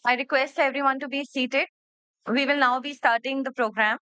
I request everyone to be seated. We will now be starting the program.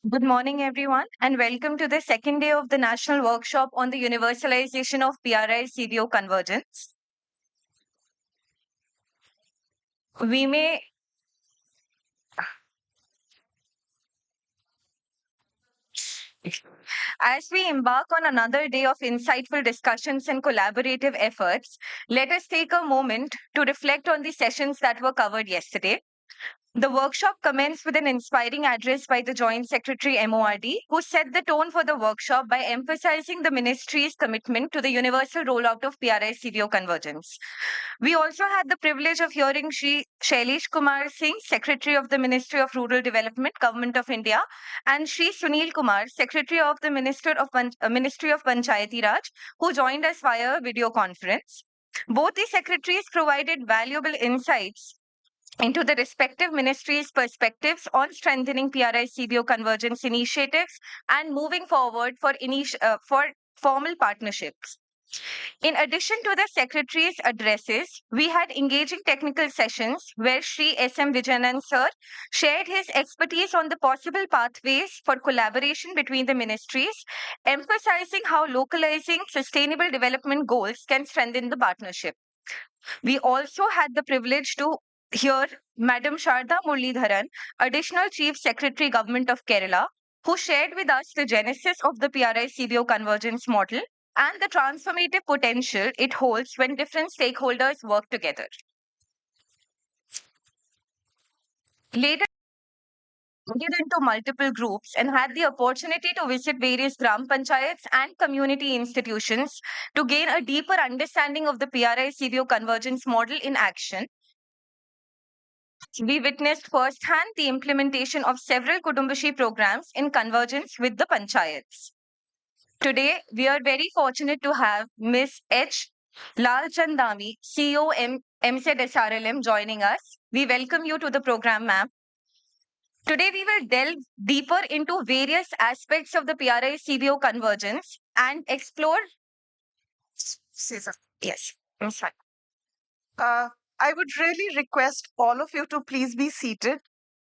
Good morning, everyone, and welcome to the second day of the National Workshop on the Universalization of PRI-CBO Convergence. We may As we embark on another day of insightful discussions and collaborative efforts, let us take a moment to reflect on the sessions that were covered yesterday. The workshop commenced with an inspiring address by the Joint Secretary MORD, who set the tone for the workshop by emphasizing the ministry's commitment to the universal rollout of PRI-CBO convergence. We also had the privilege of hearing Shri Shailesh Kumar Singh, Secretary of the Ministry of Rural Development, Government of India, and Shri Sunil Kumar, Secretary of the Ministry of Panchayati Raj, who joined us via video conference. Both the secretaries provided valuable insights into the respective ministries' perspectives on strengthening PRI-CBO convergence initiatives and moving forward for formal partnerships. In addition to the secretary's addresses, we had engaging technical sessions where Sri S.M. Vijayanan sir shared his expertise on the possible pathways for collaboration between the ministries, emphasizing how localizing sustainable development goals can strengthen the partnership. We also had the privilege to hear Madam Sharda Muralidharan, Additional Chief Secretary, Government of Kerala, who shared with us the genesis of the PRI-CBO convergence model and the transformative potential it holds when different stakeholders work together. Later, divided into multiple groups and had the opportunity to visit various gram panchayats and community institutions to gain a deeper understanding of the PRI-CBO convergence model in action. We witnessed firsthand the implementation of several Kudumbashree programs in convergence with the panchayats. Today, we are very fortunate to have Ms. H. Lal Chandami, CEO MZSRLM, joining us. We welcome you to the program, ma'am. Today, we will delve deeper into various aspects of the PRI-CBO convergence and explore. Yes, I'm sorry. I would really request all of you to please be seated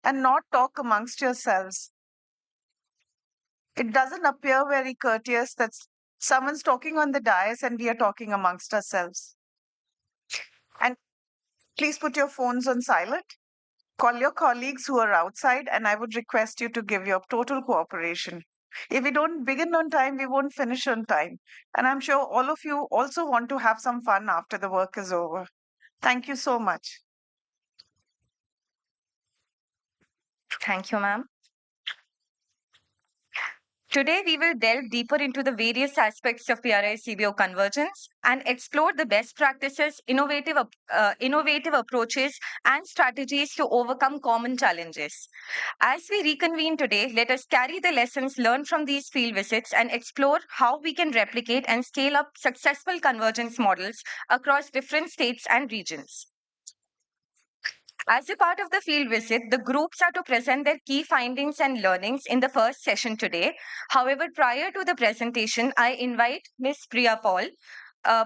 and not talk amongst yourselves. It doesn't appear very courteous that someone's talking on the dais and we are talking amongst ourselves. And please put your phones on silent. Call your colleagues who are outside, and I would request you to give your total cooperation. If we don't begin on time, we won't finish on time. And I'm sure all of you also want to have some fun after the work is over. Thank you so much. Thank you, ma'am. Today, we will delve deeper into the various aspects of PRI-CBO convergence and explore the best practices, innovative approaches, and strategies to overcome common challenges. As we reconvene today, let us carry the lessons learned from these field visits and explore how we can replicate and scale up successful convergence models across different states and regions. As a part of the field visit, the groups are to present their key findings and learnings in the first session today. However, prior to the presentation, I invite Ms. Priya Paul,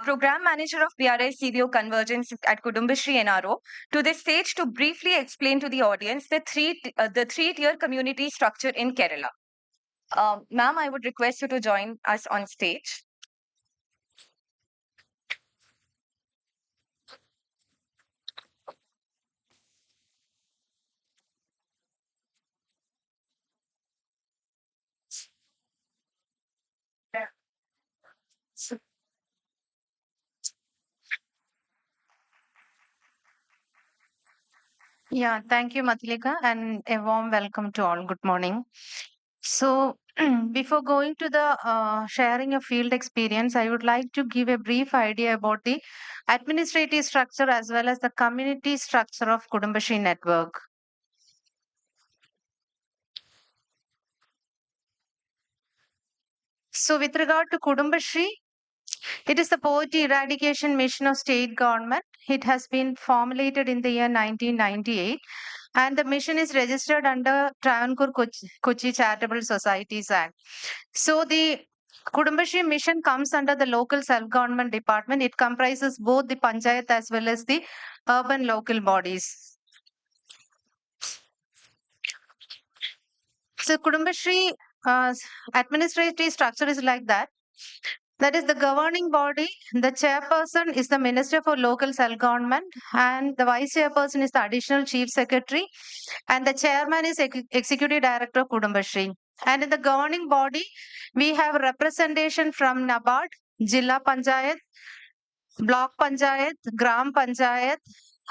Program Manager of PRI-CBO Convergence at Kudumbashree NRO, to the stage to briefly explain to the audience the three-tier community structure in Kerala. Ma'am, I would request you to join us on stage. Yeah, thank you, Matilika, and a warm welcome to all. Good morning. So, before going to the sharing of field experience, I would like to give a brief idea about the administrative structure as well as the community structure of Kudumbashree network. So, with regard to Kudumbashree, it is the poverty eradication mission of state government. It has been formulated in the year 1998 and the mission is registered under Travancore Kochi Charitable Societies Act. So the Kudumbashree mission comes under the local self-government department. It comprises both the panchayat as well as the urban local bodies. So Kudumbashree administrative structure is like that. That is the governing body. The chairperson is the Minister for Local Self-Government and the vice chairperson is the additional chief secretary and the chairman is executive director of Kudumbashree. And in the governing body, we have representation from NABARD, Jilla Panchayat, Block Panchayat, Gram Panchayat,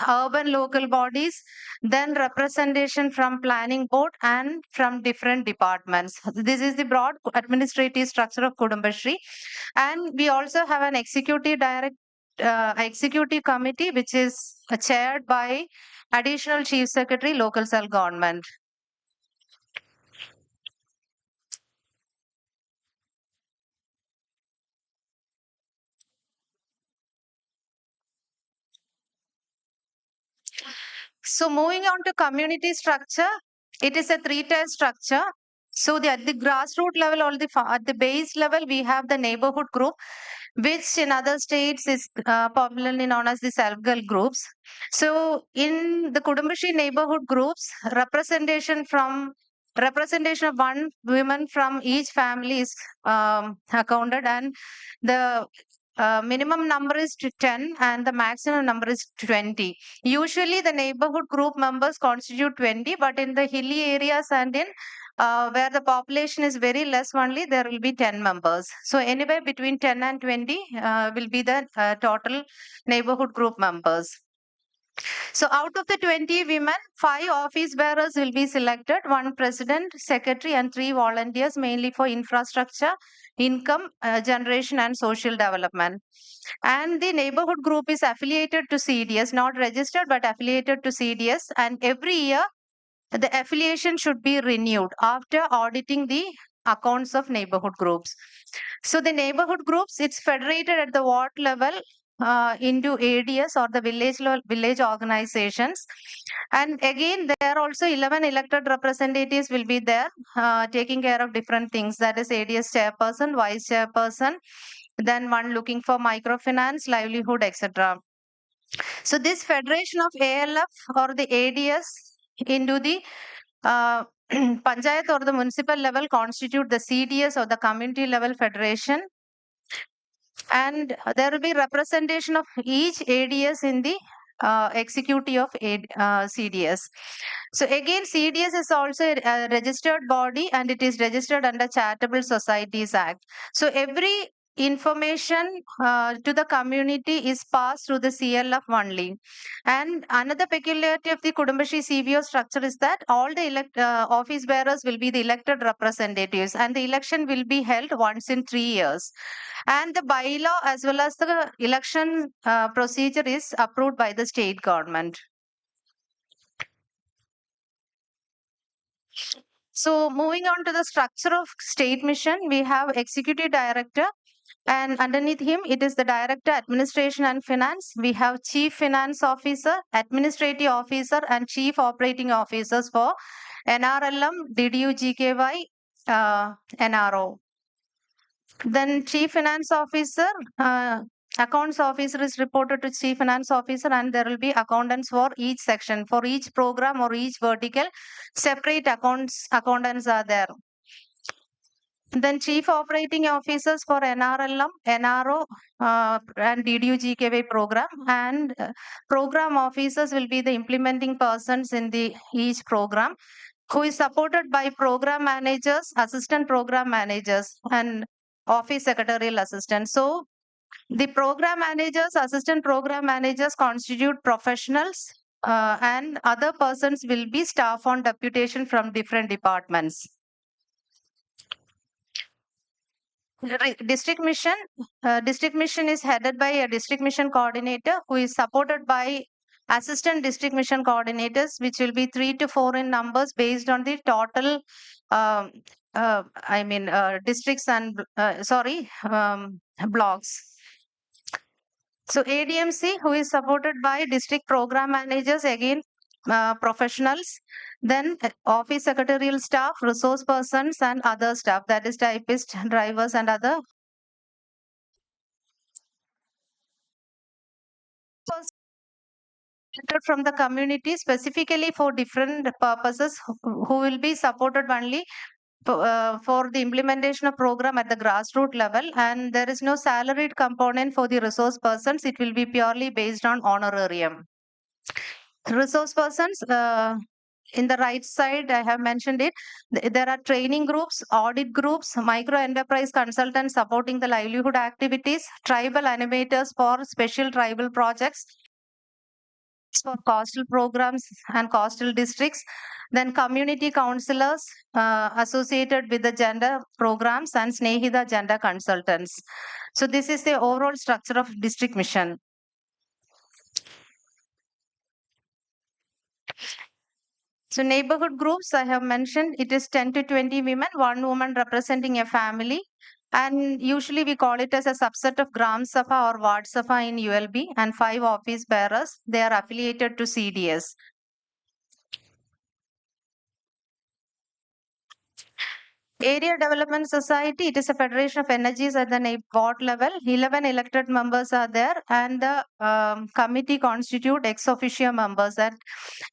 urban local bodies, then representation from planning board and from different departments. This is the broad administrative structure of Kudumbashree. And we also have an executive committee, which is chaired by additional chief secretary, local self government. So moving on to community structure, it is a three-tier structure. So at the grassroots level or at the base level, we have the neighborhood group, which in other states is popularly known as the self-help groups. So in the Kudumbashree neighborhood groups, representation of one woman from each family is accounted, and the minimum number is to 10 and the maximum number is 20. Usually, the neighborhood group members constitute 20, but in the hilly areas and in where the population is very less only, there will be 10 members. So, anywhere between 10 and 20 will be the total neighborhood group members. So, out of the 20 women, 5 office bearers will be selected, one president, secretary, and 3 volunteers, mainly for infrastructure, income generation, and social development. And the neighborhood group is affiliated to CDS, not registered, but affiliated to CDS. And every year, the affiliation should be renewed after auditing the accounts of neighborhood groups. So the neighborhood groups, it's federated at the ward level into ADS or the village organizations. And again, there are also 11 elected representatives will be there taking care of different things. That is ADS chairperson, vice chairperson, then one looking for microfinance, livelihood, etc. So this federation of ALF or the ADS into the panchayat or the municipal level constitute the CDS or the community level federation, and there will be representation of each ADS in the executive of CDS. So again, CDS is also a registered body and it is registered under Charitable Societies Act. So every information to the community is passed through the CLF only. And another peculiarity of the Kudumbashree CBO structure is that all the office bearers will be the elected representatives, and the election will be held once in 3 years. And the bylaw as well as the election procedure is approved by the state government. So moving on to the structure of state mission, we have executive director, and underneath him it is the director administration and finance. We have chief finance officer, administrative officer, and chief operating officers for NRLM, DDU, GKY, NRO. Then chief finance officer, accounts officer is reported to chief finance officer, and there will be accountants for each section. For each program or each vertical, separate accountants are there. Then chief operating officers for NRLM, NRO, and DDU GKY program, and program officers will be the implementing persons in the each program, who is supported by program managers, assistant program managers, and office secretarial assistants. So the program managers, assistant program managers constitute professionals, and other persons will be staff on deputation from different departments. District mission is headed by a district mission coordinator, who is supported by assistant district mission coordinators, which will be 3 to 4 in numbers based on the total districts and blocks. So ADMC, who is supported by district program managers, again professionals, then office secretarial staff, resource persons, and other staff, that is typists, drivers, and other from the community specifically for different purposes, who will be supported only for the implementation of program at the grassroots level, and there is no salaried component for the resource persons. It will be purely based on honorarium. Resource persons, in the right side, I have mentioned it. There are training groups, audit groups, micro enterprise consultants supporting the livelihood activities, tribal animators for special tribal projects, for coastal programs and coastal districts, then community counselors associated with the gender programs, and Snehida gender consultants. So this is the overall structure of district mission. So neighborhood groups, I have mentioned, it is 10 to 20 women, one woman representing a family. And usually we call it as a subset of Gram Sabha or Ward Sabha in ULB, and 5 office bearers. They are affiliated to CDS. Area Development Society, it is a federation of energies at the ward level. 11 elected members are there, and the committee constitute ex officio members at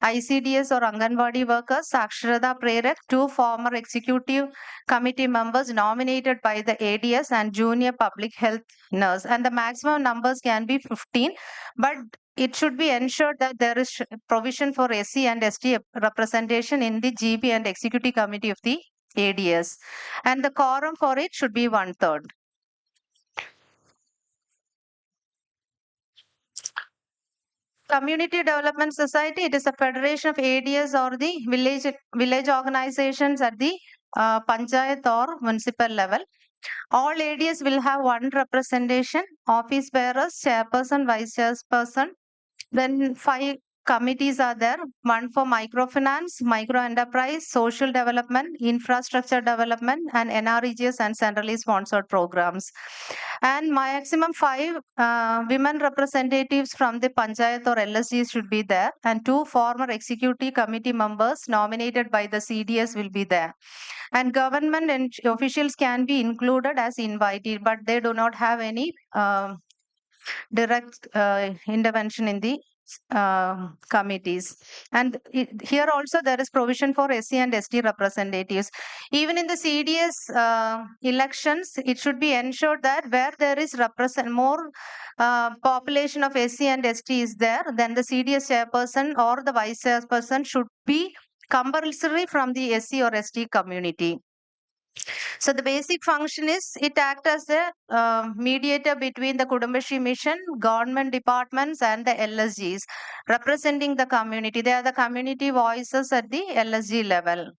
ICDS or Anganwadi workers, Saksharata Prerak, 2 former executive committee members nominated by the ADS, and junior public health nurse. And the maximum numbers can be 15, but it should be ensured that there is provision for SC and ST representation in the GB and executive committee of the ADS, and the quorum for it should be 1/3. Community Development Society, it is a federation of ADS or the village organizations at the panchayat or municipal level. All ADS will have one representation, office bearers, chairperson, vice chairperson. Then 5 committees are there, one for microfinance, micro enterprise, social development, infrastructure development, and NREGS and centrally sponsored programs. And maximum 5 women representatives from the panchayat or LSGs should be there, and 2 former executive committee members nominated by the CDS will be there. And government and officials can be included as invited, but they do not have any direct intervention in the committees. And here also there is provision for SC and ST representatives. Even in the CDS elections, it should be ensured that where there is more population of SC and ST is there, then the CDS chairperson or the vice chairperson should be compulsory from the SC or ST community. So the basic function is it acts as a mediator between the Kudumbashree mission, government departments, and the LSGs, representing the community. They are the community voices at the LSG level.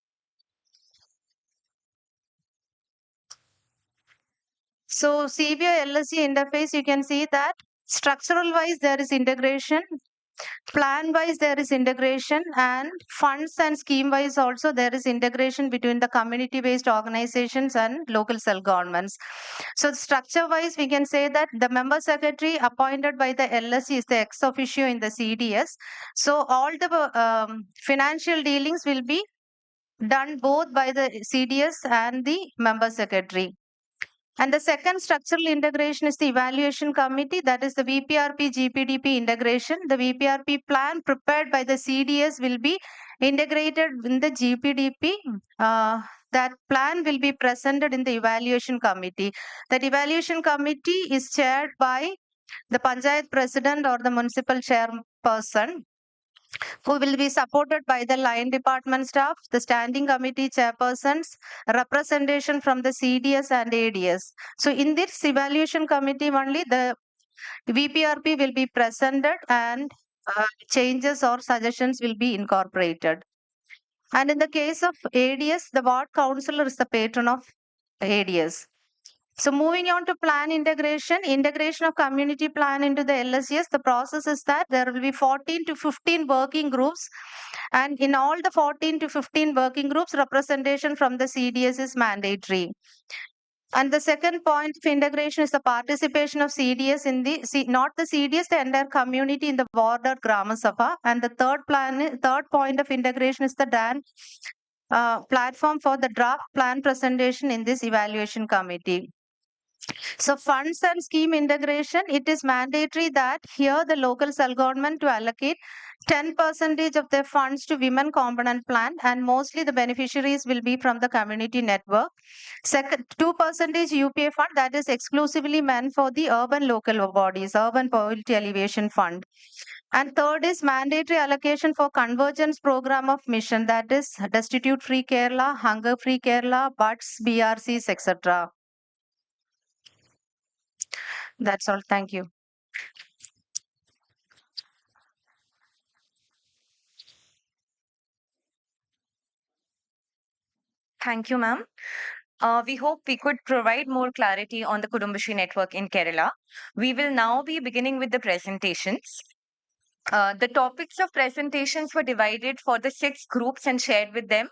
So CBO LSG interface, you can see that structural wise there is integration, plan wise there is integration, and funds and scheme wise also there is integration between the community based organizations and local self governments. So structure wise we can say that the member secretary appointed by the LSC is the ex officio in the CDS. So all the financial dealings will be done both by the CDS and the member secretary. And the second structural integration is the evaluation committee, that is the VPRP GPDP integration. The VPRP plan prepared by the CDS will be integrated in the GPDP. That plan will be presented in the evaluation committee. That evaluation committee is chaired by the Panchayat president or the municipal chairperson, who will be supported by the line department staff, the standing committee chairpersons, representation from the CDS and ADS. So in this evaluation committee only the VPRP will be presented and changes or suggestions will be incorporated. And in the case of ADS, the ward councillor is the patron of ADS. So moving on to plan integration of community plan into the LSS, the process is that there will be 14 to 15 working groups, and in all the 14 to 15 working groups, representation from the CDS is mandatory. And the second point of integration is the participation of CDS in the, not the CDS, the entire community in the ward or Grama Sabha. And the third point of integration is the DAN platform for the draft plan presentation in this evaluation committee. So funds and scheme integration, it is mandatory that here the local self government to allocate 10% of their funds to women component plan, and mostly the beneficiaries will be from the community network. Second, 2% UPA fund, that is exclusively meant for the urban local bodies, urban poverty alleviation fund. And third is mandatory allocation for convergence program of mission, that is destitute free Kerala, hunger free Kerala, BUTS, BRCs, etc. That's all. Thank you. Thank you, ma'am. We hope we could provide more clarity on the Kudumbashree network in Kerala. We will now be beginning with the presentations. The topics of presentations were divided for the 6 groups and shared with them.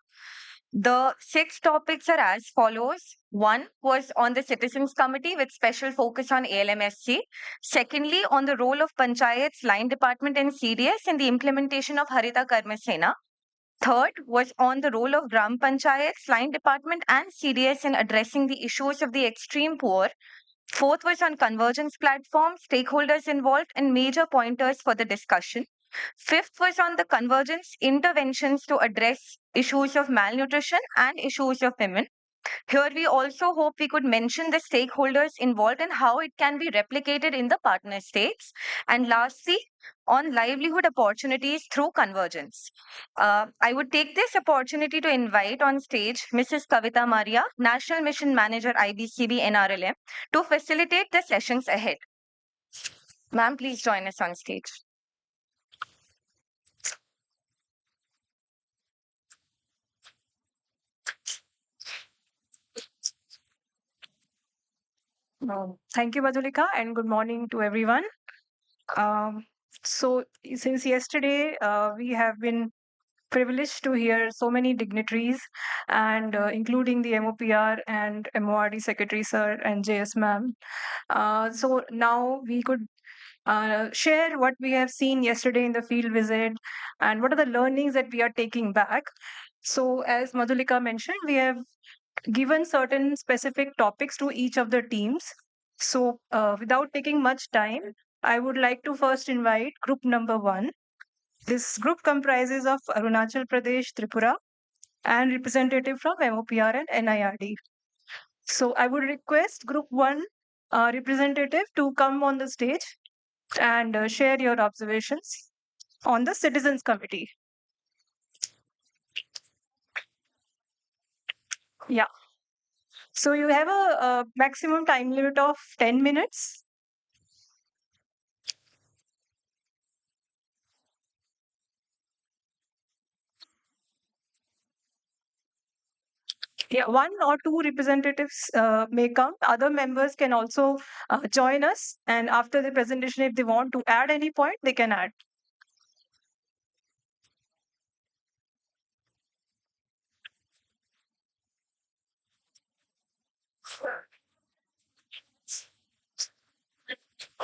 The 6 topics are as follows. One was on the Citizens Committee with special focus on ALMSC. Secondly, on the role of Panchayats, Line Department and CDS in the implementation of Harita Karma Sena. Third was on the role of Gram Panchayats, Line Department and CDS in addressing the issues of the extreme poor. Fourth was on convergence platform, stakeholders involved, and major pointers for the discussion. Fifth was on the convergence interventions to address issues of malnutrition and issues of women. Here, we also hope we could mention the stakeholders involved and how it can be replicated in the partner states. And lastly, on livelihood opportunities through convergence. I would take this opportunity to invite on stage Mrs. Kavita Maria, National Mission Manager, IBCB NRLM, to facilitate the sessions ahead. Ma'am, please join us on stage. Thank you, Madhulika, and good morning to everyone. So, since yesterday, we have been privileged to hear so many dignitaries, and including the MOPR and MORD Secretary Sir and JS Ma'am. So now we could share what we have seen yesterday in the field visit and what are the learnings that we are taking back. So, as Madhulika mentioned, we have given certain specific topics to each of the teams. So, without taking much time, I would like to first invite group number 1. This group comprises of Arunachal Pradesh, Tripura, and representative from MOPR and NIRD. So, I would request group 1 representative to come on the stage and share your observations on the Citizens Committee. Yeah. So you have a maximum time limit of 10 minutes. Yeah, one or two representatives may come. Other members can also join us. And after the presentation, if they want to add any point, they can add.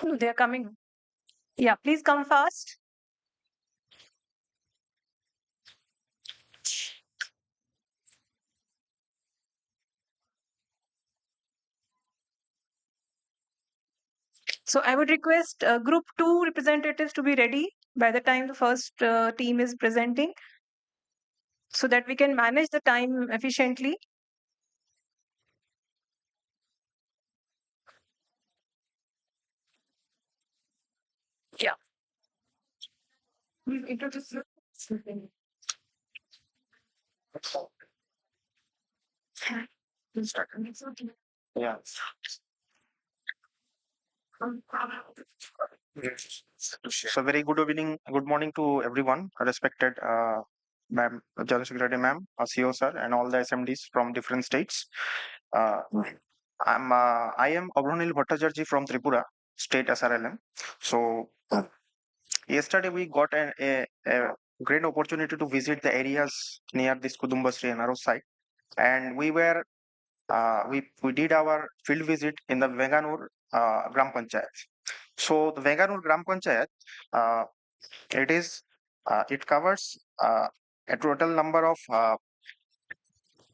No, they are coming. Yeah, please come fast. So I would request group 2 representatives to be ready by the time the first team is presenting so that we can manage the time efficiently. Yeah. Introduce. Yeah. So very good evening, good morning to everyone, respected ma'am, General Secretary ma'am, CEO sir, and all the SMDs from different states. Uh, I am Abhranil Bhattacharjee from Tripura State SRLM. So yesterday we got a great opportunity to visit the areas near this Kudumbashree and site, and we did our field visit in the Venganur Gram Panchayat. So the Venganur Gram Panchayat, uh, it covers a total number of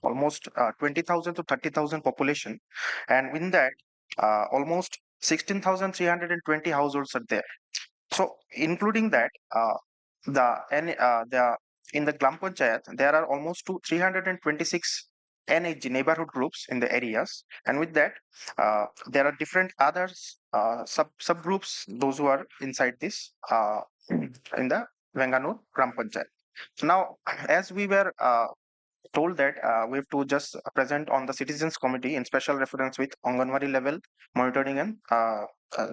almost 20,000 to 30,000 population, and in that almost 16,320 households are there. So including that, the in the Gram Panchayat there are almost 326 NHG neighborhood groups in the areas, and with that there are different others subgroups those who are inside this in the Venganur Gram Panchayat. So now, as we were told that we have to just present on the citizens committee in special reference with Anganwadi level monitoring and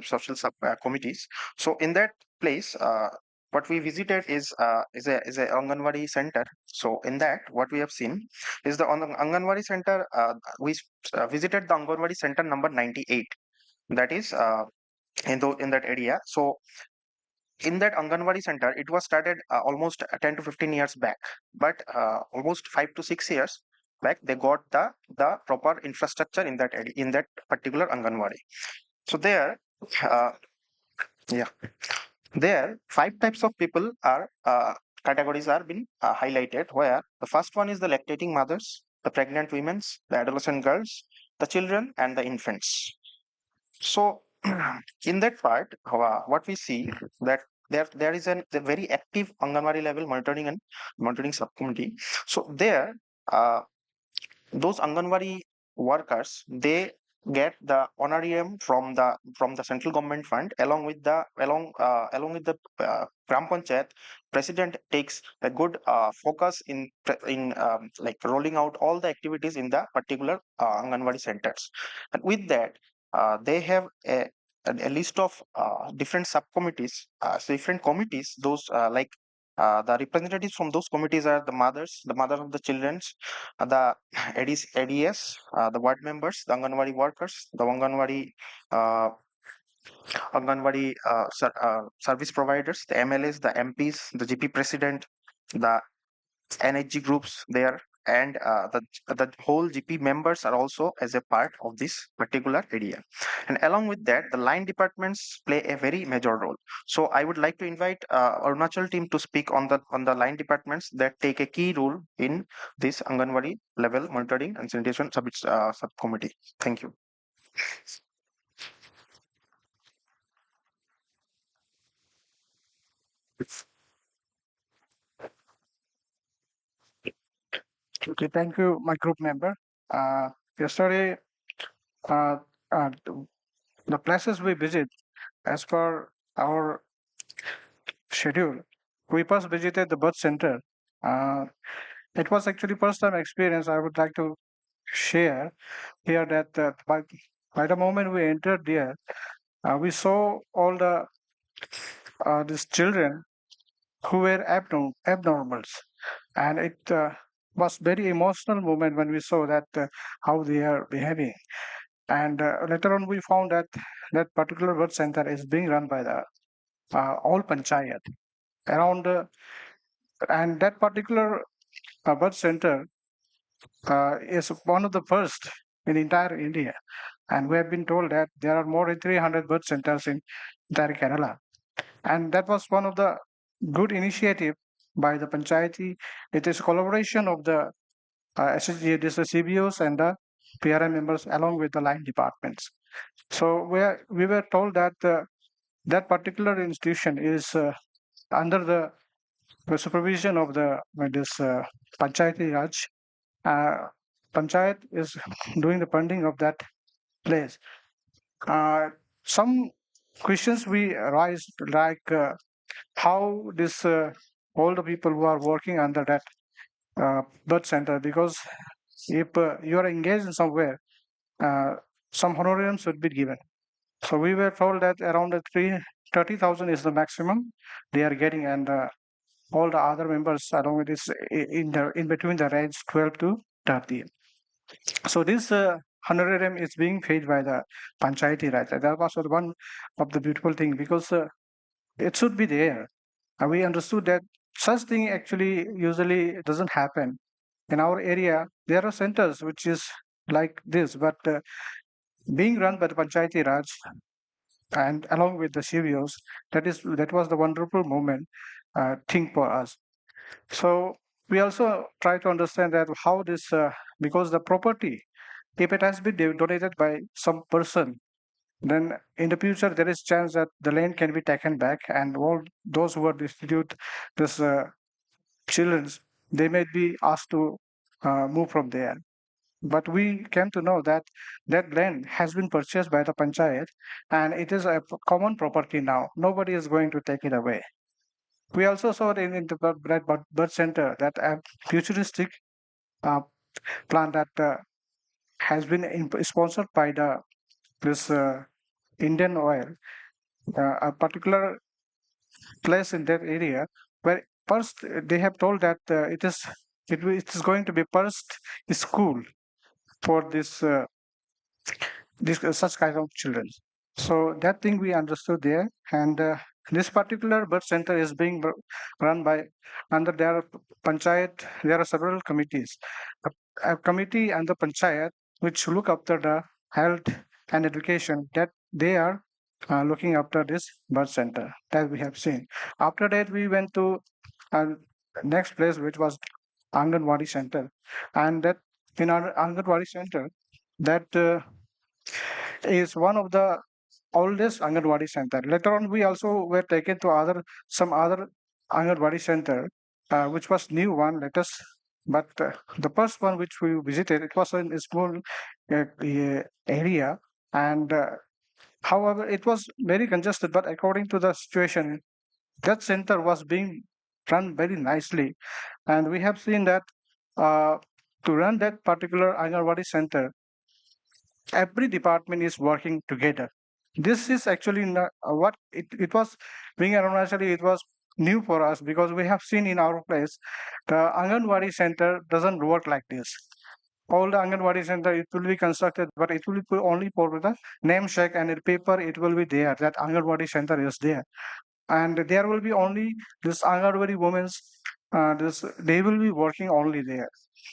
social sub committees. So in that place, what we visited is a Anganwadi center. So in that, what we have seen is the on the Anganwadi center. We visited the Anganwadi center number 98. That is in that area. So in that Anganwadi center, it was started almost 10 to 15 years back, but almost 5 to 6 years back, they got the proper infrastructure in that area, in that particular Anganwadi. So there, uh, yeah, there five types of people are categories are been highlighted. Where the first one is the lactating mothers, the pregnant women, the adolescent girls, the children, and the infants. So in that part, what we see that there is a very active Anganwadi level monitoring subcommittee. So there, uh, those Anganwadi workers, they get the honorarium from the central government fund, along with the Gram Panchayat. President takes a good focus in like rolling out all the activities in the particular Anganwadi centers, and with that they have a list of different subcommittees, so different committees. Those the representatives from those committees are the mothers of the children, the ADS, the ward members, the Anganwadi workers, the uh, service providers, the MLAs, the MPs, the GP president, the NHG groups there, and the whole GP members are also as a part of this particular area. And along with that, the line departments play a very major role. So I would like to invite Arunachal team to speak on the line departments that take a key role in this Anganwadi level monitoring and sanitation subcommittee. Thank you. Okay, thank you, my group member. Yesterday, uh, uh, the places we visit, as per our schedule, we first visited the birth center. Uh, it was actually first time experience. I would like to share here that by the moment we entered there, we saw all these children who were abnormals, and it was very emotional moment when we saw that how they are behaving. And later on, we found that that particular birth center is being run by the all panchayat around, and that particular birth center is one of the first in entire India. And we have been told that there are more than 300 birth centers in entire Kerala. And that was one of the good initiative by the panchayati. It is collaboration of the SSG, this is CBOs and the PRI members along with the line departments. So we were told that that particular institution is under the supervision of the this Panchayati Raj. Panchayat is doing the funding of that place. Some questions we raised, like how this all the people who are working under that birth center, because if you are engaged in somewhere, uh, some honorarium should be given. So we were told that around 30,000 is the maximum they are getting, and all the other members along with this in between the range 12 to 30. So this honorarium is being paid by the panchayati Raj. That was one of the beautiful thing, because it should be there. And we understood that such thing actually usually doesn't happen in our area. There are centers which is like this, but being run by the panchayati Raj and along with the CVOs, that was the wonderful moment thing for us. So we also try to understand that how this because the property, if it has been donated by some person, then in the future there is chance that the land can be taken back, and all those who are destitute, this children, they may be asked to move from there. But we came to know that that land has been purchased by the panchayat, and it is a common property now. Nobody is going to take it away. We also saw in the birth center that a futuristic uh, plant that has been sponsored by the this Indian Oil, a particular place in that area where first they have told that it is going to be first school for this such kind of children. So that thing we understood there, and this particular birth center is being run by under their panchayat. There are several committees, a committee and the panchayat which look after the health and education. That they are looking after this birth center that we have seen. After that, we went to uh, next place, which was Anganwadi center, and that in our Anganwadi center, that is one of the oldest Anganwadi center. Later on, we also were taken to some other Anganwadi center, which was new one, latest. But the first one which we visited, it was in a small area, and however, it was very congested. But according to the situation, that center was being run very nicely, and we have seen that uh, to run that particular Anganwadi center, every department is working together. This is actually not, what it was being around. Actually, it was new for us, because we have seen in our place the Anganwadi center doesn't work like this. All the Anganwadi center, it will be constructed, but it will be only for the name check and the paper. It will be there that Anganwadi center is there, and there will be only this Anganwadi women's. This they will be working only there.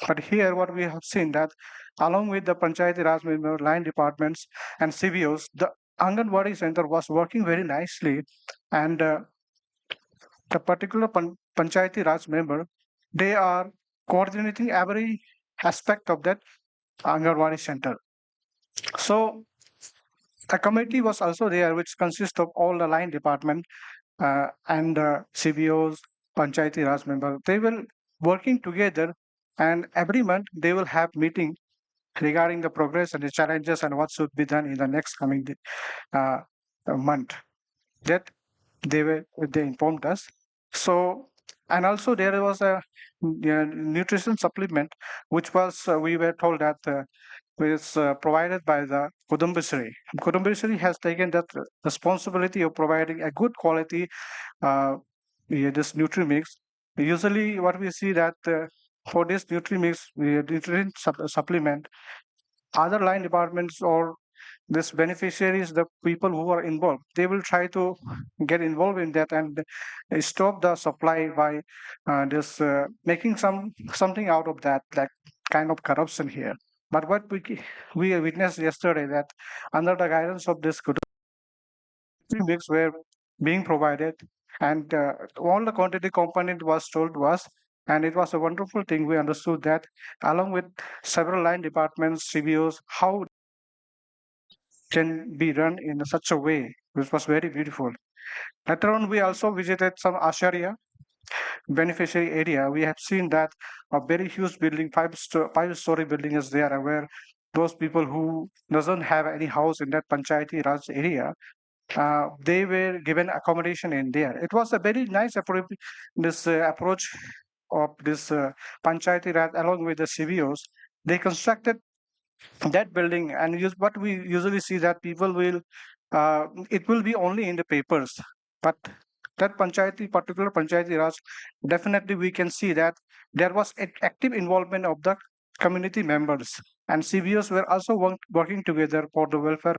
But here, what we have seen that along with the Panchayati Raj member, line departments, and CVOs, the Anganwadi center was working very nicely, and the particular Panchayati Raj member, they are coordinating every aspect of that Anganwadi center. So a committee was also there, which consists of all the line department and CBOs, Panchayati Raj member. They will working together, and every month they will have meeting regarding the progress and the challenges and what should be done in the next coming uh, month. That they informed us. So And also there was a nutrition supplement, which was we were told that is provided by the Kudumbashree. Kudumbashree has taken that responsibility of providing a good quality this nutrimix. Usually, what we see that for this nutrimix, nutrient supplement, other line departments or this beneficiaries, the people who are involved, they will try to get involved in that and stop the supply by this making something out of that, like kind of corruption here. But what we witnessed yesterday that under the guidance of this good mix were being provided, and all the quantity component was told to us, and it was a wonderful thing. We understood that along with several line departments, CBOs, how can be run in such a way, which was very beautiful. Later on, we also visited some Asharya beneficiary area. We have seen that a very huge building, five-story building is there, where those people who doesn't have any house in that Panchayati Raj area, they were given accommodation in there. It was a very nice approach of this Panchayati Raj along with the CBOs. They constructed that building, and what we usually see that people will it will be only in the papers, but that particular panchayati raj, definitely we can see that there was active involvement of the community members, and CBOs were also working together for the welfare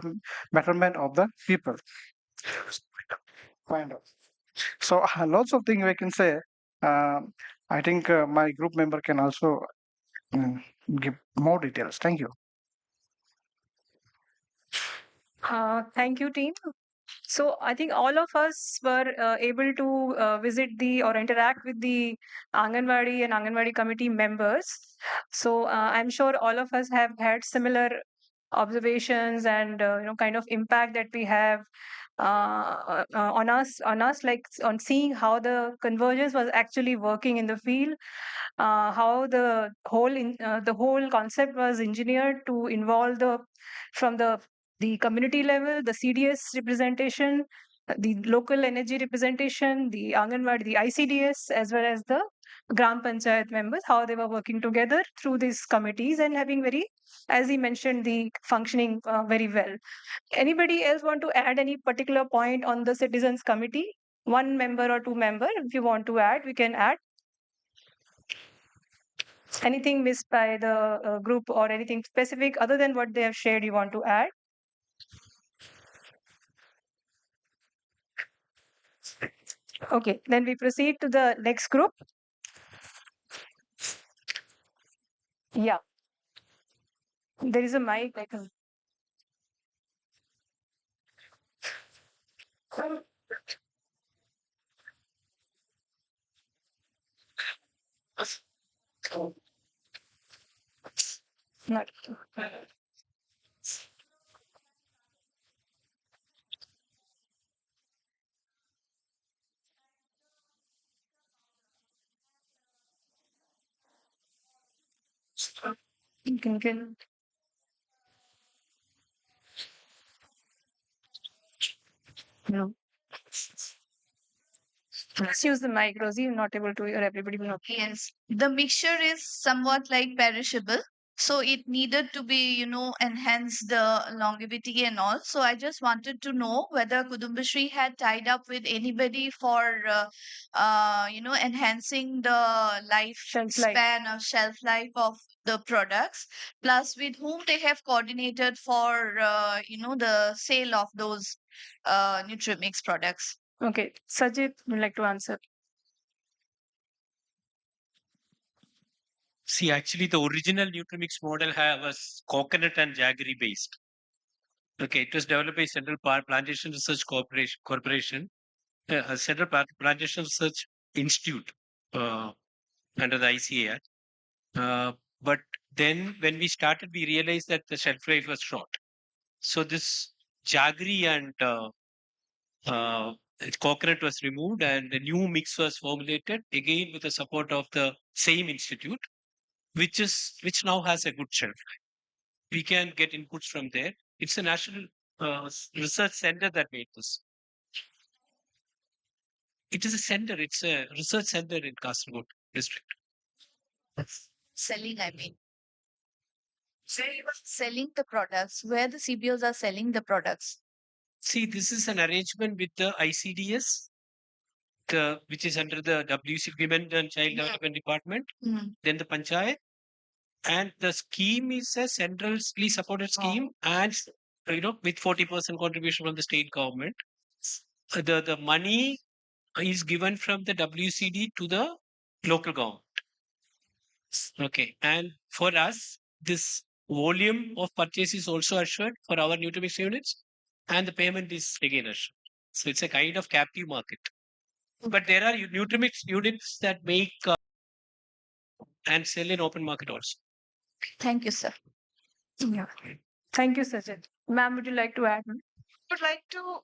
betterment of the people. Kind of. So lots of things we can say. I think my group member can also mm, give more details. Thank you. Thank you, team. So I think all of us were able to visit the or interact with the Anganwadi and Anganwadi committee members. So I'm sure all of us have had similar observations and kind of impact that we have on us, like on seeing how the convergence was actually working in the field, how the whole concept was engineered to involve from the community level, the CDS representation, the local energy representation, the Anganwadi, the ICDS, as well as the Gram Panchayat members, how they were working together through these committees and having as he mentioned, the functioning very well. Anybody else want to add any particular point on the citizens committee? One member or two member, if you want to add, we can add. Anything missed by the group or anything specific other than what they have shared you want to add? Okay, then we proceed to the next group. Yeah. There is a mic. Not. Can no. Let's use the mic, Rosie. You're not able to hear everybody. Yes, the mixture is somewhat like perishable. So it needed to be, enhance the longevity and all. So I just wanted to know whether Kudumbashree had tied up with anybody for, enhancing the Shelf life. lifespan or shelf life of the products, plus with whom they have coordinated for, the sale of those Nutrimix products. Okay, Sajid would like to answer. See, actually, the original Nutrimix model was coconut and jaggery based. Okay, it was developed by Central Plantation Research Corporation, Central Plantation Research Institute under the ICA Act. But then when we started, we realized that the shelf life was short. So this jaggery and coconut was removed, and the new mix was formulated again with the support of the same institute, which now has a good shelf life. We can get inputs from there. It's a national research center that made this. It is a center. It's a research center in Kasaragod district. Selling, I mean. Selling the products, where the CBOs are selling the products. See, this is an arrangement with the ICDS, which is under the WC Women and Child Development Department, then the Panchayat, and the scheme is a centrally supported scheme, and with 40% contribution from the state government. The money is given from the WCD to the local government. Okay, and for us, this volume of purchase is also assured for our Nutromix units, and the payment is again assured. So it's a kind of captive market. But there are Nutromix units that make and sell in open market also. Thank you, sir. Yeah. Thank you, Sajid. Ma'am, would you like to add? Would like to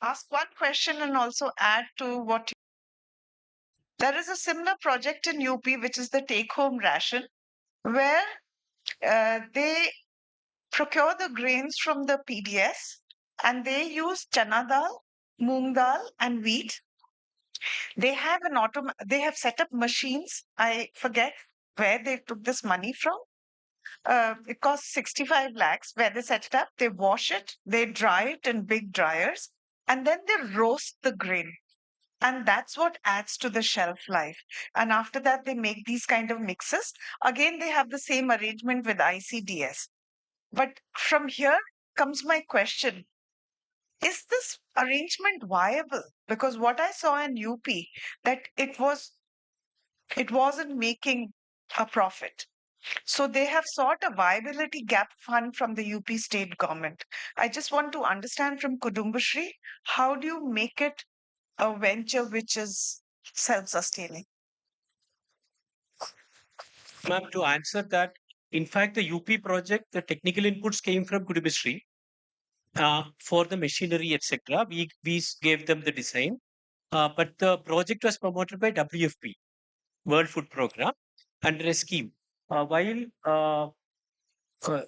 ask one question and also add to what there is a similar project in UP, which is the take home ration, where they procure the grains from the PDS and they use chana dal, moong dal, and wheat. They have they have set up machines. I forget where they took this money from. It costs 65 lakhs where they set it up. They wash it, they dry it in big dryers, and then they roast the grain. And that's what adds to the shelf life. And after that, they make these kind of mixes. Again, they have the same arrangement with ICDS. But from here comes my question. Is this arrangement viable? Because what I saw in UP, that it wasn't making a profit. So they have sought a viability gap fund from the UP state government. I just want to understand from Kudumbashree, how do you make it a venture which is self-sustaining? Ma'am, to answer that, in fact, the UP project, the technical inputs came from Kudumbashree for the machinery, etc. We gave them the design, but the project was promoted by WFP, World Food Program, under a scheme. While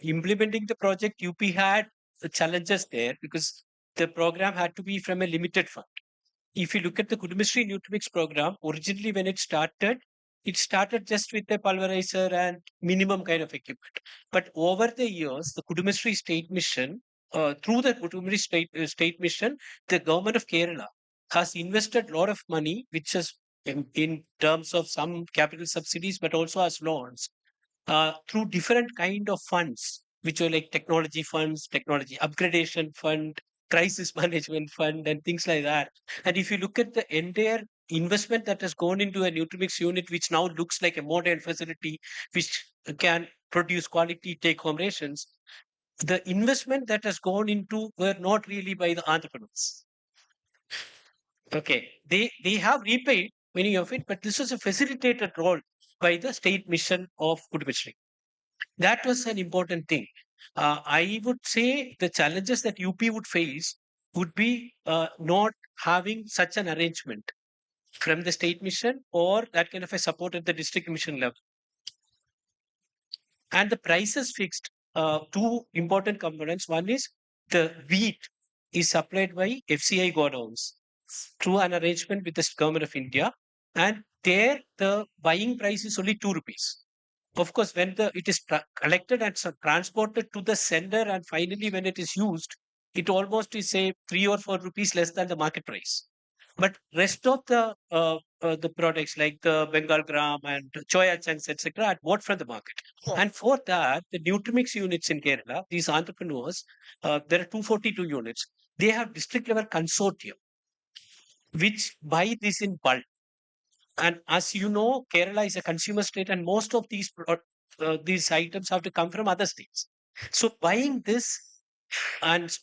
implementing the project, UP had challenges there because the program had to be from a limited fund. If you look at the Kudumbashree Nutrimix program, originally when it started just with a pulverizer and minimum kind of equipment. But over the years, the Kudumbashree State Mission, through the Kudumbashree State Mission, the government of Kerala has invested a lot of money, which is in terms of some capital subsidies, but also as loans, through different kind of funds, which are like technology funds, technology upgradation fund, crisis management fund, and things like that. And if you look at the entire investment that has gone into a Nutrimix unit, which now looks like a modern facility, which can produce quality take-home rations, the investment that has gone into were not really by the entrepreneurs. Okay, they have repaid many of it, but this was a facilitated role by the state mission of Kudumbashree. That was an important thing. I would say the challenges that UP would face would be not having such an arrangement from the state mission or that kind of a support at the district mission level. And the price is fixed. Two important components. One is the wheat is supplied by FCI godowns through an arrangement with the government of India. And there the buying price is only 2 rupees. Of course, when it is collected and transported to the sender, and finally when it is used, it almost is say 3 or 4 rupees less than the market price. But rest of the products like the Bengal gram and choya chunks, etc., are bought from the market. And for that, the Nutrimix units in Kerala, these entrepreneurs, there are 242 units. They have district level consortium which buy this in bulk. And as you know, Kerala is a consumer state, and most of these items have to come from other states. So buying this and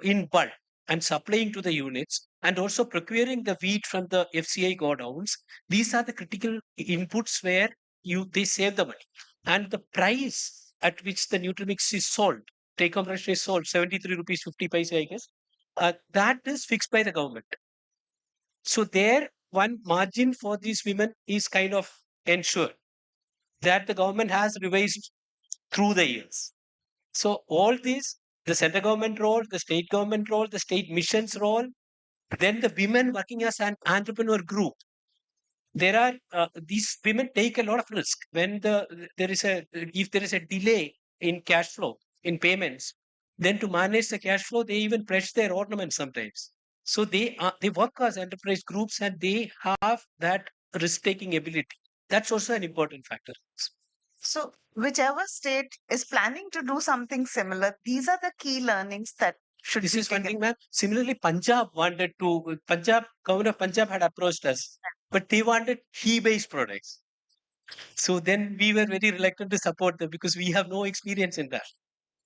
in bulk and supplying to the units, and also procuring the wheat from the FCI godowns, these are the critical inputs where they save the money. And the price at which the Nutrimix is sold, take home ration is sold, 73 rupees 50 paise, I guess, that is fixed by the government. So there, one margin for these women is kind of ensured that the government has revised through the years. So all these, the central government role, the state government role, the state missions role, Then the women working as an entrepreneur group, there are these women take a lot of risk when there is a if there is a delay in cash flow in payments, then to manage the cash flow they even pledge their ornaments sometimes. So they work as enterprise groups and they have that risk taking ability. That's also an important factor. So, whichever state is planning to do something similar, these are the key learnings that should This be is one taken. thing, ma'am. Similarly, Punjab, government of Punjab had approached us, but they wanted he-based products. So then we were very reluctant to support them because we have no experience in that.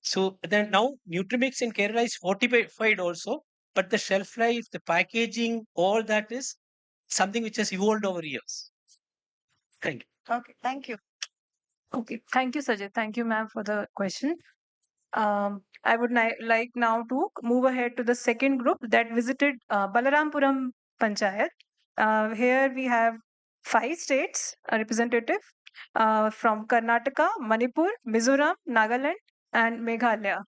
So then now Nutrimix in Kerala is fortified also, but the shelf life, the packaging, all that is something which has evolved over years. Thank you. Okay, thank you. Okay, thank you, Sajid. Thank you, ma'am, for the question. I would like now to move ahead to the second group that visited Balarampuram Panchayat. Here we have 5 states representative from Karnataka, Manipur, Mizoram, Nagaland, and Meghalaya.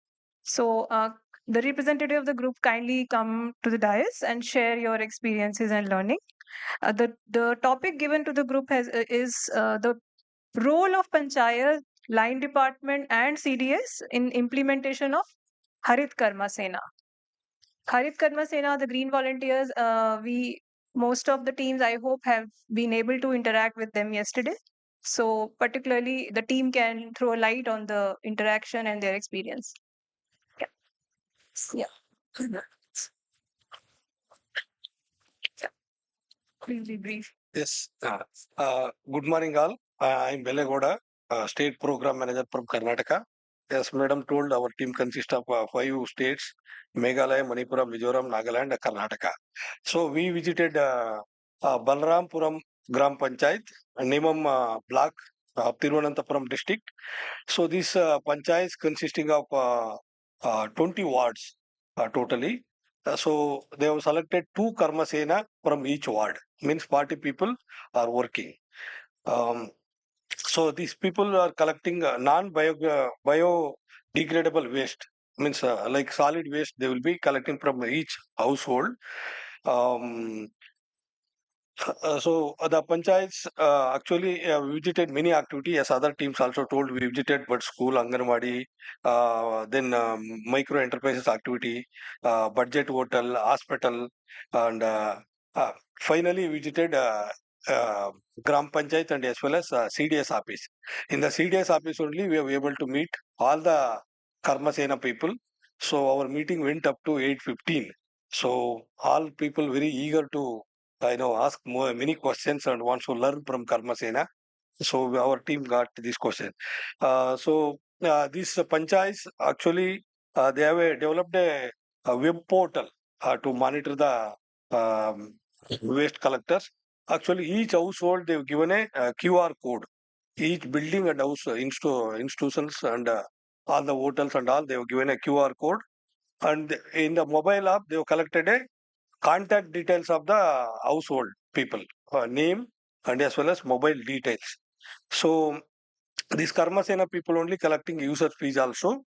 So the representative of the group kindly come to the dais and share your experiences and learning. The topic given to the group is the role of Panchayat, line department, and CDS in implementation of Harit Karma Sena. Harit Karma Sena, the Green Volunteers, we most of the teams I hope have been able to interact with them yesterday. So particularly the team can throw light on the interaction and their experience. Yeah. Yeah. Please be brief. Yes. Good morning, all. I'm Belegoda, State Program Manager from Karnataka. As Madam told, our team consists of 5 states: Meghalaya, Manipura, Mizoram, Nagaland, and Karnataka. So we visited Balrampuram Gram Panchayat, Nemam block of Thiruvananthapuram district. So this panchayat is consisting of 20 wards totally. So they have selected 2 Karma Sena from each ward, means 40 people are working. Um, so these people are collecting biodegradable waste, means like solid waste they will be collecting from each household. Um, the panchayats actually visited many activity as other teams also told. We visited but school, Anganwadi, then micro enterprises activity, budget hotel, hospital, and uh, finally visited Gram Panchayat and as well as CDS office. In the CDS office only we were able to meet all the Karma Sena people. So our meeting went up to 8:15. So all people very eager to ask many questions and wants to learn from Karma Sena. So our team got this question. These panchayats actually they have developed a web portal to monitor the um, waste collectors. Actually, each household they've given a, QR code. Each building and house institutions and all the hotels and all they've given a QR code. And in the mobile app, they've collected a contact details of the household people, name and as well as mobile details. So these Karma Sena people only collecting user fees also.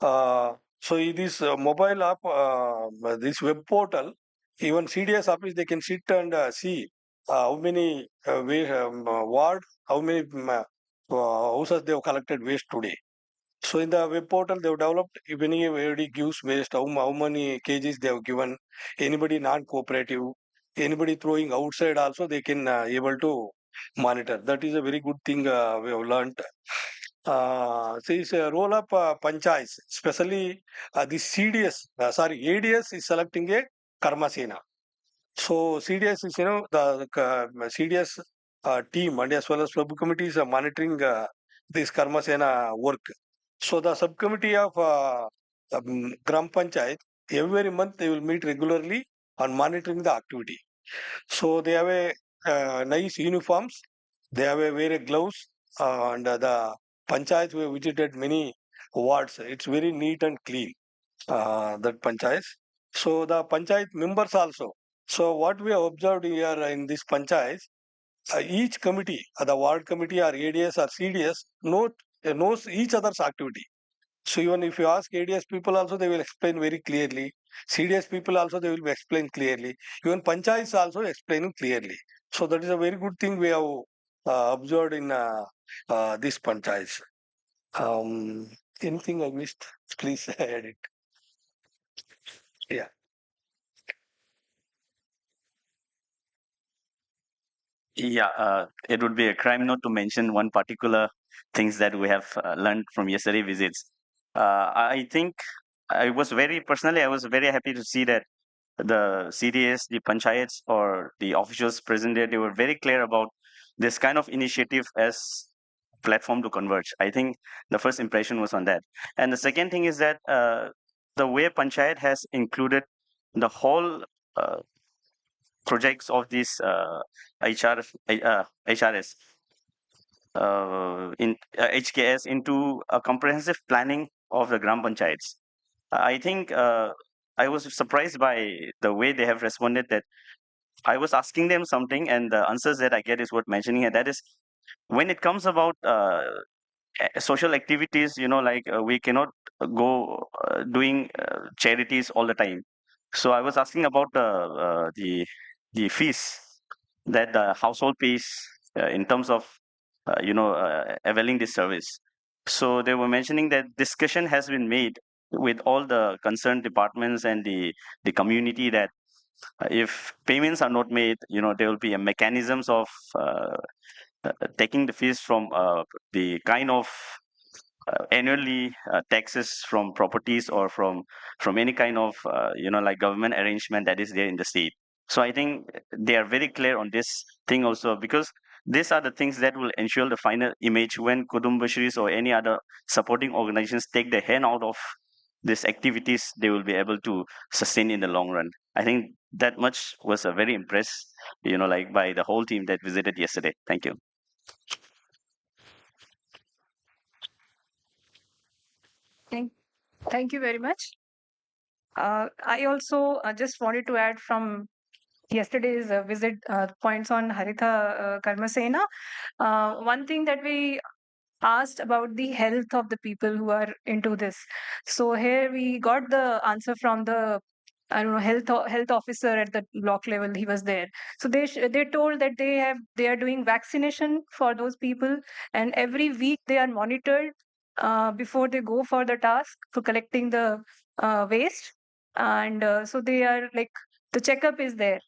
So in this mobile app, this web portal, even CDS office, they can sit and see how many ward, how many houses they have collected waste today. So in the web portal, they have developed if anybody gives waste, how many kgs they have given, anybody non-cooperative, anybody throwing outside also, they can able to monitor. That is a very good thing we have learned. This role of panchayats, especially the CDS, ADS is selecting a Karma Sena. So CDS is, the CDS team and as well as sub committees are monitoring this Karma Sena work. So the subcommittee of Gram Panchayat, every month they will meet regularly on monitoring the activity. So they have a nice uniforms. They have a wear gloves and the panchayat we visited many wards. It's very neat and clean. That panchayat. So the panchayat members also. So what we have observed here in this panchayat, each committee, the ward committee or ADS or CDS, knows each other's activity. So even if you ask ADS people also, they will explain very clearly. CDS people also, they will explain clearly. Even panchayats also explaining clearly. So that is a very good thing we have observed in this panchayats. Um, Anything I missed, please add it. Yeah. Yeah, it would be a crime not to mention one particular things that we have learned from yesterday visits. I think I was very happy to see that the CDS, the panchayats or the officials present there, they were very clear about this kind of initiative as platform to converge. I think the first impression was on that. And the second thing is that the way panchayat has included the whole uh, projects of this HRS in HKS into a comprehensive planning of the Gram Panchayats. I think I was surprised by the way they have responded that I was asking them something and the answers that I get is worth mentioning, and that is when it comes about social activities, like we cannot go doing charities all the time. So I was asking about the fees that the household pays in terms of availing this service. So they were mentioning that discussion has been made with all the concerned departments and the community that if payments are not made, there will be a mechanisms of taking the fees from the kind of annually taxes from properties or from any kind of like government arrangement that is there in the state. So I think they are very clear on this thing also, because these are the things that will ensure the final image when Kudumbashrees or any other supporting organizations take their hand out of these activities, they will be able to sustain in the long run. I think that much was very impressed, like by the whole team that visited yesterday. Thank you. Thank you very much. I also just wanted to add from yesterday's visit points on Haritha Karmasena. One thing that we asked about the health of the people who are into this. So here we got the answer from the I don't know health officer at the block level. He was there. So they told that they are doing vaccination for those people, and every week they are monitored before they go for the task for collecting the waste, and so they are like the checkup is there,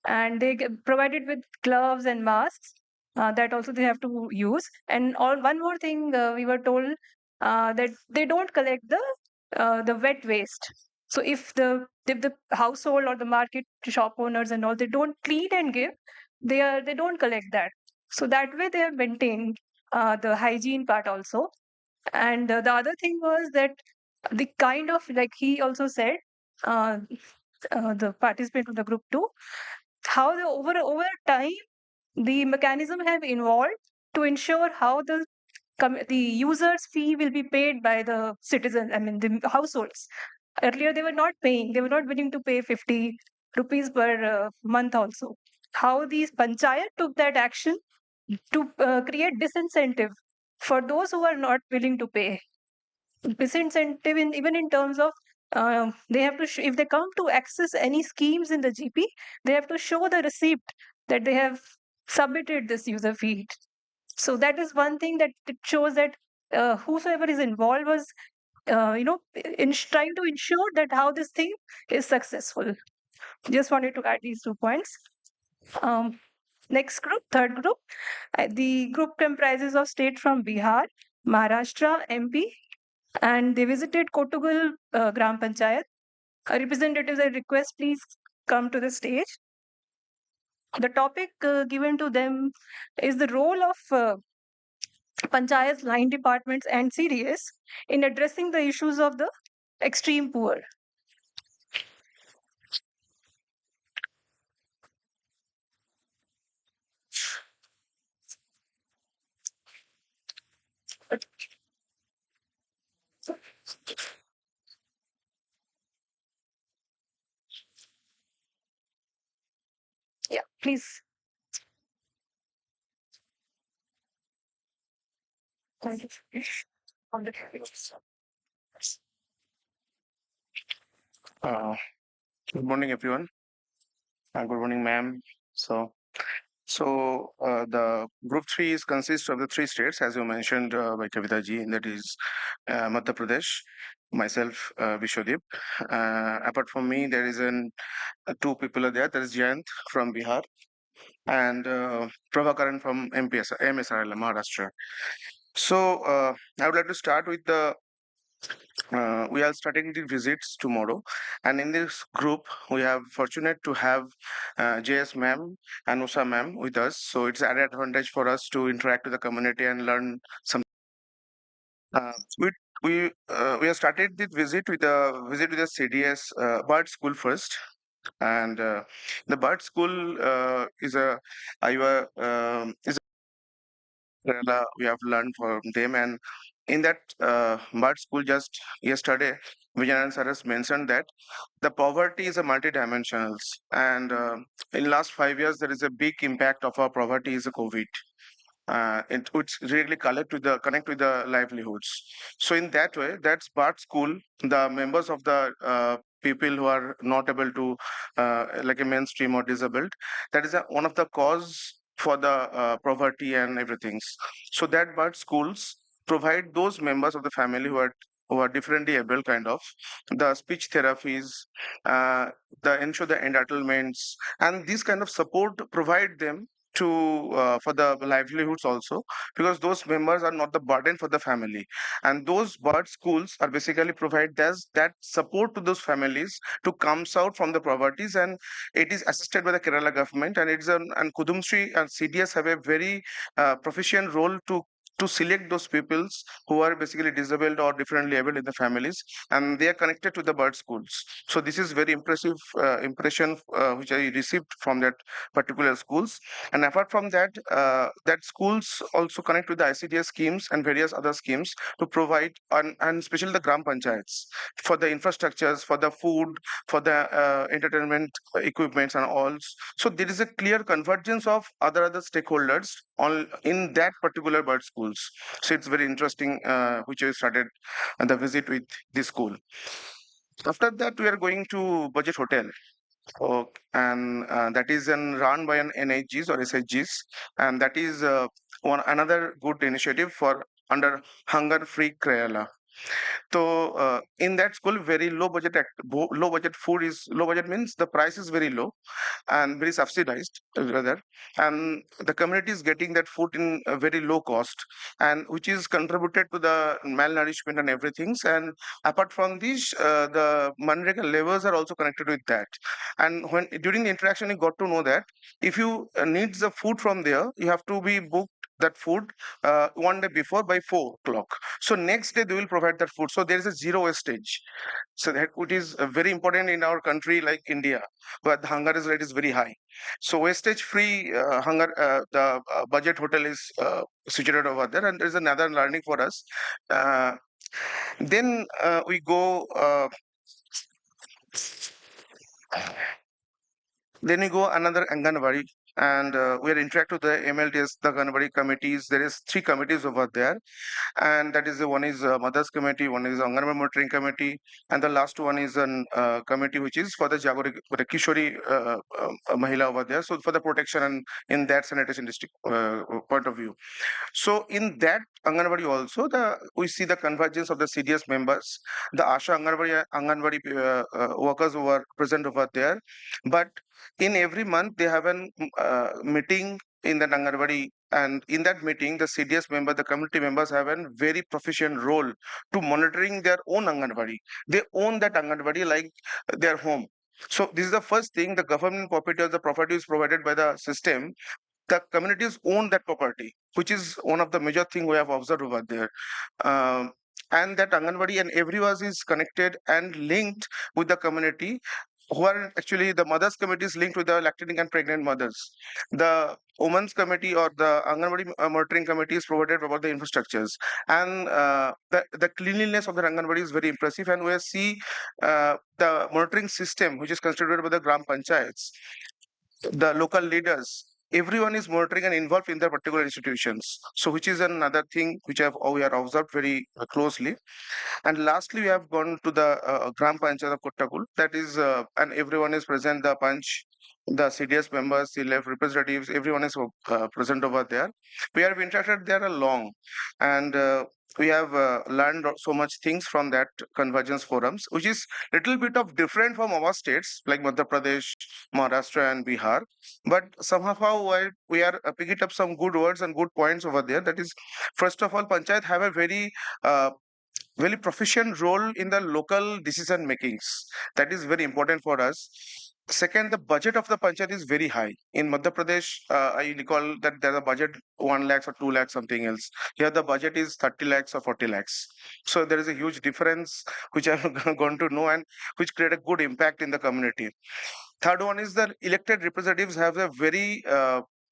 and they get provided with gloves and masks that also they have to use. And all one more thing we were told that they don't collect the wet waste. So if the household or the market shop owners and all they don't clean and give, they don't collect that. So that way they have maintained the hygiene part also. And the other thing was that the kind of like he also said, uh, the participant of the group two, how the over time the mechanism have evolved to ensure how the user's fee will be paid by the citizens, I mean the households. Earlier they were not paying, they were not willing to pay 50 rupees per month also. How these panchayat took that action to create disincentive for those who are not willing to pay. Disincentive in even in terms of they have to if they come to access any schemes in the GP, they have to show the receipt that they have submitted this user feed. So that is one thing that it shows that whosoever is involved was in trying to ensure that how this thing is successful. Just wanted to add these 2 points. um, Next group, third group, the group comprises of state from Bihar, Maharashtra, MP, and they visited Kotugul Gram Panchayat. Representatives, I request please come to the stage. The topic given to them is the role of panchayats, line departments, and CDS in addressing the issues of the extreme poor. Yeah, please. Thank you. Uh, Good morning, everyone. Good morning, ma'am. So, the group three is consists of the three states, as you mentioned by Kavita ji, that is Madhya Pradesh, myself, Vishwadip. Apart from me, there is two people are there. There is Jayant from Bihar and Prabhakaran from MSRL, Maharashtra. So, I would like to start with we are starting the visits tomorrow, and in this group we have fortunate to have JS ma'am and Usha ma'am with us. So it's an advantage for us to interact with the community and learn some. Uh, we we have started the visit with the CDS Bird School first, and the Bird School is a Iowa is Kerala we have learned from them. And in that bird school just yesterday, Vijayan sir has mentioned that the poverty is a multidimensional, and in last 5 years there is a big impact of our poverty is a COVID. It's really connect with the livelihoods. So in that way, that's part school. The members of the people who are not able to like a mainstream or disabled, that is one of the cause for the poverty and everything. So that part schools provide those members of the family who are differently able kind of the speech therapies, uh, the ensure the entitlements, and this kind of support provide them to for the livelihoods also, because those members are not the burden for the family, and those bird schools are basically provide that support to those families to comes out from the poverties. And it is assisted by the Kerala government, and it's an and Kudumshree and CDS have a very proficient role to select those peoples who are basically disabled or differently able in the families, and they are connected to the bird schools. So this is very impressive impression which I received from that particular schools. And apart from that, that schools also connect with the ICDS schemes and various other schemes to provide, and especially the Gram Panchayats, for the infrastructures, for the food, for the entertainment equipments and all. So there is a clear convergence of other stakeholders on in that particular bird schools. So it's very interesting, which I started the visit with this school. After that, we are going to Budget Hotel. Okay. And that is run by an NHGs or SHGs, and that is one another good initiative for under Hunger Free Kerala. So in that school, very low budget food is low budget means the price is very low and very subsidized rather, and the community is getting that food in a very low cost, and which is contributed to the malnourishment and everything. And apart from this, the Manrega levels are also connected with that. And when during the interaction you got to know that if you needs the food from there, you have to be booked that food one day before by 4 o'clock. So next day they will provide that food, so there is a zero wastage. So that it is very important in our country like India, where the hunger is rate is very high. So wastage free the budget hotel is situated over there, and there's another learning for us. Then we go. Then we go another Anganwadi, and we are interact with the MLTS, the Anganwadi committees. There is 3 committees over there, and that is one is Mothers Committee, one is Anganwadi Monitoring Committee, and the last one is an committee which is for the for the Kishori Mahila over there. So for the protection and in that sanitation district point of view. So in that Anganwadi also, we see the convergence of the CDS members, the Asha Anganwadi workers who are present over there. But in every month they have a meeting in the Anganwadi, and in that meeting the CDS member, the community members have a very proficient role to monitoring their own Anganwadi. They own that Anganwadi like their home. So this is the first thing, the government property or the property is provided by the system, the communities own that property, which is one of the major thing we have observed over there. Um, and that Anganwadi and everyone is connected and linked with the community, who are actually the mothers committee is linked with the lactating and pregnant mothers. The women's committee or the Anganwadi monitoring committee is provided about the infrastructures, and the cleanliness of the Anganwadi is very impressive. And we see the monitoring system which is constituted by the Gram Panchayats, the local leaders, everyone is monitoring and involved in their particular institutions. So which is another thing which we are observed very closely. And lastly, we have gone to the Gram Panchayat of Kottakul. That is, and everyone is present, the Panch, the CDS members, the left representatives, everyone is present over there. We have interacted there a long, and we have learned so much things from that convergence forums, which is little bit of different from our states like Madhya Pradesh, Maharashtra, and Bihar. But somehow we are picking up some good words and good points over there. That is, first of all, Panchayat have a uh, very proficient role in the local decision makings. That is very important for us. Second, the budget of the panchayat is very high. In Madhya Pradesh, I recall that there's a budget 1 lakhs or 2 lakhs something else. Here the budget is 30 lakhs or 40 lakhs. So there is a huge difference which I'm going to know, and which create a good impact in the community. Third one is that elected representatives have a very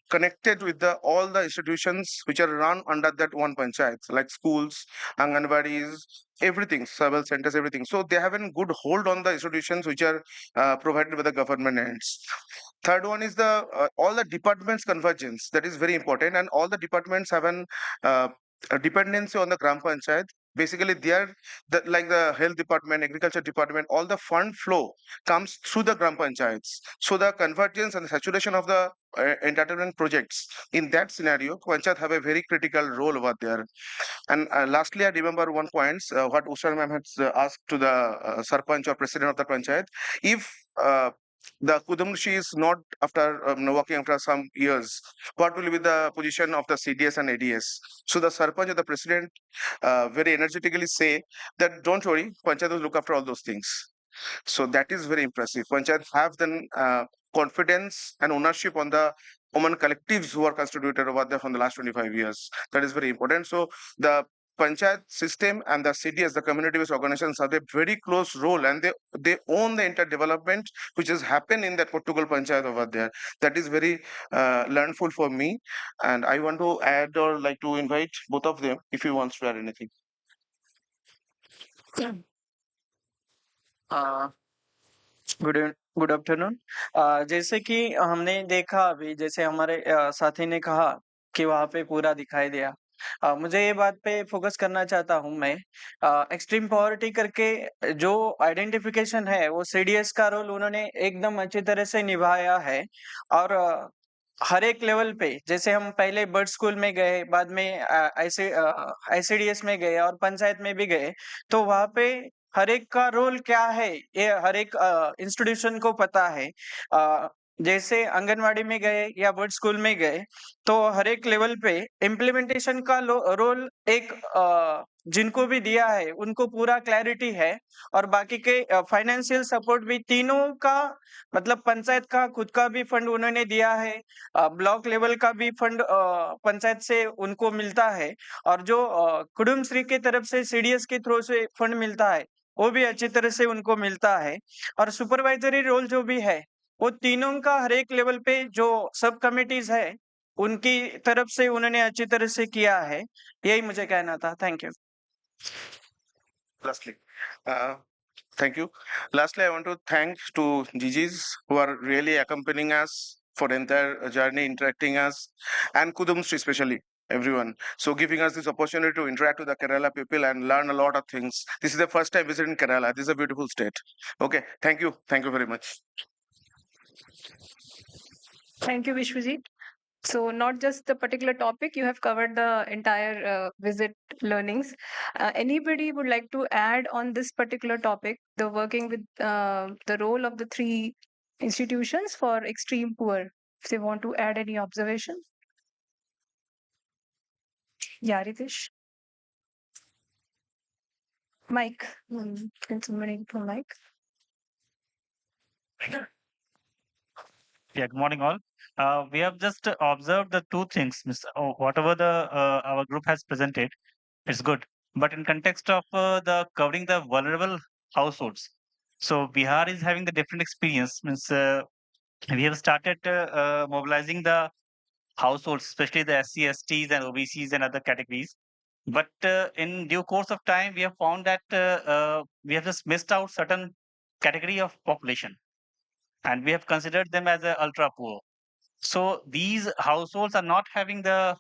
connected with the all the institutions which are run under that one panchayat, like schools, anganwadis, everything, civil centers, everything. So they have a good hold on the institutions which are provided by the government ends. Third one is the all the departments convergence. That is very important, and all the departments have uh, a dependency on the gram panchayat. Basically, they are like the health department, agriculture department, all the fund flow comes through the gram panchayats. So the convergence and the saturation of the entertainment projects in that scenario, panchayat have a very critical role over there. And lastly, I remember one point what Usha ma'am had asked to the sarpanch or president of the panchayat. If the Kudumbashree is not after working after some years, what will be the position of the CDS and ADS? So the sarpanch or the president very energetically say that don't worry, panchayat will look after all those things. So that is very impressive. Panchayat have then confidence and ownership on the women collectives who are constituted over there from the last 25 years. That is very important. So the panchayat system and the CDS, the community-based organizations, have a very close role, and they own the entire development which has happened in that Portugal panchayat over there. That is very learnful for me, and I want to add or like to invite both of them if you want to add anything. Good afternoon. जैसे कि हमने देखा अभी, जैसे हमारे साथी ने कहा कि वहाँ पे पूरा दिखाई दिया। मुझे ये बात पे फोकस करना चाहता हूँ मैं। एक्सट्रीम पॉवर्टी करके जो आइडेंटिफिकेशन है वो सीडीएस का रोल उन्होंने एकदम अच्छी तरह से निभाया है। और हर एक लेवल पे, जैसे हम पहले बर्ड स्कूल में गए, बाद में ऐसे आईसीडीएस में गए और पंचायत में भी गए, तो वहाँ पे हर एक का रोल क्या है ये हर एक इंस्टीट्यूशन को पता है। जैसे आंगनवाड़ी में गए या बर्ड स्कूल में गए, तो हर एक लेवल पे इम्प्लीमेंटेशन का रोल एक जिनको भी दिया है उनको पूरा क्लैरिटी है। और बाकी के फाइनेंशियल सपोर्ट भी तीनों का, मतलब पंचायत का खुद का भी फंड उन्होंने दिया है, ब्लॉक लेवल का भी फंड पंचायत से उनको मिलता है, और जो कुडुम्बश्री की तरफ से सीडीएस के थ्रू से फंड मिलता है वो भी अच्छी तरह से उनको मिलता है। और सुपरवाइजरी रोल जो भी है वो तीनों का हर एक लेवल पे जो सब कमिटीज है उनकी तरफ से उन्होंने अच्छी तरह से किया है। यही मुझे कहना था। Thank you. Lastly, thank you. Lastly, I want to thank to GGs who are really accompanying us for the entire journey, interacting us, and Kudumshree especially, everyone. So giving us this opportunity to interact with the Kerala people and learn a lot of things. This is the first time visiting Kerala. This is a beautiful state. Okay, thank you. Thank you very much. Thank you, Vishwajit. So not just the particular topic, you have covered the entire visit learnings. Anybody would like to add on this particular topic, the working with the role of the three institutions for extreme poor? If they want to add any observations? Yeah, Ritesh. Mike. Can somebody put mic? Yeah, good morning all. We have just observed the two things. Whatever the our group has presented, it's good. But in context of the covering the vulnerable households, so Bihar is having the different experience. We have started mobilizing the households, especially the SC, STs, and OBCs and other categories. But in due course of time, we have found that we have just missed out certain category of population, and we have considered them as a ultra poor. So these households are not having the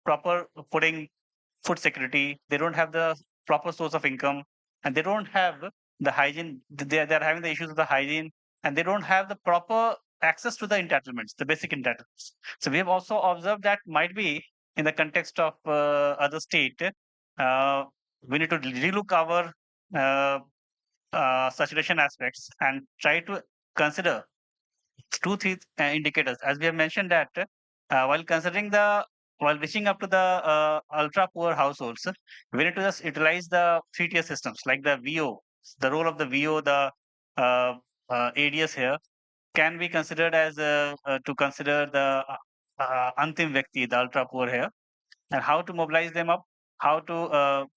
proper food security. They don't have the proper source of income, and they don't have the hygiene. They're having the issues with the hygiene, and they don't have the proper access to the entitlements, the basic entitlements. So we have also observed that might be in the context of other state, we need to relook our uh, saturation aspects and try to consider two, three indicators. As we have mentioned that while reaching up to the ultra poor households, we need to just utilize the three-tier systems like the VO, the role of the VO, the uh, ADS here can be considered as to consider the Antim Vyakti, the ultra poor here, and how to mobilize them up, how to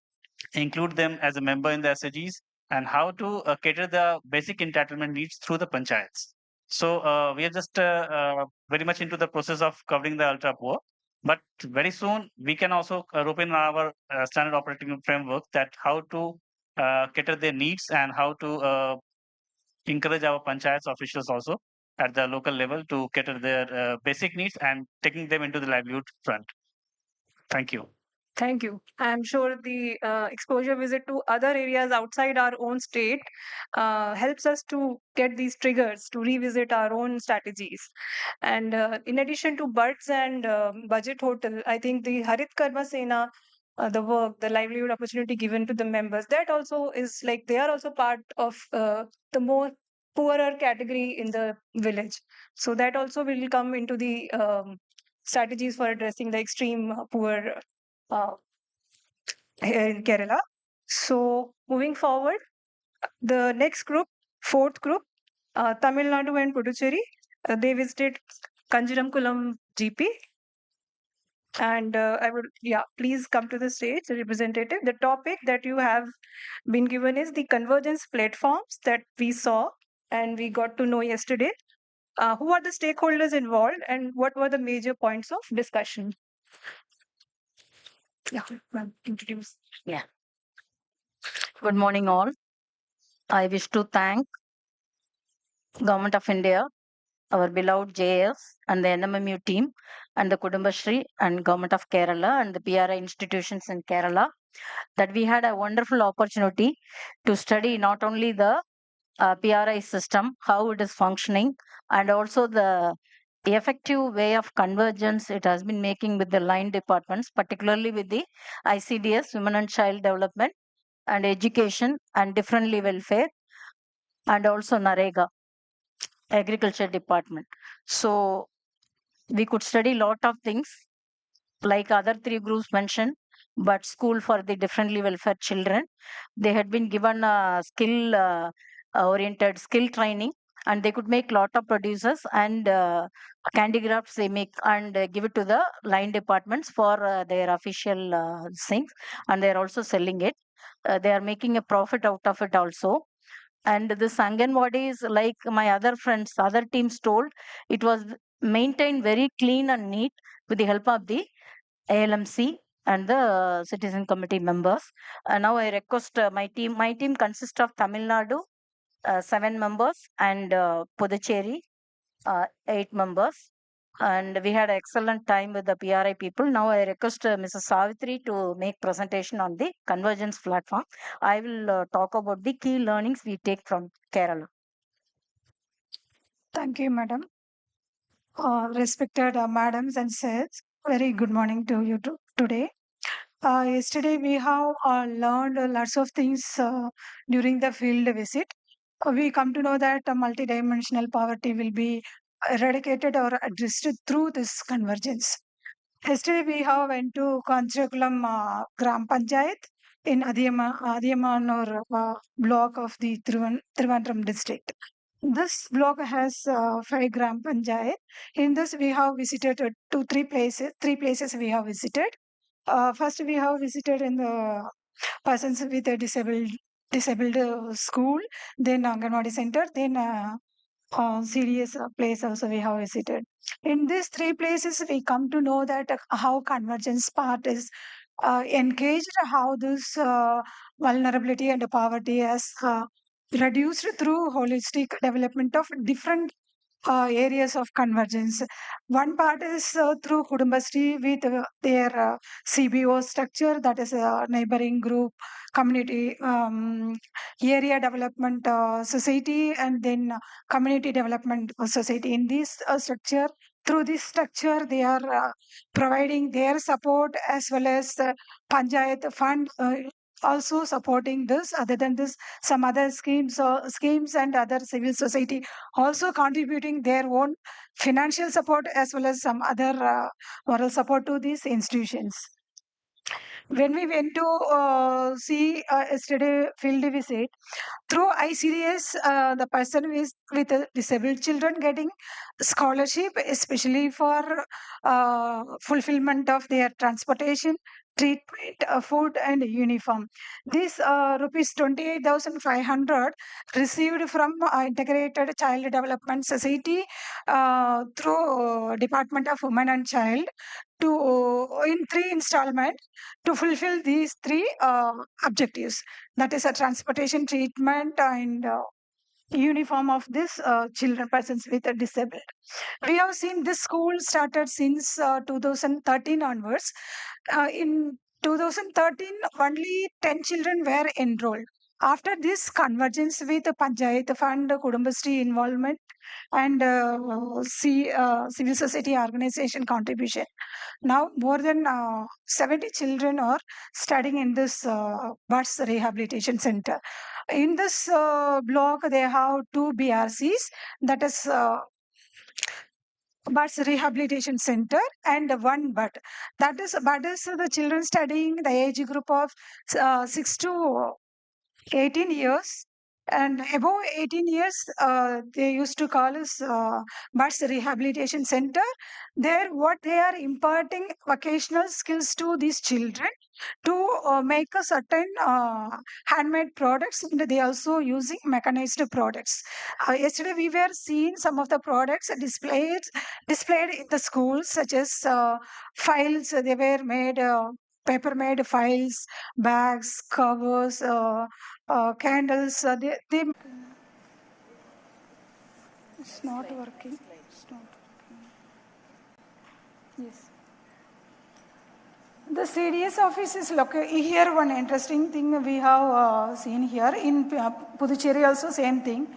include them as a member in the SAGs, and how to cater the basic entitlement needs through the panchayats. So we are just very much into the process of covering the ultra poor. But very soon we can also rope in our standard operating framework that how to cater their needs and how to encourage our panchayats officials also at the local level to cater their basic needs and taking them into the livelihood front. Thank you. Thank you. I'm sure the exposure visit to other areas outside our own state helps us to get these triggers to revisit our own strategies. And in addition to BUDS and budget hotel, I think the Harit Karma Sena, the work, the livelihood opportunity given to the members, that also is like they are also part of the more poorer category in the village. So that also will come into the strategies for addressing the extreme poor uh, here in Kerala. So moving forward, the next group, fourth group, Tamil Nadu and Puducherry, they visited Kanjiramkulam GP. And I would, yeah, please come to the stage, representative. The topic that you have been given is the convergence platforms that we saw and we got to know yesterday. Who are the stakeholders involved and what were the major points of discussion? Yeah, ma'am, introduce. Yeah. Good morning, all. I wish to thank Government of India, our beloved JS and the NMMU team, and the Kudumbashree and Government of Kerala and the PRI institutions in Kerala that we had a wonderful opportunity to study not only the PRI system, how it is functioning, and also the effective way of convergence it has been making with the line departments, particularly with the ICDS, Women and Child Development, and Education, and differently welfare, and also NAREGA, Agriculture Department. So we could study lot of things like other three groups mentioned, but school for the differently welfare children, they had been given a skill oriented skill training, and they could make lot of producers and candigraphs they make and give it to the line departments for their official things, and they are also selling it. They are making a profit out of it also. And this Anganwadi is like my other friends, other teams told, it was maintained very clean and neat with the help of the ALMC and the citizen committee members. Now I request my team consists of Tamil Nadu, 7 members, and Puducherry, 8 members. And we had excellent time with the PRI people. Now I request Mrs. Savitri to make presentation on the convergence platform. I will talk about the key learnings we take from Kerala. Thank you, madam. Respected madams and sirs, very good morning to you today. Yesterday we have learned lots of things during the field visit. We come to know that multidimensional poverty will be eradicated or addressed through this convergence. Yesterday we have went to Kanchirakulam Gram Panchayat in Adiyamanur block of the Trivandrum district. This block has 5 Gram Panchayat. In this, we have visited three places. 3 places we have visited. First, we have visited in the persons with a disabled school, then Anganwadi center, then serious place also we have visited. In these 3 places, we come to know that how convergence part is engaged, how this vulnerability and poverty has reduced through holistic development of different areas of convergence. One part is through Kudumbashree with their CBO structure, that is a neighboring group, community, area development society, and then community development society. In this structure, through this structure, they are providing their support as well as Panchayat fund. Also supporting this. Other than this, some other schemes and other civil society also contributing their own financial support as well as some other moral support to these institutions. When we went to see yesterday field visit, through ICDS, the person with disabled children getting scholarship, especially for fulfillment of their transportation, treatment, food, and uniform. This rupees 28,500 received from Integrated Child Development Society through Department of Women and Child in 3 installments to fulfill these 3 objectives. That is a transportation, treatment, and uniform of this children persons with a disability. We have seen this school started since 2013 onwards. In 2013, only 10 children were enrolled. After this convergence with Panchayat Fund, Kudumbashree involvement, and civil society organization contribution, now more than 70 children are studying in this bus rehabilitation center. In this block, they have 2 BRCs, that is Bus Rehabilitation Center, and 1 BUT. That is the children studying the age group of 6 to 18 years. And above 18 years, they used to call us Bus Rehabilitation Center. There, what they are imparting vocational skills to these children to make a certain handmade products, and they also using mechanized products. Yesterday, we were seeing some of the products displayed in the schools, such as files. They were made. Paper-made files, bags, covers, candles. It's not working. It's not working. Yes. The CDS office is located here. One interesting thing we have seen here in Puducherry also same thing,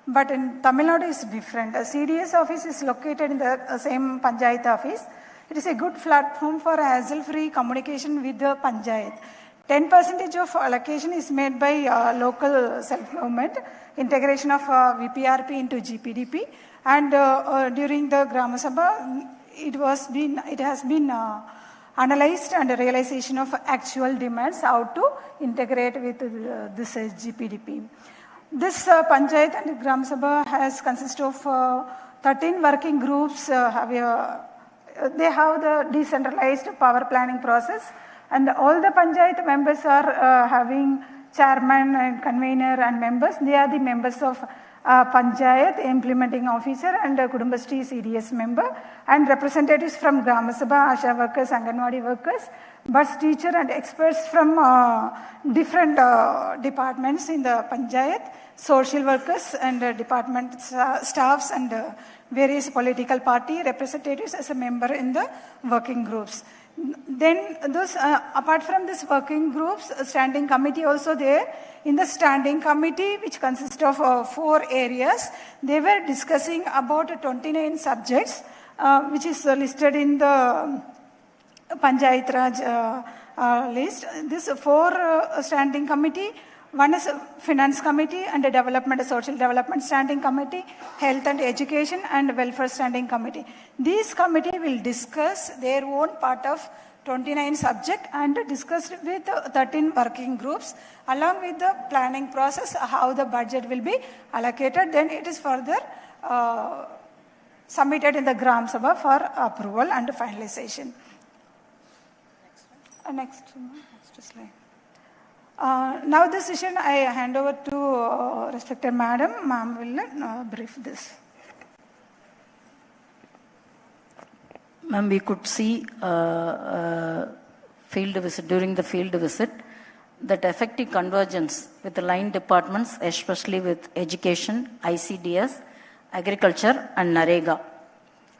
but in Tamil Nadu is different. The CDS office is located in the same Panchayat office. It is a good platform for hassle-free communication with the Panchayat. 10% of allocation is made by local self-government, integration of VPRP into GPDP, and during the Grama Sabha, it has been analyzed and realization of actual demands, how to integrate with this GPDP. This Panchayat and Gram Sabha has consist of 13 working groups. They have the decentralized power planning process, and all the Panchayat members are having chairman and convener and members. They are the members of Panchayat, implementing officer, and Kudumbashree CDS member, and representatives from Gram Sabha, Asha workers, Anganwadi workers, bus teacher, and experts from different departments in the Panchayat, social workers, and department staffs, and various political party representatives as a member in the working groups. Then those apart from this working groups, a standing committee also there. In the standing committee, which consists of 4 areas, they were discussing about 29 subjects, which is listed in the Panchayat Raj list. This 4 standing committee. One is Finance Committee and a Social Development Standing Committee, Health and Education and Welfare Standing Committee. These committee will discuss their own part of 29 subject and discuss with 13 working groups along with the planning process, how the budget will be allocated. Then it is further submitted in the Gram Sabha for approval and finalization. Next slide. Now this session I hand over to respected madam. Ma'am will brief this. Ma'am, we could see field visit during the field visit that effective convergence with the line departments, especially with education, ICDS, agriculture and NREGA.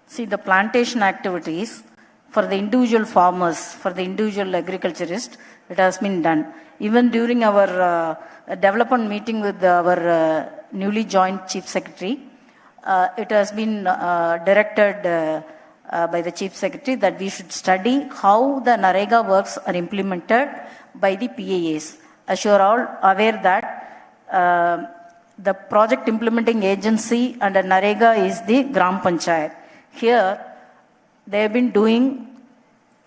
See, the plantation activities for the individual farmers, for the individual agriculturists, it has been done. Even during our development meeting with our newly joined Chief Secretary, it has been directed by the Chief Secretary that we should study how the NREGA works are implemented by the PAAs. As you are all aware that the project implementing agency under NREGA is the Gram Panchayat. Here, they have been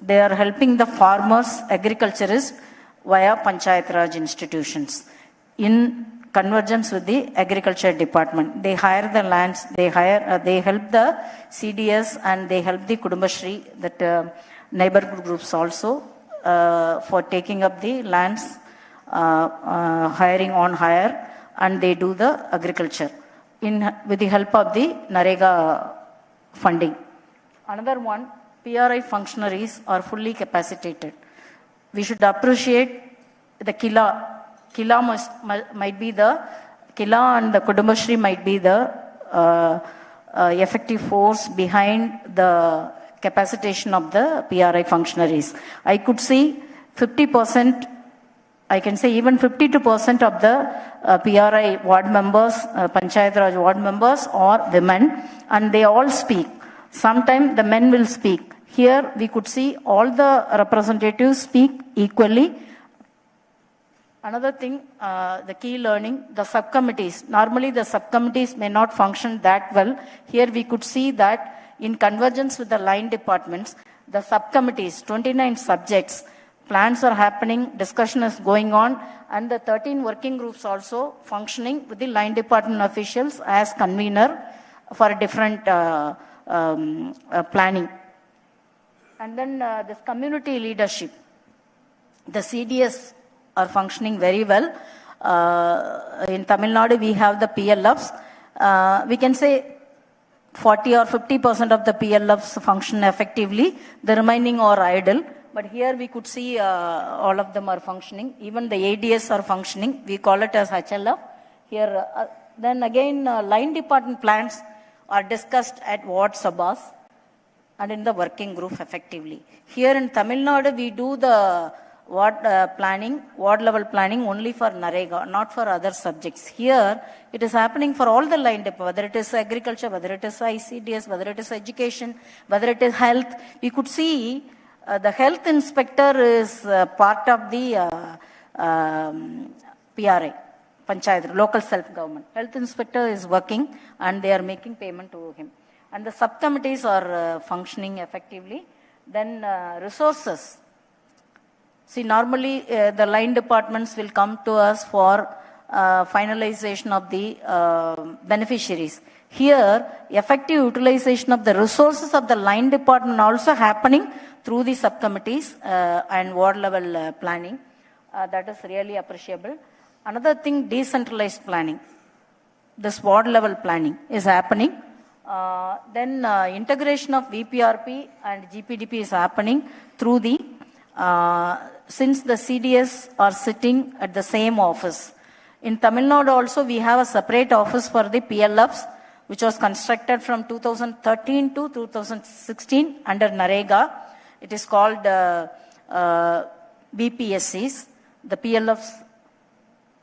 they are helping the farmers, agriculturists via Panchayat Raj institutions in convergence with the agriculture department. They hire the lands, they help the CDS and they help the Kudumbashree, that neighborhood groups also for taking up the lands, hiring on hire, and they do the agriculture with the help of the NREGA funding. Another one, PRI functionaries are fully capacitated. We should appreciate the Kila. Kila might be the Kila and the Kudumbashree might be the effective force behind the capacitation of the PRI functionaries. I could see 50%, I can say even 52% of the PRI ward members, Panchayat Raj ward members are women, and they all speak. Sometimes the men will speak. Here we could see all the representatives speak equally. Another thing, the key learning, the subcommittees. Normally the subcommittees may not function that well. Here we could see that in convergence with the line departments, the subcommittees, 29 subjects, plans are happening, discussion is going on, and the 13 working groups also functioning with the line department officials as convener for different planning. And then this community leadership, the CDS are functioning very well. In Tamil Nadu, we have the PLFs. We can say 40 or 50% of the PLFs function effectively. The remaining are idle. But here we could see all of them are functioning. Even the ADS are functioning. We call it as HLF. Here, then again, line department plans are discussed at ward sabhas and in the working group effectively. Here in Tamil Nadu, we do the ward level planning only for NREGA, not for other subjects. Here, it is happening for all the line departments, whether it is agriculture, whether it is ICDS, whether it is education, whether it is health. We could see the health inspector is part of the PRI, Panchayat, local self-government. Health inspector is working and they are making payment to him. And the subcommittees are functioning effectively. Then resources. See, normally the line departments will come to us for finalization of the beneficiaries. Here, effective utilization of the resources of the line department also happening through the subcommittees and ward level planning. That is really appreciable. Another thing, decentralized planning. This ward level planning is happening. Then integration of VPRP and GPDP is happening through the since the CDS are sitting at the same office. In Tamil Nadu also we have a separate office for the PLFs, which was constructed from 2013 to 2016 under NREGA. It is called BPSCs. The PLFs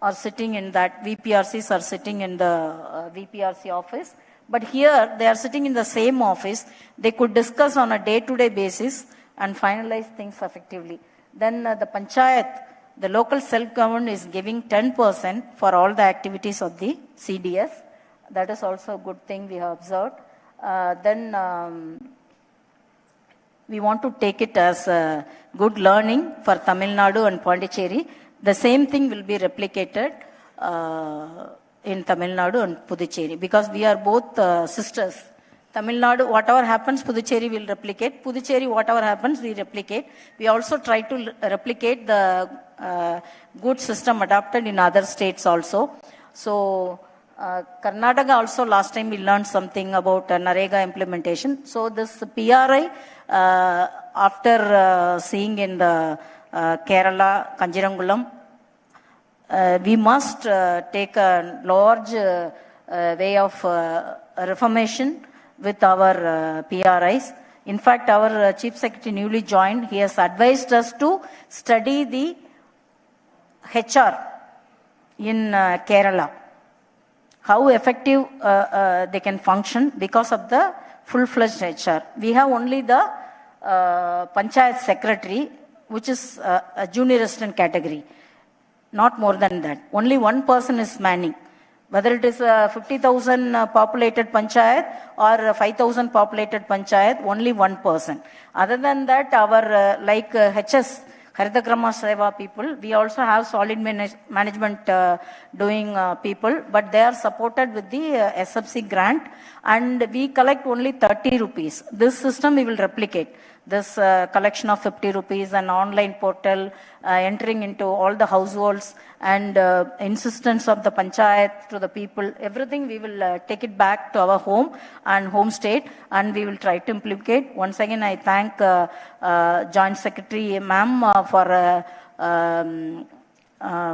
are sitting in that, VPRCs are sitting in the VPRC office. But here they are sitting in the same office. They could discuss on a day-to-day basis and finalize things effectively. Then the Panchayat, the local self-government is giving 10% for all the activities of the CDS. That is also a good thing we have observed. Then we want to take it as a good learning for Tamil Nadu and Pondicherry. The same thing will be replicated in Tamil Nadu and Puducherry because we are both sisters. Tamil Nadu, whatever happens, Puducherry will replicate. Puducherry, whatever happens, we replicate. We also try to replicate the good system adopted in other states also. So, Karnataka also, last time we learned something about NREGA implementation. So, this PRI, after seeing in the Kerala, Kanjirangulam, we must take a large way of reformation with our PRIs. In fact, our Chief Secretary newly joined, he has advised us to study the HR in Kerala, how effective they can function because of the full-fledged HR. We have only the Panchayat Secretary, which is a junior assistant category, not more than that. Only one person is manning. Whether it is a 50,000 populated panchayat or 5,000 populated panchayat, only one person. Other than that, our HS, Haritagrama Seva people, we also have solid management doing people, but they are supported with the SFC grant, and we collect only 30 rupees. This system we will replicate. This collection of 50 rupees, an online portal, entering into all the households, and insistence of the panchayat to the people, everything we will take it back to our home and home state, and we will try to implement. Once again, I thank Joint Secretary ma'am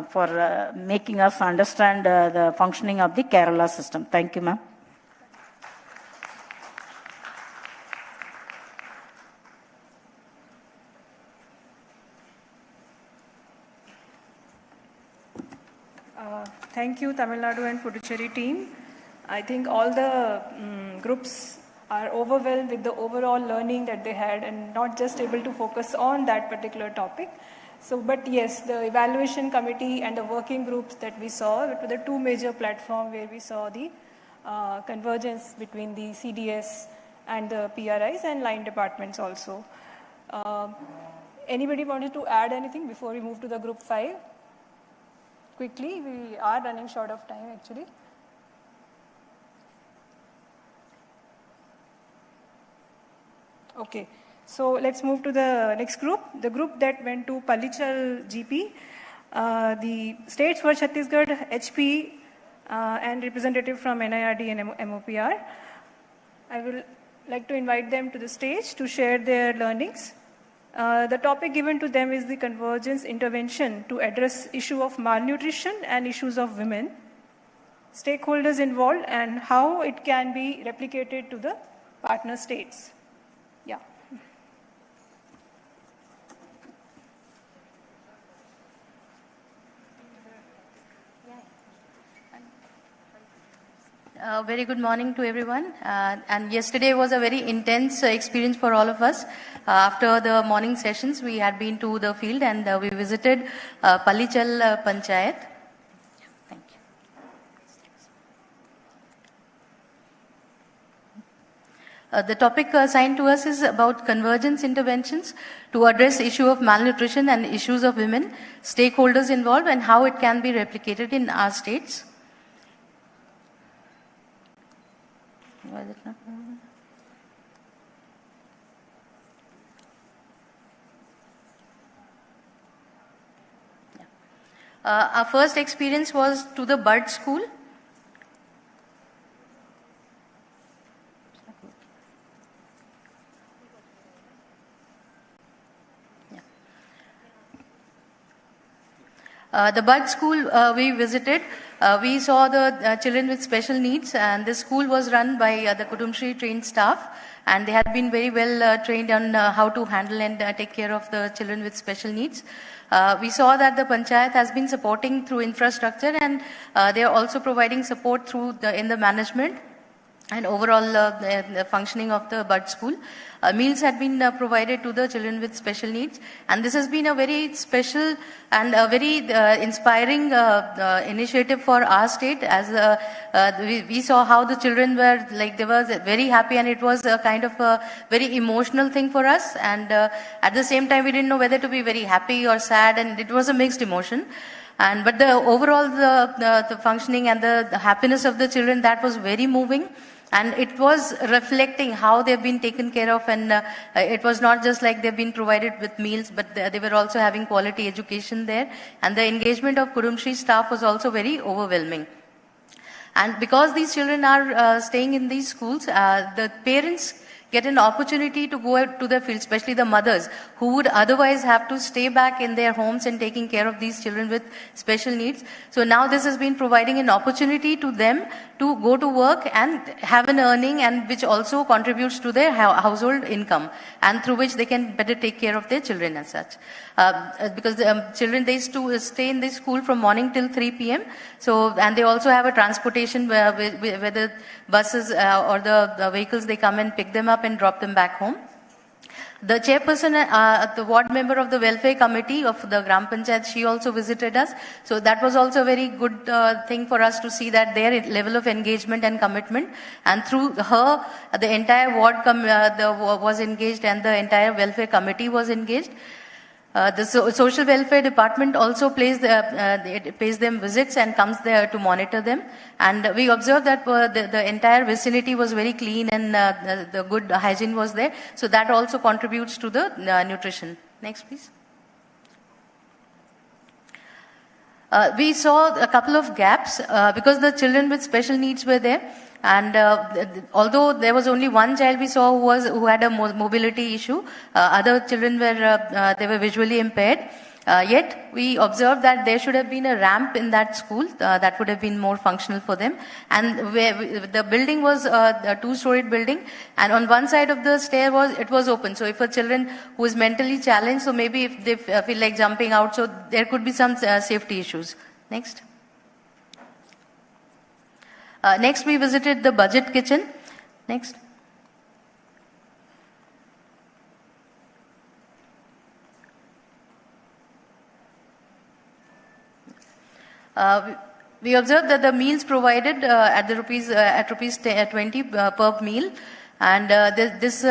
for making us understand the functioning of the Kerala system. Thank you, ma'am. Thank you, Tamil Nadu and Puducherry team. I think all the groups are overwhelmed with the overall learning that they had and not just able to focus on that particular topic. So, but yes, the evaluation committee and the working groups that we saw, it were the two major platforms where we saw the convergence between the CDS and the PRIs and line departments also. Anybody wanted to add anything before we move to the group 5? Quickly, we are running short of time actually. Okay, so let's move to the next group. The group that went to Palichal GP, the states were Chhattisgarh, HP, and representative from NIRD and MOPR. I will like to invite them to the stage to share their learnings. The topic given to them is the convergence intervention to address issue of malnutrition and issues of women, stakeholders involved, and how it can be replicated to the partner states. Yeah. Very good morning to everyone. And yesterday was a very intense experience for all of us. After the morning sessions, we had been to the field and we visited Palichal Panchayat. Thank you. The topic assigned to us is about convergence interventions to address issue of malnutrition and issues of women, stakeholders involved, and how it can be replicated in our states. Why is it not? Our first experience was to the Bud School. The Bud School we visited, we saw the children with special needs, and the school was run by the Kudumbashree trained staff, and they had been very well trained on how to handle and take care of the children with special needs. We saw that the Panchayat has been supporting through infrastructure, and they are also providing support through in the management and overall the functioning of the Bud School. Meals had been provided to the children with special needs, and this has been a very special and a very inspiring initiative for our state, as we saw how the children were, like, they were very happy, and it was a kind of a very emotional thing for us, and at the same time we didn't know whether to be very happy or sad, and it was a mixed emotion. But the overall the functioning and the happiness of the children, that was very moving. And it was reflecting how they've been taken care of, and it was not just like they've been provided with meals, but they were also having quality education there. And the engagement of Kudumbashree staff was also very overwhelming. And because these children are staying in these schools, the parents get an opportunity to go out to the field, especially the mothers who would otherwise have to stay back in their homes and taking care of these children with special needs. So now this has been providing an opportunity to them to go to work and have an earning, and which also contributes to their household income, and through which they can better take care of their children as such. Because children, they used to stay in the school from morning till 3 p.m. So, and they also have a transportation where the buses or the vehicles, they come and pick them up and drop them back home. The chairperson, the ward member of the welfare committee of the Gram Panchayat, she also visited us. So that was also a very good thing for us to see that their level of engagement and commitment. And through her, the entire ward was engaged, and the entire welfare committee was engaged. The social welfare department also pays them visits and comes there to monitor them. And we observed that the entire vicinity was very clean, and the good hygiene was there. So that also contributes to the nutrition. Next, please. We saw a couple of gaps because the children with special needs were there. And although there was only one child we saw who had a mobility issue, other children they were visually impaired. Yet we observed that there should have been a ramp in that school that would have been more functional for them. And the building was a two-storied building, and on one side of the stair it was open. So if a children who is mentally challenged, so maybe if they feel like jumping out, so there could be some safety issues. Next. Next, we visited the budget kitchen. Next. We observed that the meals provided at rupees 20 per meal, and this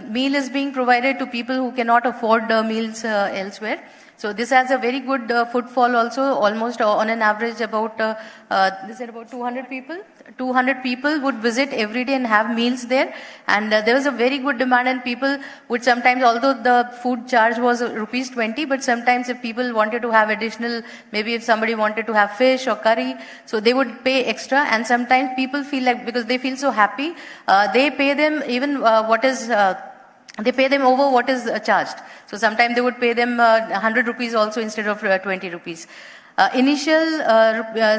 meal is being provided to people who cannot afford meals elsewhere. So this has a very good footfall also, almost on an average about, they said about 200 people. 200 people would visit every day and have meals there. And there was a very good demand, and people would sometimes, although the food charge was rupees 20, but sometimes if people wanted to have additional, maybe if somebody wanted to have fish or curry, so they would pay extra. And sometimes people feel like, because they feel so happy, they pay them even they pay them over what is charged. So sometimes they would pay them 100 rupees also instead of 20 rupees. Initial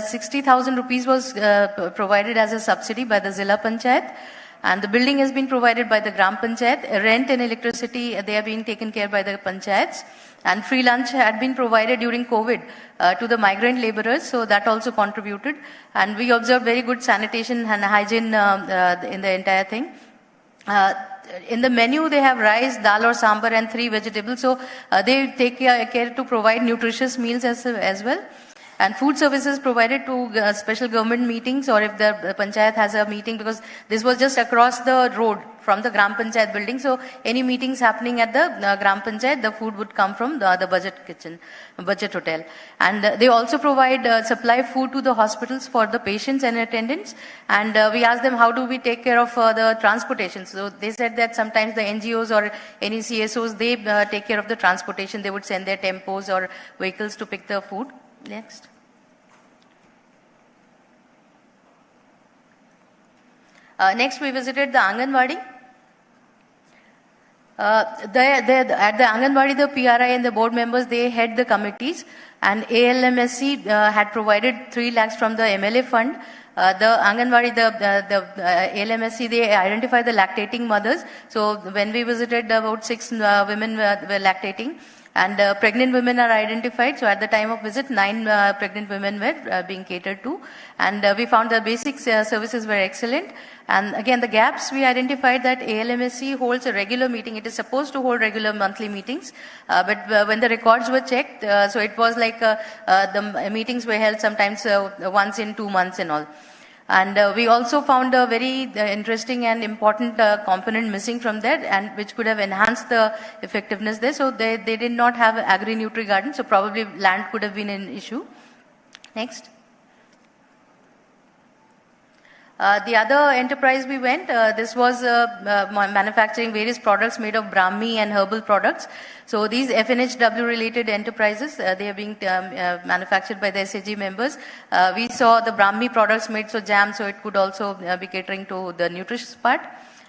60,000 rupees was provided as a subsidy by the Zilla Panchayat, and the building has been provided by the Gram Panchayat. Rent and electricity, they are being taken care by the panchayats. And free lunch had been provided during COVID to the migrant laborers, so that also contributed. And we observed very good sanitation and hygiene in the entire thing. In the menu, they have rice, dal or sambar, and 3 vegetables. So they take care to provide nutritious meals as well. And food services provided to special government meetings, or if the panchayat has a meeting, because this was just across the road from the Gram Panchayat building. So any meetings happening at the Gram Panchayat, the food would come from the budget kitchen, budget hotel. And they also provide supply food to the hospitals for the patients and attendants. And we asked them, how do we take care of the transportation? So they said that sometimes the NGOs or any CSOs, they take care of the transportation. They would send their tempos or vehicles to pick the food. Next. Next, we visited the Anganwadi. At the Anganwadi, the PRI and the board members, they head the committees, and ALMSC had provided 3 lakhs from the MLA fund. The Anganwadi, the ALMSC, they identified the lactating mothers. So when we visited, about 6 women were lactating. And pregnant women are identified. So at the time of visit, 9 pregnant women were being catered to. And we found the basic services were excellent. And again, the gaps, we identified that ALMSC holds a regular meeting. It is supposed to hold regular monthly meetings. But when the records were checked, so it was like the meetings were held sometimes once in 2 months and all. And we also found a very interesting and important component missing from that, and which could have enhanced the effectiveness there. So they did not have agri-nutri garden, so probably land could have been an issue. Next. The other enterprise we went, this was manufacturing various products made of Brahmi and herbal products. So these FNHW related enterprises, they are being manufactured by the SAG members. We saw the Brahmi products made, so jam, so it could also be catering to the nutritious part.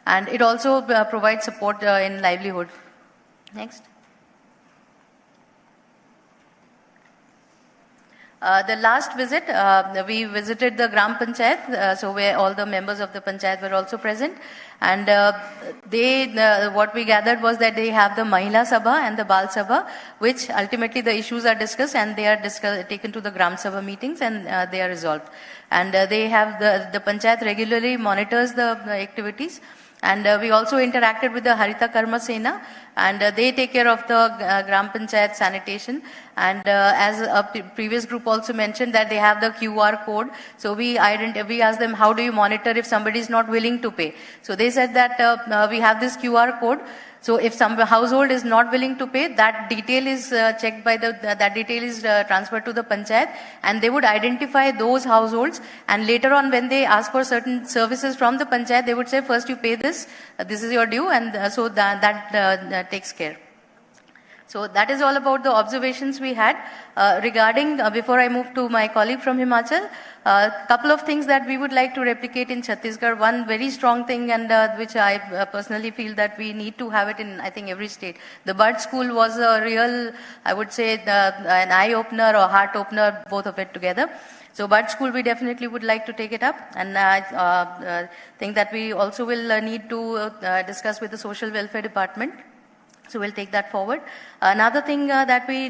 and it also provides support in livelihood. Next. The last visit, we visited the Gram Panchayat, so where all the members of the Panchayat were also present. And what we gathered was that they have the Mahila Sabha and the Bal Sabha, which ultimately the issues are discussed and they are taken to the Gram Sabha meetings and they are resolved. And they have the Panchayat regularly monitors the activities. And we also interacted with the Harita Karma Sena, and they take care of the Gram Panchayat sanitation. And as a previous group also mentioned that they have the QR code. So we asked them, how do you monitor if somebody is not willing to pay? So they said that we have this QR code. So if some household is not willing to pay, that detail is checked by that detail is transferred to the panchayat, and they would identify those households. And later on, when they ask for certain services from the panchayat, they would say, first you pay this, this is your due, and so that takes care. So that is all about the observations we had. Regarding, before I move to my colleague from Himachal, a couple of things that we would like to replicate in Chhattisgarh. One very strong thing, and which I personally feel that we need to have it in, I think, every state. The Bud School was a real, I would say, an eye-opener or heart-opener, both of it together. So Bud School, we definitely would like to take it up. And I think that we also will need to discuss with the Social Welfare Department. So we'll take that forward. Another thing that we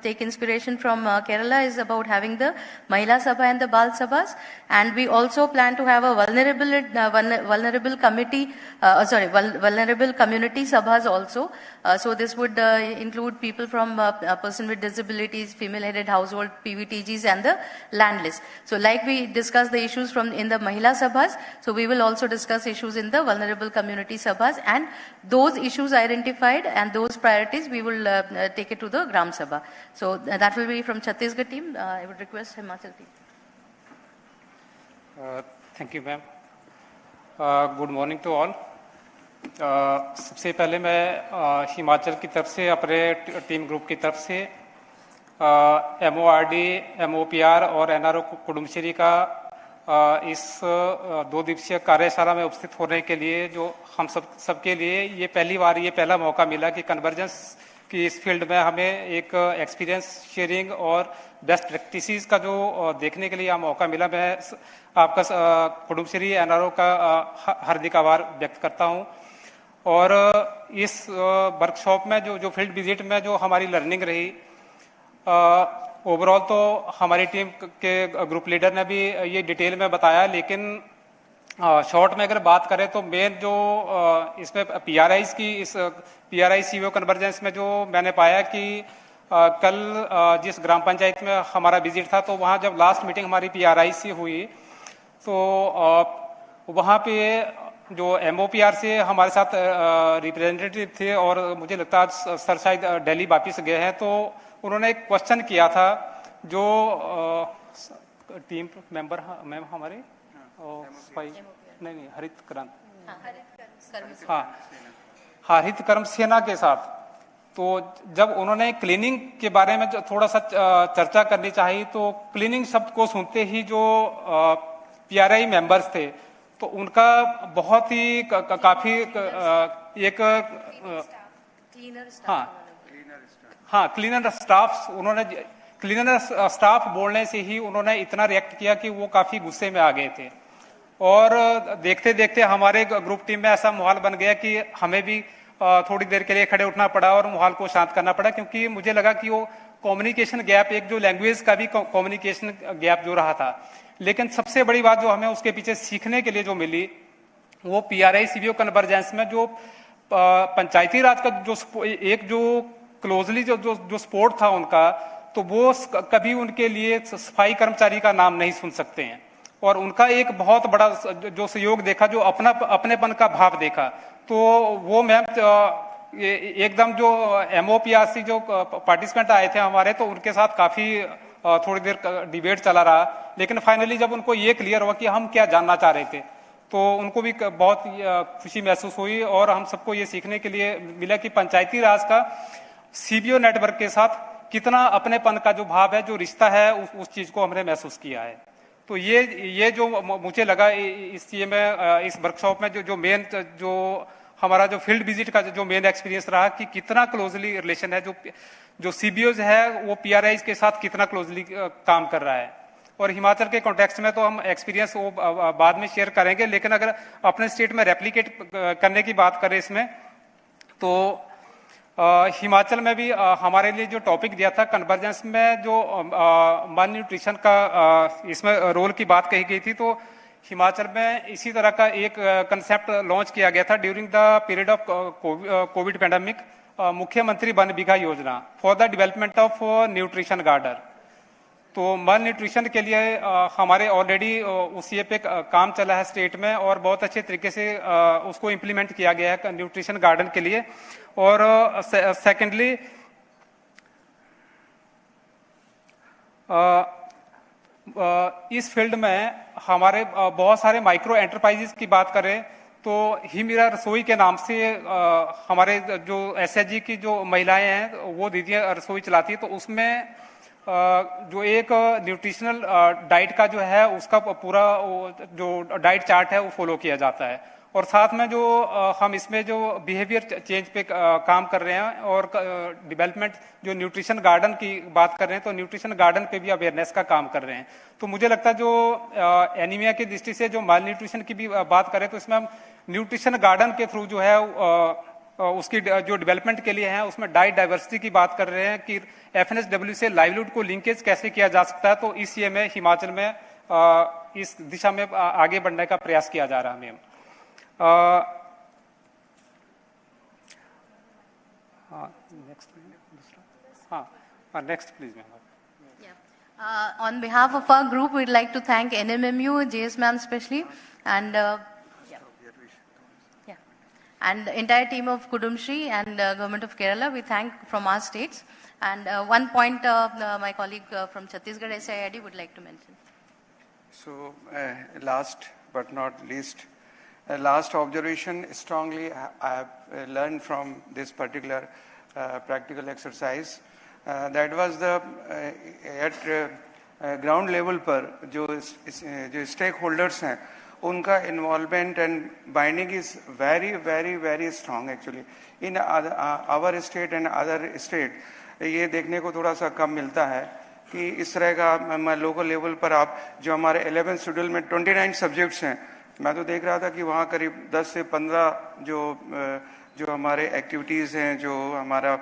take inspiration from Kerala is about having the Mahila Sabha and the Bal Sabhas. And we also plan to have a vulnerable community Sabhas also. So this would include people from a person with disabilities, female-headed household, PVTGs, and the landless. So like we discussed the issues in the Mahila Sabhas, so we will also discuss issues in the vulnerable community Sabhas, and those issues identified and those priorities, we will take it to the Gram Sabha. So that will be from Chhattisgarh team. I would request Himachal team. Thank you, ma'am. Good morning to all. सबसे पहले मैं हिमाचल की तरफ से अपने team group की तरफ से MORD, MOPR और NRO कुडुम्बश्री का इस 2 दिवसीय कार्यशाला में उपस्थित होने के लिए जो हम सबके लिए ये पहला मौका मिला कि कन्वर्जेंस की इस फील्ड में हमें एक एक्सपीरियंस शेयरिंग और बेस्ट प्रैक्टिसेस का जो देखने के लिए यह मौका मिला। मैं आपका कुडुम्बश्री NRO का हार्दिक आभार व्यक्त करता हूं। और इस वर्कशॉप में जो फील्ड विजिट में जो हमारी लर्निंग रही, ओवरऑल तो हमारी टीम के ग्रुप लीडर ने भी ये डिटेल में बताया, लेकिन शॉर्ट में अगर बात करें तो मेन जो इसमें PRIs की इस PRI-CBO कन्वर्जेंस में जो मैंने पाया कि कल जिस ग्राम पंचायत में हमारा विजिट था, तो वहाँ जब लास्ट मीटिंग हमारी PRI से हुई तो वहाँ पे जो MOPR से हमारे साथ रिप्रेजेंटेटिव थे और मुझे लगता है सर शायद दिल्ली वापिस गए हैं, तो उन्होंने एक क्वेश्चन किया था जो टीम मेंबर मैम हमारे नहीं हरित कर्म सेना के साथ, तो जब उन्होंने क्लीनिंग के बारे में थोड़ा सा चर्चा करनी चाहिए, तो क्लीनिंग शब्द को सुनते ही जो PRI मेंबर्स थे तो उनका बहुत ही काफी एक क्लीनर स्टाफ, उन्होंने क्लीनर स्टाफ बोलने से ही उन्होंने इतना रिएक्ट किया कि वो काफी गुस्से में आ गए थे। और देखते देखते हमारे ग्रुप टीम में ऐसा माहौल बन गया कि हमें भी थोड़ी देर के लिए खड़े उठना पड़ा और माहौल को शांत करना पड़ा, क्योंकि मुझे लगा कि वो कम्युनिकेशन गैप, एक जो लैंग्वेज का भी कम्युनिकेशन गैप जो रहा था। लेकिन सबसे बड़ी बात जो हमें उसके पीछे सीखने के लिए जो मिली वो PRI-CBO कन्वर्जेंस में जो पंचायती राज का जो एक जो क्लोजली जो सपोर्ट था उनका, तो वो कभी उनके लिए सफाई कर्मचारी का नाम नहीं सुन सकते हैं। और उनका एक बहुत बड़ा जो सहयोग देखा, जो अपनेपन का भाव देखा, तो वो मैम एकदम जो MOPRC जो पार्टिसिपेंट आए थे हमारे, तो उनके साथ काफी थोड़ी देर डिबेट चला रहा, लेकिन फाइनली जब उनको ये क्लियर हुआ कि हम क्या जानना चाह रहे थे, तो उनको भी बहुत खुशी महसूस हुई। और हम सबको ये सीखने के लिए मिला कि पंचायती राज का CBO नेटवर्क के साथ कितना अपनेपन का जो भाव है, जो रिश्ता है, उस चीज को हमने महसूस किया है। तो ये जो मुझे लगा इस ये में इस वर्कशॉप में जो मेन जो हमारा जो फील्ड विजिट का जो मेन एक्सपीरियंस रहा कि कितना क्लोजली रिलेशन है, जो सीबीओज है वो पीआरआईज के साथ कितना क्लोजली काम कर रहा है। और हिमाचल के कॉन्टेक्स्ट में तो हम एक्सपीरियंस वो बाद में शेयर करेंगे, लेकिन अगर अपने स्टेट में रेप्लिकेट करने की बात करें इसमें, तो हिमाचल में भी हमारे लिए जो टॉपिक दिया था कन्वर्जेंस में, जो मान न्यूट्रिशन का इसमें रोल की बात कही गई थी, तो हिमाचल में इसी तरह का एक कंसेप्ट लॉन्च किया गया था during the period of Covid pandemic, मुख्यमंत्री वन बीघा योजना for the development of nutrition garden. तो वन न्यूट्रिशन के लिए हमारे ऑलरेडी उस ये पे काम चला है स्टेट में, और बहुत अच्छे तरीके से उसको इम्प्लीमेंट किया गया है न्यूट्रिशन गार्डन के लिए। और सेकेंडली इस फील्ड में हमारे बहुत सारे माइक्रो एंटरप्राइजेस की बात करें तो ही मेरा रसोई के नाम से हमारे जो एसएचजी की जो महिलाएं हैं वो दीदियां रसोई चलाती है, तो उसमें जो एक न्यूट्रिशनल डाइट का जो है उसका पूरा जो डाइट चार्ट है वो फॉलो किया जाता है। और साथ में जो हम इसमें जो बिहेवियर चेंज पे काम कर रहे हैं और डेवलपमेंट जो न्यूट्रिशन गार्डन की बात कर रहे हैं, तो न्यूट्रिशन गार्डन पे भी अवेयरनेस का काम कर रहे हैं। तो मुझे लगता है जो एनीमिया की दृष्टि से जो माल न्यूट्रिशन की भी बात करें तो इसमें हम न्यूट्रिशन गार्डन के थ्रू जो है उसकी जो डेवलपमेंट के लिए है उसमें डाइट डाइवर्सिटी की बात कर रहे हैं कि एफएनएसडब्ल्यू से लाइवलीहुड को लिंकेज कैसे किया जा सकता है। तो इस ये में हिमाचल में इस दिशा में आगे बढ़ने का प्रयास किया जा रहा है। Ma'am next please ma'am. On behalf of our group, we'd like to thank NMMU, JS ma'am especially, and and the entire team of Kudumbashree and Government of Kerala. We thank from our states. And one point my colleague from Chhattisgarh SIID would like to mention. So last but not least, last observation, strongly I have learned from this particular practical exercise that was the at ground level पर जो stakeholders हैं उनका involvement and binding is very very very strong actually in our state and other state। ये देखने को थोड़ा सा कम मिलता है कि इस तरह का लोकल लेवल पर आप जो हमारे 11th शेड्यूल में 29 सब्जेक्ट्स हैं, मैं तो देख रहा था कि वहाँ करीब 10 से 15 जो हमारे एक्टिविटीज़ हैं, जो हमारा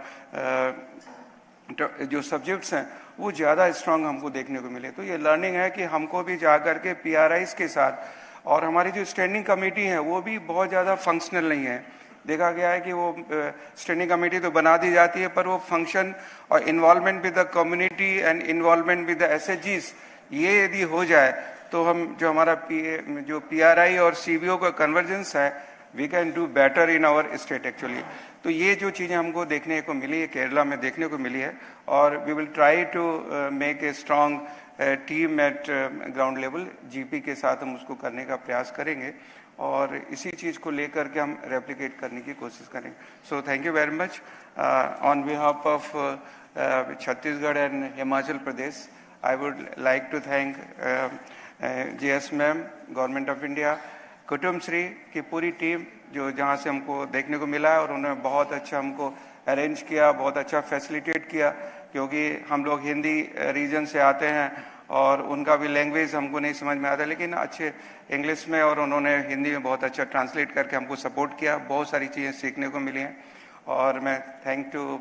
जो सब्जेक्ट्स हैं वो ज़्यादा स्ट्रांग हमको देखने को मिले। तो ये लर्निंग है कि हमको भी जा कर के PRIs के साथ, और हमारी जो स्टैंडिंग कमेटी है वो भी बहुत ज़्यादा फंक्शनल नहीं है। देखा गया है कि वो स्टैंडिंग कमेटी तो बना दी जाती है पर वो फंक्शन और involvement with the community and involvement with the SHGs ये यदि हो जाए तो हम जो हमारा जो PRI और CBO का कन्वर्जेंस है we can do better in our state actually. तो ये जो चीज़ें हमको देखने को मिली है, केरला में देखने को मिली है, और we will try to make a strong team at ground level. GP के साथ हम उसको करने का प्रयास करेंगे और इसी चीज़ को लेकर के हम रेप्लिकेट करने की कोशिश करेंगे। So thank you very much on behalf of Chhattisgarh and Himachal Pradesh. I would like to thank JS ma'am, government of India, Kudumbashree की पूरी टीम जो जहाँ से हमको देखने को मिला है, और उन्होंने बहुत अच्छा हमको अरेंज किया, बहुत अच्छा फैसिलिटेट किया, क्योंकि हम लोग हिंदी रीजन से आते हैं और उनका भी लैंग्वेज हमको नहीं समझ में आता, लेकिन अच्छे इंग्लिश में और उन्होंने हिंदी में बहुत अच्छा ट्रांसलेट करके हमको सपोर्ट किया। बहुत सारी चीज़ें सीखने को मिली हैं और मैं थैंक टू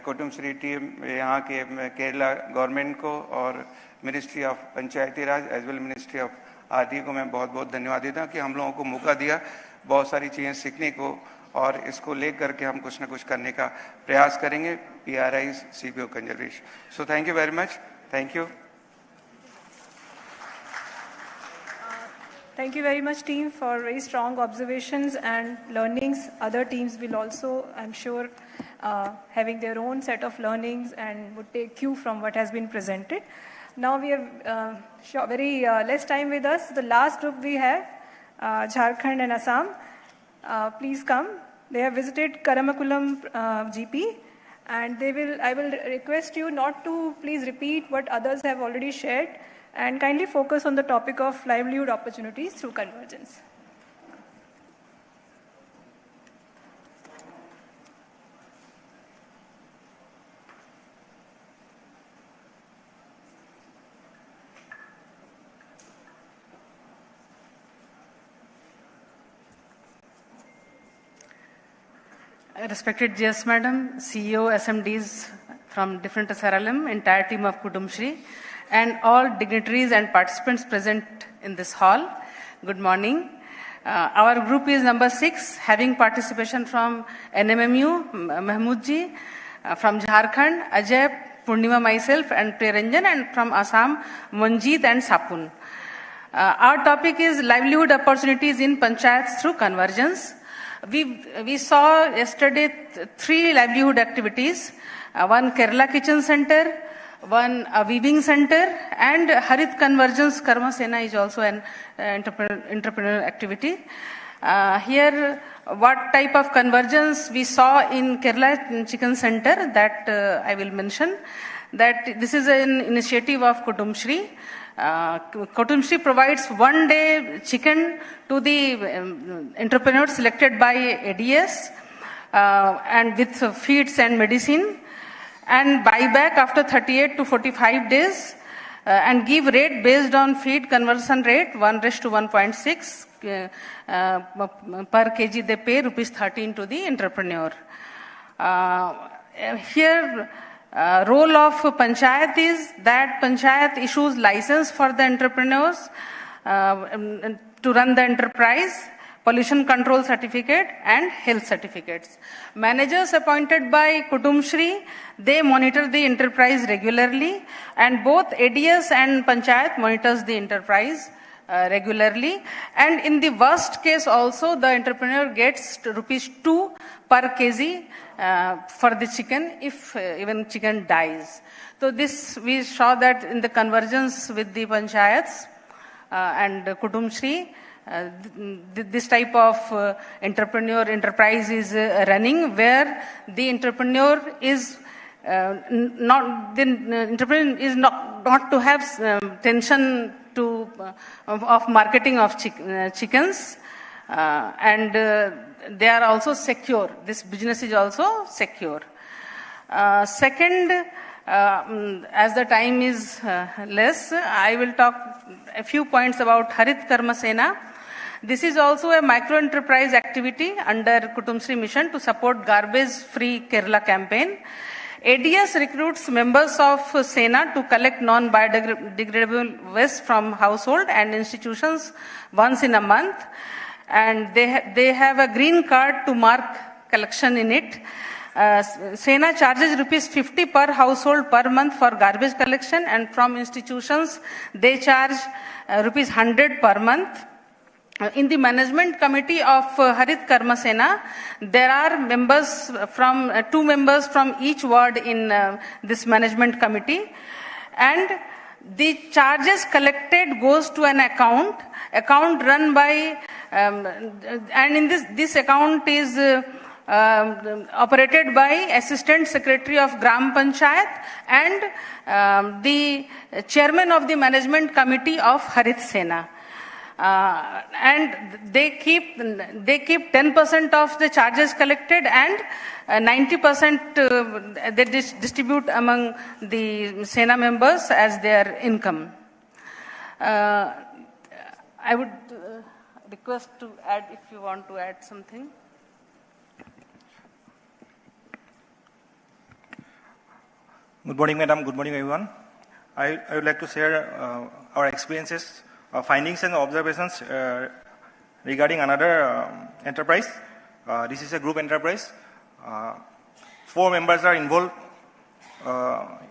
कुटुम्बश्री टीम, यहाँ के केरला गवर्नमेंट को और ministry of Panchayati Raj as well ministry of RD को मैं बहुत बहुत धन्यवाद देता हूँ कि हम लोगों को मौका दिया बहुत सारी चीज़ें सीखने को, और इसको लेकर के हम कुछ ना कुछ करने का प्रयास करेंगे PRI-CBO conservation. So thank you very much. Thank you. Thank you very much, team, for very strong observations and learnings. Other teams will also, I'm sure, having their own set of learnings and would take cue from what has been presented. Now we have very less time with us. The last group we have, Jharkhand and Assam. Please come. They have visited Karamakulam GP, and I will request you not to please repeat what others have already shared. and kindly focus on the topic of livelihood opportunities through convergence. Respected GS Madam, CEO, SMDs from different SRLM, entire team of Kudumbashree, and all dignitaries and participants present in this hall, good morning. Our group is number 6, having participation from NMMU, Mahmoodji, from Jharkhand, Ajay, Purnima, myself, and Preranjan, and from Assam, Manjeet and Sapun. Our topic is livelihood opportunities in panchayats through convergence. We saw yesterday 3 livelihood activities, one Kerala Kitchen Center, one Weaving Center, and Harit Convergence Karma Sena is also an entrepreneurial activity. Here, what type of convergence we saw in Kerala Chicken Center, that I will mention, that this is an initiative of Kudumbashree. Kudumbashree provides 1-day chicken to the entrepreneur selected by ADS and with feeds and medicine, and buyback after 38 to 45 days and give rate based on feed conversion rate 1:1.6 per kg they pay ₹13 to the entrepreneur. Here role of panchayat is that panchayat issues license for the entrepreneurs to run the enterprise, pollution control certificate and health certificates. Managers appointed by Kudumbashree, they monitor the enterprise regularly, and both ADS and panchayat monitors the enterprise regularly. And in the worst case also, the entrepreneur gets ₹2 per kg for the chicken if even chicken dies. So this, we saw that in the convergence with the panchayats and Kudumbashree, this type of enterprise is running, where the entrepreneur is not to have tension of marketing of chickens, and they are also secure. This business is also secure. Second, as the time is less, I will talk a few points about Harit Karma Sena. This is also a micro-enterprise activity under Kudumbashree mission to support garbage-free Kerala campaign. ADS recruits members of Sena to collect non-biodegradable waste from household and institutions once in a month, and they have a green card to mark collection in it. Sena charges ₹50 per household per month for garbage collection, and from institutions they charge ₹100 per month. In the management committee of Harit Karma Sena, there are members from 2 members from each ward in this management committee, and the charges collected goes to an account run by and in this account is operated by Assistant Secretary of Gram Panchayat and the Chairman of the Management Committee of Harit Sena. And they keep 10% of the charges collected, and 90% they distribute among the Sena members as their income. I would request to add, if you want to add something. Good morning, madam. Good morning, everyone. I would like to share our experiences, findings and observations regarding another enterprise. This is a group enterprise. 4 members are involved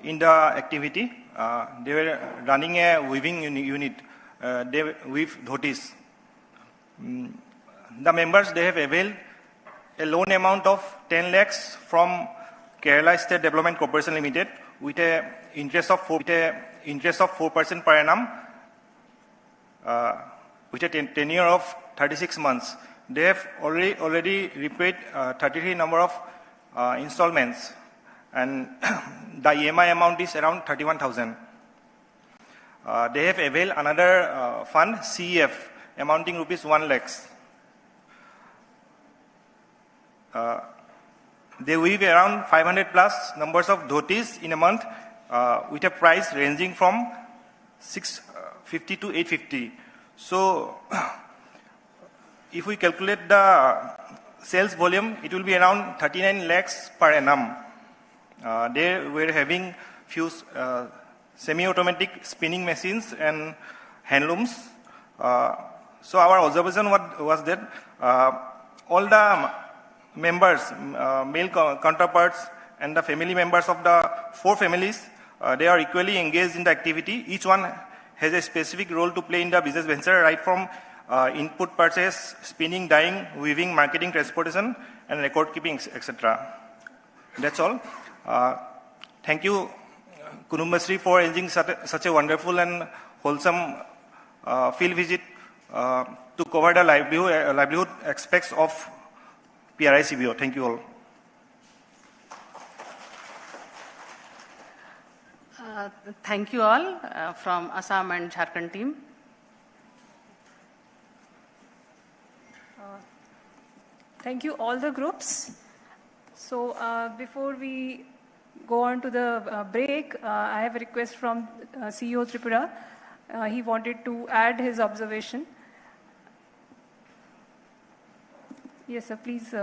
in the activity. They were running a weaving unit. They weave dhotis. The members, they have availed a loan amount of 10 lakhs from Kerala State Development Corporation Limited with a interest of 4% per annum, with a tenure of 36 months. They have already repaid 33 number of installments, and the EMI amount is around 31,000. they have availed another fund, CEF, amounting rupees 1 lakhs. They weave around 500 plus numbers of dhotis in a month with a price ranging from 650 to 850. So, if we calculate the sales volume, it will be around 39 lakhs per annum. They were having few semi-automatic spinning machines and handlooms. So our observation was that all the members, male counterparts, and the family members of the 4 families, they are equally engaged in the activity. Each one has a specific role to play in the business venture, right from input purchase, spinning, dyeing, weaving, marketing, transportation, and record keeping, etc. That's all. Thank you, Kudumbashree, for arranging such a wonderful and wholesome field visit to cover the livelihood aspects of PRI-CBO. Thank you all. Thank you all from Assam and Jharkhand team. Thank you all the groups. So before we go on to the break, I have a request from CEO Tripura. He wanted to add his observation. Yes, sir, please.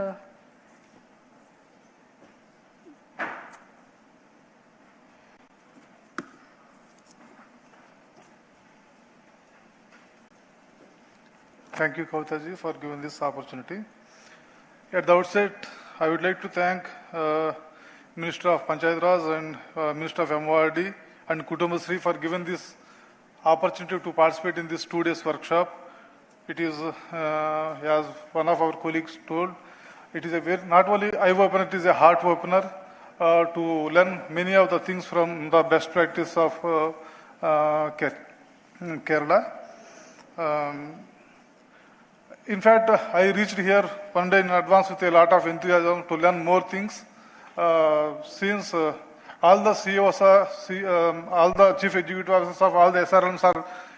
Thank you, Kavitaji, for giving this opportunity. At the outset, I would like to thank Minister of Panchayat Raj and Minister of MORD and Kudumbashree for giving this opportunity to participate in this 2 days workshop. It is, as one of our colleagues told, it is a very, not only eye-opener, it is a heart-opener to learn many of the things from the best practice of Kerala. In fact, I reached here one day in advance with a lot of enthusiasm to learn more things. Since all the CEOs all the chief executive officers of all the SRMs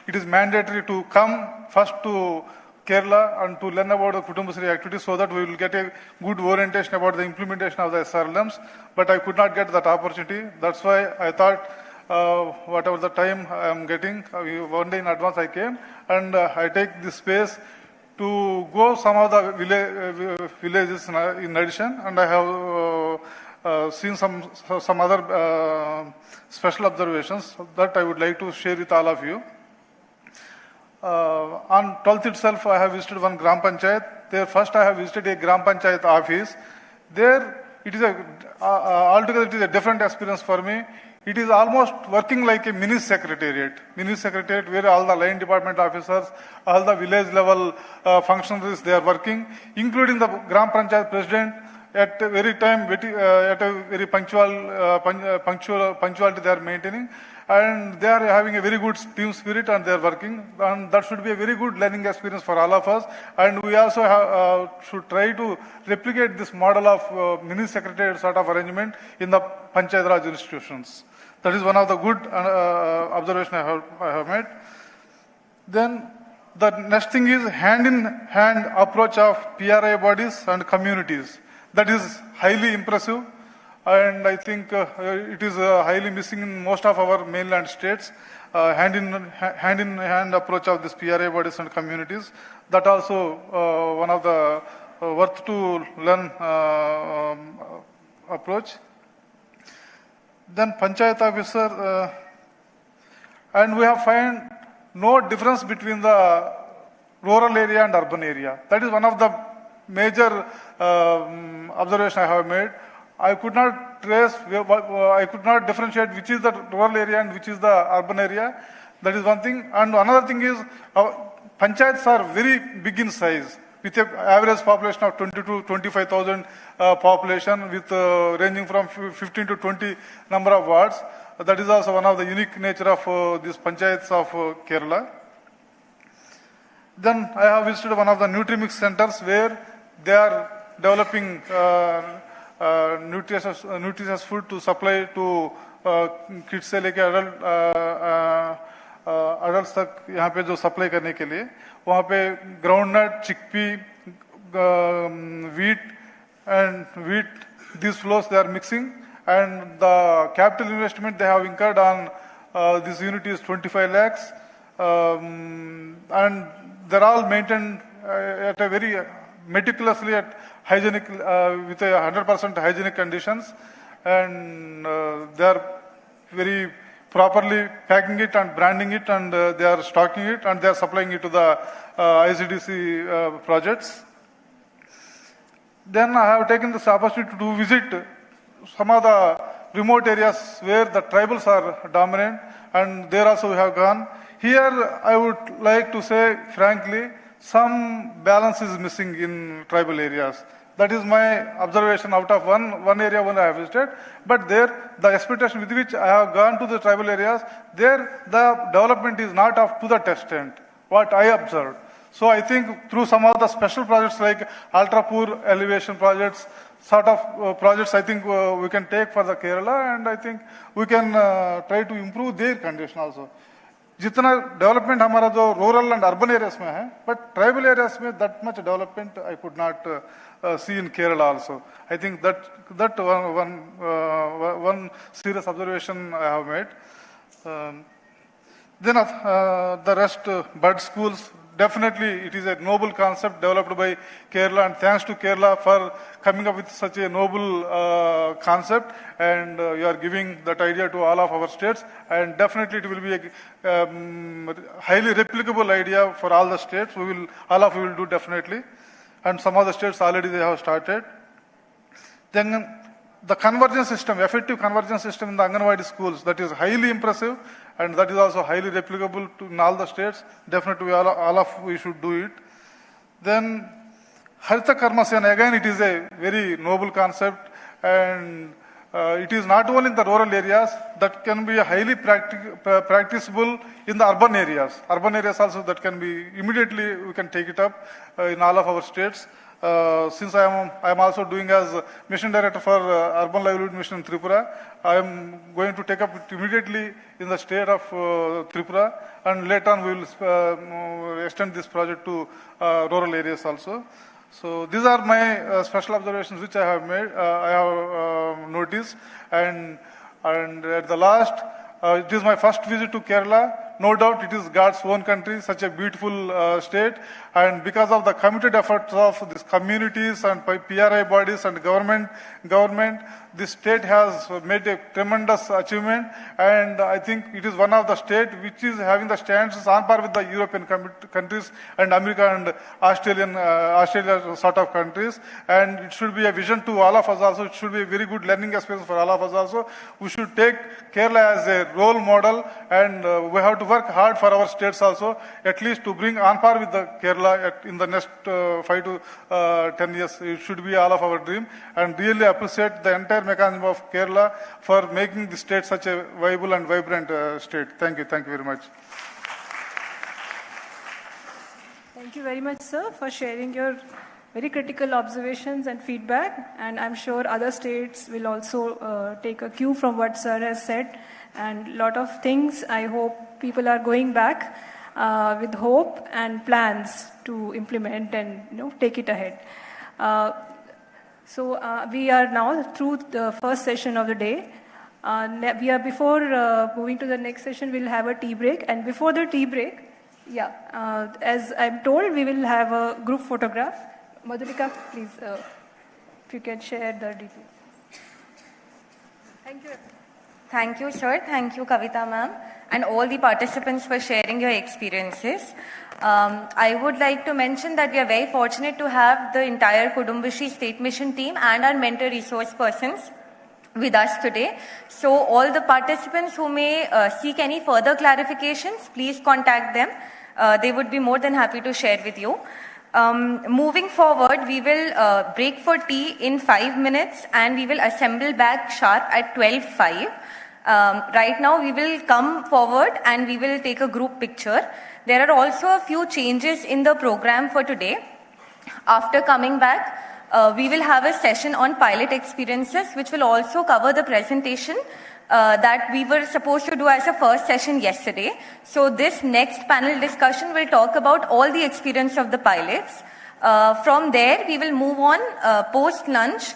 it is mandatory to come first to Kerala and to learn about the Kudumbashree activities so that we will get a good orientation about the implementation of the SRLMs. But I could not get that opportunity. That's why I thought whatever the time I am getting, one day in advance I came and I take this space to go some of the villages in addition, and I have seen some other special observations that I would like to share with all of you. On 12th itself, I have visited one Gram Panchayat. There first I have visited a Gram Panchayat office. There it is altogether it is a different experience for me. It is almost working like a mini secretariat where all the line department officers, all the village level functionaries, they are working, including the Gram Panchayat president. At a very punctuality they are maintaining, and they are having a very good team spirit and they are working, and that should be a very good learning experience for all of us. And we also should try to replicate this model of mini secretariat sort of arrangement in the Panchayat Raj institutions. That is one of the good observation I have made. Then the next thing is hand-in-hand approach of PRI bodies and communities. That is highly impressive, and I think it is highly missing in most of our mainland states. Hand-in-hand approach of this PRI bodies and communities. That also one of the worth to learn approach. Then Panchayat officer, and we have found no difference between the rural area and urban area. That is one of the major observation I have made. I could not trace, I could not differentiate which is the rural area and which is the urban area. That is one thing. And another thing is, panchayats are very big in size, with an average population of 20 to 25,000 population, with ranging from 15 to 20 number of wards. That is also one of the unique nature of these panchayats of Kerala. Then I have visited one of the Nutrimix centers where they are developing nutritious food to supply to kids से लेके adult adult तक यहाँ पे जो supply करने के लिए, वहाँ पे groundnut, chickpea, wheat, these flows they are mixing, and the capital investment they have incurred on this unit is 25 lakhs, and they're all maintained at a very meticulously at hygienic, with a 100% hygienic conditions, and they are very properly packing it and branding it, and they are stocking it, and they are supplying it to the ICDC projects. Then I have taken this opportunity to visit some of the remote areas where the tribals are dominant, and there also we have gone. Here I would like to say frankly, some balance is missing in tribal areas. That is my observation out of one area when I have visited. But there, the expectation with which I have gone to the tribal areas, there the development is not up to the extent, what I observed. So I think through some of the special projects like ultra poor elevation projects, sort of projects I think we can take for the Kerala, and I think we can try to improve their condition also. जितना development हमारा जो rural and urban areas में है, but tribal areas में that much development I could not see in Kerala also. I think that one serious observation I have made. Then the rest, bird schools, definitely it is a noble concept developed by Kerala, and thanks to Kerala for coming up with such a noble concept, and you are giving that idea to all of our states, and definitely it will be a highly replicable idea for all the states. All of you will do definitely, and some of the states already they have started. Then the convergence system, effective convergence system in the Anganwadi schools, that is highly impressive, and that is also highly replicable in all the states. Definitely all of we should do it. Then Harita Karma Sena, again it is a very noble concept, and it is not only in the rural areas, that can be highly practicable in the urban areas. Urban areas also that can be, immediately we can take it up in all of our states. Since I am also doing as mission director for Urban Livelihood Mission in Tripura, I am going to take up it immediately in the state of Tripura, and later on we will extend this project to rural areas also. So these are my special observations which I have made, I have noticed, and at the last, it is my first visit to Kerala. No doubt it is God's own country, such a beautiful state, and because of the committed efforts of these communities and PRI bodies and government, this state has made a tremendous achievement, and I think it is one of the states which is having the standards on par with the European countries and America and Australia sort of countries, and it should be a vision to all of us also. It should be a very good learning experience for all of us also. We should take Kerala as a role model, and we have to work hard for our states also, at least to bring on par with the Kerala in the next 5 to 10 years. It should be all of our dream, and really appreciate the entire mechanism of Kerala for making the state such a viable and vibrant state. Thank you very much. Thank you very much, sir, for sharing your very critical observations and feedback. And I'm sure other states will also take a cue from what sir has said. And a lot of things, I hope people are going back with hope and plans to implement and take it ahead. So we are now through the first session of the day. Before moving to the next session, we'll have a tea break. And before the tea break, as I'm told, we will have a group photograph. Madhurika, please, if you can share the details. Thank you. Thank you, sir. Thank you, Kavita ma'am, and all the participants for sharing your experiences. I would like to mention that we are very fortunate to have the entire Kudumbashree State Mission team and our mentor resource persons with us today. So all the participants who may seek any further clarifications, please contact them. They would be more than happy to share with you. Moving forward, we will break for tea in 5 minutes, and we will assemble back sharp at 12:05. Right now, we will come forward and we will take a group picture. There are also a few changes in the program for today. After coming back, we will have a session on pilot experiences, which will also cover the presentation that we were supposed to do as a first session yesterday. So this next panel discussion will talk about all the experience of the pilots. From there, we will move on post-lunch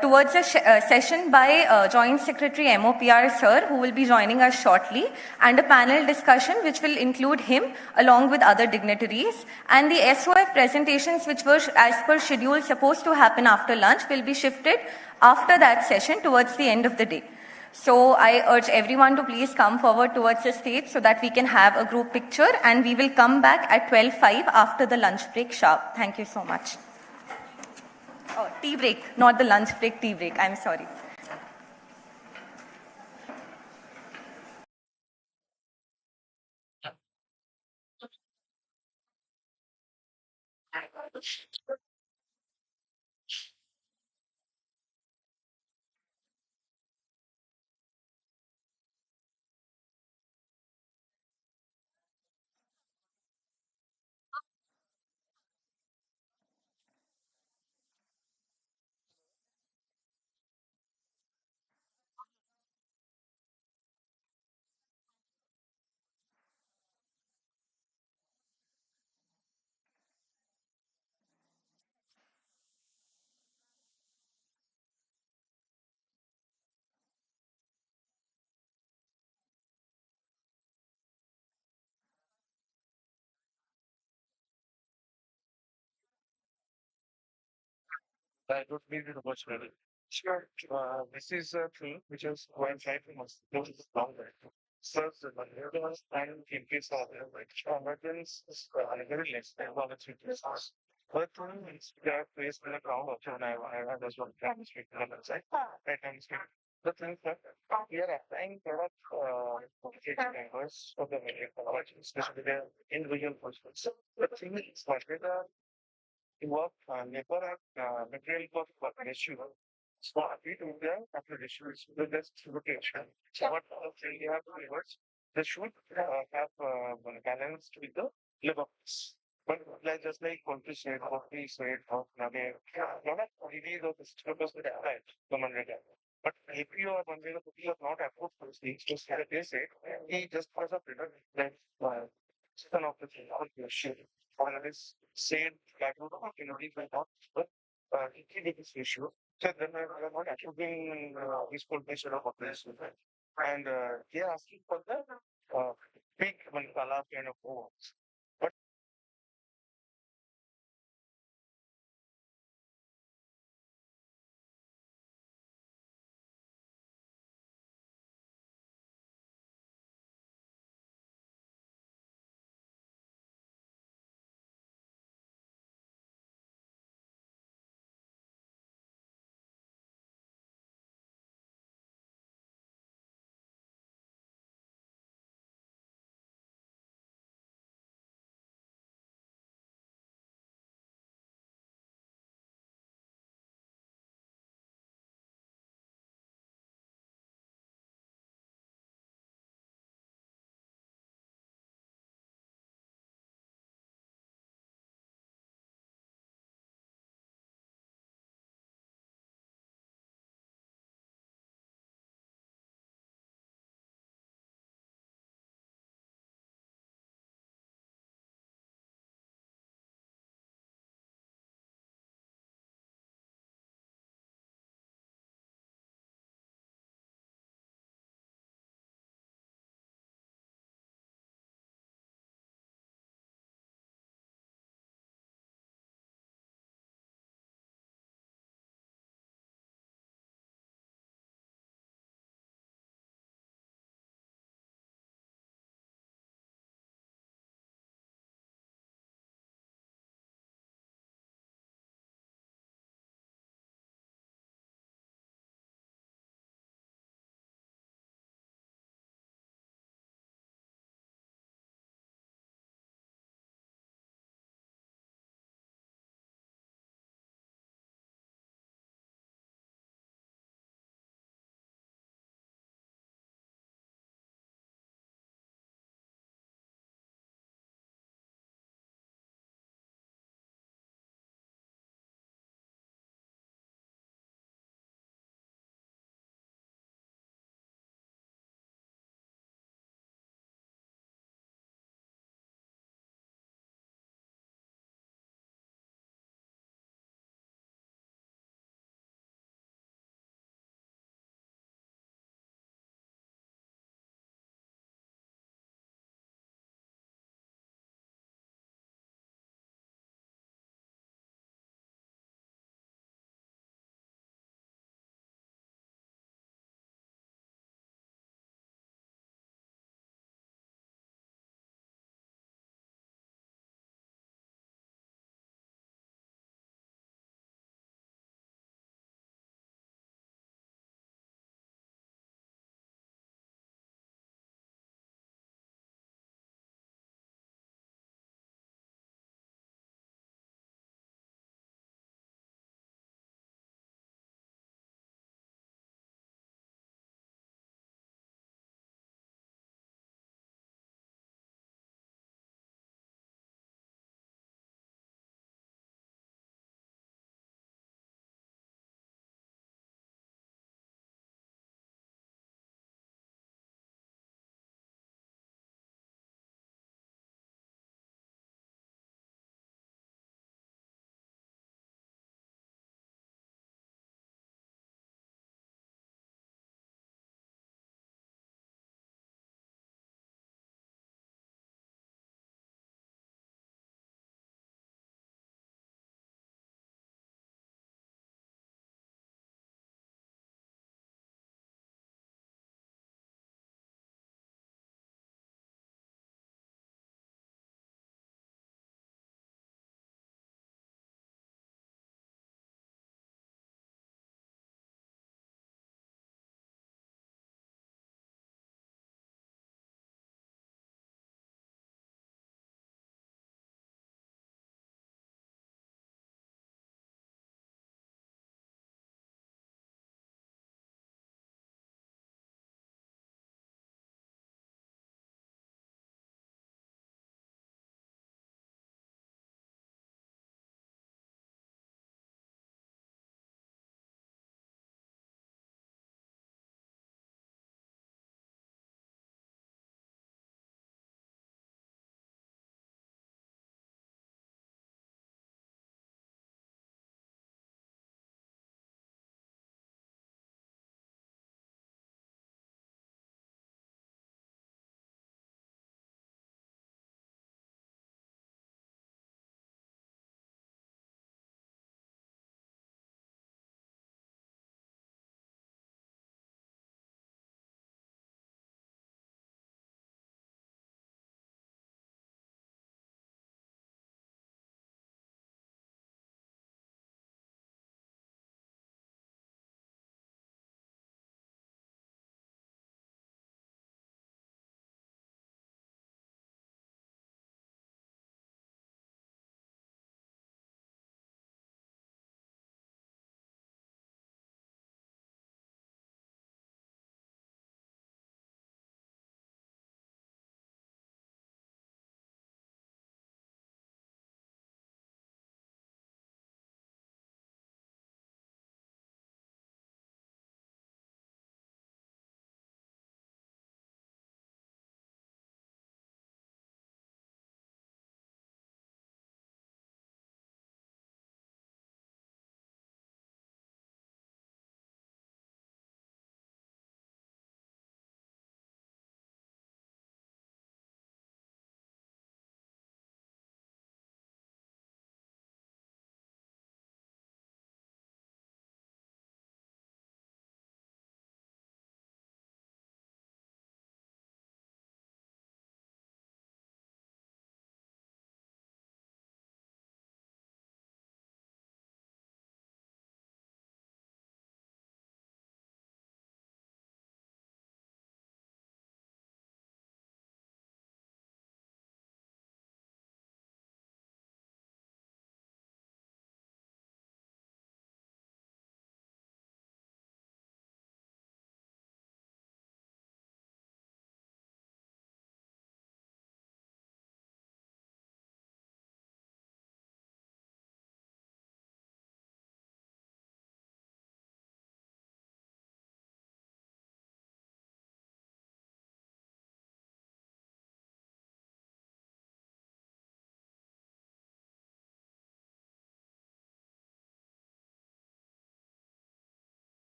towards a session by Joint Secretary MOPR Sir, who will be joining us shortly, and a panel discussion which will include him along with other dignitaries. And the SOF presentations, which were as per schedule supposed to happen after lunch, will be shifted after that session towards the end of the day. So I urge everyone to please come forward towards the stage so that we can have a group picture, and we will come back at 12:05 after the lunch break sharp. Thank you so much. Oh, tea break, not the lunch break, tea break. I'm sorry. I don't need it much money. Sure. This is a thing which is going 5 months. This is longer. So the materials and increase are there, right? Materials is very less than what it's increases. But they are placed in the ground option. I was one time speaking on that side. Right time speaking. The thing that we are applying a lot of members of the media, especially the individual persons. The thing is, work labor and material work ratio. So we do the after issues with this rotation. So what we have reverse, they should have balance with the labor costs. But like just like what we said, what we said, how Nage, not a release of the syllabus with applied to Manrega. But if you are Manrega, you are not approved for things, just like they said, he just was a better than certain of the thing on your share. Or this said that would not, will not, but it is issue. So then I am not approving this coordination of operation. And they are asking for the big Manikala kind of homes.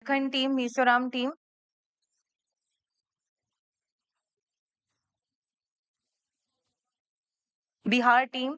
Jharkhand team, Mizoram team. Bihar team.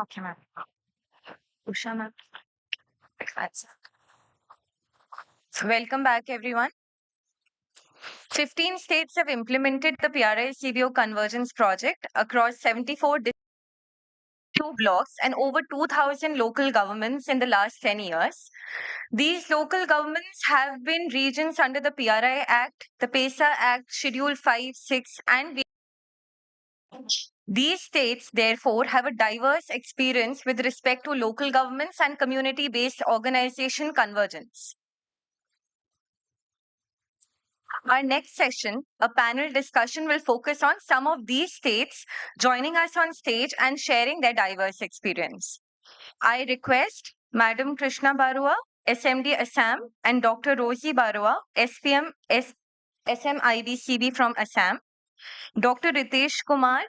Okay, ma'am. Usha, ma'am. Welcome back, everyone. 15 states have implemented the PRI-CBO Convergence project across 74 blocks and over 2,000 local governments in the last 10 years. These local governments have been regions under the PRI Act, the PESA Act, Schedule 5, 6, and these states, therefore, have a diverse experience with respect to local governments and community-based organization convergence. Our next session, a panel discussion, will focus on some of these states joining us on stage and sharing their diverse experience. I request Madam Krishna Barua, SMD Assam, and Dr. Rosie Barua, SPM SMIBCB from Assam, Dr. Ritesh Kumar,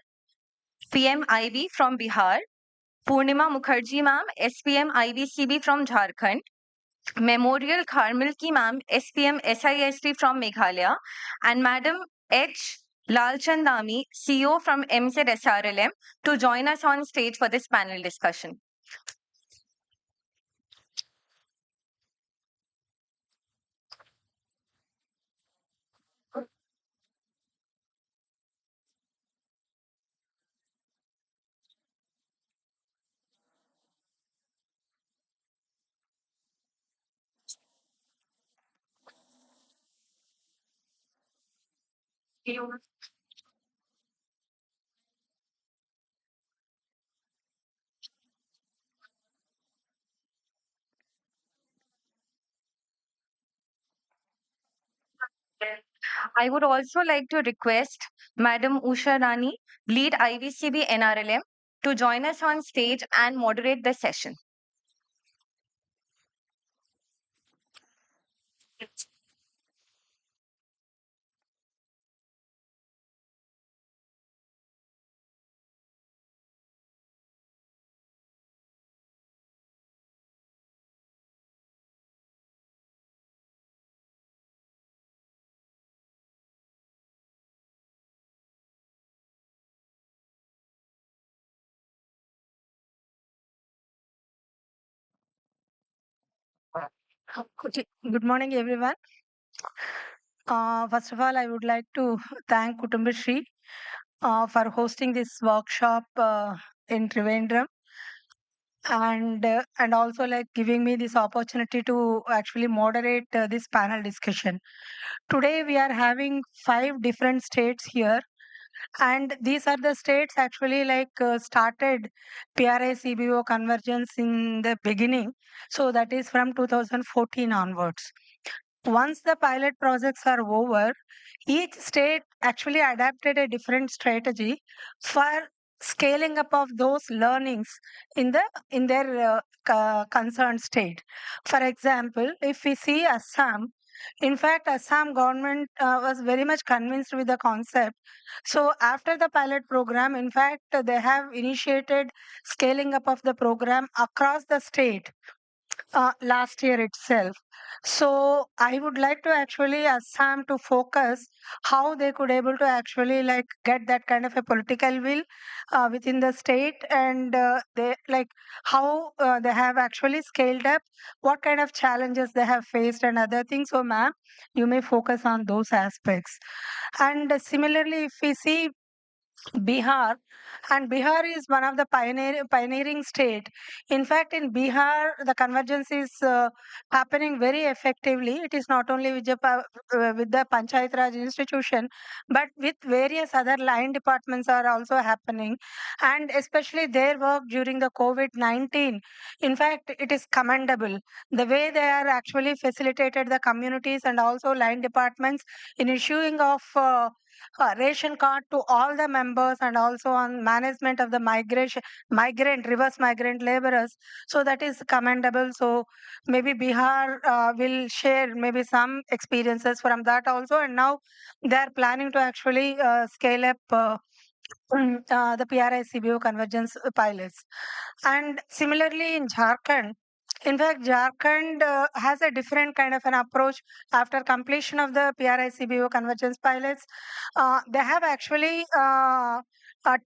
PMIB from Bihar, Purnima Mukherjee ma'am, SPM IBCB from Jharkhand, Memorial Kharmilki ma'am, SPM SIST from Meghalaya, and Madam H. Lalchandami, CEO from MZSRLM, to join us on stage for this panel discussion. I would also like to request Madam Usha Rani, lead IVCB NRLM, to join us on stage and moderate the session. Good morning, everyone. First of all, I would like to thank Kudumbashree for hosting this workshop in Trivandrum, and also like giving me this opportunity to actually moderate this panel discussion. Today we are having 5 different states here, and these are the states actually started PRI-CBO convergence in the beginning. So that is from 2014 onwards. Once the pilot projects are over, each state actually adapted a different strategy for scaling up of those learnings in their concerned state. For example, if we see Assam, in fact, Assam government was very much convinced with the concept. So after the pilot program, in fact, they have initiated scaling up of the program across the state last year itself. So I would like to actually ask Sam to focus how they could able to actually like get that kind of a political will within the state, and they like how they have actually scaled up, what kind of challenges they have faced and other things. So ma'am, you may focus on those aspects. And similarly, if we see Bihar, and Bihar is one of the pioneering state. In fact, in Bihar, the convergence is happening very effectively. It is not only with with the Panchayat Raj institution, but with various other line departments are also happening, and especially their work during the COVID-19. In fact, it is commendable the way they are actually facilitated the communities and also line departments in issuing of. Ration card to all the members, and also on management of the reverse migrant laborers. So that is commendable. So maybe Bihar will share maybe some experiences from that also. And now they are planning to actually scale up the PRI-CBO convergence pilots. And similarly in Jharkhand, in fact, Jharkhand has a different kind of an approach after completion of the PRI-CBO convergence pilots. They have actually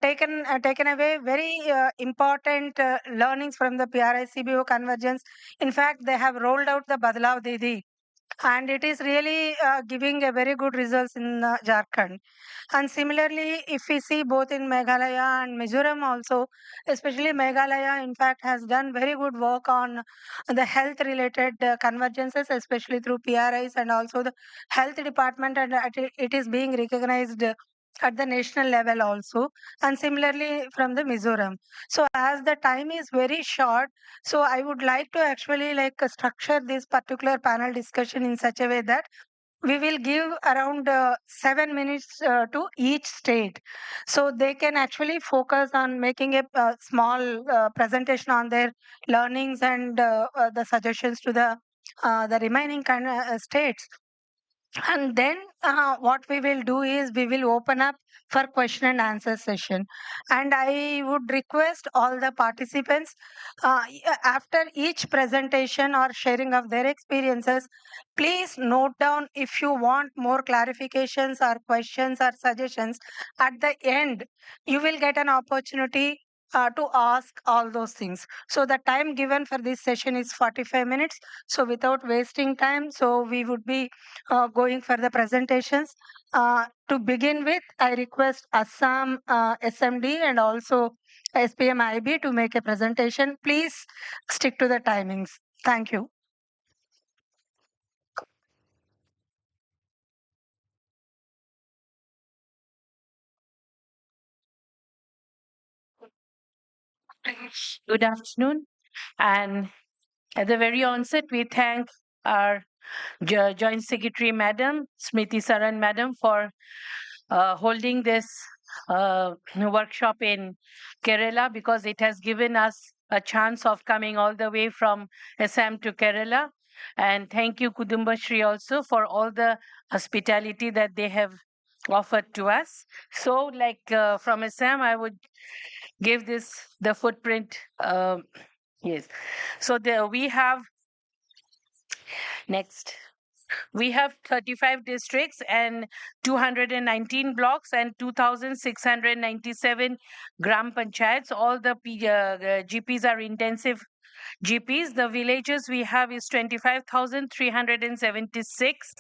taken away very important learnings from the PRI-CBO convergence. In fact, they have rolled out the Badlav Didi, and it is really giving a very good results in Jharkhand. And similarly, if we see both in Meghalaya and Mizoram also, especially Meghalaya, in fact, has done very good work on the health related convergences, especially through PRIs and also the health department, and it is being recognized at the national level also, and similarly from the Mizoram. So as the time is very short, so I would like to actually like structure this particular panel discussion in such a way that we will give around 7 minutes to each state, so they can actually focus on making a small presentation on their learnings and the suggestions to the remaining states. And then what we will do is we will open up for question and answer session. And I would request all the participants after each presentation or sharing of their experiences, please note down if you want more clarifications or questions or suggestions. At the end, you will get an opportunity to ask all those things. So the time given for this session is 45 minutes. So without wasting time, so we would be going for the presentations. To begin with, I request Assam SMD and also SPM IB to make a presentation. Please stick to the timings. Thank you. Good afternoon. And at the very onset, we thank our Joint Secretary Madam, Smriti Saran Madam, for holding this workshop in Kerala, because it has given us a chance of coming all the way from Assam to Kerala. And thank you, Kudumbashree, also for all the hospitality that they have offered to us. So like from Assam, I would give this the footprint. Yes. So we have next. We have 35 districts and 219 blocks and 2,697 gram panchayats. All the GPs are intensive GPs. The villages we have is 25,376,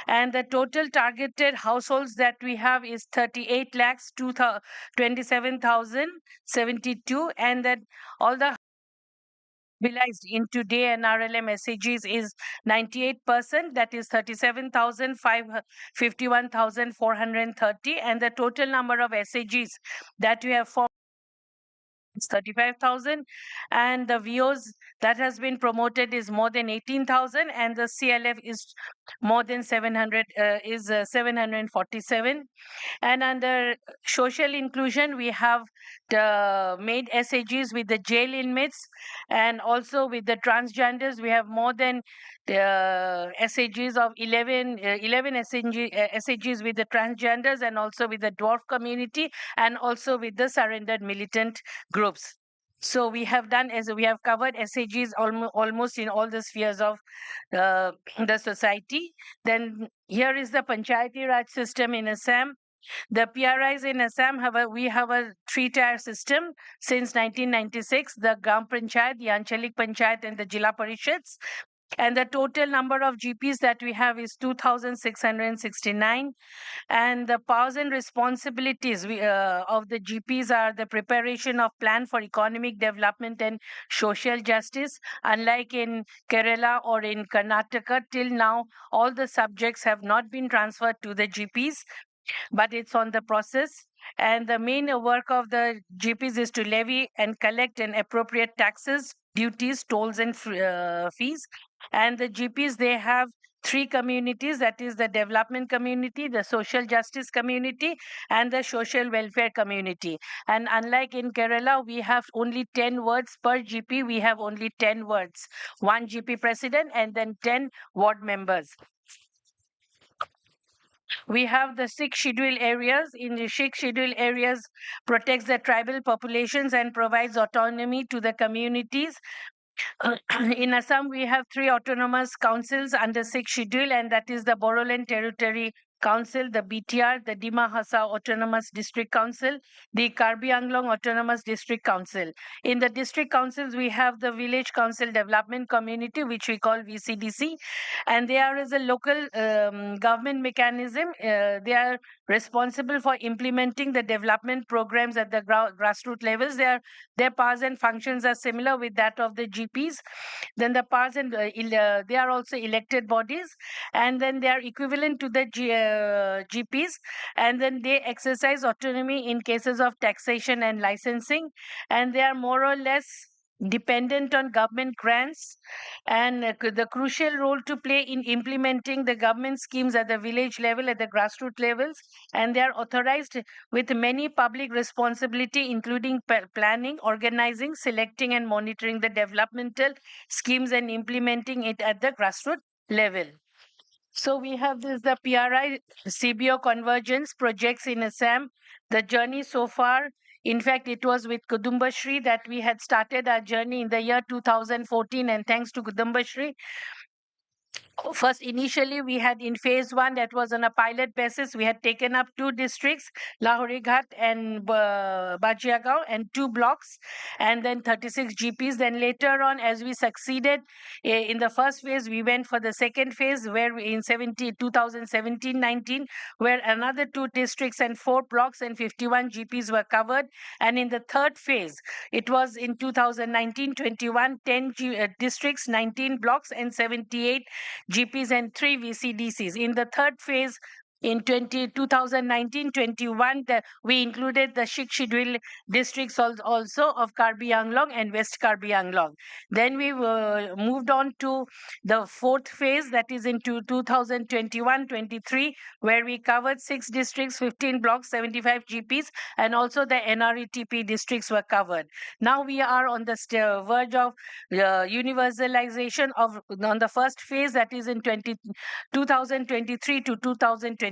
and the total targeted households that we have is 38 lakhs 27,072, and that all the mobilized into day and RLM SAGs is 98%, that is 51,430, and the total number of SAGs that we have formed 35,000, and the VOs that has been promoted is more than 18,000, and the CLF is more than 747. And under social inclusion, we have made SAGs with the jail inmates, and also with the transgenders. We have more than SAGs of 11 SAGs with the transgenders, and also with the dwarf community, and also with the surrendered militant groups. So we have covered SAGs almost in all the spheres of the society. Then here is the Panchayati Raj system in Assam. The PRIs in Assam we have a three-tier system since 1996: the Gram Panchayat, the Anchalik Panchayat, and the Jila Parishads. And the total number of GPs that we have is 2,669. And the powers and responsibilities of the GPs are the preparation of plan for economic development and social justice. Unlike in Kerala or in Karnataka, till now, all the subjects have not been transferred to the GPs, but it's on the process. And the main work of the GPs is to levy and collect and appropriate taxes, duties, tolls, and fees. And the GPs, they have three communities, that is the development community, the social justice community, and the social welfare community. And unlike in Kerala, we have only 10 words per GP. We have only 10 words, one GP president and then 10 ward members. We have the 6 scheduled areas. In the 6 scheduled areas, protects the tribal populations and provides autonomy to the communities. In Assam, we have 3 autonomous councils under 6 schedule, and that is the Bodoland Territory Council, the BTR, the Dima Hasa Autonomous District Council, the Karbi Anglong Autonomous District Council. In the district councils, we have the Village Council Development Community, which we call VCDC, and they are as a local government mechanism. They are responsible for implementing the development programs at the grassroots levels. Their powers and functions are similar with that of the GPs. Then the powers and they are also elected bodies, and then they are equivalent to the GPs, and then they exercise autonomy in cases of taxation and licensing, and they are more or less dependent on government grants, and the crucial role to play in implementing the government schemes at the village level, at the grassroots levels, and they are authorized with many public responsibility, including planning, organizing, selecting, and monitoring the developmental schemes and implementing it at the grassroots level. So we have the PRI-CBO Convergence projects in Assam. The journey so far, in fact, it was with Kudumbashree that we had started our journey in the year 2014, and thanks to Kudumbashree, first, initially, we had in phase 1, that was on a pilot basis, we had taken up 2 districts, Lahorighat and Bajiagaon, and 2 blocks, and then 36 GPs. Then later on, as we succeeded in the first phase, we went for the second phase, where we, in 2017-19, where another 2 districts and 4 blocks and 51 GPs were covered. And in the third phase, it was in 2019-21, 10 districts, 19 blocks, and 78 GPs and 3 VCDCs. In the third phase, in 2019-21, we included the Sikh schedule districts also of Karbi Anglong and West Karbi Anglong. Then we moved on to the fourth phase, that is into 2021-23, where we covered 6 districts, 15 blocks, 75 GPs, and also the NRETP districts were covered. Now we are on the verge of universalization on the first phase, that is in 2023 to 2025,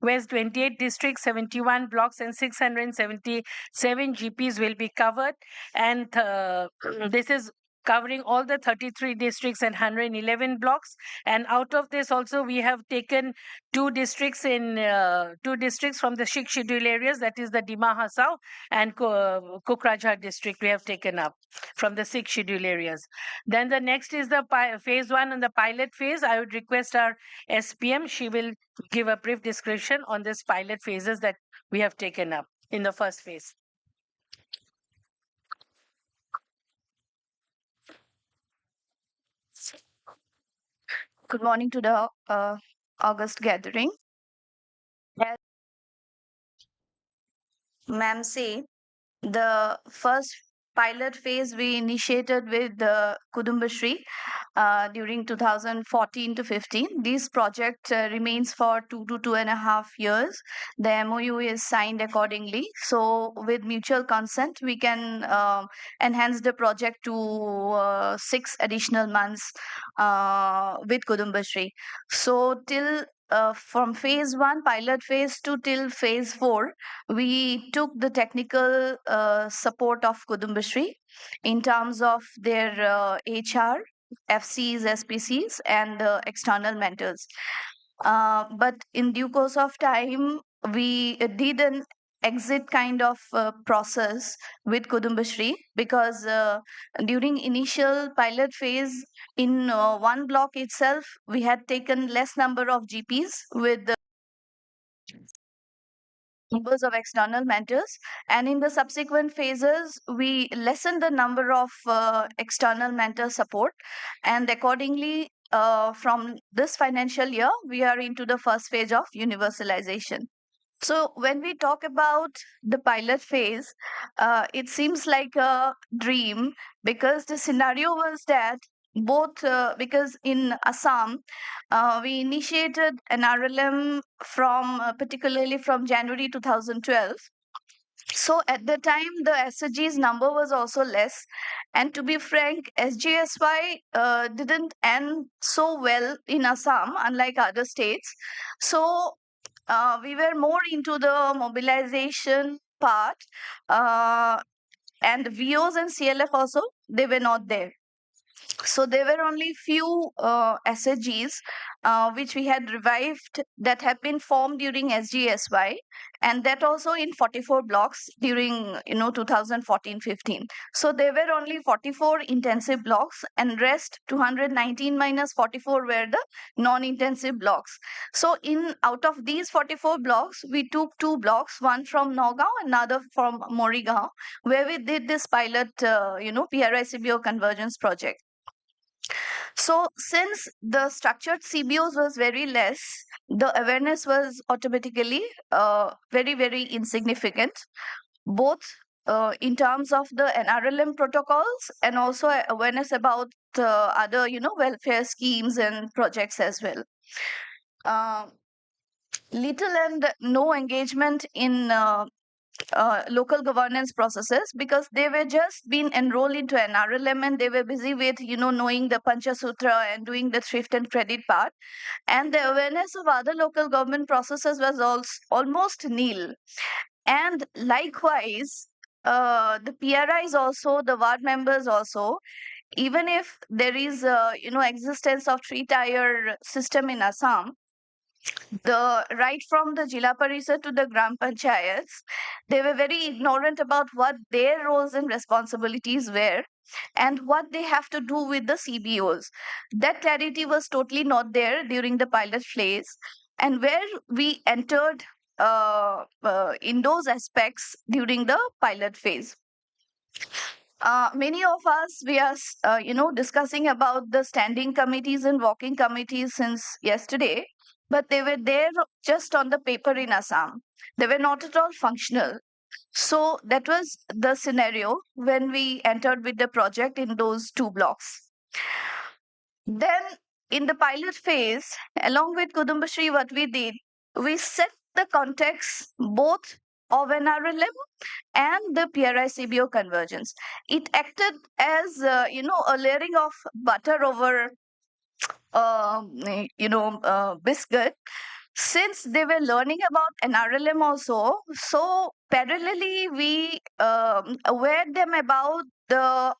where 28 districts, 71 blocks, and 677 GPs will be covered. And this is covering all the 33 districts and 111 blocks. And out of this also, we have taken 2 districts from the Sikh schedule areas, that is the Dima Hasao and Kokrajhar district we have taken up from the Sikh schedule areas. Then the next is the phase 1 and the pilot phase. I would request our SPM, she will give a brief description on this pilot phases that we have taken up in the first phase. Good morning to the August gathering. As Ma'am say, The first pilot phase we initiated with Kudumbashree during 2014 to 15. This project remains for 2 to 2.5 years. The MOU is signed accordingly. So, with mutual consent, we can enhance the project to 6 additional months with Kudumbashree. So, till from phase 1, pilot phase 2 till phase 4, we took the technical support of Kudumbashree in terms of their HR, FCs, SPCs, and external mentors. But in due course of time, we did an exit kind of process with Kudumbashree because during initial pilot phase in one block itself, we had taken less number of GPs with the numbers of external mentors, and in the subsequent phases we lessened the number of external mentor support, and accordingly from this financial year we are into the first phase of universalization. So when we talk about the pilot phase, it seems like a dream because the scenario was that both because in Assam we initiated an RLM from particularly from January 2012. So at the time the SHG's number was also less, and to be frank, SGSY didn't end so well in Assam unlike other states. So we were more into the mobilization part, and VOs and CLF also, they were not there. So there were only few SHGs which we had revived that have been formed during SGSY, and that also in 44 blocks during 2014-15. So there were only 44 intensive blocks, and rest 219 minus 44 were the non-intensive blocks. So in out of these 44 blocks, we took 2 blocks, one from Nagaon, another from Morigaon, where we did this pilot, PRI-CBO Convergence project. So, since the structured CBOs was very less, the awareness was automatically very, very insignificant, both in terms of the NRLM protocols and also awareness about other, welfare schemes and projects as well. Little and no engagement in local governance processes because they were just being enrolled into an RLM and they were busy with knowing the Pancha Sutra and doing the thrift and credit part, and the awareness of other local government processes was also almost nil. And likewise the PRIs also, the ward members also, even if there is existence of 3-tier system in Assam, the right from the Jila Parishad to the Gram Panchayats, they were very ignorant about what their roles and responsibilities were and what they have to do with the CBOs. That clarity was totally not there during the pilot phase, and where we entered in those aspects during the pilot phase. Many of us, we are, discussing about the standing committees and walking committees since yesterday, but they were there just on the paper in Assam. They were not at all functional. So that was the scenario when we entered with the project in those 2 blocks. Then in the pilot phase, along with Kudumbashree, what we did, we set the context both of an RLM and the PRI-CBO convergence. It acted as, a layering of butter over, biscuit, since they were learning about NRLM also. So parallelly, we aware them about the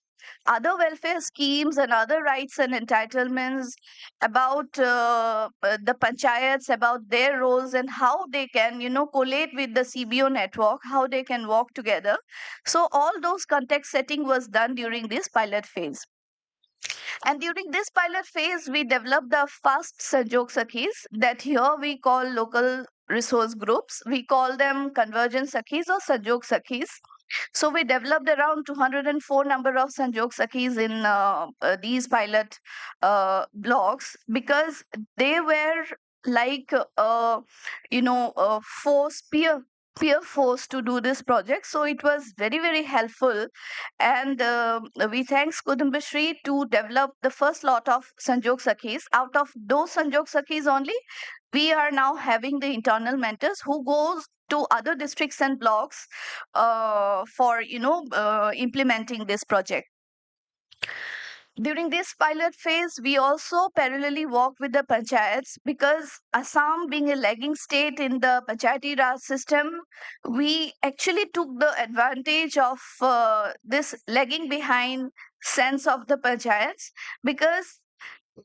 other welfare schemes and other rights and entitlements, about the panchayats, about their roles and how they can, collate with the CBO network, how they can work together. So all those context setting was done during this pilot phase. And during this pilot phase, we developed the first Sanjog Sakhis that here we call local resource groups. We call them Convergence Sakhis or Sanjog Sakhis. So we developed around 204 number of Sanjog Sakhis in these pilot blocks because they were like, 4 spear peer force to do this project. So it was very, very helpful. And we thanks Kudumbashree to develop the first lot of Sanjog Sakhis. Out of those Sanjog Sakhis only, we are now having the internal mentors who goes to other districts and blocks for implementing this project. During this pilot phase, we also parallelly work with the panchayats because Assam being a lagging state in the Panchayati Raj system, we actually took the advantage of this lagging behind sense of the panchayats because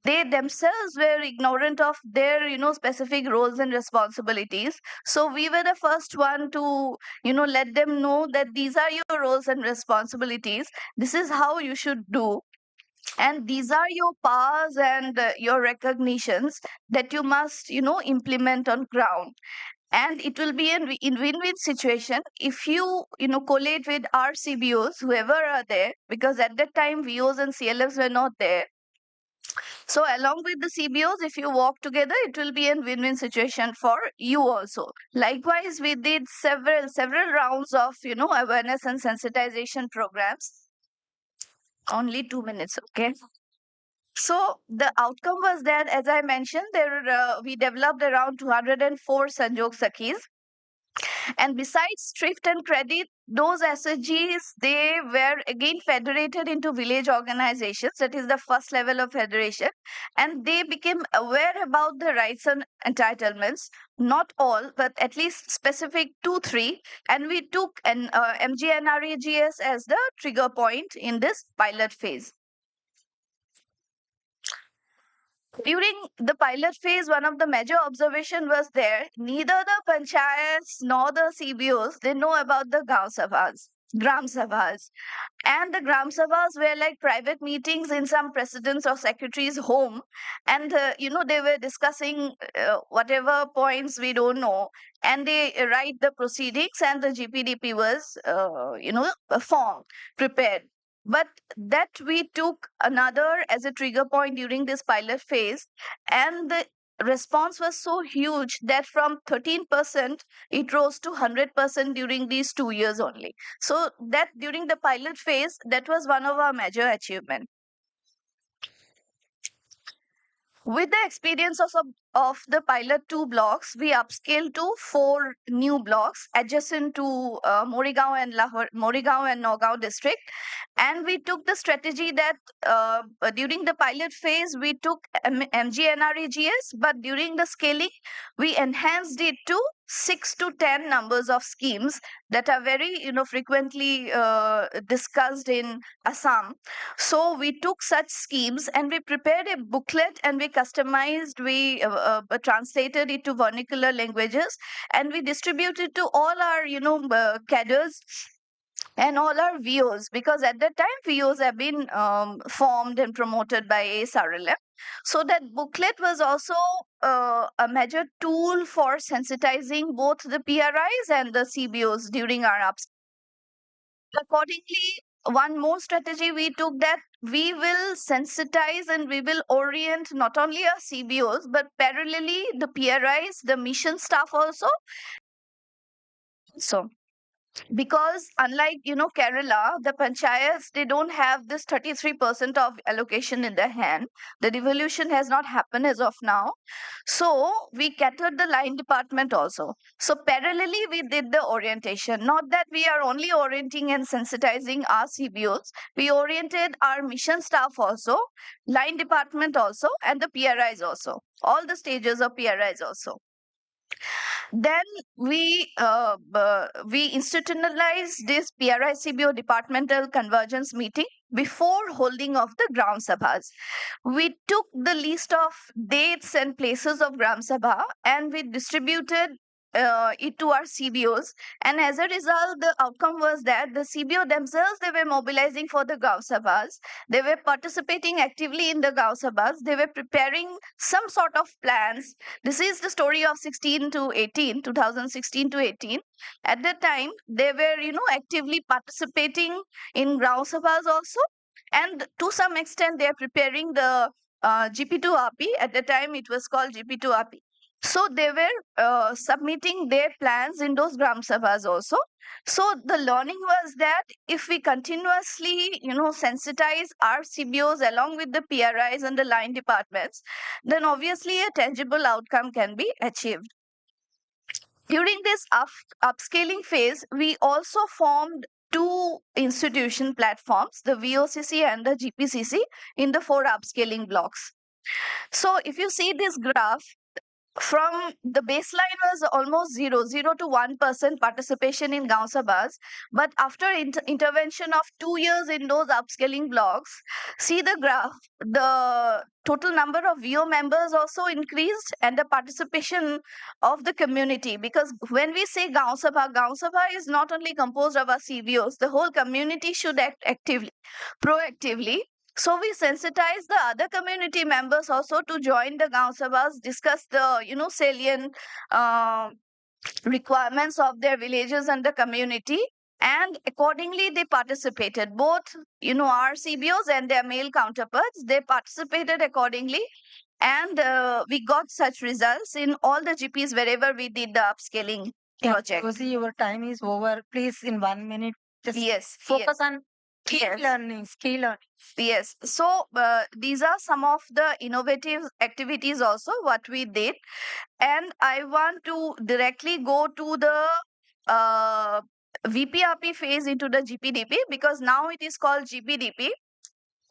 they themselves were ignorant of their specific roles and responsibilities. So we were the first one to let them know that these are your roles and responsibilities, this is how you should do, and these are your powers and your recognitions that you must implement on ground. And it will be in win-win situation if you collate with our CBOs whoever are there, because at that time VOs and CLFs were not there. So along with the CBOs, if you work together, it will be a win-win situation for you also. Likewise, we did several rounds of awareness and sensitization programs. Only 2 minutes, okay? So the outcome was that, as I mentioned, we developed around 204 Sanjog Sakhis. And besides thrift and credit, those SHGs, they were again federated into village organizations. That is the first level of federation. And they became aware about the rights and entitlements. Not all, but at least specific 2, 3. And we took an MGNREGS as the trigger point in this pilot phase. During the pilot phase, one of the major observation was there. Neither the panchayats nor the CBOs, they know about the Gram Sabhas. And the Gram Sabhas were like private meetings in some president's or secretary's home. And, they were discussing whatever points we don't know. And they write the proceedings and the GPDP was, formed, prepared. But that we took another as a trigger point during this pilot phase. And the response was so huge that from 13%, it rose to 100% during these 2 years only. So that during the pilot phase, that was one of our major achievements. With the experience of the pilot 2 blocks, we upscaled to 4 new blocks adjacent to Morigaon and Nagaon district. And we took the strategy that during the pilot phase, we took MGNREGS, but during the scaling, we enhanced it to 6 to 10 numbers of schemes that are very frequently discussed in Assam. So we took such schemes and we prepared a booklet and we customized, we translated it to vernacular languages, and we distributed to all our cadres and all our VOs, because at that time VOs have been formed and promoted by ASRLM. So that booklet was also a major tool for sensitizing both the PRIs and the CBOs during our ups. Accordingly, one more strategy we took, that we will sensitize and we will orient not only our CBOs but parallelly the PRIs, the mission staff also. So because unlike Kerala, the panchayats, they don't have this 33% of allocation in their hand. The devolution has not happened as of now. So we catered the line department also. So parallelly we did the orientation. Not that we are only orienting and sensitizing our CBOs, we oriented our mission staff also, line department also, and the PRIs also, all the stages of PRIs also. Then we institutionalized this PRI-CBO departmental convergence meeting before holding of the Gram Sabhas. We took the list of dates and places of Gram Sabha and we distributed it to our CBOs, and as a result the outcome was that the CBO themselves, they were mobilizing for the Gaon Sabhas, they were participating actively in the Gaon Sabhas, they were preparing some sort of plans. This is the story of 2016 to 18. At that time they were actively participating in Gaon Sabhas also, and to some extent they are preparing the GP2 RP. At the time it was called GP2 RP. So they were submitting their plans in those gram sabhas also. So the learning was that if we continuously, sensitize our CBOs along with the PRIs and the line departments, then obviously a tangible outcome can be achieved. During this upscaling phase, we also formed two institution platforms, the VOCC and the GPCC, in the 4 upscaling blocks. So if you see this graph, from the baseline was almost 0 to 1% participation in Gaon Sabhas, but after intervention of 2 years in those upscaling blocks, see the graph, the total number of VO members also increased and the participation of the community, because when we say Gaon Sabha is not only composed of our CVOs, the whole community should act actively, proactively. So we sensitize the other community members also to join the Gaon Sabhas, discuss the salient requirements of their villages and the community, and accordingly they participated. Both our CBOs and their male counterparts, they participated accordingly, and we got such results in all the GPs wherever we did the upscaling project. Rosie, your time is over. Please, in 1 minute, just Yes, focus on key Yes. learnings. Key learnings. Yes. So these are some of the innovative activities also what we did. And I want to directly go to the VPRP phase into the GPDP, because now it is called GPDP.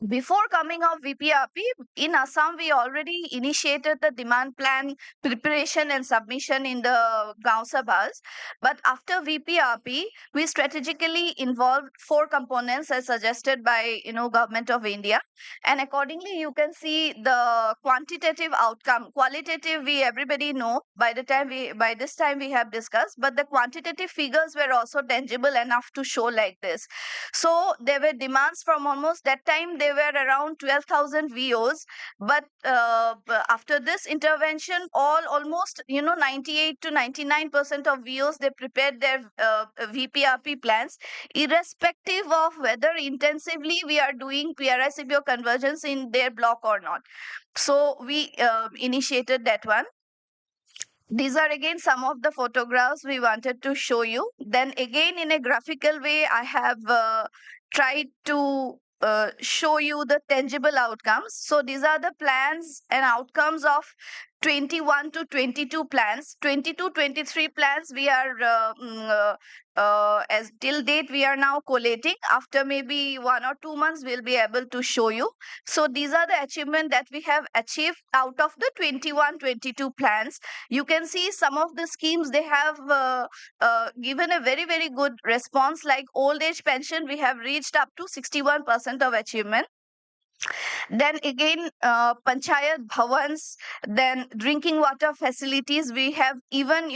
Before coming of VPRP, in Assam, we already initiated the demand plan preparation and submission in the Gaon Sabhas. But after VPRP, we strategically involved 4 components as suggested by Government of India. And accordingly, you can see the quantitative outcome. Qualitative, we everybody know by this time we have discussed, but the quantitative figures were also tangible enough to show like this. So there were demands from almost that time, they were around 12,000 VOs. But after this intervention, almost 98 to 99% of VOs, they prepared their VPRP plans, irrespective of whether intensively we are doing PRI-CBO convergence in their block or not. So we initiated that one. These are again some of the photographs we wanted to show you. Then again, in a graphical way, I have tried to show you the tangible outcomes. So these are the plans and outcomes of 21 to 22 plans. 22-23 plans we are as till date we are now collating. After maybe 1 or 2 months we'll be able to show you. So these are the achievement that we have achieved out of the 21-22 plans. You can see some of the schemes, they have given a very, very good response. Like old age pension, we have reached up to 61% of achievement. Then again, panchayat bhavans, then drinking water facilities. We have even,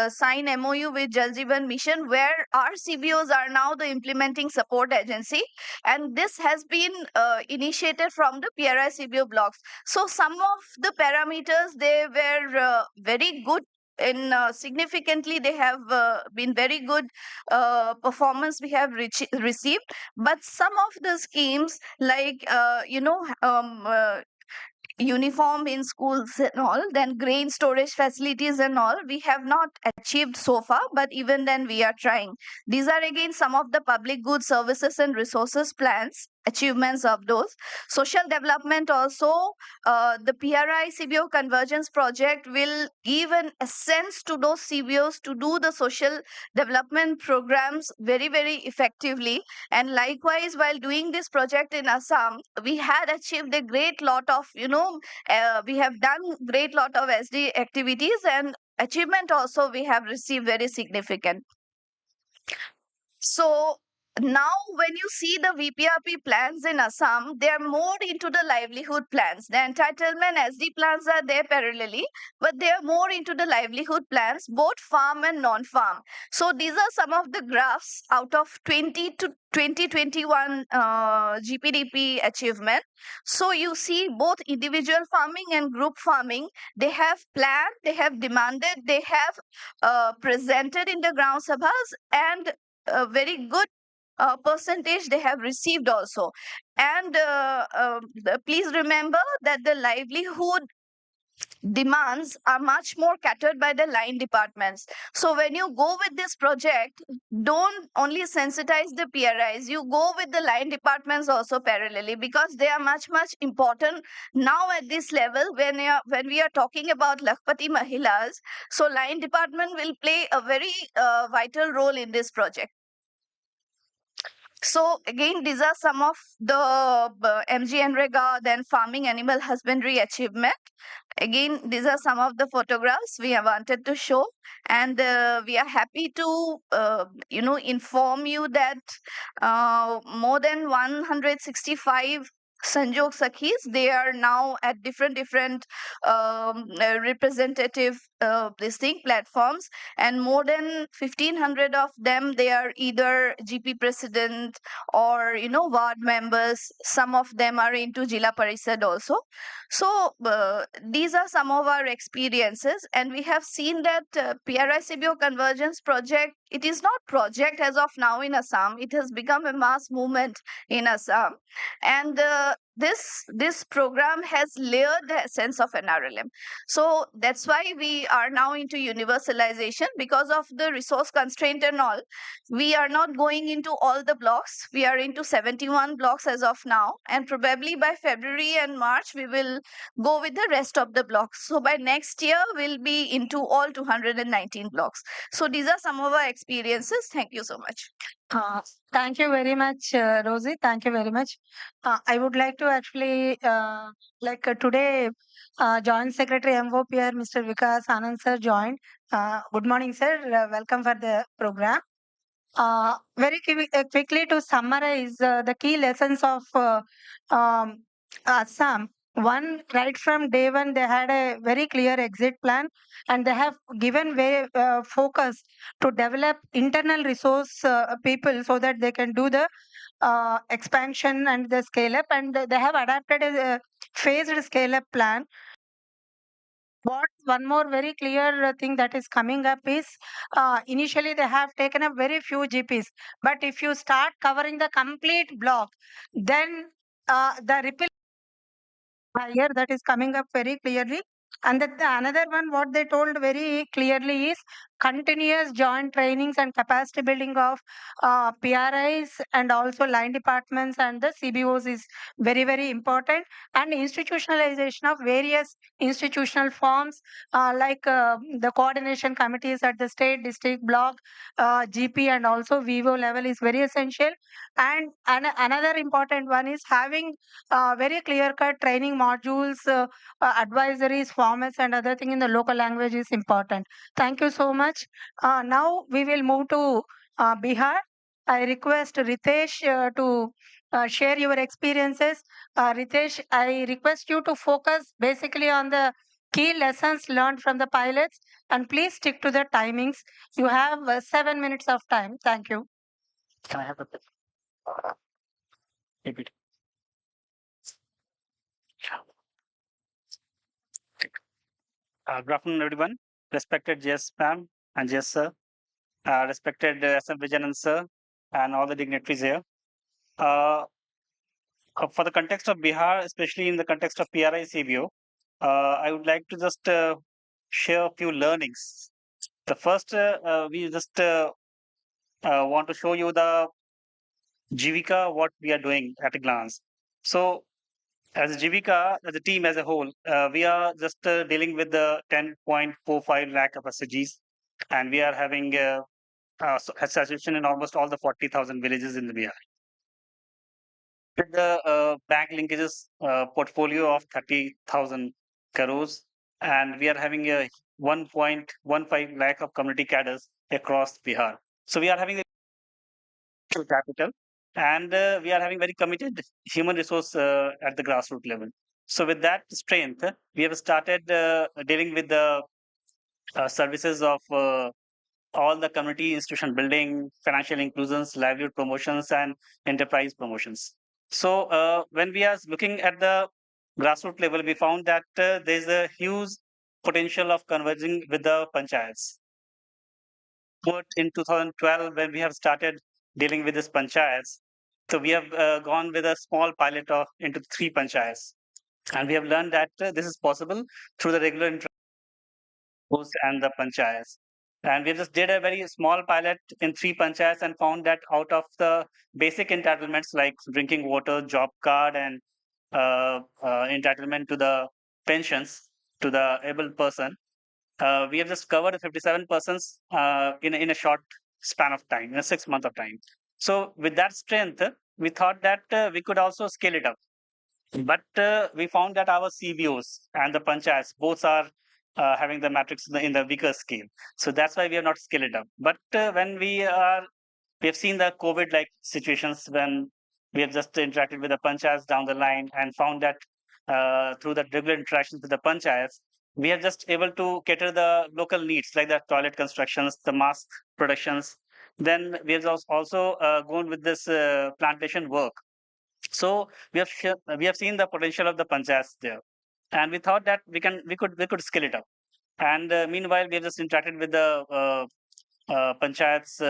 signed MOU with Jal Jeevan Mission, where our CBOs are now the implementing support agency. And this has been initiated from the PRI-CBO blocks. So some of the parameters, they were very good. In significantly, they have been very good performance we have received. But some of the schemes, like uniform in schools and all, then grain storage facilities and all, we have not achieved so far, but even then we are trying. These are again some of the public goods, services and resources plans, achievements of those. Social development also, the PRI-CBO Convergence project will give an essence to those CBOs to do the social development programs very, very effectively. And likewise, while doing this project in Assam, we had achieved a great lot of, we have done great lot of SD activities, and achievement also we have received very significant. So now when you see the VPRP plans in Assam, they are more into the livelihood plans. The entitlement SD plans are there parallelly, but they are more into the livelihood plans, both farm and non-farm. So these are some of the graphs out of 20 to 2021 GPDP achievement. So you see both individual farming and group farming, they have planned, they have demanded, they have presented in the Gram Sabhas, and a very good percentage they have received also. And please remember that the livelihood demands are much more catered by the line departments. So when you go with this project, don't only sensitize the PRIs, you go with the line departments also parallelly, because they are much important now at this level. When we are talking about Lakhpati Mahilas, so line department will play a very vital role in this project. So again, these are some of the MGNREGA, then farming animal husbandry achievement. Again, these are some of the photographs we have wanted to show, and we are happy to inform you that more than 165 Sanjog Sakhis, they are now at different representative this thing platforms, and more than 1500 of them, they are either GP president or ward members. Some of them are into Jila Parishad also. So these are some of our experiences, and we have seen that PRI-CBO Convergence project, it is not project as of now in Assam. It has become a mass movement in Assam, and this program has layered the essence of NRLM. So that's why we are now into universalization, because of the resource constraint and all. We are not going into all the blocks. We are into 71 blocks as of now, and probably by February and March we will go with the rest of the blocks. So by next year we'll be into all 219 blocks. So these are some of our experiences. Thank you so much. Thank you very much, Rosie. Thank you very much. I would like to actually, today, Joint Secretary MOPR, Mr. Vikas Anand sir joined. Good morning, sir. Welcome for the program. Quickly to summarize the key lessons of Assam. One, right from day one, they had a very clear exit plan, and they have given very focus to develop internal resource people so that they can do the expansion and the scale up, and they have adapted a phased scale up plan. What one more very clear thing that is coming up is initially they have taken up very few GPs, but if you start covering the complete block, then the ripple higher, that is coming up very clearly. And another one, what they told very clearly is continuous joint trainings and capacity building of PRIs and also line departments and the CBOs is very important. And institutionalization of various institutional forms the coordination committees at the state, district, block, GP and also VIVO level is very essential. And another important one is having very clear-cut training modules, advisories, formats, and other thing in the local language is important. Thank you so much. Now we will move to Bihar. I request Ritesh to share your experiences. Ritesh, I request you to focus basically on the key lessons learned from the pilots, and please stick to the timings. You have 7 minutes of time. Thank you. Can I have the PPT? Good afternoon, everyone. Respected JS ma'am and JS sir, respected SM Vijayan sir, and all the dignitaries here. For the context of Bihar, especially in the context of PRI-CBO, I would like to just share a few learnings. The first, we just want to show you the Jivika, what we are doing at a glance. So as Jivika, as a team as a whole, we are just dealing with the 10.45 lakh of SSGs, and we are having association in almost all the 40,000 villages in the Bihar. With the bank linkages portfolio of 30,000 crores, and we are having a 1.15 lakh of community cadres across Bihar. So we are having a capital, and we are having very committed human resource at the grassroots level. So with that strength, we have started dealing with the services of all the community institution building, financial inclusions, livelihood promotions, and enterprise promotions. So when we are looking at the grassroots level, we found that there is a huge potential of converging with the panchayats. But in 2012, when we have started dealing with this panchayats, so we have gone with a small pilot of into 3 panchayats. And we have learned that this is possible through the regular and the panchayats. And we just did a very small pilot in 3 panchayats and found that out of the basic entitlements like drinking water, job card, and entitlement to the pensions to the able person, we have just covered 57 persons in a short span of time, in a 6 month of time. So with that strength, we thought that we could also scale it up. But we found that our CBOs and the panchayats both are having the matrix in the weaker scale. So that's why we have not scaled it up. But when we have seen the COVID-like situations when we have just interacted with the panchayats down the line and found that through the regular interactions with the panchayats, we are just able to cater the local needs like the toilet constructions, the mask productions. Then we have also gone with this plantation work. So we have seen the potential of the panchayats there, and we thought that we could scale it up. And meanwhile, we have just interacted with the panchayats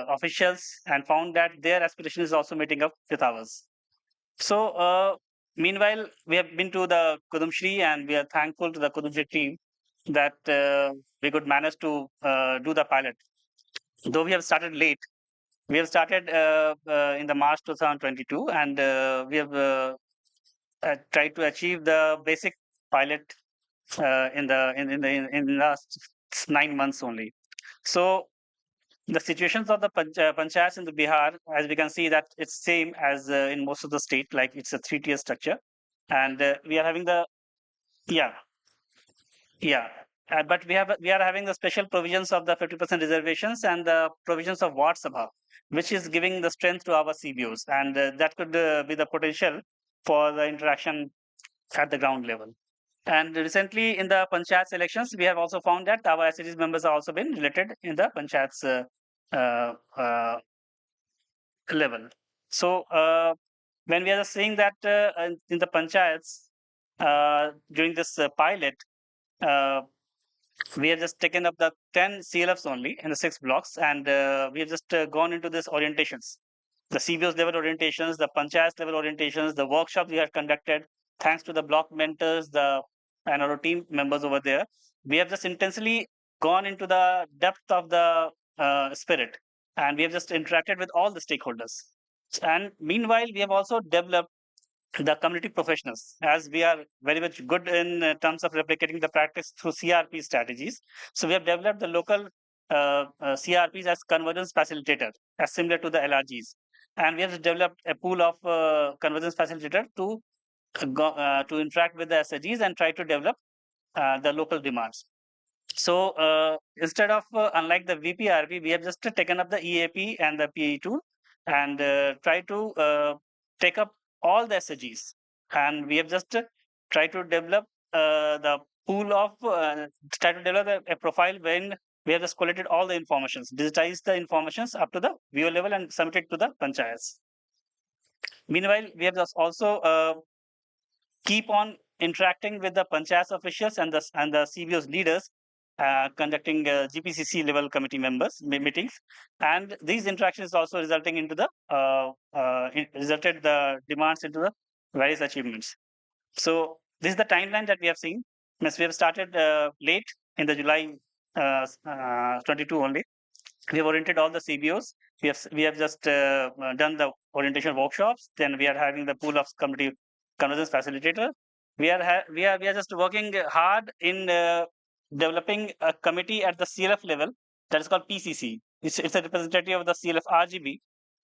officials and found that their aspiration is also meeting up with ours. So meanwhile, we have been to the Kudumbashree and we are thankful to the Kudumbashree team that we could manage to do the pilot. Though we have started late, we have started in the March 2022, and we have tried to achieve the basic pilot in the last 9 months only. So the situations of the panchayats in the Bihar, as we can see, that it's same as in most of the state, like it's a 3-tier structure, and we are having the yeah yeah. But we are having the special provisions of the 50% reservations and the provisions of Ward Sabha, which is giving the strength to our CBOs, and that could be the potential for the interaction at the ground level. And recently in the panchayats elections, we have also found that our SAGs members have also been related in the panchayats level. So when we are saying that in the panchayats during this pilot, we have just taken up the 10 CLFs only in the 6 blocks, and we have just gone into this orientations, the CBOs level orientations, the panchayats level orientations, the workshops we have conducted. Thanks to the block mentors, and our team members over there, we have just intensely gone into the depth of the spirit, and we have just interacted with all the stakeholders. And meanwhile, we have also developed the community professionals, as we are very much good in terms of replicating the practice through CRP strategies. So we have developed the local CRPs as convergence facilitator, as similar to the LRGs. And we have developed a pool of convergence facilitator to interact with the SAGs and try to develop the local demands. So instead of, unlike the VPRP, we have just taken up the EAP and the PE tool and try to take up all the SAGs. And we have just tried to develop the pool of, try to develop a profile when we have just collected all the informations, digitized the informations up to the VO level and submitted to the panchayats. Meanwhile, we have just also keep on interacting with the panchayats officials and the CBOs leaders, conducting GPCC level committee members meetings, and these interactions also resulting into the resulted the demands into the various achievements. So this is the timeline that we have seen. Means we have started late in the July 22 only. We have oriented all the CBOs. We have just done the orientation workshops. Then we are having the pool of community convergence facilitator. We are just working hard in developing a committee at the CLF level that is called PCC. It's a representative of the CLF RGB.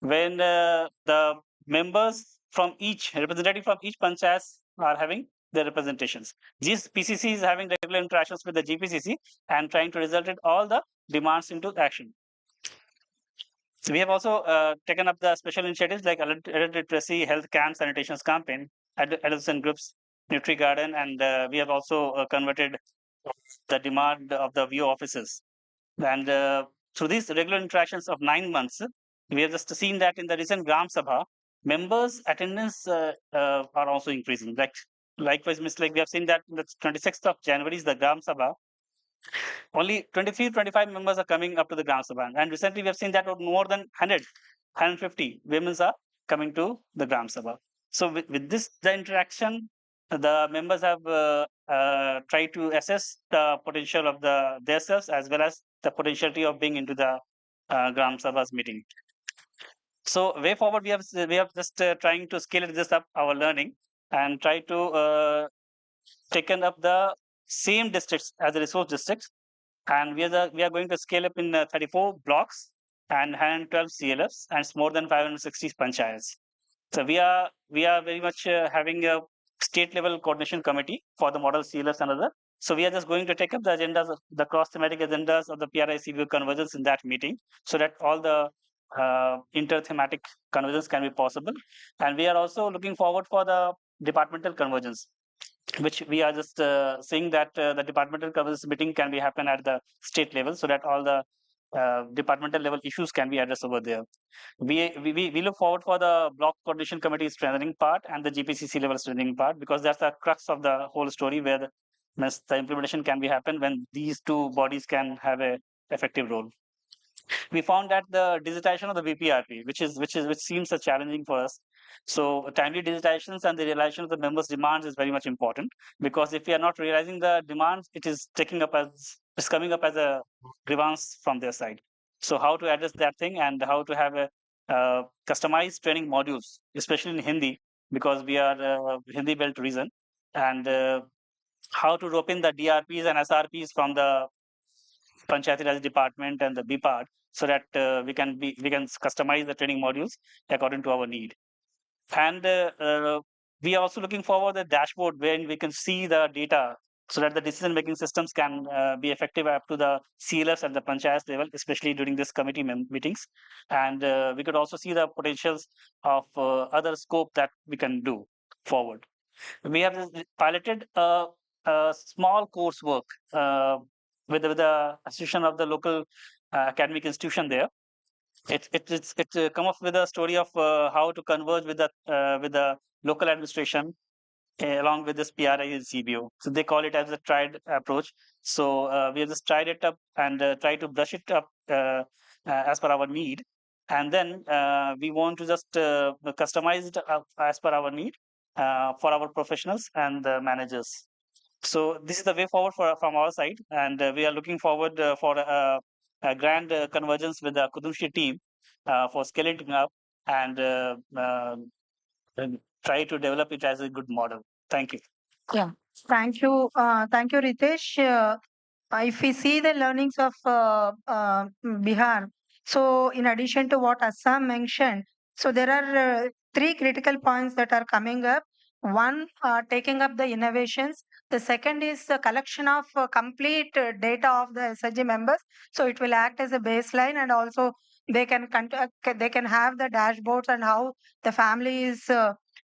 When the members from each representative from each panchayats are having their representations. These PCC is having regular interactions with the GPCC and trying to result in all the demands into action. So we have also taken up the special initiatives like adult literacy, health camp, sanitations campaign, adolescent groups, Nutri Garden, and we have also converted the demand of the VO offices. And through these regular interactions of 9 months, we have just seen that in the recent Gram Sabha, members' attendance are also increasing. Likewise, like we have seen that the 26th of January is the Gram Sabha. Only 23, 25 members are coming up to the Gram Sabha. And recently we have seen that more than 100, 150 women are coming to the Gram Sabha. So with this, the interaction the members have tried to assess the potential of themselves as well as the potentiality of being into the Gram Sabha's meeting. So way forward, we have just trying to scale this up our learning and try to taken up the same districts as the resource districts, and we are going to scale up in 34 blocks and 112 CLFs and it's more than 560 panchayats. So we are very much having a state level coordination committee for the model CLFs and other. So we are just going to take up the agendas, the cross thematic agendas of the PRI-CBO convergence in that meeting, so that all the inter-thematic convergence can be possible. And we are also looking forward for the departmental convergence, which we are just saying that the departmental convergence meeting can be happen at the state level, so that all the departmental level issues can be addressed over there. We look forward for the block coordination committee strengthening part and the GPCC level strengthening part, because that's the crux of the whole story, where the implementation can be happen when these two bodies can have a effective role. We found that the digitization of the VPRP, which seems challenging for us. So timely digitizations and the realization of the members' demands is very much important, because if we are not realizing the demands, it's coming up as a grievance from their side. So how to address that thing and how to have a customized training modules, especially in Hindi, because we are Hindi belt region, and how to rope in the DRPs and SRPs from the Panchayati Raj department and the B part, so that we can customize the training modules according to our need. And we are also looking forward the dashboard wherein we can see the data, so that the decision making systems can be effective up to the CLFs and the panchayat level, especially during this committee meetings. And we could also see the potentials of other scope that we can do forward. We have piloted a small coursework with the association of the local academic institution there. It's come up with a story of how to converge with the local administration along with this PRI and CBO. So they call it as a tried approach. So we have just tried it up and try to brush it up as per our need. And then we want to just customize it as per our need for our professionals and the managers. So this is the way forward from our side, and we are looking forward for a grand convergence with the Kudumbashree team for scaling up and try to develop it as a good model. Thank you. Yeah, thank you, Ritesh. If we see the learnings of Bihar, so in addition to what Assam mentioned, so there are three critical points that are coming up. One, taking up the innovations. The second is the collection of complete data of the SHG members. So it will act as a baseline, and also they they can have the dashboards and how the family is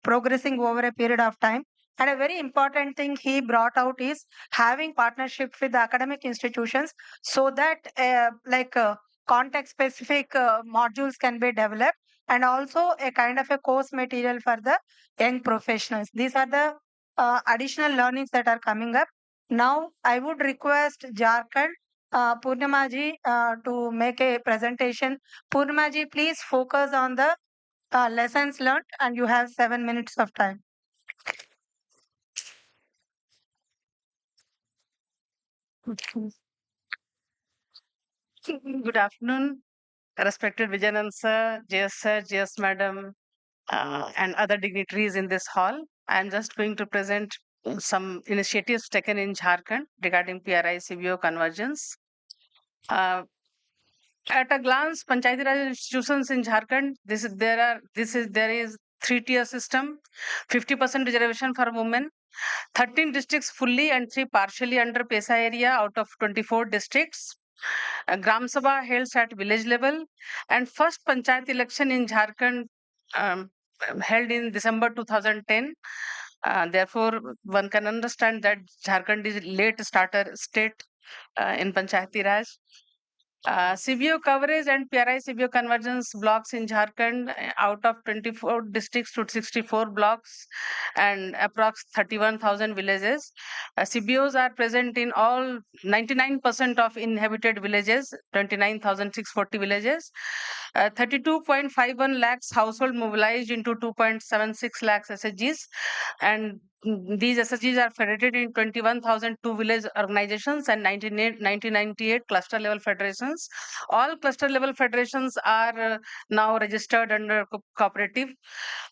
progressing over a period of time. And a very important thing he brought out is having partnership with the academic institutions, so that context specific modules can be developed, and also a kind of a course material for the young professionals. These are the additional learnings that are coming up. Now, I would request Jharkhand Purnamaji to make a presentation. Purnamaji, please focus on the lessons learned, and you have 7 minutes of time. Good afternoon, respected Vijayan sir, JS madam, and other dignitaries in this hall. I am just going to present some initiatives taken in Jharkhand regarding PRI-CBO convergence. At a glance, Panchayati Raj institutions in Jharkhand, there is 3-tier system, 50% reservation for women, 13 districts fully and 3 partially under PESA area out of 24 districts. Gram Sabha held at village level, and first Panchayat election in Jharkhand held in December 2010. Therefore, one can understand that Jharkhand is late starter state in Panchayati Raj. CBO coverage and PRI-CBO convergence blocks in Jharkhand, out of 24 districts to 64 blocks and approx 31,000 villages. CBOs are present in all 99% of inhabited villages, 29,640 villages. 32.51 lakhs household mobilized into 2.76 lakhs SHGs, and these SSGs are federated in 21,002 village organizations and 1998 cluster level federations. All cluster level federations are now registered under cooperative.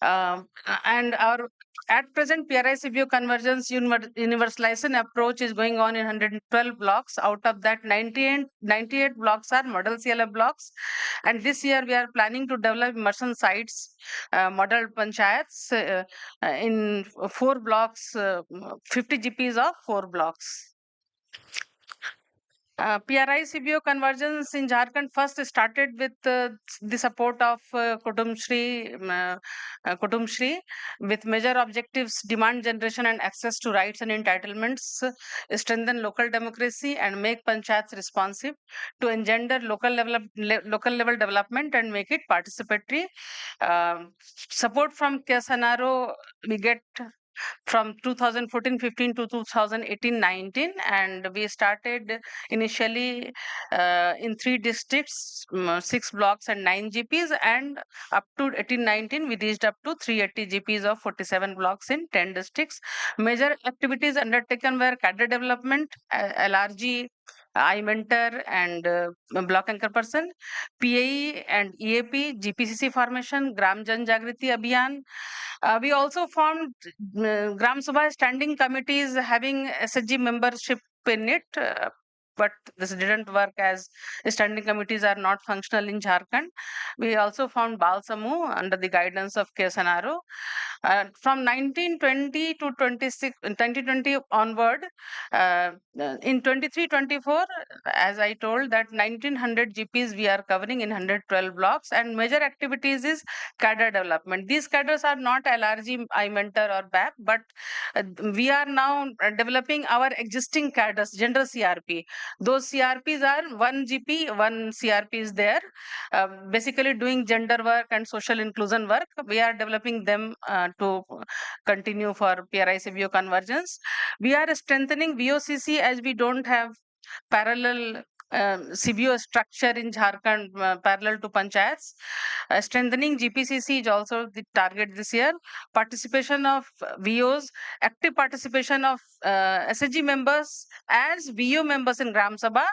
And our at present, PRI-CBO Convergence Universalization approach is going on in 112 blocks. Out of that, 98 blocks are model CLF blocks. And this year, we are planning to develop immersion sites, model panchayats in 4 blocks, 50 GPs of 4 blocks. PRI-CBO Convergence in Jharkhand first started with the support of Kudumbashree, with major objectives: demand generation and access to rights and entitlements, strengthen local democracy, and make panchayats responsive to engender local level development and make it participatory. Support from KSNRO we get from 2014-15 to 2018-19, and we started initially in 3 districts, 6 blocks and 9 GPs, and up to 18-19 we reached up to 380 GPs of 47 blocks in 10 districts. Major activities undertaken were cadre development, LRG, I-mentor and block anchor person, PAE and EAP, GPCC formation, Gram Jan Jagriti Abhiyan. We also formed Gram Sabha standing committees having SHG membership in it, but this didn't work as standing committees are not functional in Jharkhand. We also found Bal Samu under the guidance of KSNRO. From 1920 to 2020 onward, in 23-24, as I told, that 1900 GPs we are covering in 112 blocks, and major activities is cadre development. These cadres are not LRG, I-mentor or BAP, but we are now developing our existing cadres, general CRP. Those CRPs are 1 GP, 1 CRP is there, basically doing gender work and social inclusion work. We are developing them to continue for PRI-CBO convergence. We are strengthening VOCC as we don't have parallel CBO structure in Jharkhand parallel to panchayats. Strengthening GPCC is also the target this year. Participation of VOs, active participation of SHG members as VO members in Gram Sabha,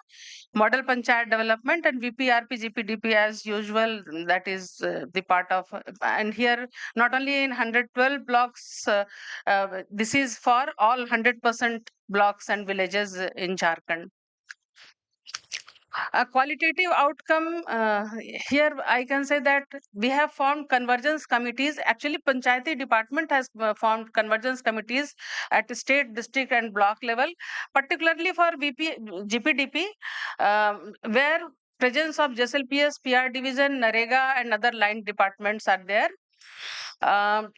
model panchayat development, and VPRP, GPDP as usual. That is the part of, and here not only in 112 blocks, this is for all 100% blocks and villages in Jharkhand. A qualitative outcome, here I can say that we have formed convergence committees. Actually, Panchayati department has formed convergence committees at state, district and block level, particularly for GPDP, where presence of JSLPS, PR division, NREGA and other line departments are there. For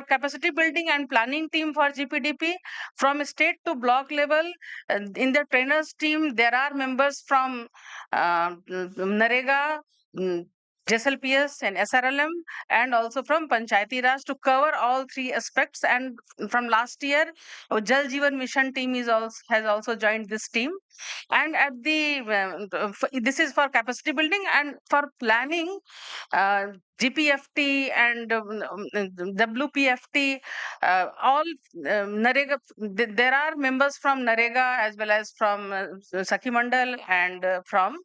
capacity building and planning team for GPDP, from state to block level, in the trainers team, there are members from NREGA, JSLPS and SRLM, and also from Panchayati Raj to cover all 3 aspects. And from last year, Jal Jeevan Mission team has also joined this team. And at the this is for capacity building, and for planning, GPFT and WPFT, all NREGA, there are members from NREGA as well as from Sakhi Mandal and from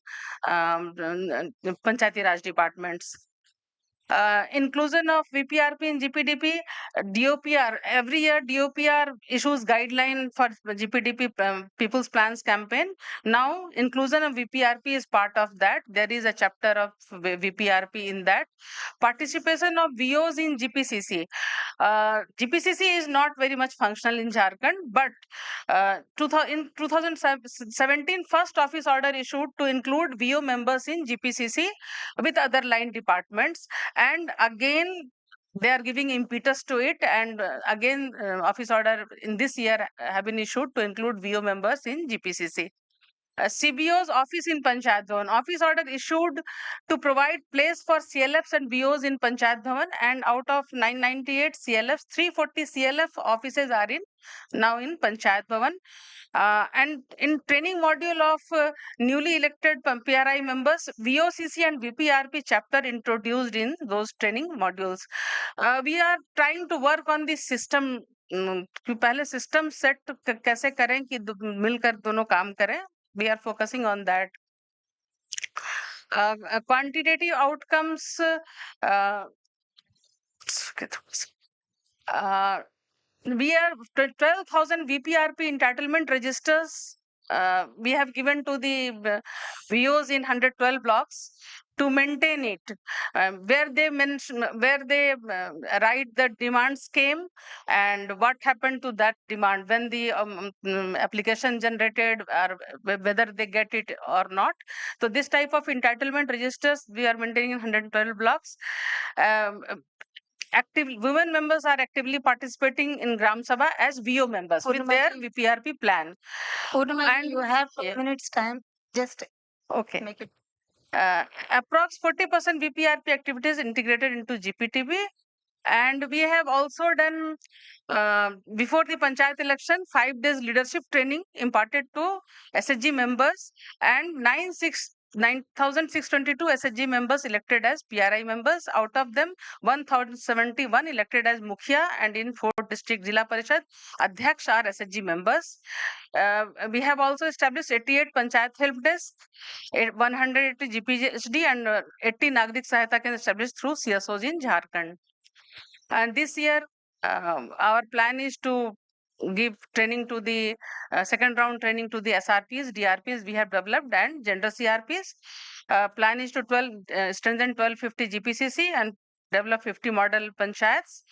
Panchayati Raj departments. Inclusion of VPRP in GPDP, DOPR. Every year, DOPR issues guideline for GPDP People's Plans campaign. Now, inclusion of VPRP is part of that. There is a chapter of VPRP in that. Participation of VOs in GPCC. GPCC is not very much functional in Jharkhand, but in 2017, first office order issued to include VO members in GPCC with other line departments. And again, they are giving impetus to it, and again office order in this year have been issued to include VO members in GPCC. CBO's office in Panchayat Bhavan. Office order issued to provide place for CLFs and BOs in Panchayat Bhavan, and out of 998 CLFs, 340 CLF offices are now in Panchayat Bhavan. And in training module of newly elected PRI members, VOCC and VPRP chapter introduced in those training modules. We are trying to work on the system कि पहले system set कैसे करें कि मिलकर दोनों काम करें. We are focusing on that. Quantitative outcomes. We are 12,000 VPRP entitlement registers. We have given to the VOs in 112 blocks to maintain it, where they mention, where they write the demands came and what happened to that demand when the application generated, or whether they get it or not. So this type of entitlement registers we are maintaining in 112 blocks. Active women members are actively participating in Gram Sabha as VO members with their VPRP plan. And you have 2 minutes time. Just okay. make it. Approx 40% VPRP activities integrated into GPTB. And we have also done, before the Panchayat election, 5 days leadership training imparted to SHG members, and 9,622 SHG members elected as PRI members. Out of them, 1,071 elected as Mukhya, and in 4 district Jila Parishad, Adhyaksh are SHG members. We have also established 88 Panchayat Help Desk, 180 GPHD, and 80 Nagrik Sahayata can established through CSOs in Jharkhand. And this year, our plan is to give training to the second round training to the SRPs, DRPs we have developed, and gender CRPs. Plan is to strengthen 1250 GPCC and develop 50 model panchayats.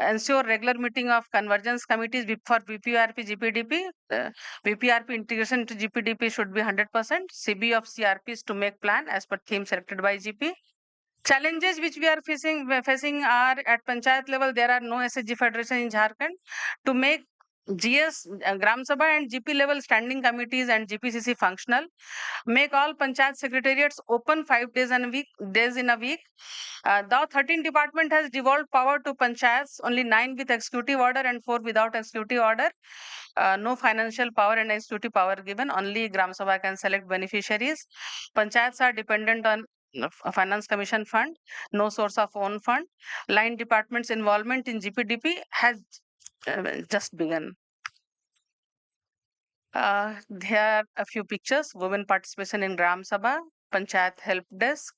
Ensure regular meeting of convergence committees for VPRP, GPDP. VPRP integration to GPDP should be 100%. CB of CRPs to make plan as per theme selected by GP. Challenges which we are facing are at panchayat level. There are no SHG federation in Jharkhand. To make GS, Gram Sabha and GP level standing committees and GPCC functional, make all panchayat secretariats open 5 days in a week. Though 13 department has devolved power to panchayats, only 9 with executive order and 4 without executive order. No financial power and executive power given. Only Gram Sabha can select beneficiaries. Panchayats are dependent on a finance commission fund, no source of own fund. Line department's involvement in GPDP has just begun. Here are a few pictures. Women participation in Gram Sabha, Panchayat Help Desk.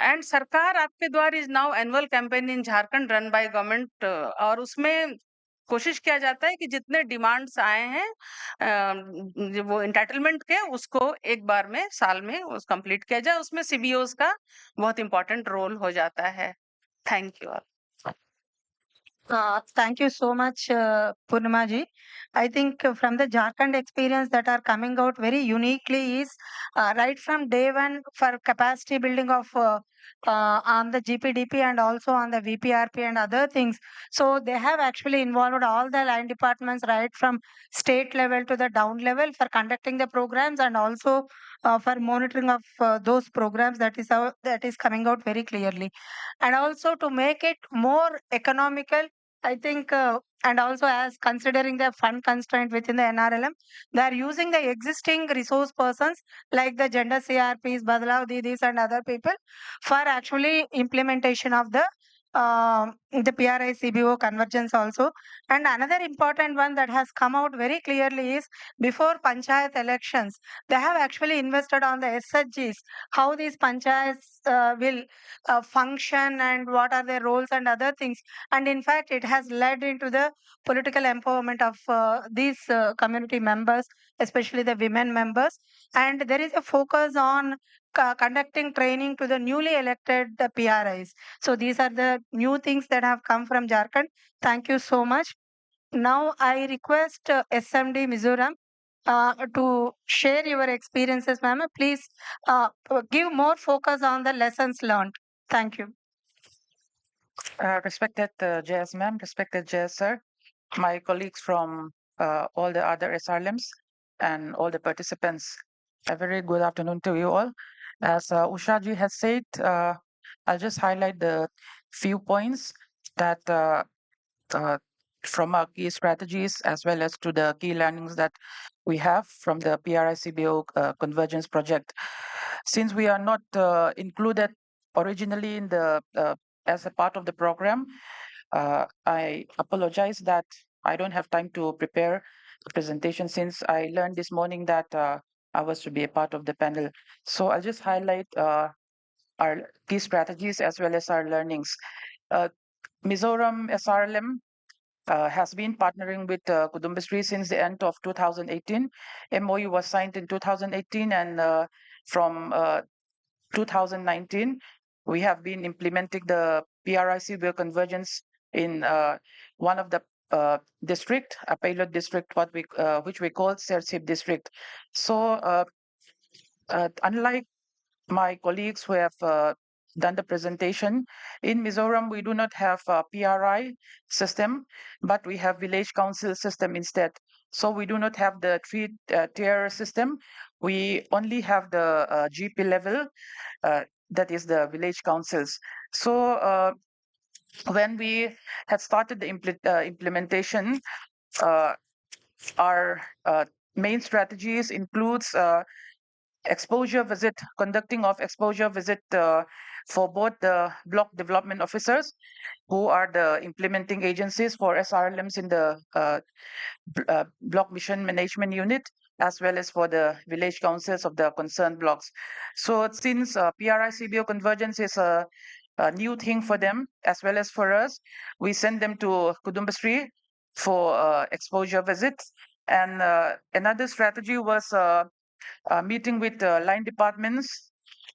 And Sarkar Aapke Dwar is now annual campaign in Jharkhand run by government. और उसमें कोशिश किया जाता है कि जितने demands आए हैं वो एंटाइटलमेंट के, उसको एक बार में साल में उस कंप्लीट किया जाए. उसमें सीबीओस का बहुत इंपॉर्टेंट रोल हो जाता है. Thank you all. Thank you so much, Purnima ji. I think from the Jharkhand experience that are coming out very uniquely is right from day one for capacity building of on the GPDP and also on the VPRP and other things. So they have actually involved all the line departments right from state level to the down level for conducting the programs and also for monitoring of those programs. That is coming out very clearly, and also to make it more economical. I think, and also as considering the fund constraint within the NRLM, they are using the existing resource persons like the gender CRPs, Badlav Didis, and other people for actually implementation of the PRI-CBO convergence also. And another important one that has come out very clearly is before panchayat elections, they have actually invested on the SHGs, how these panchayats will function and what are their roles and other things. And in fact, it has led into the political empowerment of these community members, especially the women members. And there is a focus on conducting training to the newly elected PRIs. So these are the new things that have come from Jharkhand. Thank you so much. Now I request SMD Mizoram to share your experiences, ma'am. Please give more focus on the lessons learned. Thank you. Respected JS ma'am, respected JS sir, my colleagues from all the other SRLMs, and all the participants. A very good afternoon to you all. As Ushaji has said, I'll just highlight the few points that from our key strategies as well as to the key learnings that we have from the PRI-CBO Convergence project. Since we are not included originally in the as a part of the program, I apologize that I don't have time to prepare the presentation since I learned this morning that I was to be a part of the panel. So I'll just highlight our key strategies as well as our learnings. Mizoram SRLM has been partnering with Kudumbashree since the end of 2018. MOU was signed in 2018, and from 2019, we have been implementing the PRI-CBO convergence in one of the district, a pilot district, which we call Sersip district. So unlike my colleagues who have done the presentation, in Mizoram, we do not have a PRI system, but we have village council system instead. So we do not have the three-tier system. We only have the GP level, that is the village councils. So when we had started the implementation, our main strategies includes conducting of exposure visit for both the block development officers, who are the implementing agencies for SRLMs in the block mission management unit, as well as for the village councils of the concerned blocks. So since PRI-CBO convergence is a new thing for them as well as for us, we send them to Kudumbashree for exposure visits. And another strategy was meeting with line departments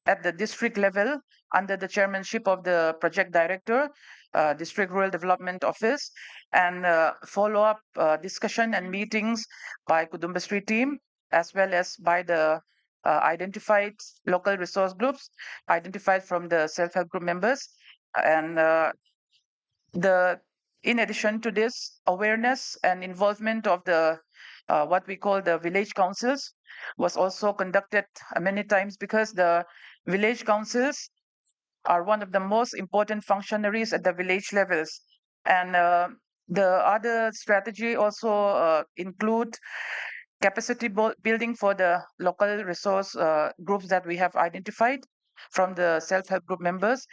at the district level under the chairmanship of the project director, District Rural Development Office, and follow-up discussion and meetings by Kudumbashree team, as well as by the identified local resource groups, identified from the self-help group members. And in addition to this, awareness and involvement of the what we call the village councils was also conducted many times, because the village councils are one of the most important functionaries at the village levels. And the other strategy also include capacity building for the local resource groups that we have identified from the self-help group members.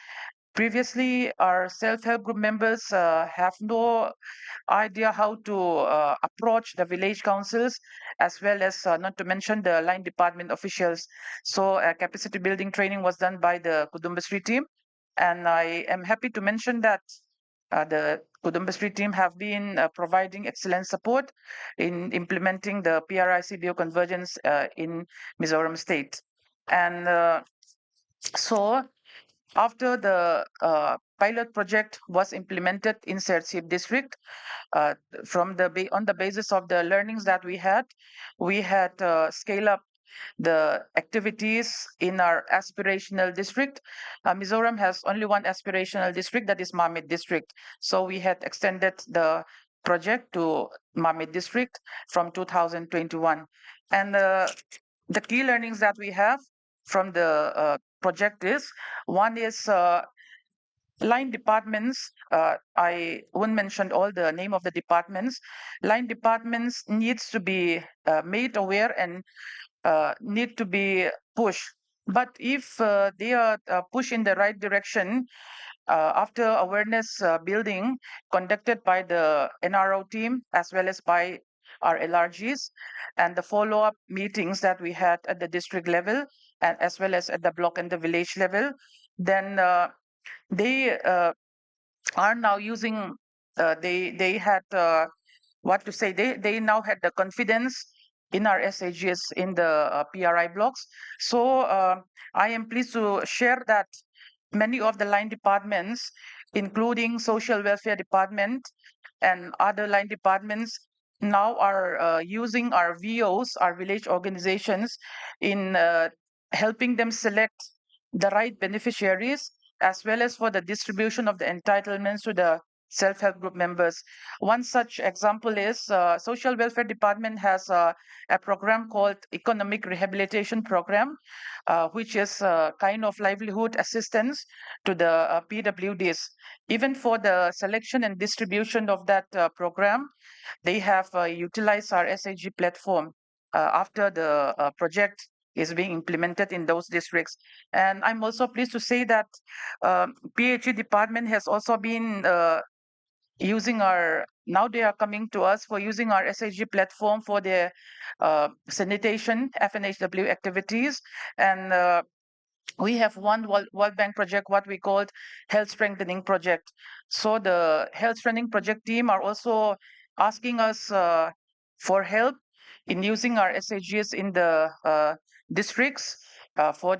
Previously, our self-help group members have no idea how to approach the village councils, as well as not to mention the line department officials. So capacity building training was done by the Kudumbashree team. And I am happy to mention that the Kudumbashree team have been providing excellent support in implementing the PRI-CBO convergence in Mizoram state. And so after the pilot project was implemented in Sersip district, on the basis of the learnings that we had scale up the activities in our aspirational district. Mizoram has only one aspirational district, that is Mamit district. So we had extended the project to Mamit district from 2021. And the key learnings that we have from the project is, one is line departments. I won't mention all the name of the departments. Line departments needs to be made aware and need to be pushed. But if they are pushed in the right direction, after awareness building conducted by the NRO team as well as by our LRGs, and the follow-up meetings that we had at the district level and as well as at the block and the village level, then they are now using, they had they now had the confidence in our SAGs in the PRI blocks. So I am pleased to share that many of the line departments, including social welfare department and other line departments, now are using our VOs, our village organizations, in helping them select the right beneficiaries, as well as for the distribution of the entitlements to the self-help group members. One such example is Social Welfare Department has a program called Economic Rehabilitation Program, which is kind of livelihood assistance to the PWDs. Even for the selection and distribution of that program, they have utilized our SAG platform after the project is being implemented in those districts. And I'm also pleased to say that PHE department has also been using now they are coming to us for using our SAG platform for their sanitation, FNHW activities. And we have one World Bank project, what we called Health Strengthening Project. So the Health Strengthening Project team are also asking us for help in using our SAGs in the districts for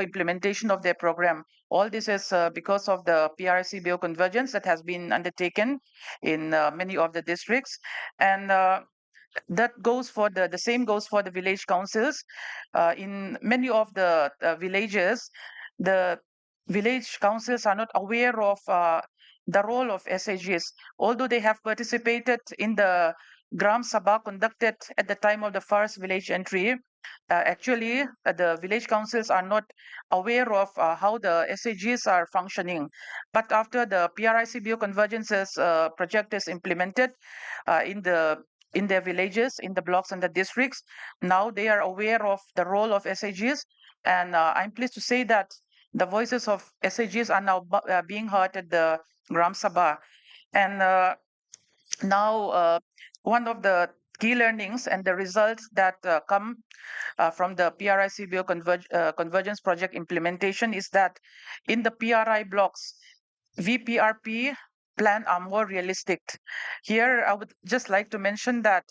implementation of their program. All this is because of the PRI-CBO convergence that has been undertaken in many of the districts. And that goes for the same goes for the village councils. In many of the villages, the village councils are not aware of the role of SAGs, although they have participated in the Gram Sabha conducted at the time of the first village entry. Actually, the village councils are not aware of how the SAGs are functioning. But after the PRI-CBO Convergences project is implemented in their villages, in the blocks and the districts, now they are aware of the role of SAGs. And I'm pleased to say that the voices of SAGs are now being heard at the Gram Sabha. And now one of the key learnings and the results that come from the PRI-CBO Convergence Project implementation is that in the PRI blocks, VPRP plan are more realistic. Here, I would just like to mention that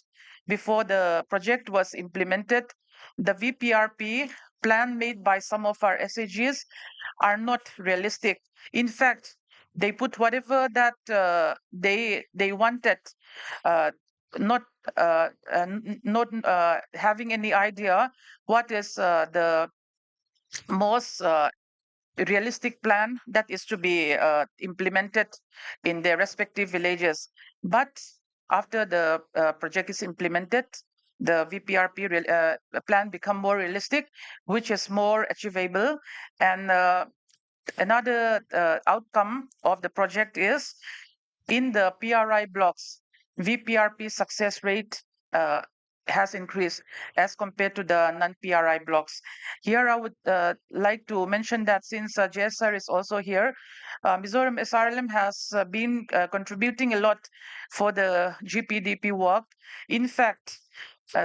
before the project was implemented, the VPRP plan made by some of our SAGs are not realistic. In fact, they put whatever that they wanted, uh, not not having any idea what is the most realistic plan that is to be implemented in their respective villages. But after the project is implemented, the VPRP plan become more realistic, which is more achievable. And another outcome of the project is in the PRI blocks, VPRP success rate has increased as compared to the non-PRI blocks. Here, I would like to mention that since JSR is also here, Mizoram SRLM has been contributing a lot for the GPDP work. In fact,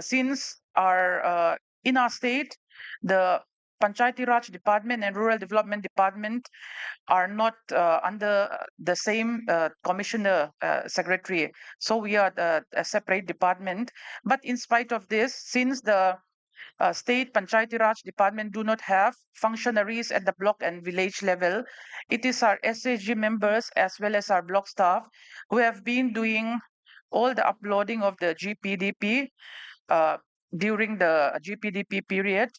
since in our state, the Panchayati Raj Department and Rural Development Department are not under the same commissioner secretary. So we are a separate department. But in spite of this, since the state Panchayati Raj Department do not have functionaries at the block and village level, it is our SAG members as well as our block staff who have been doing all the uploading of the GPDP uh, during the GPDP period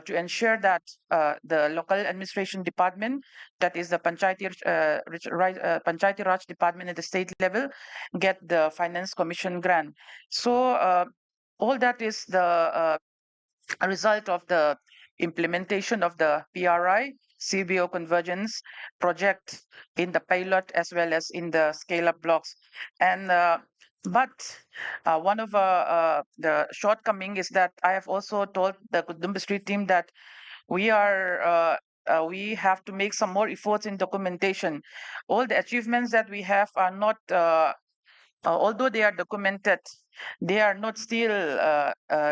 to ensure that the local administration department, that is the Panchayati Raj department at the state level, get the finance commission grant. So all that is the a result of the implementation of the PRI-CBO convergence project in the pilot as well as in the scale-up blocks. And but one of the shortcoming is that I have also told the Kudumbashree team that we have to make some more efforts in documentation. All the achievements that we have are not although they are documented, they are not still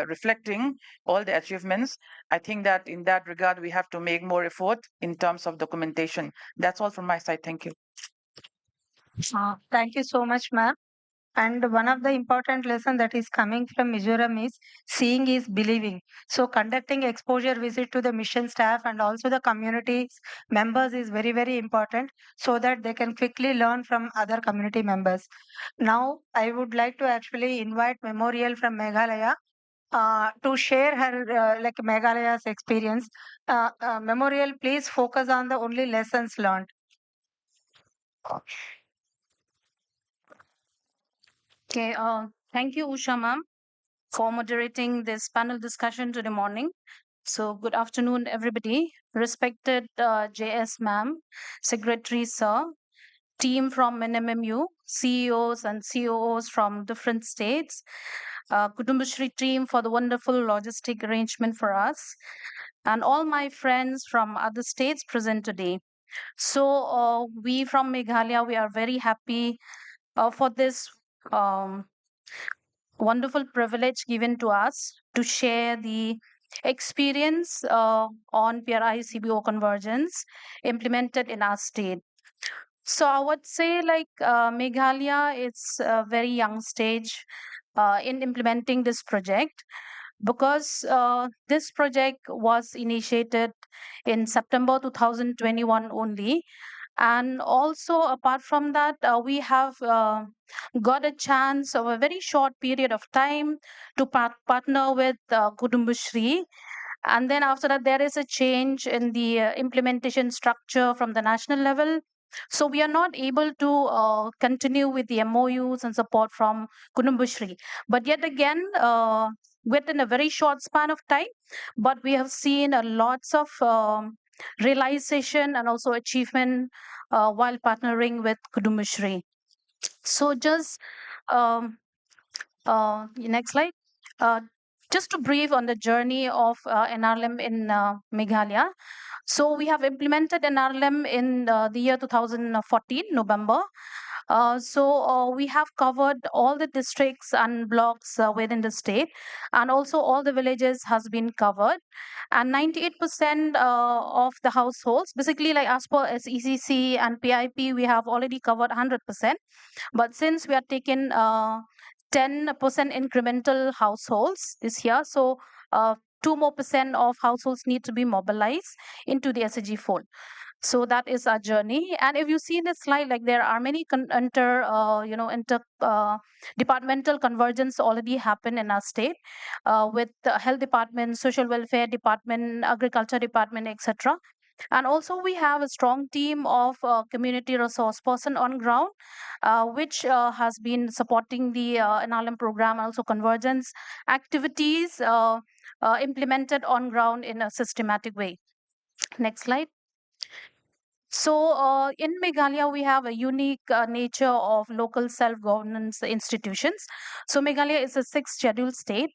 reflecting all the achievements. I think that in that regard, we have to make more effort in terms of documentation. That's all from my side. Thank you. Thank you so much, ma'am. And one of the important lesson that is coming from Mizoram is seeing is believing. So conducting exposure visit to the mission staff and also the community members is very, very important so that they can quickly learn from other community members. Now, I would like to actually invite Memorial from Meghalaya to share her like Meghalaya's experience. Memorial, please focus on the only lessons learned. Okay, thank you, Usha ma'am, for moderating this panel discussion today morning. So, good afternoon, everybody. Respected JS ma'am, Secretary sir, team from NMMU, CEOs and COOs from different states, Kudumbashree team for the wonderful logistic arrangement for us, and all my friends from other states present today. So, we from Meghalaya, we are very happy for this wonderful privilege given to us to share the experience on PRI-CBO convergence implemented in our state. So I would say like Meghalaya is a very young stage in implementing this project because this project was initiated in September 2021 only. And also, apart from that, we have got a chance of a very short period of time to partner with Kudumbashree. And then after that, there is a change in the implementation structure from the national level. So we are not able to continue with the MOUs and support from Kudumbashree. But yet again, within a very short span of time, but we have seen lots of realization and also achievement while partnering with Kudumbashree. So just next slide. Just to brief on the journey of NRLM in Meghalaya. So we have implemented NRLM in the year 2014, November. We have covered all the districts and blocks within the state, and also all the villages has been covered, and 98% of the households, basically like as per SECC and PIP, we have already covered 100%. But since we are taking 10% incremental households this year, so 2 more percent of households need to be mobilized into the SAG fold. So that is our journey. And if you see in this slide, like there are many departmental convergence already happen in our state with the health department, social welfare department, agriculture department, etc. And also we have a strong team of community resource person on ground, which has been supporting the NRLM program and also convergence activities implemented on ground in a systematic way. Next slide. So, in Meghalaya, we have a unique nature of local self-governance institutions. So, Meghalaya is a sixth scheduled state.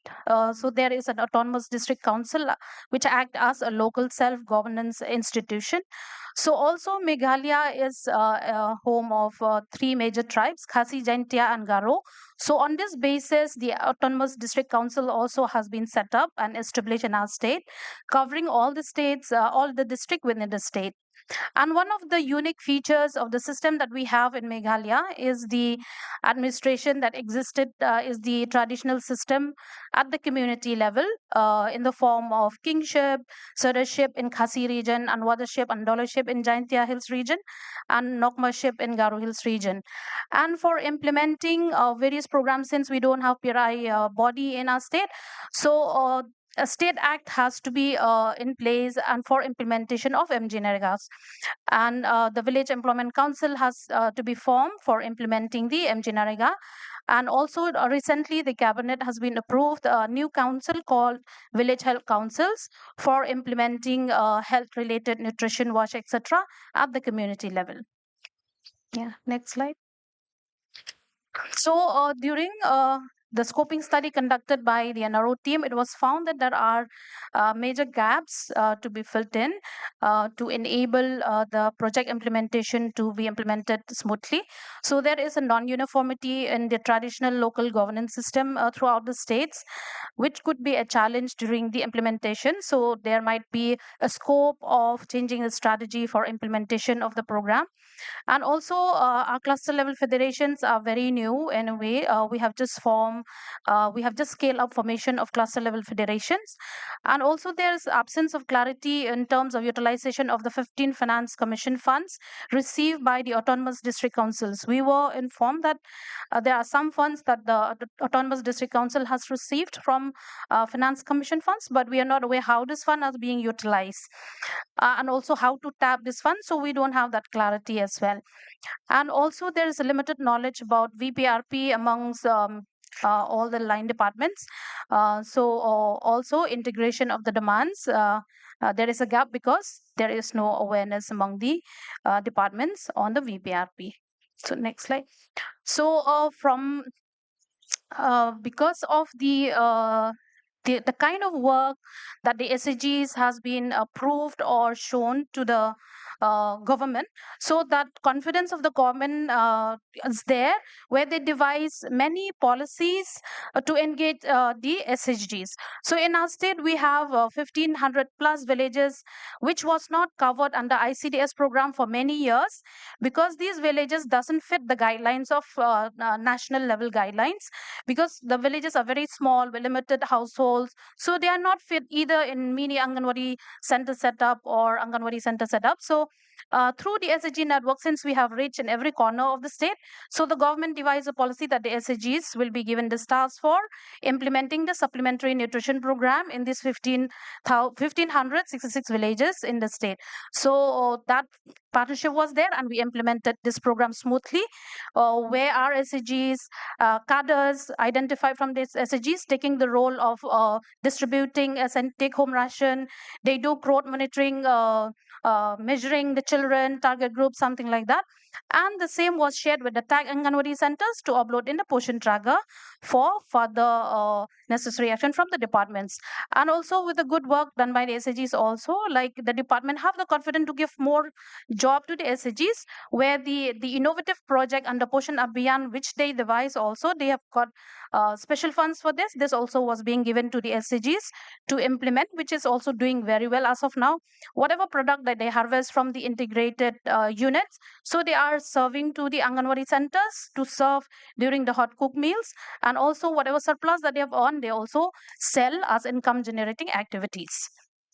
So, there is an autonomous district council which act as a local self-governance institution. So, also Meghalaya is a home of three major tribes: Khasi, Jaintia, and Garo. So, on this basis, the autonomous district council also has been set up and established in our state, covering all the states, all the district within the state. And one of the unique features of the system that we have in Meghalaya is the administration that existed, is the traditional system at the community level in the form of kingship, surdership in Khasi region, and watership and dollarship in Jaintia Hills region, and Nokmaship in Garo Hills region. And for implementing various programs, since we don't have PRI body in our state, so a state act has to be in place and for implementation of MG Naregas. And the village employment council has to be formed for implementing the MG Narega. And also recently the cabinet has been approved a new council called village health councils for implementing health related nutrition wash etc at the community level. Yeah, next slide. So during the scoping study conducted by the NRO team, it was found that there are major gaps to be filled in to enable the project implementation to be implemented smoothly. So there is a non-uniformity in the traditional local governance system throughout the states, which could be a challenge during the implementation. So there might be a scope of changing the strategy for implementation of the program. And also our cluster level federations are very new in a way. We have just formed we have just scaled up formation of cluster level federations. And also there is absence of clarity in terms of utilization of the 15 finance commission funds received by the autonomous district councils. We were informed that there are some funds that the autonomous district council has received from finance commission funds, but we are not aware how this fund is being utilized, and also how to tap this fund. So we don't have that clarity as well. And also there is a limited knowledge about VPRP amongst all the line departments. Also integration of the demands. There is a gap because there is no awareness among the departments on the VPRP. So next slide. So from because of the kind of work that the SAGs has been approved or shown to the government, so that confidence of the government is there, where they devise many policies to engage the SHGs. So in our state, we have 1,500 plus villages, which was not covered under ICDS program for many years, because these villages doesn't fit the guidelines of national level guidelines, because the villages are very small with limited households, so they are not fit either in mini Anganwadi center setup or Anganwadi center setup. So through the SHG network, since we have reached in every corner of the state, so the government devised a policy that the SHGs will be given the stars for implementing the supplementary nutrition program in these 1,566 villages in the state. So that partnership was there, and we implemented this program smoothly, where our SHGs, cadres identified from these SHGs taking the role of distributing as a take-home ration. They do growth monitoring, measuring the children, target group, something like that. And the same was shared with the tag Anganwadi centers to upload in the Poshan Tracker for further necessary action from the departments. And also with the good work done by the SHGs also, like the department have the confidence to give more job to the SHGs, where the innovative project under Poshan Abhiyan, which they devise also, they have got special funds for this. This also was being given to the SHGs to implement, which is also doing very well as of now. Whatever product that they harvest from the integrated units, so they are serving to the Anganwadi centers to serve during the hot cook meals, and also whatever surplus that they have earned, they also sell as income generating activities.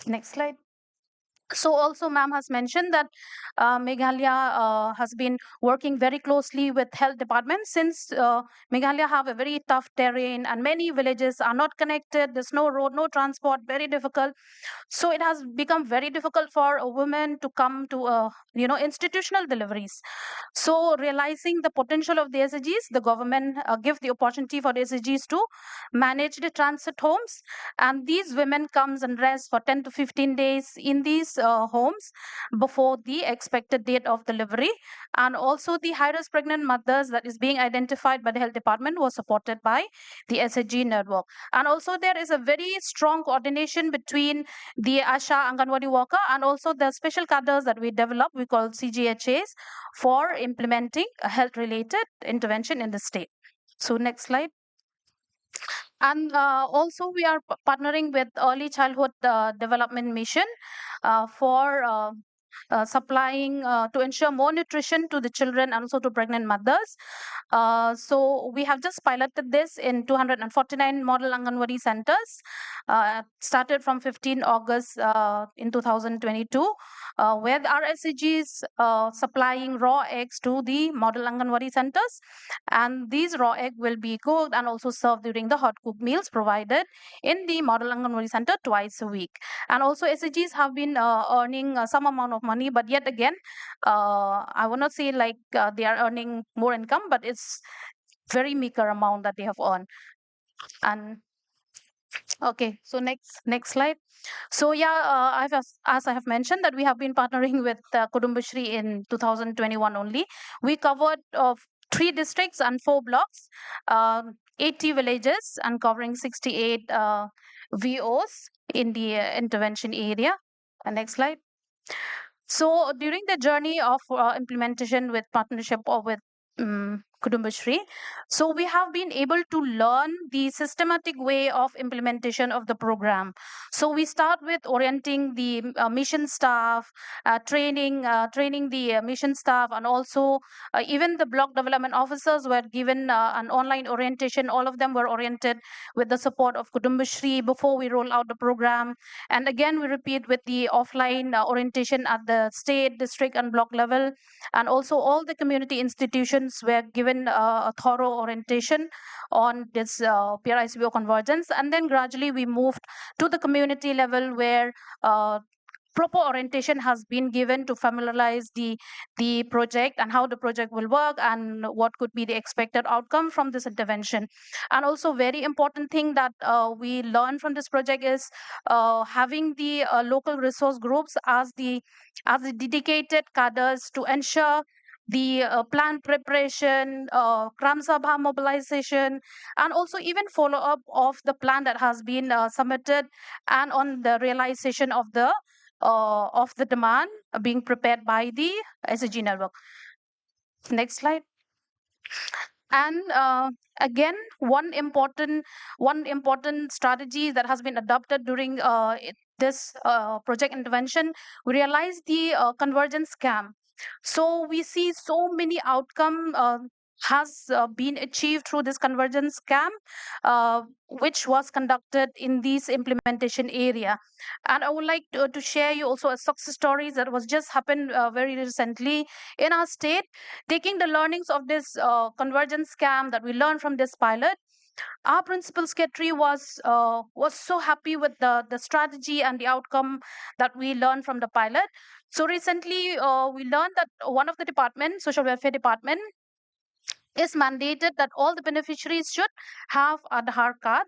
Next slide. So also ma'am has mentioned that Meghalaya has been working very closely with health department, since Meghalaya have a very tough terrain and many villages are not connected. There's no road, no transport, very difficult. So it has become very difficult for a woman to come to institutional deliveries. So realizing the potential of the SHGs, the government give the opportunity for the SHGs to manage the transit homes, and these women comes and rest for 10 to 15 days in these homes before the expected date of delivery. And also the high-risk pregnant mothers that is being identified by the health department was supported by the SHG network. And also there is a very strong coordination between the Asha Anganwadi worker and also the special cadres that we developed, we call CGHAs, for implementing a health-related intervention in the state. So next slide. And also we are partnering with Early Childhood Development Mission for supplying to ensure more nutrition to the children and also to pregnant mothers. So we have just piloted this in 249 model Anganwadi centers, started from 15 August in 2022, where the RSCGs supplying raw eggs to the model Anganwadi centers, and these raw egg will be cooked and also served during the hot cooked meals provided in the model Anganwadi center twice a week. And also SCGs have been earning some amount of money, but yet again, I will not say like they are earning more income, but it's very meager amount that they have earned. And okay, so next slide. So yeah, as I have mentioned that we have been partnering with Kudumbashree in 2021 only. We covered 3 districts and 4 blocks, 80 villages, and covering 68 VOs in the intervention area. Next slide. So during the journey of implementation with partnership or with Kudumbashree. So we have been able to learn the systematic way of implementation of the program. So we start with orienting the mission staff, training the mission staff, and also even the block development officers were given an online orientation. All of them were oriented with the support of Kudumbashree before we roll out the program. And again, we repeat with the offline orientation at the state, district, and block level. And also all the community institutions were given a thorough orientation on this PRI-CBO convergence. And then gradually we moved to the community level where proper orientation has been given to familiarize the project and how the project will work and what could be the expected outcome from this intervention. And also very important thing that we learned from this project is having the local resource groups as the dedicated cadres to ensure the plan preparation, Gram Sabha mobilization, and also even follow up of the plan that has been submitted and on the realization of the demand being prepared by the SG network. Next slide. And again, one important strategy that has been adopted during this project intervention, we realized the convergence scam. So we see so many outcome has been achieved through this convergence scam, which was conducted in this implementation area. And I would like to share you also a success story that was just happened very recently in our state, taking the learnings of this convergence scam that we learned from this pilot. Our principal secretary was so happy with the strategy and the outcome that we learned from the pilot. So recently, we learned that one of the department, social welfare department, is mandated that all the beneficiaries should have Aadhaar card,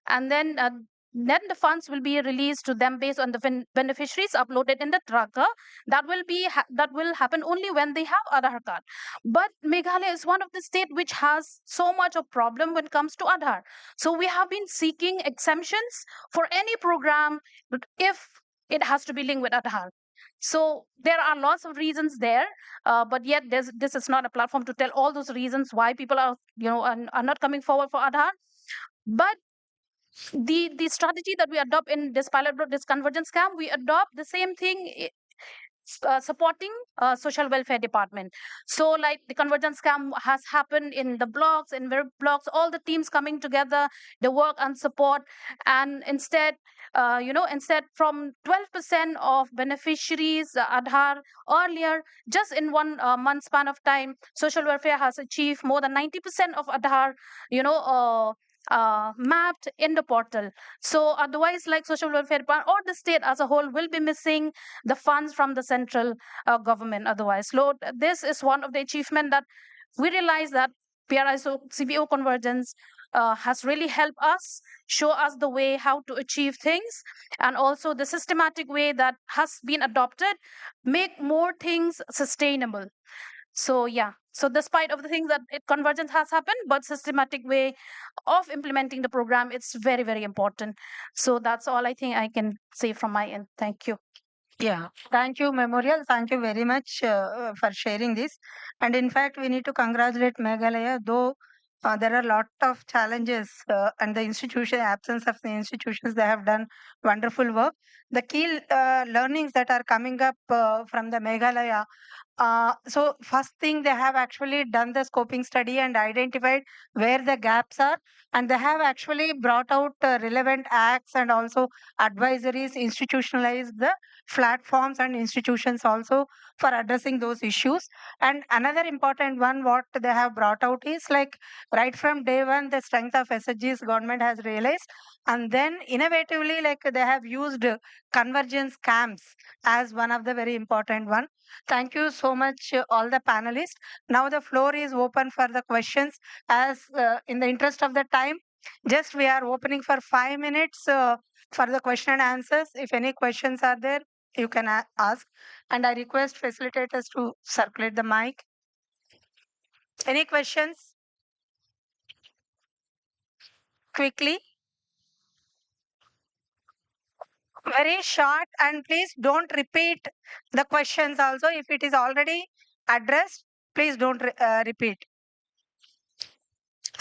and then the funds will be released to them based on the beneficiaries uploaded in the tracker. That will happen only when they have Aadhaar card. But Meghalaya is one of the state which has so much of problem when it comes to Aadhaar. So we have been seeking exemptions for any program if it has to be linked with Aadhaar. So there are lots of reasons there, but yet this is not a platform to tell all those reasons why people are not coming forward for Aadhaar. But the strategy that we adopt in this pilot, this convergence scam, we adopt the same thing, supporting social welfare department. So like the convergence scam has happened in the blocks, in very blocks, all the teams coming together, they work and support. And instead, instead from 12% of beneficiaries Aadhaar earlier, just in 1 month span of time, social welfare has achieved more than 90% of Aadhaar, mapped in the portal. So otherwise, like social welfare department or the state as a whole will be missing the funds from the central government otherwise. So this is one of the achievement that we realize that PRI-CBO convergence has really helped us, show us the way how to achieve things, and also the systematic way that has been adopted, make more things sustainable. So yeah, so despite of the things that convergence has happened, but systematic way of implementing the program, it's very, very important. So that's all I think I can say from my end. Thank you. Yeah, thank you, Memorial. Thank you very much for sharing this. And in fact, we need to congratulate Meghalaya, though there are a lot of challenges and the absence of the institutions, they have done wonderful work. The key learnings that are coming up from the Meghalaya. So first thing, they have actually done the scoping study and identified where the gaps are, and they have actually brought out relevant acts and also advisories, institutionalized the platforms and institutions also for addressing those issues. And another important one, what they have brought out is like right from day one, the strength of SHG's government has realized, and then innovatively, like they have used convergence camps as one of the very important one. Thank you so much, all the panelists. Now the floor is open for the questions. As in the interest of the time, just we are opening for 5 minutes for the question and answers. If any questions are there, you can ask. And I request facilitators to circulate the mic. Any questions? Quickly. Very short, and please don't repeat the questions also. If it is already addressed, please don't repeat.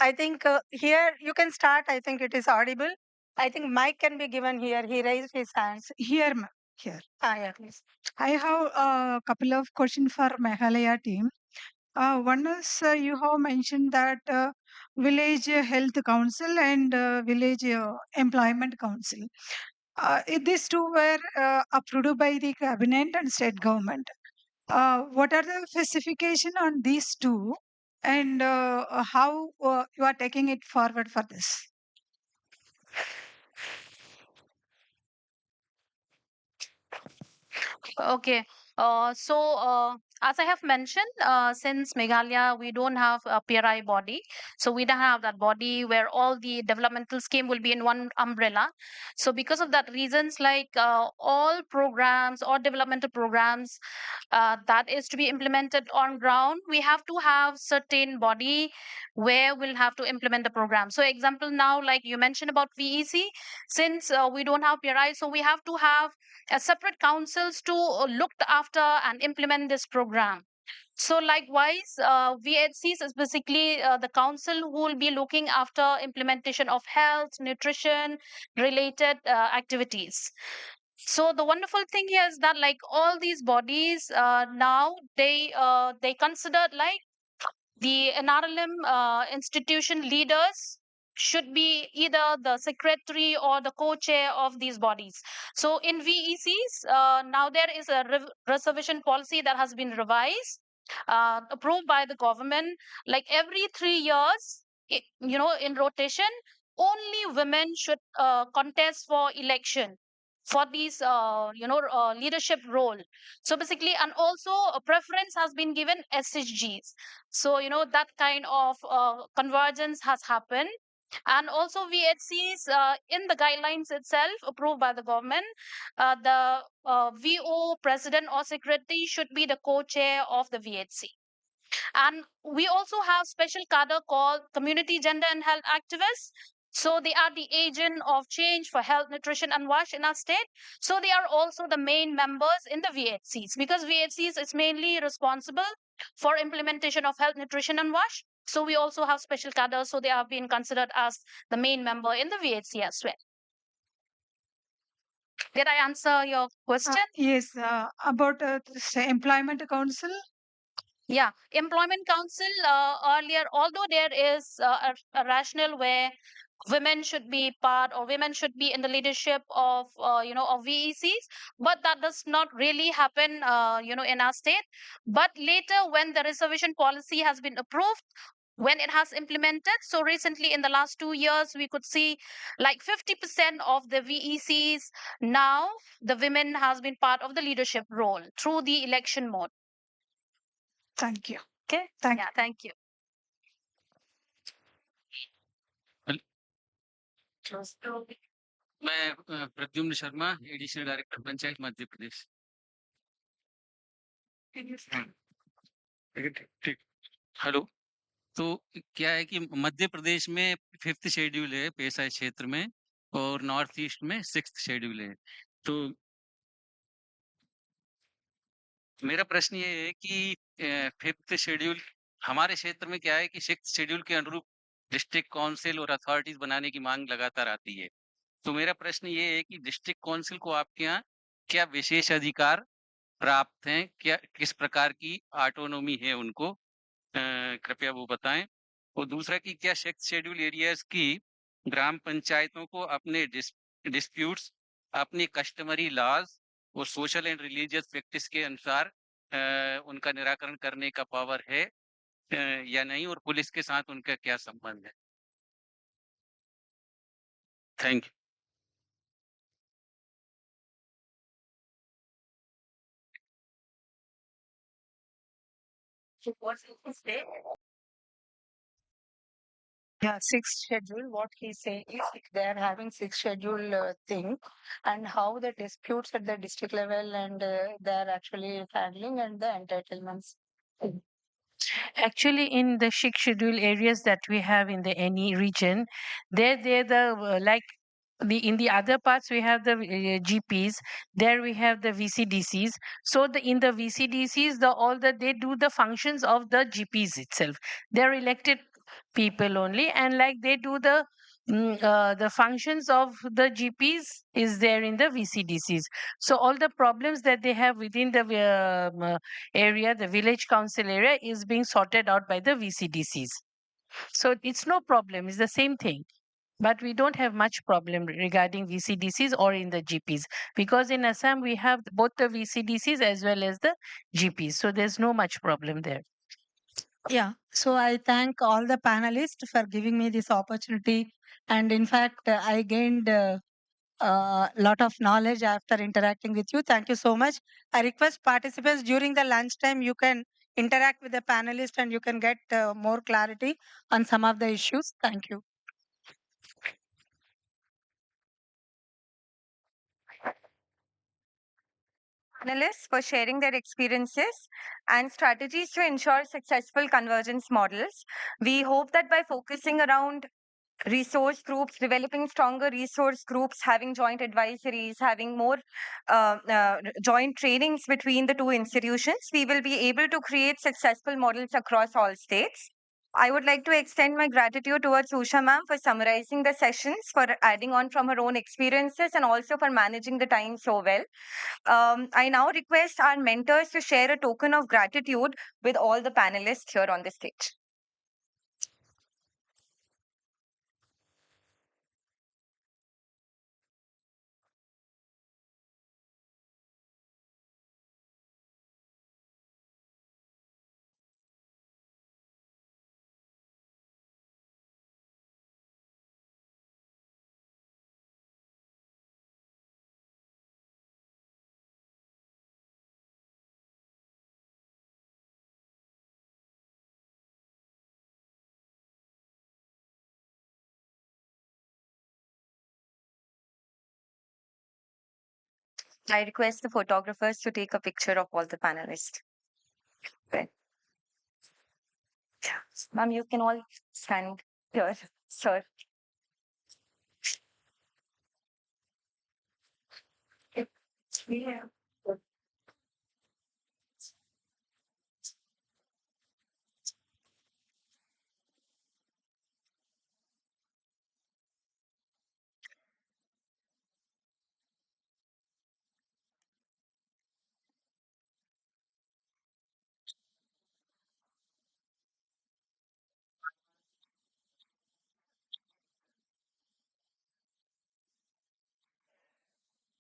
I think here you can start. I think it is audible. I think mic can be given here. He raised his hands. Here, ma'am. Here. Yeah, please. I have a couple of questions for Meghalaya team. One is you have mentioned that village health council and village employment council. These two were approved by the cabinet and state government. What are the specification on these two, and how you are taking it forward for this? Okay. As I have mentioned, since Meghalaya, we don't have a PRI body. So we don't have that body where all the developmental scheme will be in one umbrella. So because of that reasons, like all programs or developmental programs that is to be implemented on ground, we have to have certain body where we'll have to implement the program. So example now, like you mentioned about VEC, since we don't have PRI, so we have to have separate councils to look after and implement this program. So likewise, VHCs is basically the council who will be looking after implementation of health, nutrition related activities. So the wonderful thing here is that like all these bodies now they considered like the NRLM institution leaders should be either the secretary or the co-chair of these bodies. So in VECs, now there is a reservation policy that has been revised, approved by the government. Like every 3 years, in rotation, only women should contest for election for these leadership role. So basically, and also a preference has been given SHGs. So that kind of convergence has happened. And also VHCs in the guidelines itself approved by the government, the VO president or secretary should be the co-chair of the VHC. And we also have special cadre called community gender and health activists. So they are the agent of change for health, nutrition, and wash in our state. So they are also the main members in the VHCs, because VHCs is mainly responsible for implementation of health, nutrition, and wash. So we also have special cadres, so they are being considered as the main member in the VHC as well. Did I answer your question? Yes, about this employment council. Yeah, employment council earlier, although there is a rationale where women should be part or women should be in the leadership of of VECs, but that does not really happen in our state. But later, when the reservation policy has been approved, when it has implemented, so recently in the last 2 years, we could see like 50% of the VECs now the women has been part of the leadership role through the election mode. Thank you. Okay. Thank you. मैं Pradyumna Sharma, additional director panchayat Madhya Pradesh. ठीक। Hello. तो क्या है कि मध्य प्रदेश में 5th schedule है पेशाई क्षेत्र में, और नॉर्थ ईस्ट में 6th शेड्यूल है। तो मेरा प्रश्न ये है कि 5th शेड्यूल हमारे क्षेत्र में क्या है कि 6th शेड्यूल के अनुरूप डिस्ट्रिक्ट काउंसिल और अथॉरिटीज बनाने की मांग लगातार आती है। तो मेरा प्रश्न ये है कि डिस्ट्रिक्ट काउंसिल को आपके यहाँ क्या विशेष अधिकार प्राप्त हैं, क्या किस प्रकार की ऑटोनॉमी है उनको, कृपया वो बताएं। और दूसरा कि क्या 6th शेड्यूल एरियाज की ग्राम पंचायतों को अपने डिस्प्यूट्स अपनी कस्टमरी लॉज और सोशल एंड रिलीजियस प्रैक्टिस के अनुसार उनका निराकरण करने का पावर है या नहीं, और पुलिस के साथ उनका क्या संबंध है? Thank you. What's his say? Yeah, 6th schedule. What he say is if they are having 6th schedule thing, and how the disputes at the district level and they are actually handling and the entitlements. Actually, in the schedule areas that we have in the any region, there the like in the other parts we have the GPs. There we have the VCDCs. So in the VCDCs, they do the functions of the GPs itself. They're elected people only, and like they do the functions of the GPs is there in the VCDCs. So all the problems that they have within the area, the village council area, is being sorted out by the VCDCs. So it's no problem. It's the same thing. But we don't have much problem regarding VCDCs or in the GPs, because in Assam we have both the VCDCs as well as the GPs. So there's no much problem there. Yeah, so I thank all the panelists for giving me this opportunity. And in fact, I gained a lot of knowledge after interacting with you. Thank you so much. I request participants during the lunchtime, you can interact with the panelists and you can get more clarity on some of the issues. Thank you. Panelists for sharing their experiences and strategies to ensure successful convergence models. We hope that by focusing around resource groups, developing stronger resource groups, having joint advisories, having more joint trainings between the two institutions, we will be able to create successful models across all states. I would like to extend my gratitude towards Usha ma'am for summarizing the sessions, for adding on from her own experiences, and also for managing the time so well. I now request our mentors to share a token of gratitude with all the panelists here on the stage. I request the photographers to take a picture of all the panelists. Right. Ma'am, you can all stand here, sir. Yeah.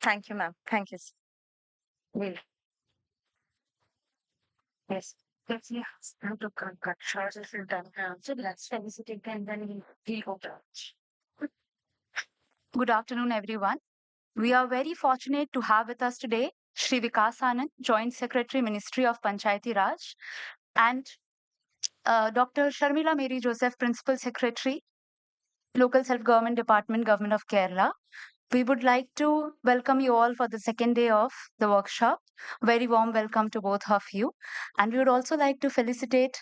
Thank you, ma'am. Thank you. Will. Yes. Let's see how to cut charges and then so let's felicitate and then we'll go to. Good afternoon, everyone. We are very fortunate to have with us today Shri Vikas Anand, Joint Secretary, Ministry of Panchayati Raj, and Dr. Sharmila Mary Joseph, Principal Secretary, Local Self-Government Department, Government of Kerala. We would like to welcome you all for the second day of the workshop. Very warm welcome to both of you. And we would also like to felicitate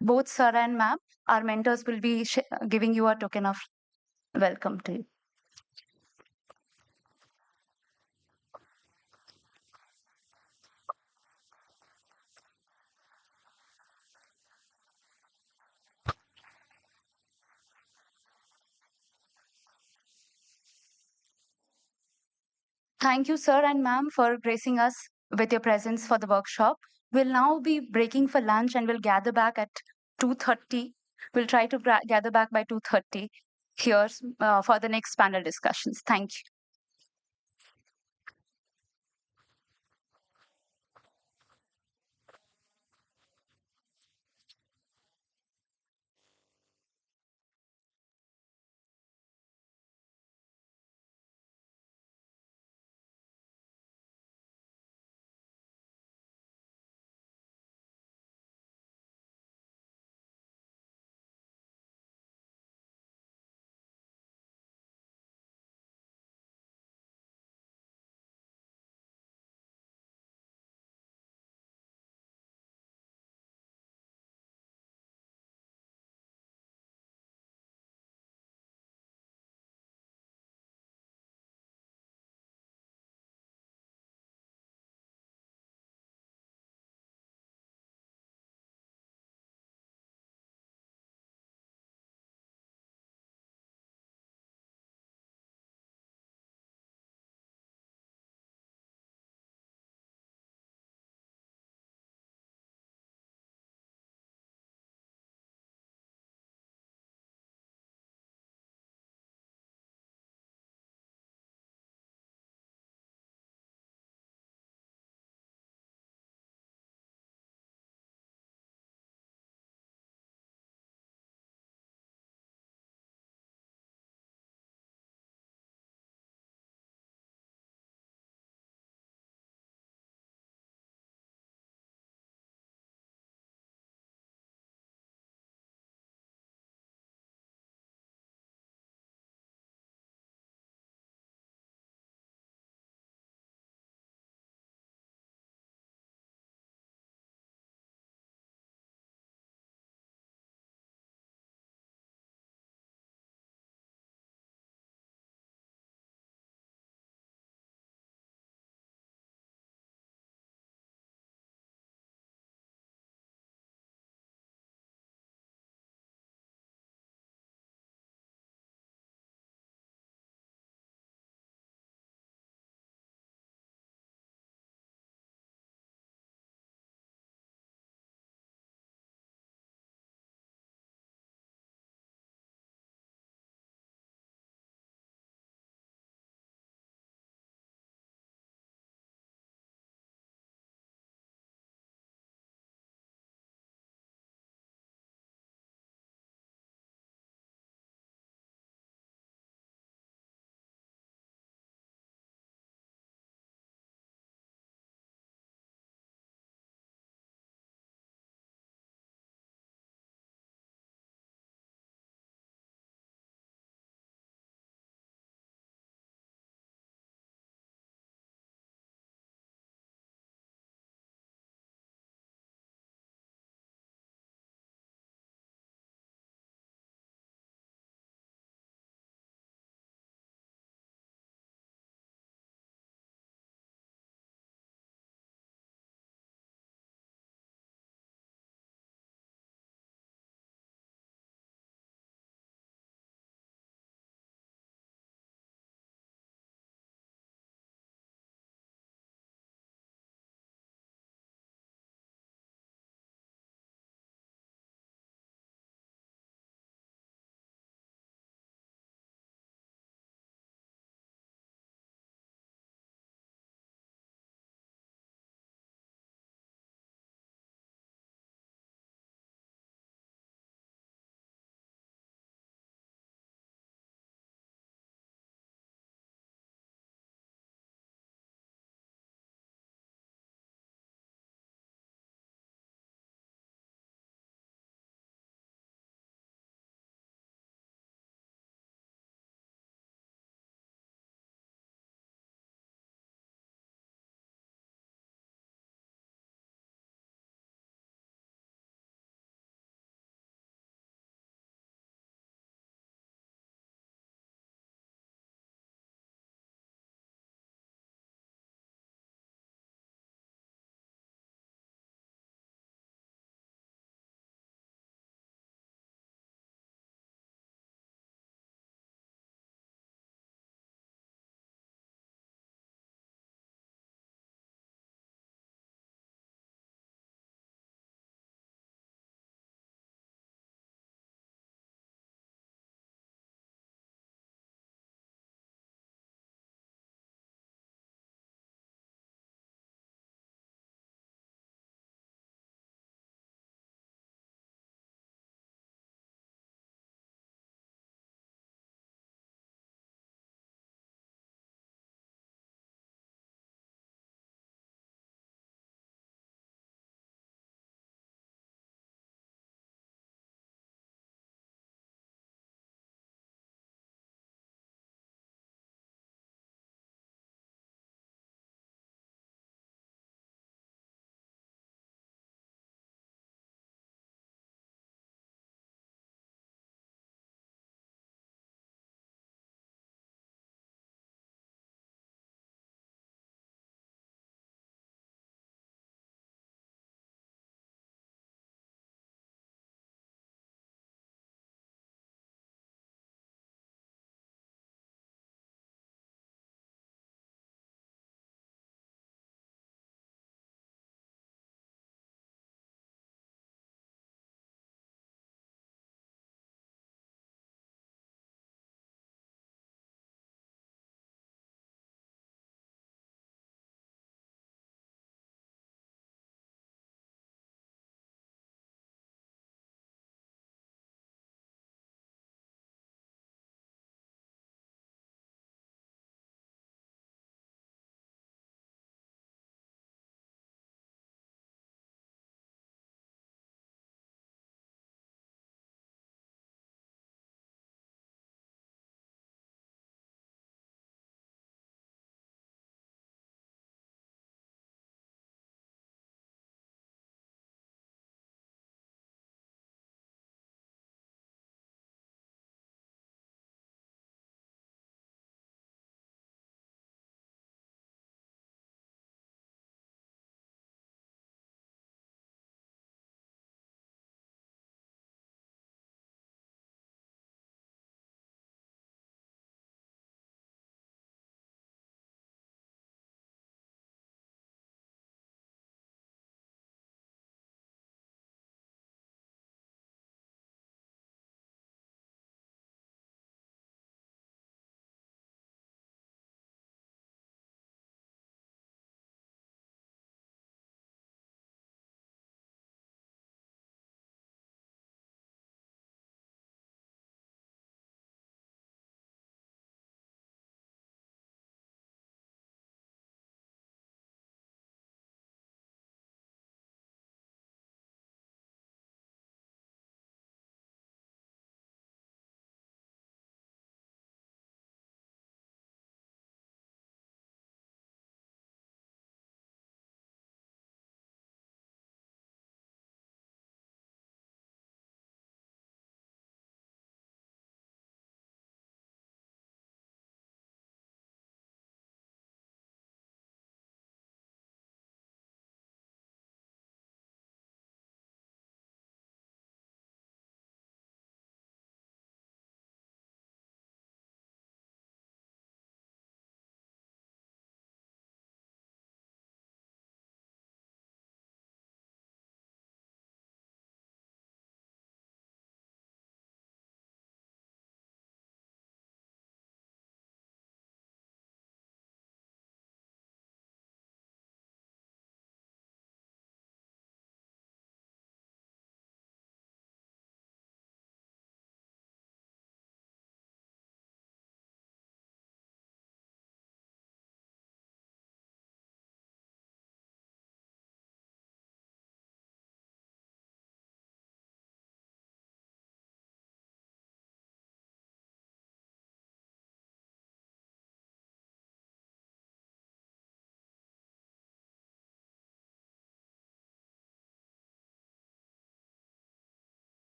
both Sir and Ma'am. Our mentors will be giving you a token of welcome to you. Thank you, sir and ma'am, for gracing us with your presence for the workshop. We'll now be breaking for lunch and we'll gather back at 2:30. We'll try to gather back by 2:30 here for the next panel discussions. Thank you.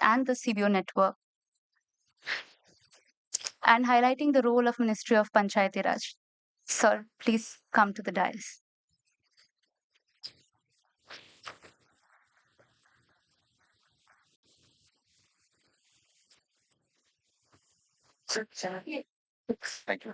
and the CBO network, and highlighting the role of Ministry of Panchayati Raj. Sir, please come to the dais. Thank you.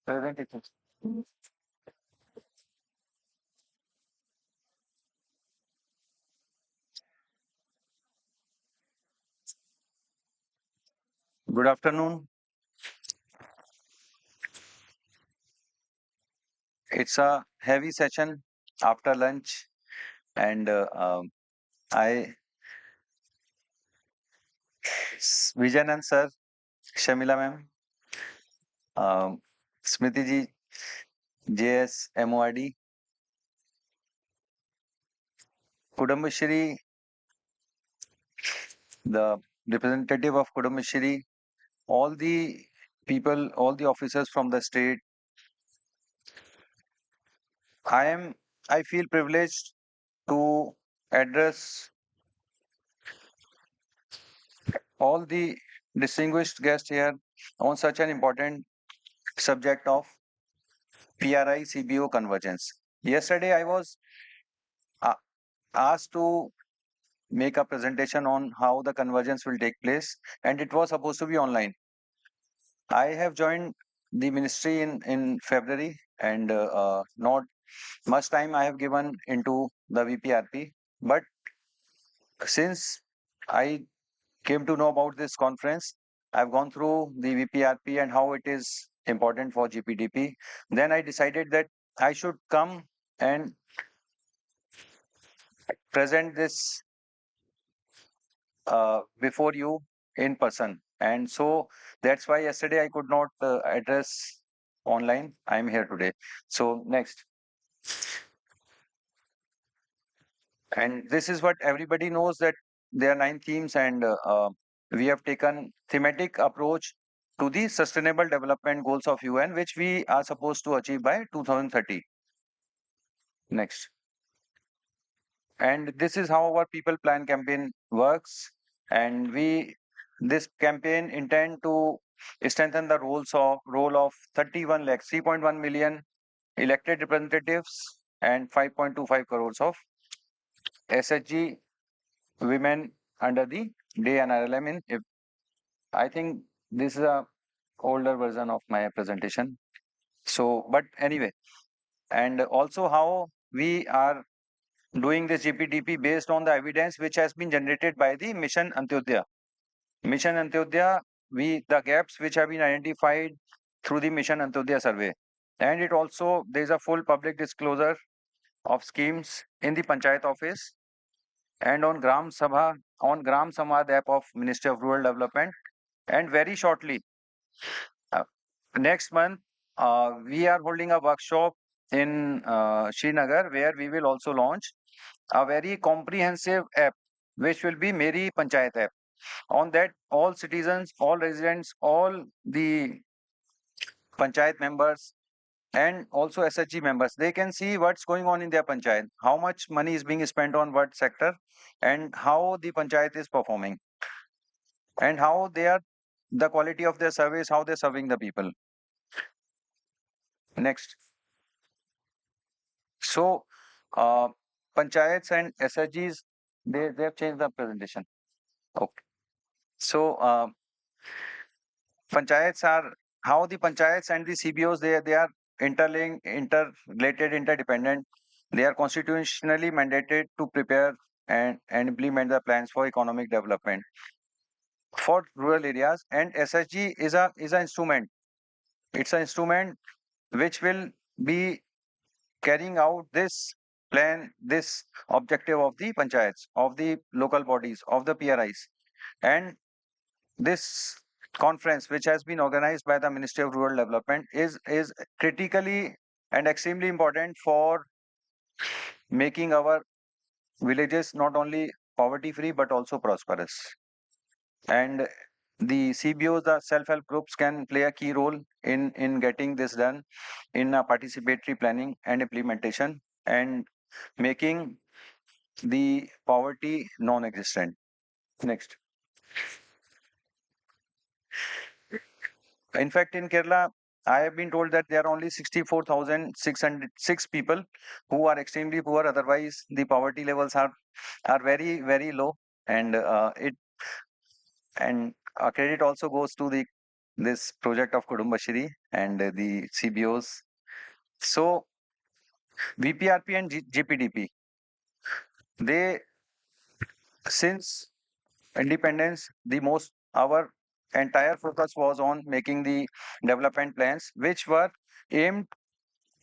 Presentation. Good afternoon. It's a heavy session after lunch, and I, Vijayan sir, Shamila ma'am, Smriti ji, JS, MOID, Kudumbashree, the representative of Kudumbashree, all the people, all the officers from the state. I feel privileged to address all the distinguished guests here on such an important subject of PRI-CBO convergence. Yesterday, I was asked to make a presentation on how the convergence will take place, and it was supposed to be online. I have joined the ministry in February, and not much time I have given into the VPRP. But since I came to know about this conference, I've gone through the VPRP and how it is important for GPDP. Then I decided that I should come and present this before you in person. And so that's why yesterday I could not address online. I'm here today. So next. And this is what everybody knows, that there are 9 themes, and we have taken thematic approach to the sustainable development goals of UN, which we are supposed to achieve by 2030. Next. And this is how our people plan campaign works. And this campaign intend to strengthen the role of 31 lakhs, 3.1 million elected representatives and 5.25 crores of SHG women under the day NRLM. I think this is a older version of my presentation. So, but anyway, and also how we are doing this GPDP based on the evidence which has been generated by the Mission Antyodaya. Mission Antyodaya, the gaps which have been identified through the Mission Antyodaya survey. And it also, there is a full public disclosure of schemes in the Panchayat office and on Gram Samad app of Ministry of Rural Development. And very shortly, next month, we are holding a workshop in Srinagar, where we will also launch a very comprehensive app, which will be Meri Panchayat app. On that, all citizens, all residents, all the Panchayat members, and also SHG members, they can see what's going on in their Panchayat, how much money is being spent on what sector, and how the Panchayat is performing, and how the quality of their service, how they're serving the people. Next. So, Panchayats and SHGs, they have changed the presentation. Okay. So, Panchayats are, how the Panchayats and the CBOs, they are interlinked, interrelated, interdependent. They are constitutionally mandated to prepare and implement the plans for economic development for rural areas. And SHG is an instrument. It's an instrument which will be carrying out this plan, this objective of the panchayats, of the local bodies, of the PRIs. And this conference, which has been organized by the Ministry of Rural Development, is critically and extremely important for making our villages not only poverty free but also prosperous. And the CBOs, the self-help groups, can play a key role in getting this done in participatory planning and implementation and making the poverty non-existent. Next. In fact, in Kerala, I have been told that there are only 64,606 people who are extremely poor. Otherwise, the poverty levels are very, very low. And credit also goes to this project of Kudumbashree and the CBOs. So VPRP and GPDP, they, since independence, our entire focus was on making the development plans, which were aimed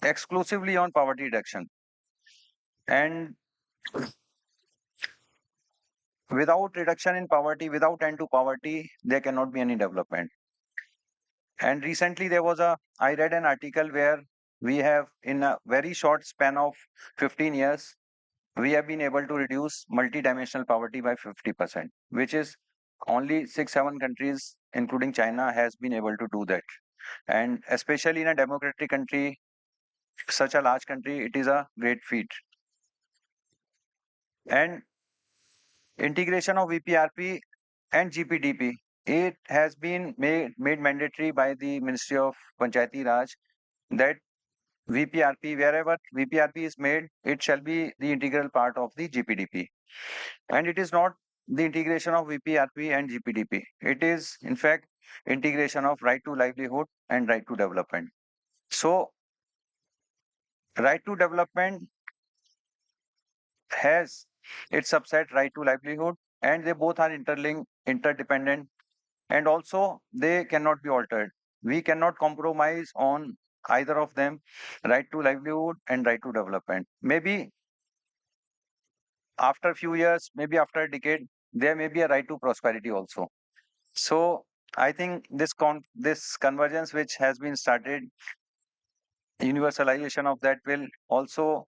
exclusively on poverty reduction. And without reduction in poverty, without end to poverty, there cannot be any development. And recently I read an article where we have, in a very short span of 15 years, we have been able to reduce multidimensional poverty by 50%, which is only 6-7 countries, including China, has been able to do that. And especially in a democratic country, such a large country, it is a great feat. And integration of VPRP and GPDP, it has been made mandatory by the Ministry of Panchayati Raj that VPRP, wherever VPRP is made, it shall be the integral part of the GPDP. And it is not the integration of VPRP and GPDP. It is, in fact, integration of right to livelihood and right to development. So, right to development has its subset right to livelihood, and they both are interlinked, interdependent, and also they cannot be altered. We cannot compromise on either of them, right to livelihood and right to development. Maybe after a few years, maybe after a decade, there may be a right to prosperity also. So I think this convergence which has been started, universalization of that will also,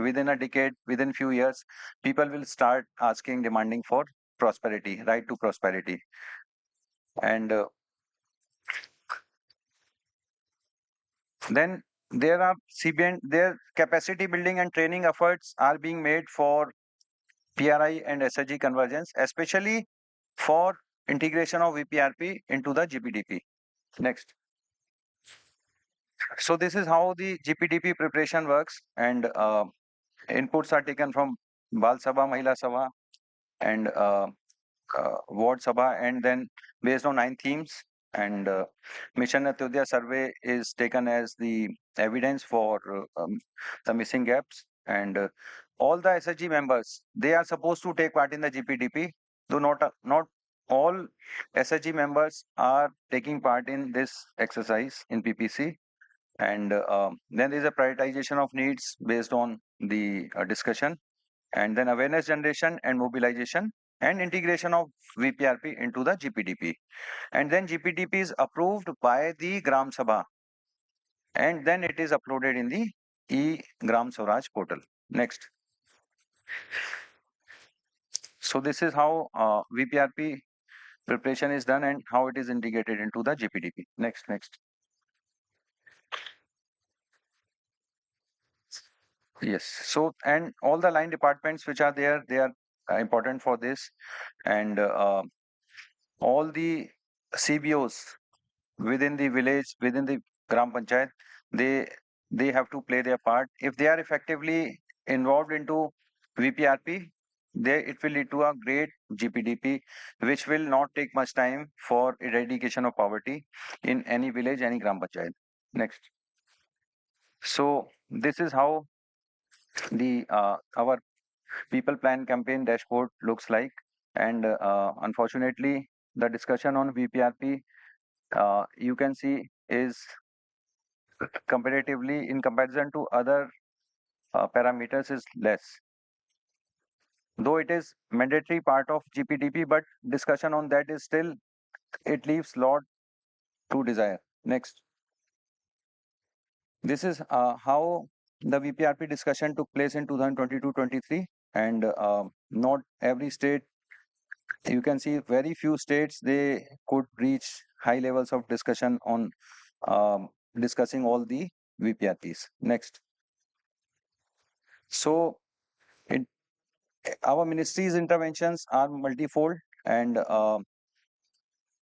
within a decade, within few years, people will start asking, demanding for prosperity, right to prosperity. And then there are CBN, their capacity building and training efforts are being made for PRI and SSG convergence, especially for integration of VPRP into the GPDP. Next. So this is how the GPDP preparation works, and inputs are taken from Bal Sabha, Mahila Sabha, and Ward Sabha, and then based on 9 themes, and Mission Antyodaya survey is taken as the evidence for the missing gaps, and all the SSG members, they are supposed to take part in the GPDP, though not all SSG members are taking part in this exercise in PPC. And then there is a prioritization of needs based on the discussion, and then awareness generation and mobilization and integration of VPRP into the GPDP. And then GPDP is approved by the Gram Sabha, and then it is uploaded in the e-Gram Swaraj portal. Next. So this is how VPRP preparation is done and how it is integrated into the GPDP. Next. Yes. So, and all the line departments which are there, they are important for this, and all the CBOs within the village, within the Gram Panchayat, they have to play their part. If they are effectively involved into VPRP, it will lead to a great GPDP, which will not take much time for eradication of poverty in any village, any Gram Panchayat. Next. So this is how the our people plan campaign dashboard looks like, and unfortunately the discussion on VPRP you can see is comparatively, in comparison to other parameters, is less, though it is mandatory part of GPDP, but discussion on that is still, it leaves lot to desire. Next. This is how the VPRP discussion took place in 2022-23, and not every state you can see very few states they could reach high levels of discussion on discussing all the VPRPs. Next. So our ministry's interventions are multifold, and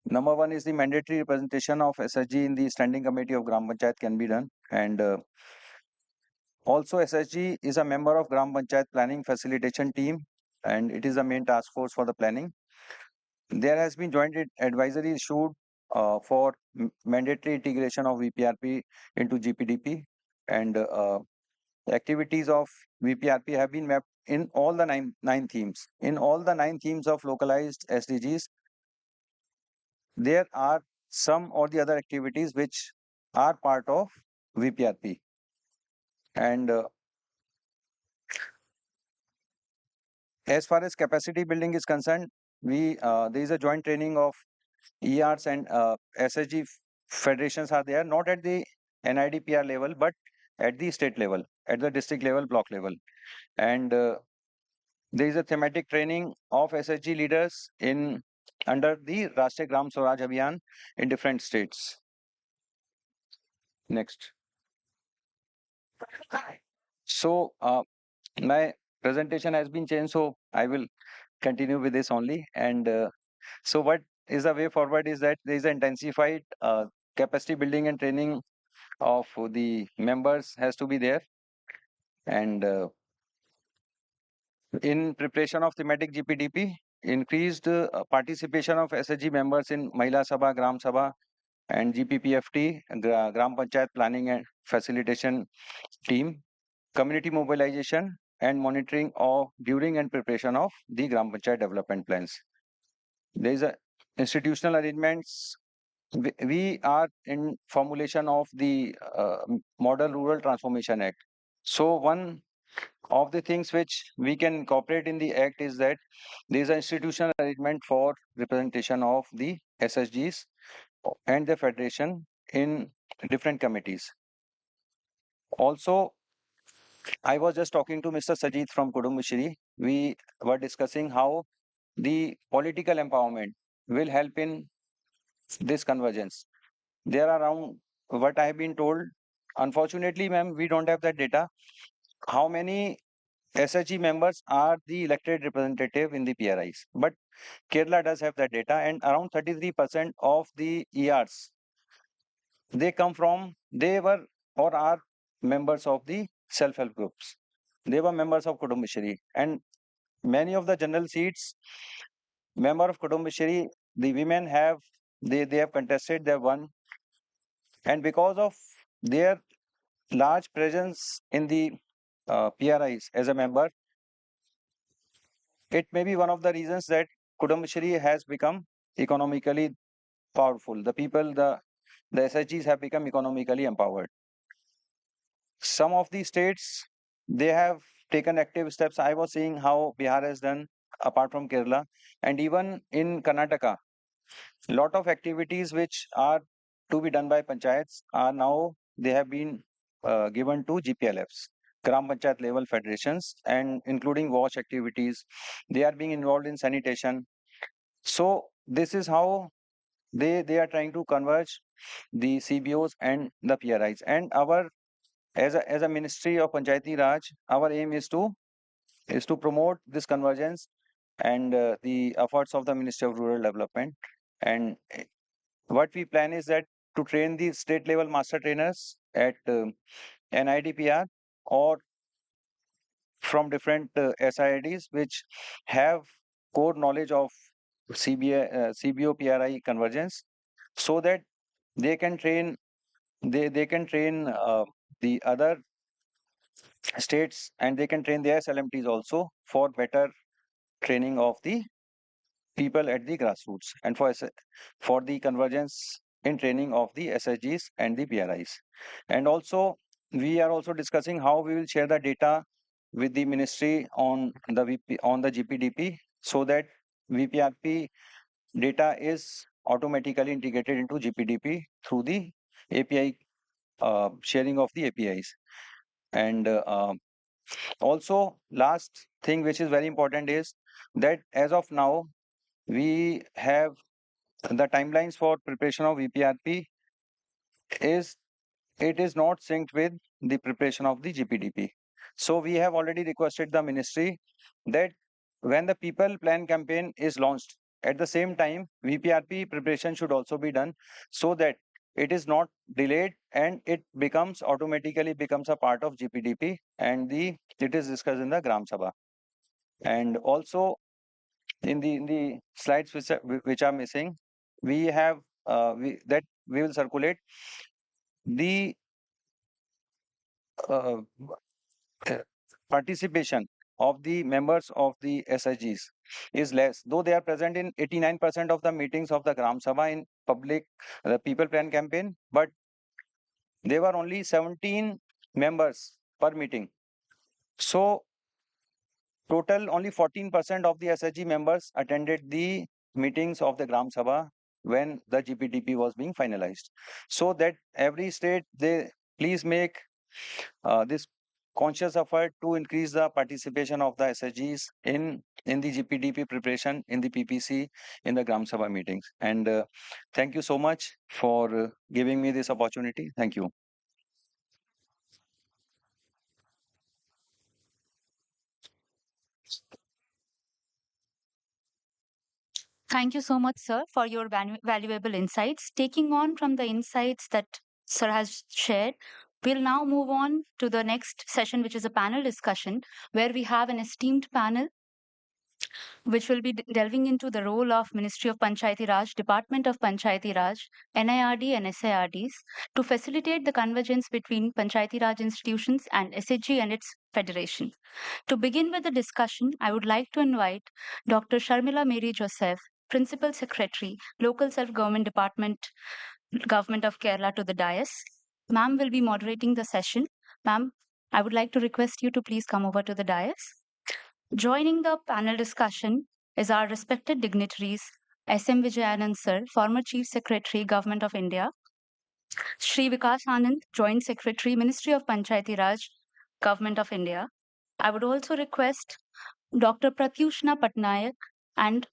number one is the mandatory representation of SSG in the standing committee of Gram Panchayat can be done, and also SSG is a member of Gram Panchayat planning facilitation team, and it is the main task force for the planning. There has been joint advisory issued for mandatory integration of VPRP into GPDP, and activities of VPRP have been mapped in all the nine themes. In all the 9 themes of localized SDGs, there are some or the other activities which are part of VPRP. And as far as capacity building is concerned, there is a joint training of ERs and SSG federations are there, not at the NIDPR level, but at the state level, at the district level, block level. And there is a thematic training of SSG leaders in under the Rashtriya Gram Swaraj Abhiyan in different states. Next. So my presentation has been changed, so I will continue with this only. And so what is the way forward is that there is intensified capacity building and training of the members has to be there. And in preparation of thematic GPDP, increased participation of SSG members in Mahila Sabha, Gram Sabha, and GPPFT, Gram Panchayat Planning and Facilitation Team, community mobilization and monitoring of during and preparation of the Gram Panchayat development plans. There is a institutional arrangements. We are in formulation of the Model Rural Transformation Act. So one of the things which we can incorporate in the act is that there is an institutional arrangement for representation of the SSGs and the federation in different committees. Also, I was just talking to Mr. Sajid from Kudumbashree. We were discussing how the political empowerment will help in this convergence. There are around what I have been told. Unfortunately, ma'am, we don't have that data. How many SHG members are the elected representative in the PRIs? But Kerala does have that data, and around 33% of the ERs they were or are members of the self-help groups. They were members of Kudumbashree, and many of the general seats, member of Kudumbashree, the women have they have contested, they have won, and because of their large presence in the PRIs as a member, it may be one of the reasons that Kudumbashree has become economically powerful. The people, the SHGs have become economically empowered. Some of the states, they have taken active steps. I was seeing how Bihar has done apart from Kerala, and even in Karnataka, lot of activities which are to be done by panchayats are now they have been given to GPLFs, Gram Panchayat level federations, and including wash activities. They are being involved in sanitation. So this is how they are trying to converge the CBOs and the PRIs. And our as a Ministry of Panchayati Raj, our aim is to promote this convergence and the efforts of the Ministry of Rural Development. And what we plan is that to train the state level master trainers at NIDPR or from different SIDs which have core knowledge of CBO PRI convergence, so that they can train they can train the other states, and they can train their SLMTs also for better training of the people at the grassroots and for the convergence in training of the SSGs and the PRIs. And also, we are also discussing how we will share the data with the ministry on the GPDP, so that VPRP data is automatically integrated into GPDP through the API sharing of the APIs. And also, last thing which is very important is that as of now, we have the timelines for preparation of VPRP is it is not synced with the preparation of the GPDP. So we have already requested the ministry that when the people plan campaign is launched, at the same time, VPRP preparation should also be done so that it is not delayed and it becomes automatically becomes a part of GPDP and it is discussed in the Gram Sabha. And also in the slides which are missing, we have that we will circulate the uh, participation of the members of the SIGs is less, though they are present in 89% of the meetings of the Gram Sabha in public, the people plan campaign, but there were only 17 members per meeting. So total only 14% of the SIG members attended the meetings of the Gram Sabha when the GPDP was being finalized. So that every state, they please make this conscious effort to increase the participation of the SIGs in the GPDP preparation, in the PPC, in the Gram Sabha meetings. And thank you so much for giving me this opportunity. Thank you. Thank you so much, sir, for your valuable insights. Taking on from the insights that sir has shared, we'll now move on to the next session, which is a panel discussion, where we have an esteemed panel which will be delving into the role of Ministry of Panchayati Raj, Department of Panchayati Raj, NIRD and SIRDs to facilitate the convergence between Panchayati Raj institutions and SHG and its federation. To begin with the discussion, I would like to invite Dr. Sharmila Mary Joseph, Principal Secretary, Local Self-Government Department, Government of Kerala, to the dais. Ma'am will be moderating the session. Ma'am, I would like to request you to please come over to the dais. Joining the panel discussion is our respected dignitaries, S.M. Vijayanand Sir, former Chief Secretary, Government of India, Shri Vikas Anand, Joint Secretary, Ministry of Panchayati Raj, Government of India. I would also request Dr. Pratyushna Patnaik and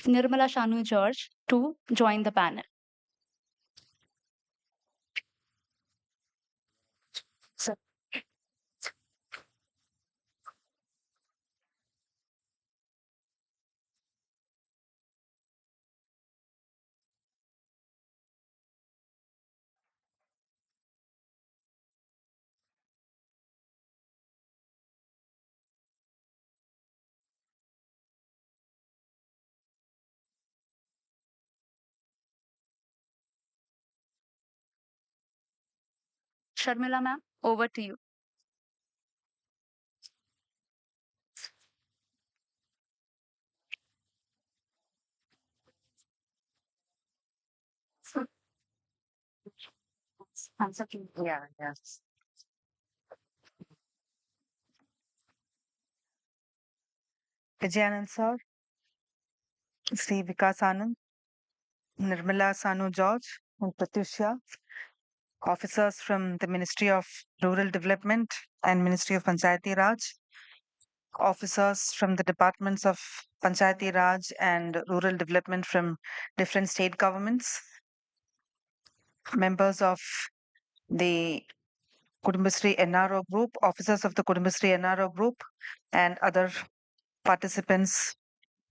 Nirmala Shanu George to join the panel. Sir. Sharmila ma'am, over to you. Yeah, yes. Vijayanand sir, Sri Vikas Anand, Nirmala Sanu George, and Pratyusha, officers from the Ministry of Rural Development and Ministry of Panchayati Raj, officers from the departments of Panchayati Raj and Rural Development from different state governments, members of the Kudumbashree NRO group, officers of the Kudumbashree NRO group, and other participants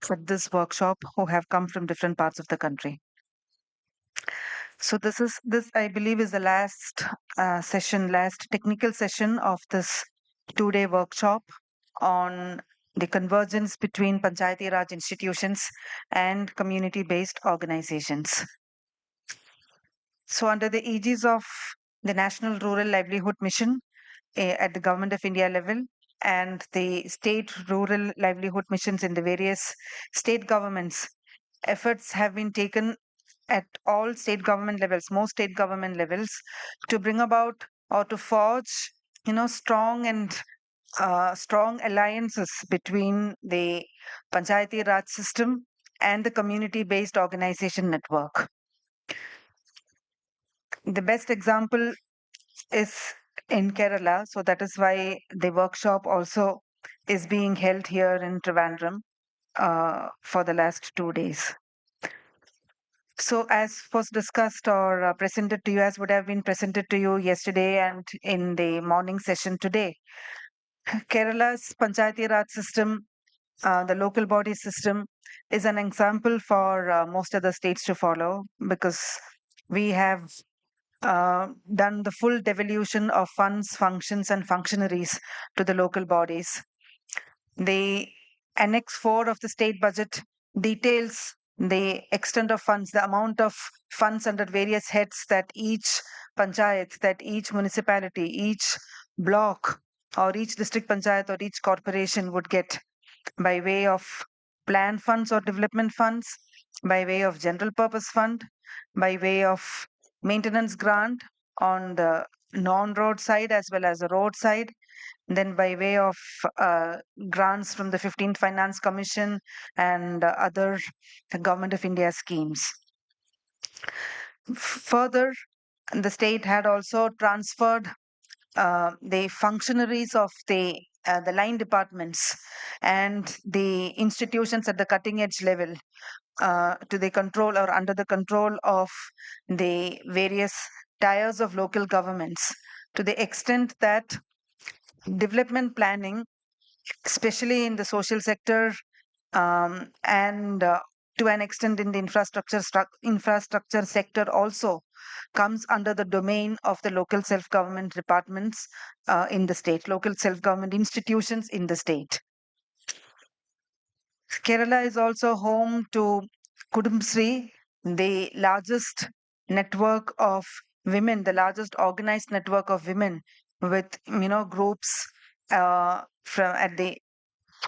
for this workshop who have come from different parts of the country. So this I believe is the last last technical session of this 2-day workshop on the convergence between Panchayati Raj institutions and community-based organizations. So under the aegis of the National Rural Livelihood Mission at the Government of India level and the state rural livelihood missions in the various state governments, efforts have been taken at all state government levels, most state government levels, to bring about or to forge, strong alliances between the Panchayati Raj system and the community-based organization network. The best example is in Kerala, so that is why the workshop also is being held here in Trivandrum. for the last 2 days. So, as was discussed or presented to you, as would have been presented to you yesterday and in the morning session today, Kerala's Panchayati Raj system, the local body system, is an example for most other states to follow, because we have done the full devolution of funds, functions, and functionaries to the local bodies. The Annex 4 of the state budget details the extent of funds, the amount of funds under various heads that each panchayat, that each municipality, each block, or each district panchayat or each corporation would get by way of plan funds or development funds, by way of general purpose fund, by way of maintenance grant on the non-road side as well as the road side, then by way of grants from the 15th Finance Commission and other Government of India schemes. Further, the state had also transferred the functionaries of the line departments and the institutions at the cutting edge level to the control or under the control of the various tiers of local governments, to the extent that development planning, especially in the social sector and to an extent in the infrastructure sector also, comes under the domain of the local self-government departments in the state, local self-government institutions in the state. Kerala is also home to Kudumbashree, the largest network of women, the largest organized network of women with groups from at the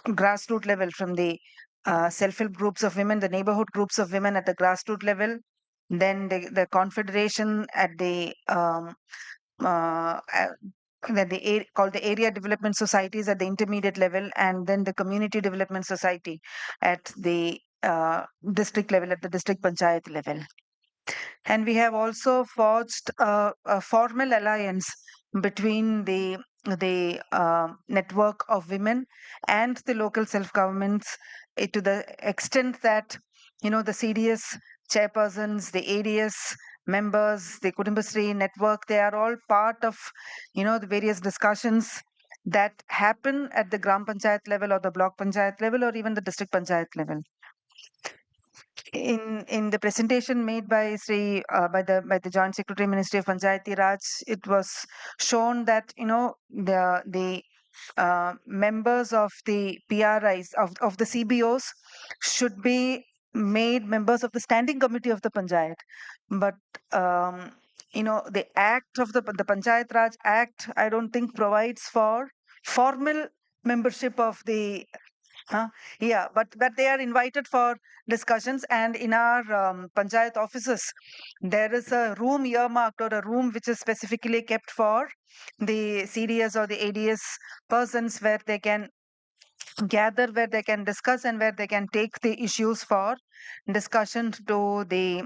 grassroots level, from the self-help groups of women, the neighborhood groups of women at the grassroots level, then the confederation at the called the area development societies at the intermediate level, and then the community development society at the district level, at the district panchayat level. And we have also forged a formal alliance between the network of women and the local self-governments, to the extent that the CDS chairpersons, the ADS members, the Kudumbashree network, they are all part of the various discussions that happen at the Gram Panchayat level or the block panchayat level or even the district panchayat level. In the presentation made by by the Joint Secretary Ministry of Panchayati Raj, it was shown that the members of the PRIs of the CBOs should be made members of the standing committee of the panchayat, but the act of the Panchayat Raj Act, I don't think provides for formal membership of the yeah, but they are invited for discussions, and in our panchayat offices, there is a room earmarked, or a room which is specifically kept for the CDS or the ADS persons, where they can gather, where they can discuss, and where they can take the issues for discussion to the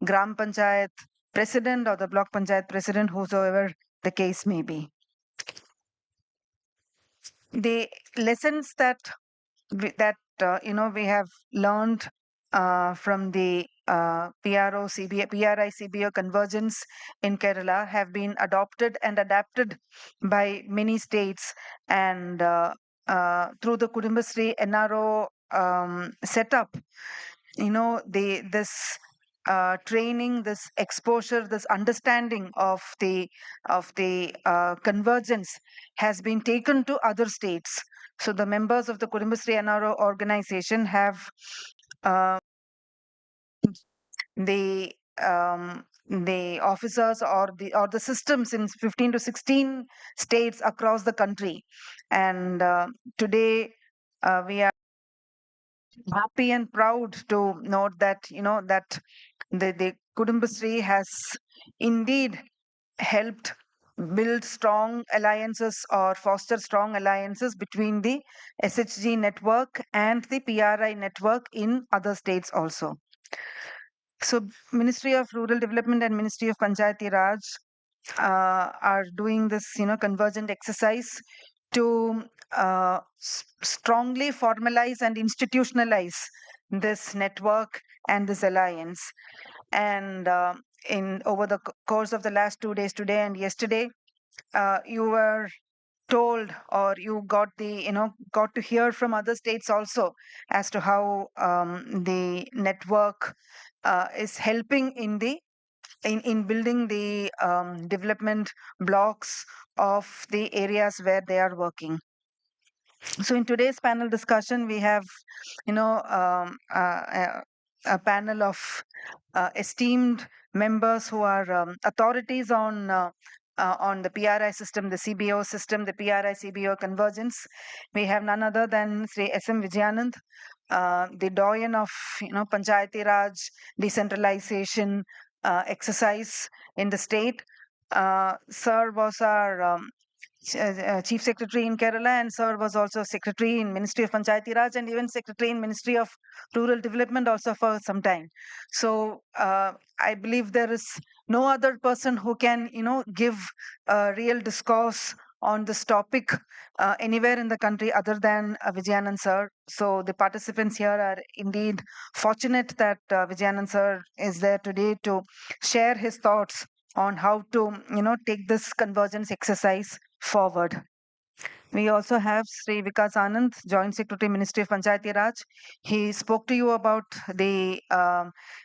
Gram Panchayat president or the block panchayat president, whosoever the case may be. The lessons that we have learned from the PRI-CBO Convergence in Kerala have been adopted and adapted by many states, and through the Kudumbashree NRO setup, this training, this exposure, this understanding of the convergence has been taken to other states. So the members of the Kudumbashree NRO organization have the officers or the systems in 15 to 16 states across the country, and today we are happy and proud to note that that the Kudumbashree has indeed helped build strong alliances or foster strong alliances between the SHG network and the PRI network in other states also. So Ministry of Rural Development and Ministry of Panchayati Raj are doing this convergent exercise to strongly formalize and institutionalize this network and this alliance. And in over the course of the last 2 days, today and yesterday, you were told, or you got got to hear from other states also as to how the network is helping in building the development blocks of the areas where they are working. So in today's panel discussion, we have, a panel of esteemed members who are authorities on the PRI system, the CBO system, the PRI-CBO Convergence. We have none other than Sri S.M. Vijayanand, the doyen of Panchayati Raj decentralization exercise in the state. Sir was our Chief Secretary in Kerala, and Sir was also Secretary in Ministry of Panchayati Raj and even Secretary in Ministry of Rural Development also for some time. So I believe there is no other person who can, give a real discourse on this topic anywhere in the country other than Vijayanand Sir. So the participants here are indeed fortunate that Vijayanand Sir is there today to share his thoughts on how to, take this convergence exercise forward. We also have Sri Vikas Anand, Joint Secretary, Ministry of Panchayati Raj. He spoke to you about the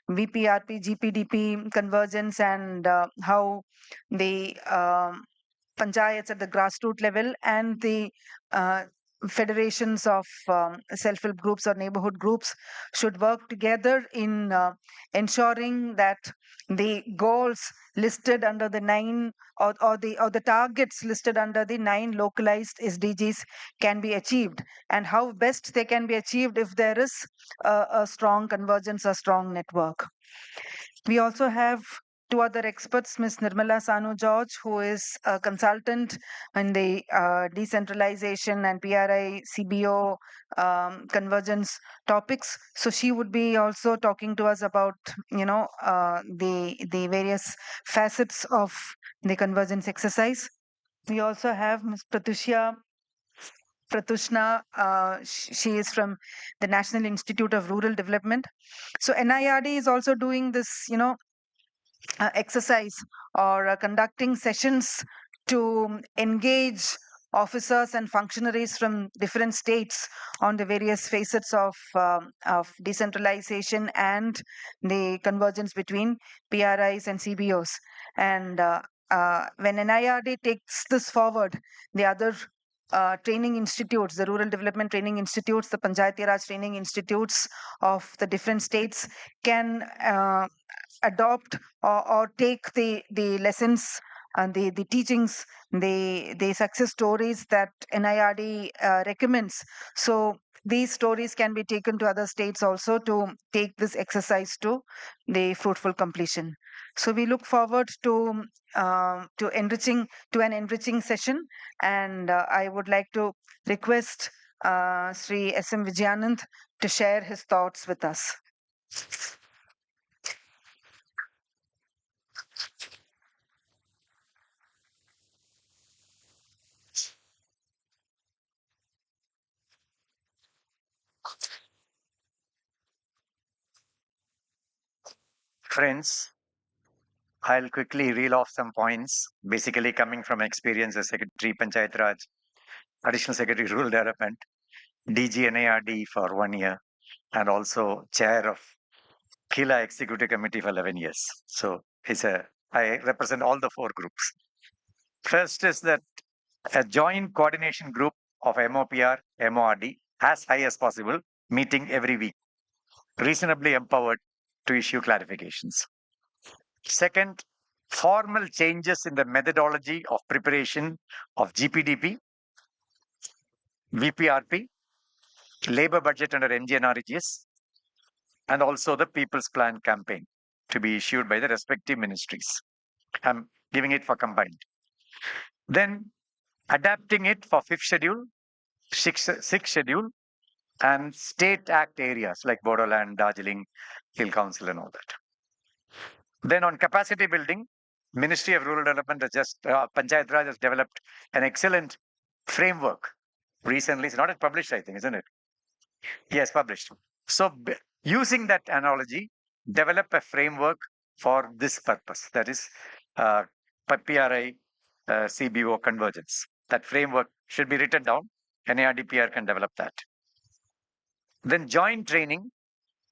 VPRP, GPDP convergence and how the panchayats at the grassroots level and the federations of self-help groups or neighborhood groups should work together in ensuring that the goals listed under the 9 or the targets listed under the 9 localized SDGs can be achieved, and how best they can be achieved if there is a strong convergence, a strong network. We also have two other experts, Ms. Nirmala Sanu George, who is a consultant in the decentralization and PRI-CBO convergence topics. So she would be also talking to us about, the various facets of the convergence exercise. We also have Ms. Pratushna, she is from the National Institute of Rural Development. So NIRD is also doing this, exercise or conducting sessions to engage officers and functionaries from different states on the various facets of decentralization and the convergence between PRIs and CBOs. And when NIRD takes this forward, the other training institutes, the rural development training institutes, the Panchayati Raj training institutes of the different states can adopt or take the lessons and the teachings, the success stories that NIRD recommends. So these stories can be taken to other states also to take this exercise to the fruitful completion. So we look forward to an enriching session, and I would like to request Sri S.M. Vijayanand to share his thoughts with us. Friends, I'll quickly reel off some points, basically coming from experience as Secretary Panchayat Raj, Additional Secretary Rural Development, DG NARD for 1 year, and also Chair of KILA Executive Committee for 11 years. So I represent all the 4 groups. First is that a joint coordination group of MOPR, MORD, as high as possible, meeting every week, reasonably empowered to issue clarifications. Second, formal changes in the methodology of preparation of GPDP, VPRP, labor budget under MGNRGS, and also the People's Plan campaign to be issued by the respective ministries. I'm giving it for combined. Then adapting it for 5th schedule, 6th schedule, and state act areas like Bodoland, Darjeeling, Hill Council, and all that. Then on capacity building, Ministry of Rural Development has Panchayat Raj has developed an excellent framework. Recently, it's not published, I think, isn't it? Yes, published. So using that analogy, develop a framework for this purpose. That is PRI CBO convergence. That framework should be written down. NARDPR can develop that. Then joint training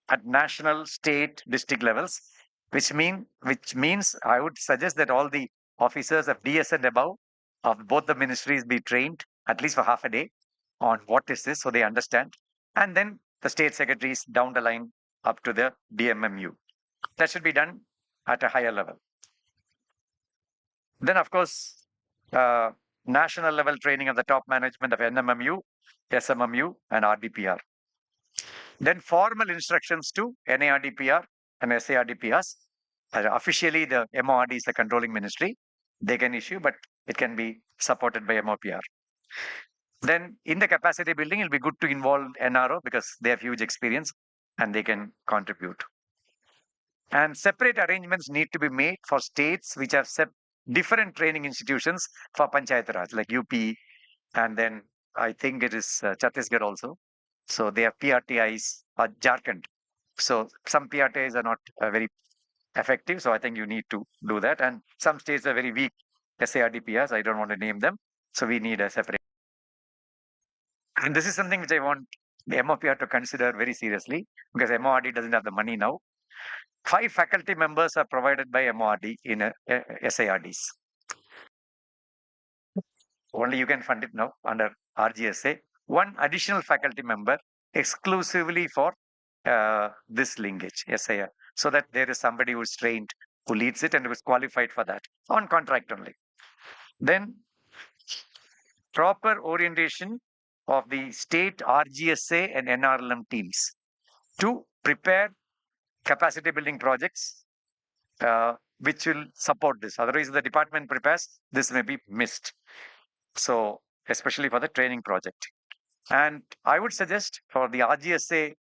at national, state, district levels, which means I would suggest that all the officers of DS and above of both the ministries be trained at least for half a day on what is this, so they understand, and then the state secretaries down the line up to the DMMU. That should be done at a higher level. Then, of course, national level training of the top management of NMMU, SMMU, and RDPR. Then formal instructions to NARDPR and SARDPRs. Officially, the MORD is the controlling ministry. They can issue, but it can be supported by MOPR. Then in the capacity building, it'll be good to involve NRO because they have huge experience and they can contribute. And separate arrangements need to be made for states which have different training institutions for Panchayat Raj, like UP, and then I think it is Chhattisgarh also. So they have PRTIs or Jharkhand. So some PRTIs are not very effective. So I think you need to do that. And some states are very weak SARDPRs. I don't want to name them. So we need a separate. And this is something which I want the MOPR to consider very seriously because MORD doesn't have the money now. 5 faculty members are provided by MORD in SARDs. Only you can fund it now under RGSA. 1 additional faculty member exclusively for this linkage, SIR, so that there is somebody who is trained, who leads it and who is qualified for that on contract only. Then proper orientation of the state RGSA and NRLM teams to prepare capacity building projects which will support this. Otherwise, if the department prepares, this may be missed. So, especially for the training project. And I would suggest for the RGSA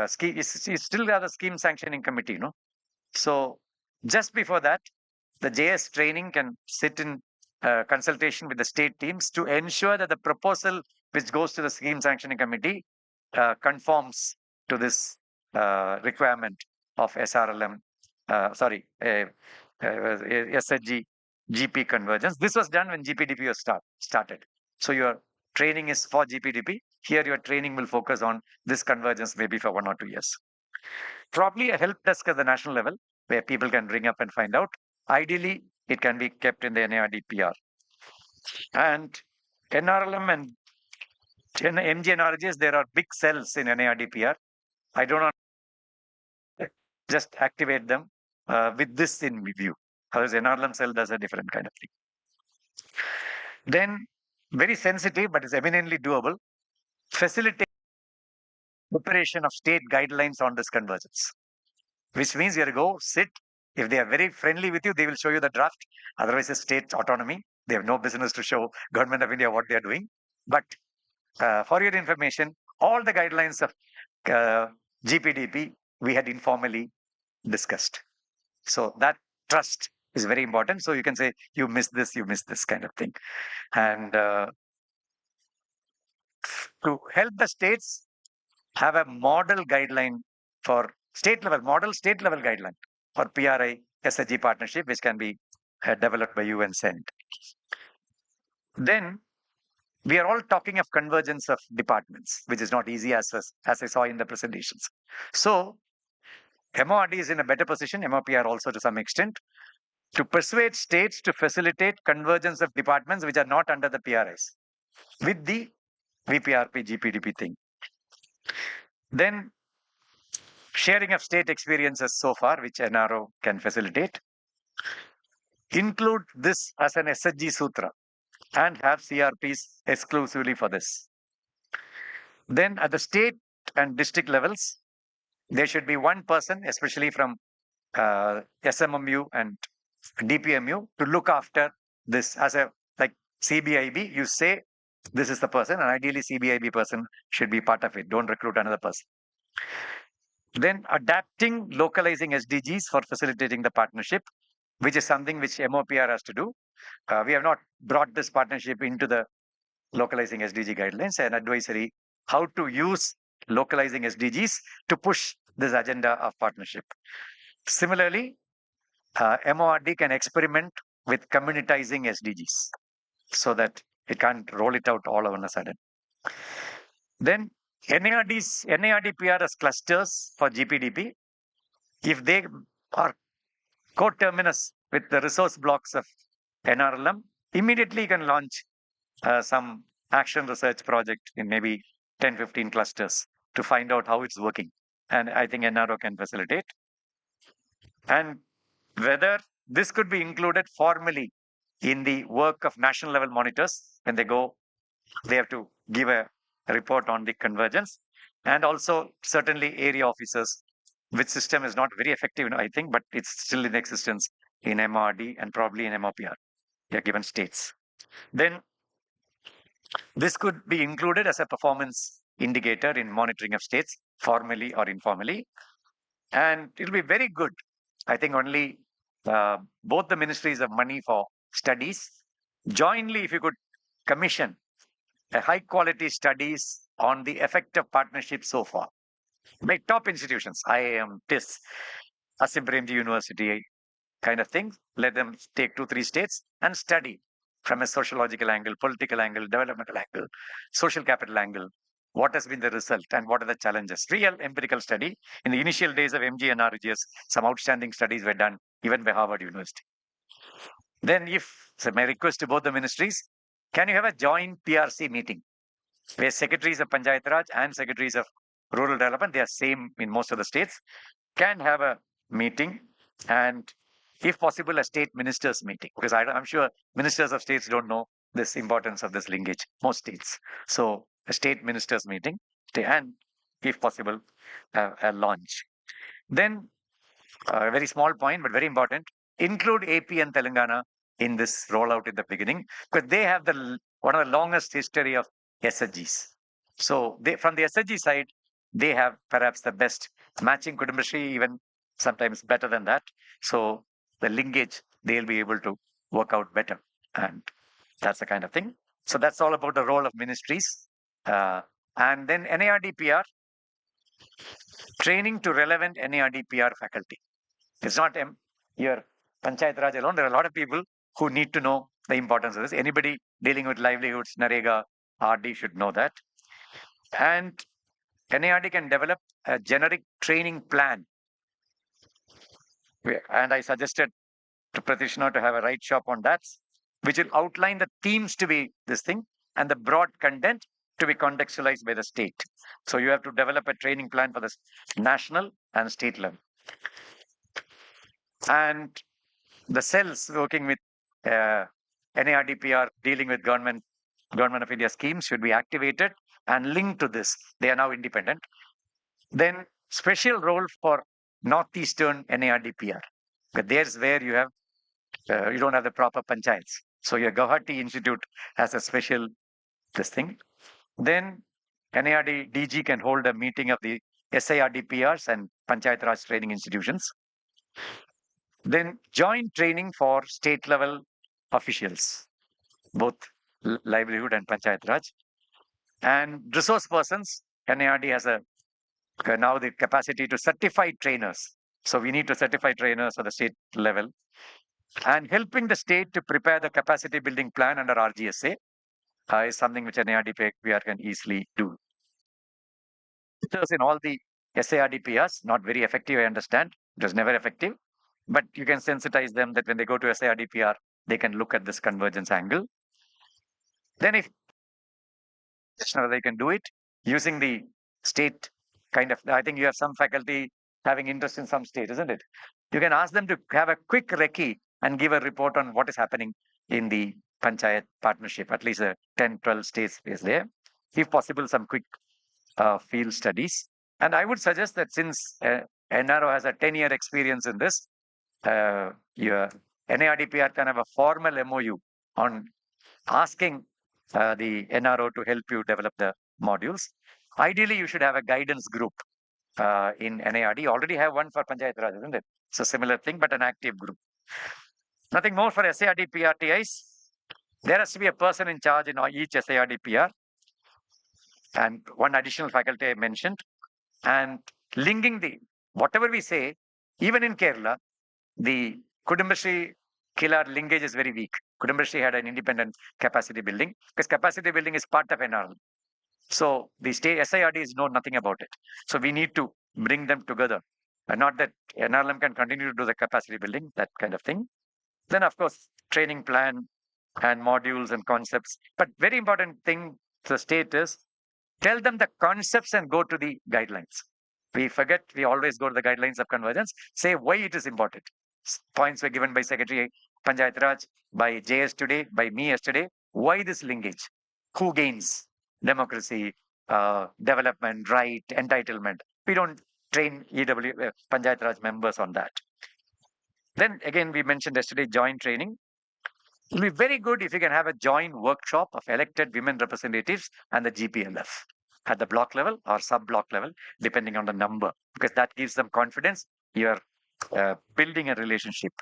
scheme, you still have the scheme sanctioning committee, no? So, just before that, the JS training can sit in consultation with the state teams to ensure that the proposal which goes to the scheme sanctioning committee conforms to this requirement of SRLM, SHG, GP convergence. This was done when GPDP was started. So your training is for GPDP. Here your training will focus on this convergence maybe for 1 or 2 years. Probably a help desk at the national level where people can ring up and find out. Ideally, it can be kept in the NARDPR. And NRLM and MG and RGS, there are big cells in NARDPR. I don't know, just activate them with this in view. Otherwise, NRLM cell does a different kind of thing. Then, very sensitive, but is eminently doable, facilitate preparation of state guidelines on this convergence, which means you have to go sit. If they are very friendly with you, they will show you the draft. Otherwise, it's state autonomy. They have no business to show Government of India what they are doing. But for your information, all the guidelines of GPDP, we had informally discussed. So that trust is very important. So you can say, you missed this kind of thing. And to help the states have a model guideline for state level guideline for PRI SHG partnership, which can be developed by you and sent. Then we are all talking of convergence of departments, which is not easy as I saw in the presentations. So MORD is in a better position, MOPR also to some extent, to persuade states to facilitate convergence of departments which are not under the PRIs with the VPRP GPDP thing. Then sharing of state experiences so far, which NRO can facilitate. Include this as an SHG Sutra and have CRPs exclusively for this. Then at the state and district levels, there should be 1 person, especially from SMMU and DPMU, to look after this as a, like CBIB, you say this is the person, and ideally CBIB person should be part of it. Don't recruit another person. Then adapting, localizing SDGs for facilitating the partnership, which is something which MOPR has to do. We have not brought this partnership into the localizing SDG guidelines, and advisory how to use localizing SDGs to push this agenda of partnership. Similarly, MORD can experiment with communitizing SDGs so that it can't roll it out all on a sudden. Then NARD-PRS clusters for GPDP, if they are coterminous with the resource blocks of NRLM, immediately you can launch some action research project in maybe 10, 15 clusters to find out how it's working. And I think NRO can facilitate. And whether this could be included formally in the work of national level monitors when they go, they have to give a report on the convergence, and also certainly area officers, which system is not very effective, I think, but it's still in existence in MRD and probably in MOPR, yeah, given states. Then this could be included as a performance indicator in monitoring of states, formally or informally. And it'll be very good. I think only both the ministries have money for studies. Jointly, if you could commission a high quality studies on the effect of partnership so far by top institutions, IIM, TIS, Asim Premji University kind of thing. Let them take 2-3 states and study from a sociological angle, political angle, developmental angle, social capital angle, what has been the result and what are the challenges. Real empirical study. In the initial days of MG and RGS, some outstanding studies were done even by Harvard University. Then so my request to both the ministries, can you have a joint PRC meeting where secretaries of Panchayat Raj and secretaries of rural development, they are same in most of the states, can have a meeting, and if possible, a state ministers meeting, because I'm sure ministers of states don't know this importance of this linkage, most states. So a state ministers meeting, and if possible, a launch. Then a very small point, but very important, include AP and Telangana in this rollout in the beginning, because they have one of the longest history of SHGs. So from the SHG side, they have perhaps the best matching Kudumbashree, even sometimes better than that. So the linkage, they'll be able to work out better. And that's the kind of thing. So that's all about the role of ministries. And then NARD-PR, training to relevant NARD-PR faculty. It's not your Panchayat Raj alone. There are a lot of people who need to know the importance of this. Anybody dealing with livelihoods, Narega, RD should know that. And NARD can develop a generic training plan. And I suggested to Pratishna to have a write shop on that, which will outline the themes to be this thing and the broad content to be contextualized by the state. So you have to develop a training plan for this national and state level. And the cells working with NARD-PR dealing with Government of India schemes should be activated and linked to this. They are now independent. Then special role for Northeastern NARD-PR. But there's where you have you don't have the proper panchayats. So your Guwahati Institute has a special this thing. Then NARD DG can hold a meeting of the SIRD-PRs and Panchayat Raj training institutions. Then joint training for state level officials, both livelihood and Panchayat Raj. And resource persons, NARD has now the capacity to certify trainers. So we need to certify trainers at the state level. And helping the state to prepare the capacity building plan under RGSA is something which NARD-PR can easily do. In all the SARD-PRs, not very effective, I understand. It was never effective. But you can sensitize them that when they go to SARD-PR, they can look at this convergence angle. Then if they can do it using the state kind of, I think you have some faculty having interest in some state, isn't it? You can ask them to have a quick recce and give a report on what is happening in the Panchayat partnership. At least 10, 12 states is there. If possible, some quick field studies. And I would suggest that since NRO has a 10-year experience in this, your NARD-PR can have a formal MOU on asking the NRO to help you develop the modules. Ideally, you should have a guidance group in NARD. You already have one for Panchayat Raj, isn't it? It's a similar thing, but an active group. Nothing more for SARD PRTIs. There has to be a person in charge in each SIRDPR and one additional faculty I mentioned. And linking whatever we say, even in Kerala, the Kudumbashree Kilar linkage is very weak. Kudumbashree had an independent capacity building because capacity building is part of NRL. So the state SIRDs know nothing about it. So we need to bring them together. And not that NRLM can continue to do the capacity building, that kind of thing. Then, of course, training plan and modules and concepts. But very important thing to the state is tell them the concepts and go to the guidelines. We forget, we always go to the guidelines of convergence, say why it is important. Points were given by Secretary Panchayat Raj, by JS today, by me yesterday. Why this linkage? Who gains? Democracy, development, right, entitlement. We don't train Panchayat Raj members on that. Then again, we mentioned yesterday joint training. It will be very good if you can have a joint workshop of elected women representatives and the GPLF at the block level or sub-block level, depending on the number, because that gives them confidence. You're building a relationship.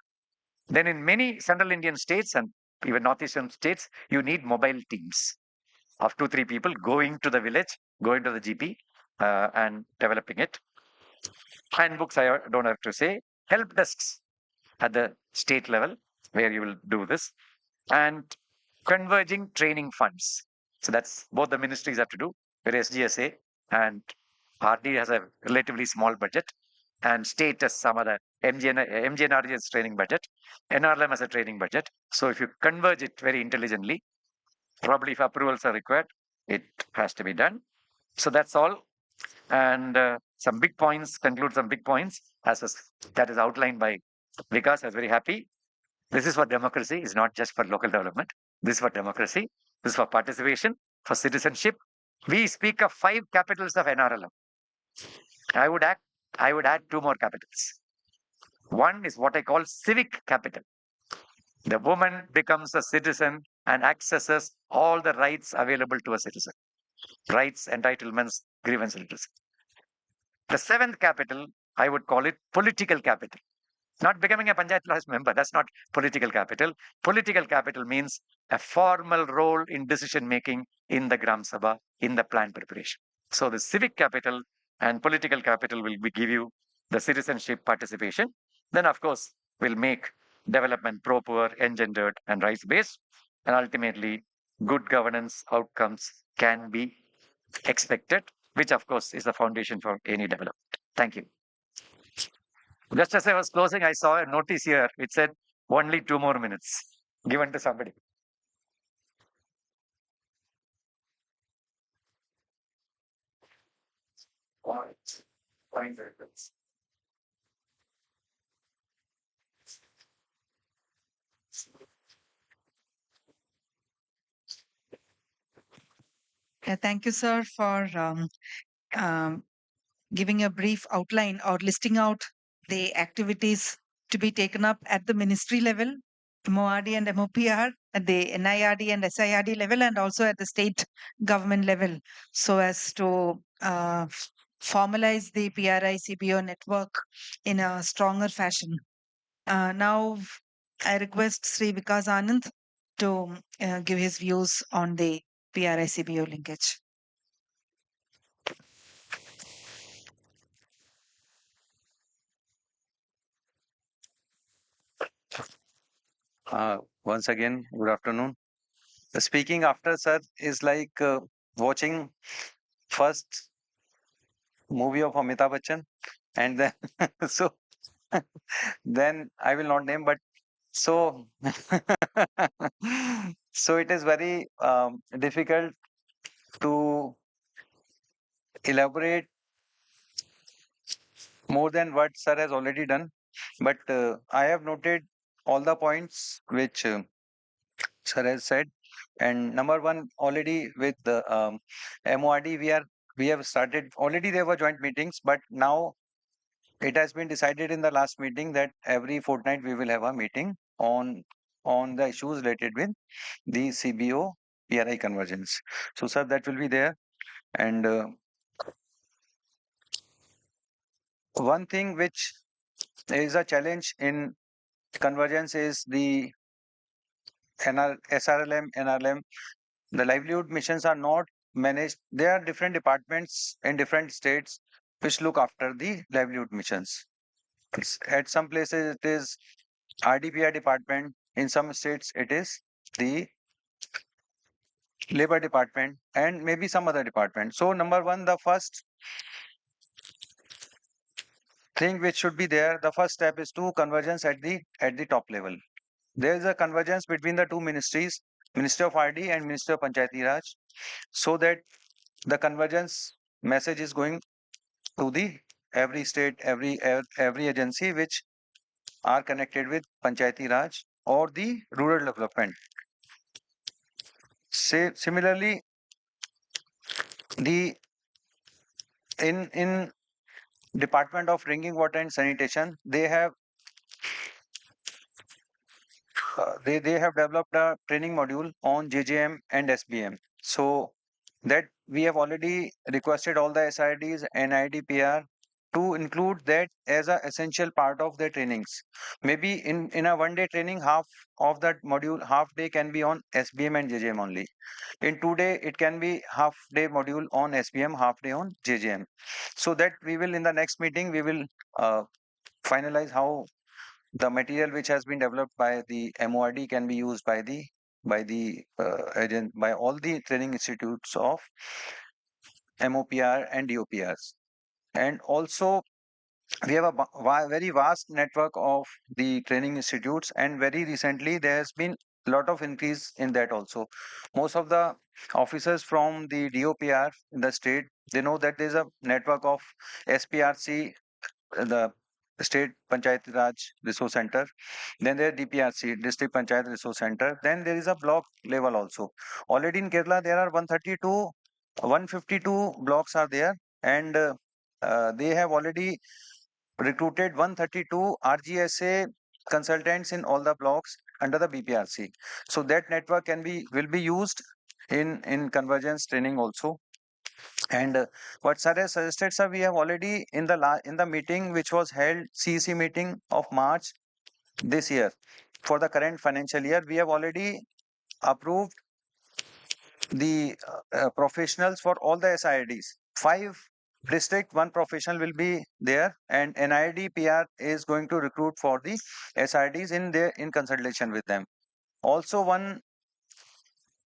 Then in many Central Indian states and even Northeastern states, you need mobile teams of 2-3 people going to the village, going to the GP and developing it. Handbooks, I don't have to say. Help desks at the state level where you will do this. And converging training funds. So that's both the ministries have to do, where SGSA and RD has a relatively small budget and state has some other MGNRG has training budget, NRLM has a training budget. So if you converge it very intelligently, probably if approvals are required, it has to be done. So that's all. And some big points, conclude some big points that is outlined by Vikas. I was very happy. This is for democracy. It's not just for local development. This is for democracy. This is for participation, for citizenship. We speak of 5 capitals of NRLM. I would add 2 more capitals. One is what I call civic capital. The woman becomes a citizen and accesses all the rights available to a citizen. Rights, entitlements, grievance redress. The 7th capital, I would call it political capital. Not becoming a Panchayat Raj member, that's not political capital. Political capital means a formal role in decision making in the Gram Sabha, in the plan preparation. So the civic capital and political capital will give you the citizenship participation. Then, of course, will make development pro-poor, engendered, and rights-based. And ultimately, good governance outcomes can be expected, which, of course, is the foundation for any development. Thank you. Just as I was closing, I saw a notice here. It said only 2 more minutes given to somebody. Thank you, sir, for giving a brief outline or listing out the activities to be taken up at the ministry level, MORD and MOPR, at the NIRD and SIRD level, and also at the state government level, so as to formalize the PRI-CBO network in a stronger fashion. Now, I request Sri Vikas Anand to give his views on the PRI-CBO linkage. Once again, good afternoon. The speaking after sir is like watching first movie of Amitabh Bachchan, and then so then I will not name, but so so it is very difficult to elaborate more than what sir has already done. But I have noted all the points which sir has said. And number one, already with the MORD, we have started already. There were joint meetings, but now it has been decided in the last meeting that every fortnight we will have a meeting on the issues related with the CBO PRI convergence. So, sir, that will be there. And one thing which is a challenge in convergence is the SRLM, NRLM, the livelihood missions are not managed. There are different departments in different states which look after the livelihood missions. At some places it is RDPR department, in some states it is the labor department, and maybe some other department. So number one, the first thing which should be there, the first step is to convergence at the top level. There is a convergence between the two ministries, Ministry of RD and Ministry of Panchayati Raj, so that the convergence message is going to the every state, every agency which are connected with Panchayati Raj or the rural development. Similarly, the in Department of Drinking Water and Sanitation, they have they have developed a training module on JJM and SBM. So that we have already requested all the SRDs and IDPR to include that as an essential part of their trainings. Maybe in a one day training, half of that module, half day can be on SBM and JJM only. In 2 day, it can be half day module on SBM, half day on JJM. So that we will, in the next meeting, we will finalize how the material which has been developed by the MORD can be used by all the training institutes of MOPR and DOPRs. And also we have a very vast network of the training institutes, and very recently there has been a lot of increase in that also. Most of the officers from the DOPR in the state, they know that there is a network of SPRC, the State Panchayat Raj Resource Center. Then there is DPRC, District Panchayat Resource Center. Then there is a block level also. Already in Kerala, there are 152 blocks are there, and they have already recruited 132 RGSA consultants in all the blocks under the BPRC. So that network will be used in convergence training also. And what sir has suggested, sir, we have already in the meeting which was held, CEC meeting of March this year, for the current financial year, we have already approved the professionals for all the SIDs. 5 district, 1 professional will be there, and NID PR is going to recruit for the SIDs in consultation with them. Also, one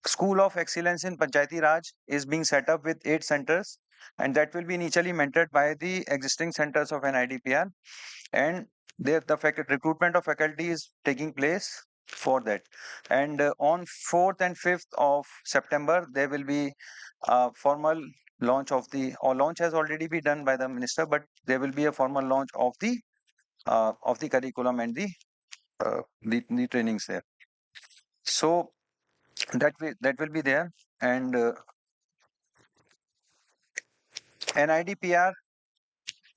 School of Excellence in Panchayati Raj is being set up with 8 centers, and that will be initially mentored by the existing centers of NIDPR, and there the recruitment of faculty is taking place for that. And on 4th and 5th of September, there will be a formal launch launch has already been done by the minister, but there will be a formal launch of the curriculum and the trainings there. So that will be there. And NIDPR,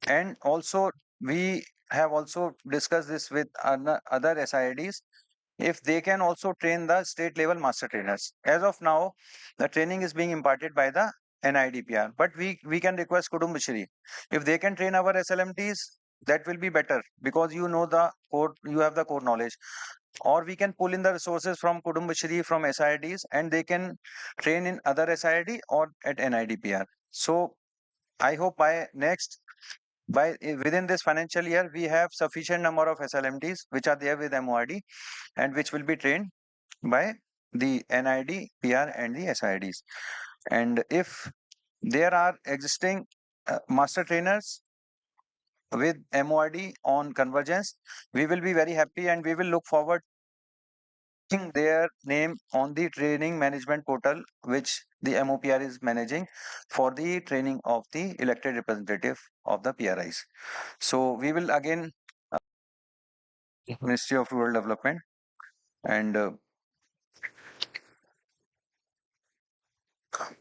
and also we have also discussed this with other SIDs, if they can also train the state level master trainers. As of now, the training is being imparted by the NIDPR, but we can request Kudumbashree. If they can train our SLMTs, that will be better, because you have the core knowledge. Or we can pull in the resources from Kudumbashree, from SIDs, and they can train in other SID or at NIDPR. So I hope within this financial year, we have sufficient number of SLMTs which are there with MORD and which will be trained by the NID, PR and the SIDs. And if there are existing master trainers with MORD on convergence, we will be very happy, and we will look forward their name on the training management portal which the MOPR is managing for the training of the elected representative of the PRIs. So we will again Ministry of Rural Development, and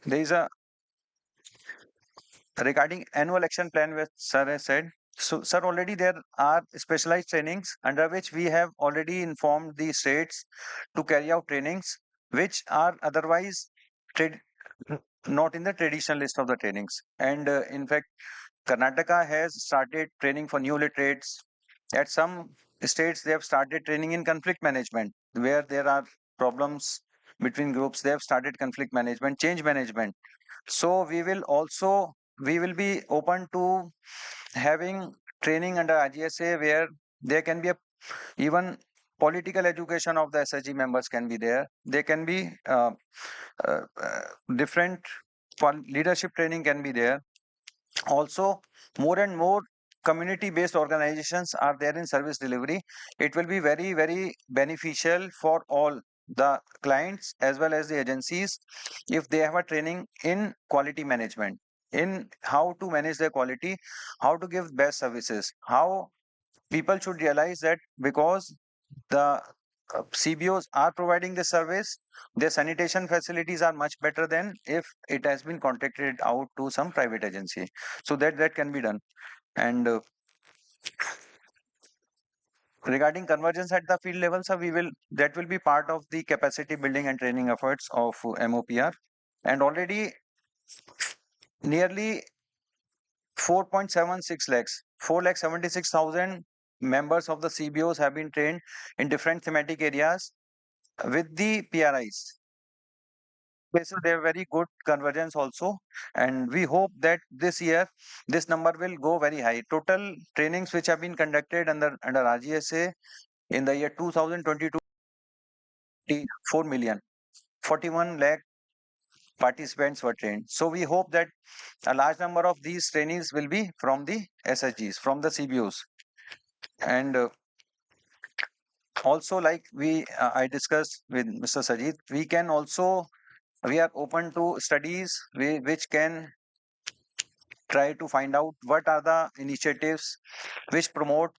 there is a regarding annual action plan which sir has said. So sir, already there are specialized trainings under which we have already informed the states to carry out trainings which are otherwise not in the traditional list of the trainings. And in fact, Karnataka has started training for new literates. At some states, they have started training in conflict management, where there are problems between groups. They have started conflict management, change management. So we will be open to having training under RGSA where there can be even political education of the SSG members can be there. There can be different leadership training can be there. Also, more and more community-based organizations are there in service delivery. It will be very, very beneficial for all the clients as well as the agencies if they have a training in quality management, in how to manage their quality, how to give best services, how people should realize that because the CBOs are providing the service, their sanitation facilities are much better than if it has been contracted out to some private agency. So that can be done. And regarding convergence at the field level, so that will be part of the capacity building and training efforts of MOPR. And already nearly 4.76 lakhs, 4,76,000 members of the CBOs have been trained in different thematic areas with the PRIs. So they have very good convergence also, and we hope that this year this number will go very high. Total trainings which have been conducted under RGSA in the year 2022, 4 million, 41 lakh participants were trained. So we hope that a large number of these trainees will be from the SSGs, from the CBOs, and also like I discussed with Mr. Sajid, we are open to studies which can try to find out what are the initiatives which promote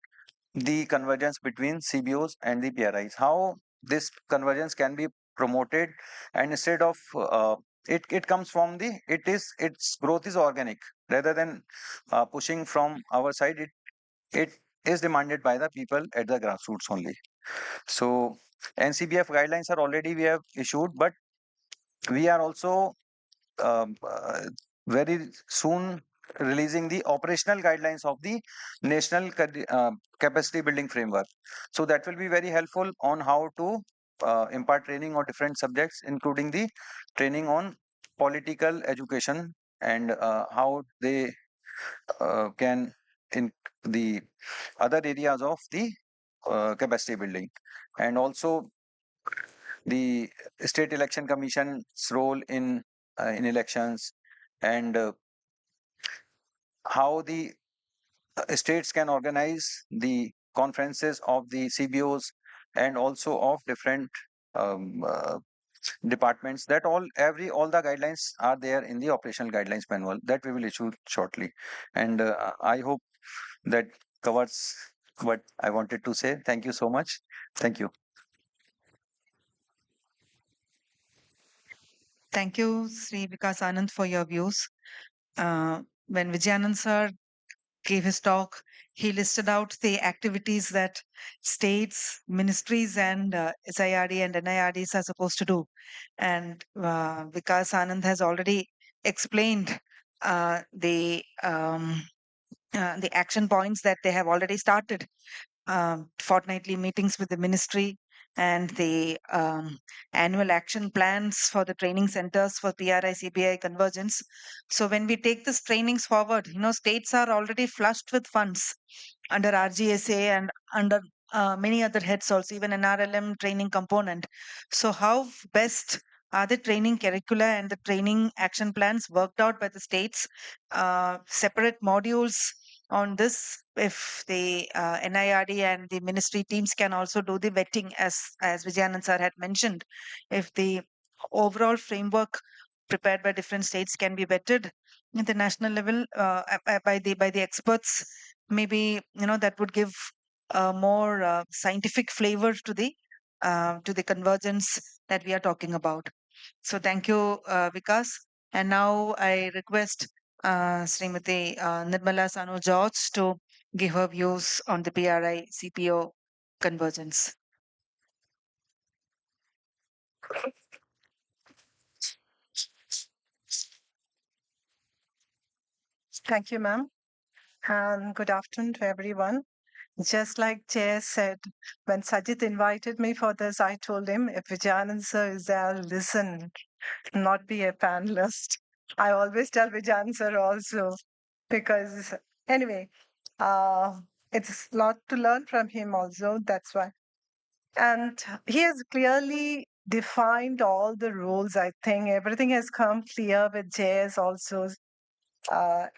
the convergence between CBOs and the PRIs. How this convergence can be promoted, and instead of it comes from its growth is organic rather than pushing from our side. It is demanded by the people at the grassroots only. So NCBF guidelines are already we have issued, but we are also um, uh, very soon releasing the operational guidelines of the national capacity building framework. So that will be very helpful on how to impart training on different subjects, including the training on political education and how they can in the other areas of the capacity building, and also the state election commission's role in elections, and how the states can organize the conferences of the CBOs and also of different um, uh, departments. That all the guidelines are there in the operational guidelines manual that we will issue shortly, and I hope that covers what I wanted to say. Thank you so much. Thank you. Thank you, Sri Vikas Anand, for your views. When Vijayanand sir gave his talk, he listed out the activities that states, ministries, and SIRD and NIRDs are supposed to do. And Vikas Anand has already explained the action points that they have already started. Fortnightly meetings with the ministry and the annual action plans for the training centers for PRI-CBI convergence. So when we take these trainings forward, states are already flushed with funds under RGSA and under many other heads also, even an RLM training component. So how best are the training curricula and the training action plans worked out by the states, separate modules on this, if the NIRD and the ministry teams can also do the vetting, as Vijayanand sir had mentioned, if the overall framework prepared by different states can be vetted at the national level by the experts, maybe that would give a more scientific flavor to the convergence that we are talking about. So thank you, Vikas. And now I request Srimati Nirmala Sanu George to give her views on the PRI-CBO convergence. Thank you, ma'am. And good afternoon to everyone. Just like Jay said, when Sajid invited me for this, I told him if Vijayanand sir is there, I'll listen, not be a panelist. I always tell Vijayanand sir also, because anyway, it's a lot to learn from him also. That's why. And he has clearly defined all the roles. I think everything has come clear with Jay's also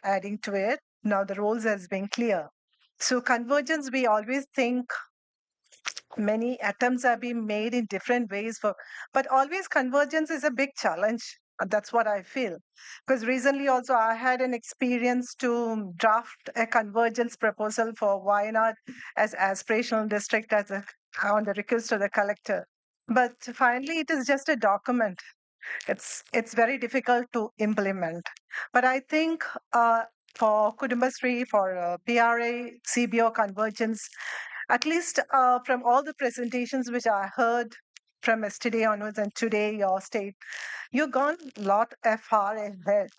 adding to it. Now the roles has been clear. So convergence, we always think many attempts have been made in different ways for, but always convergence is a big challenge. That's what I feel. Because recently also I had an experience to draft a convergence proposal for Wayanad as aspirational district as a, on the request of the collector. But finally it is just a document. It's very difficult to implement. But I think for Kudumbashree, for PRI-CBO Convergence, at least from all the presentations which I heard from yesterday onwards and today, your state, you've gone a lot far ahead.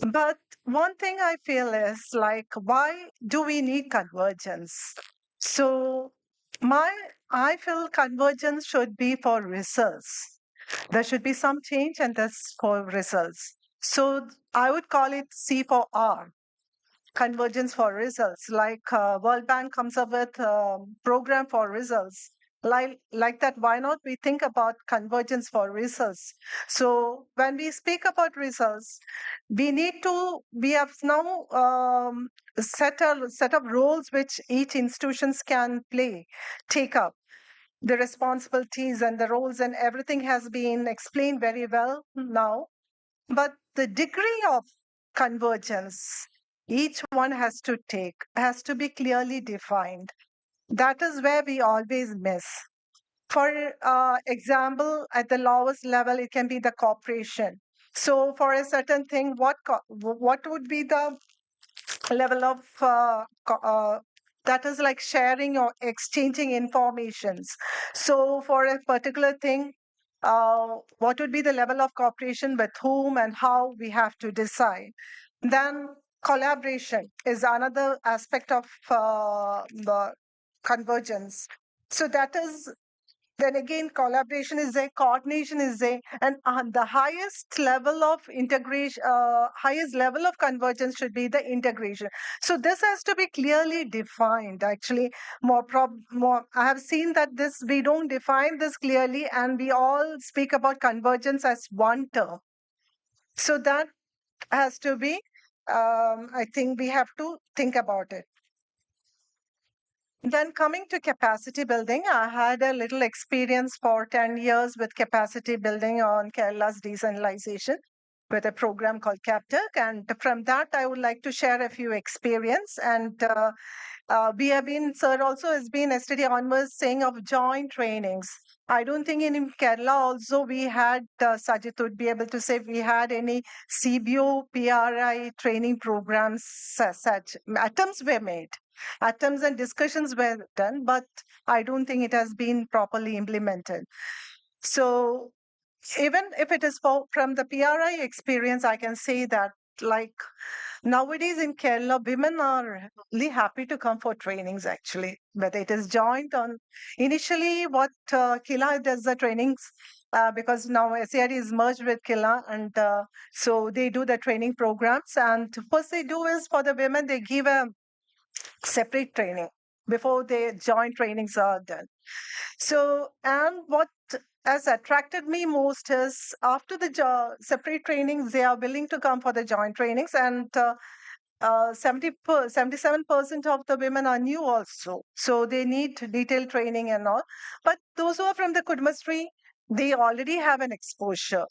But one thing I feel is like, why do we need convergence? So I feel convergence should be for results. There should be some change, and that's for results. So I would call it C for R, convergence for results. Like World Bank comes up with a program for results. Like that, why not we think about convergence for results? So when we speak about results, we have now set of roles which each institutions can play, take up the responsibilities and the roles, and everything has been explained very well now. But the degree of convergence each one has to take has to be clearly defined. That is where we always miss. For example, at the lowest level, it can be the corporation. So, for a certain thing, what would be the level of that is like sharing or exchanging informations. So for a particular thing, what would be the level of cooperation with whom and how we have to decide. Then collaboration is another aspect of the convergence. So that is, then again, collaboration is there, coordination is there, and the highest level of integration, highest level of convergence should be the integration. So this has to be clearly defined. Actually, more I have seen that this we don't define this clearly, and we all speak about convergence as one term. So that has to be. I think we have to think about it. Then coming to capacity building, I had a little experience for 10 years with capacity building on Kerala's decentralization with a program called CAPTEC. And from that, I would like to share a few experience. And we have been, sir also has been yesterday onwards saying of joint trainings. I don't think in Kerala also we had, Sajid would be able to say, we had any CBO, PRI training programs as such. Attempts were made. Attempts and discussions were done, but I don't think it has been properly implemented. So even if it is from the PRI experience, I can say that like nowadays in Kerala, women are really happy to come for trainings actually, whether it is joint on initially what Kila does the trainings. Because now SARD is merged with Kila, and so they do the training programs. And first they do is for the women, they give a separate training before the joint trainings are done. So, and what has attracted me most is after the separate trainings, they are willing to come for the joint trainings, and 77% of the women are new also. So they need detailed training and all. But those who are from the Kudumbashree, they already have an exposure.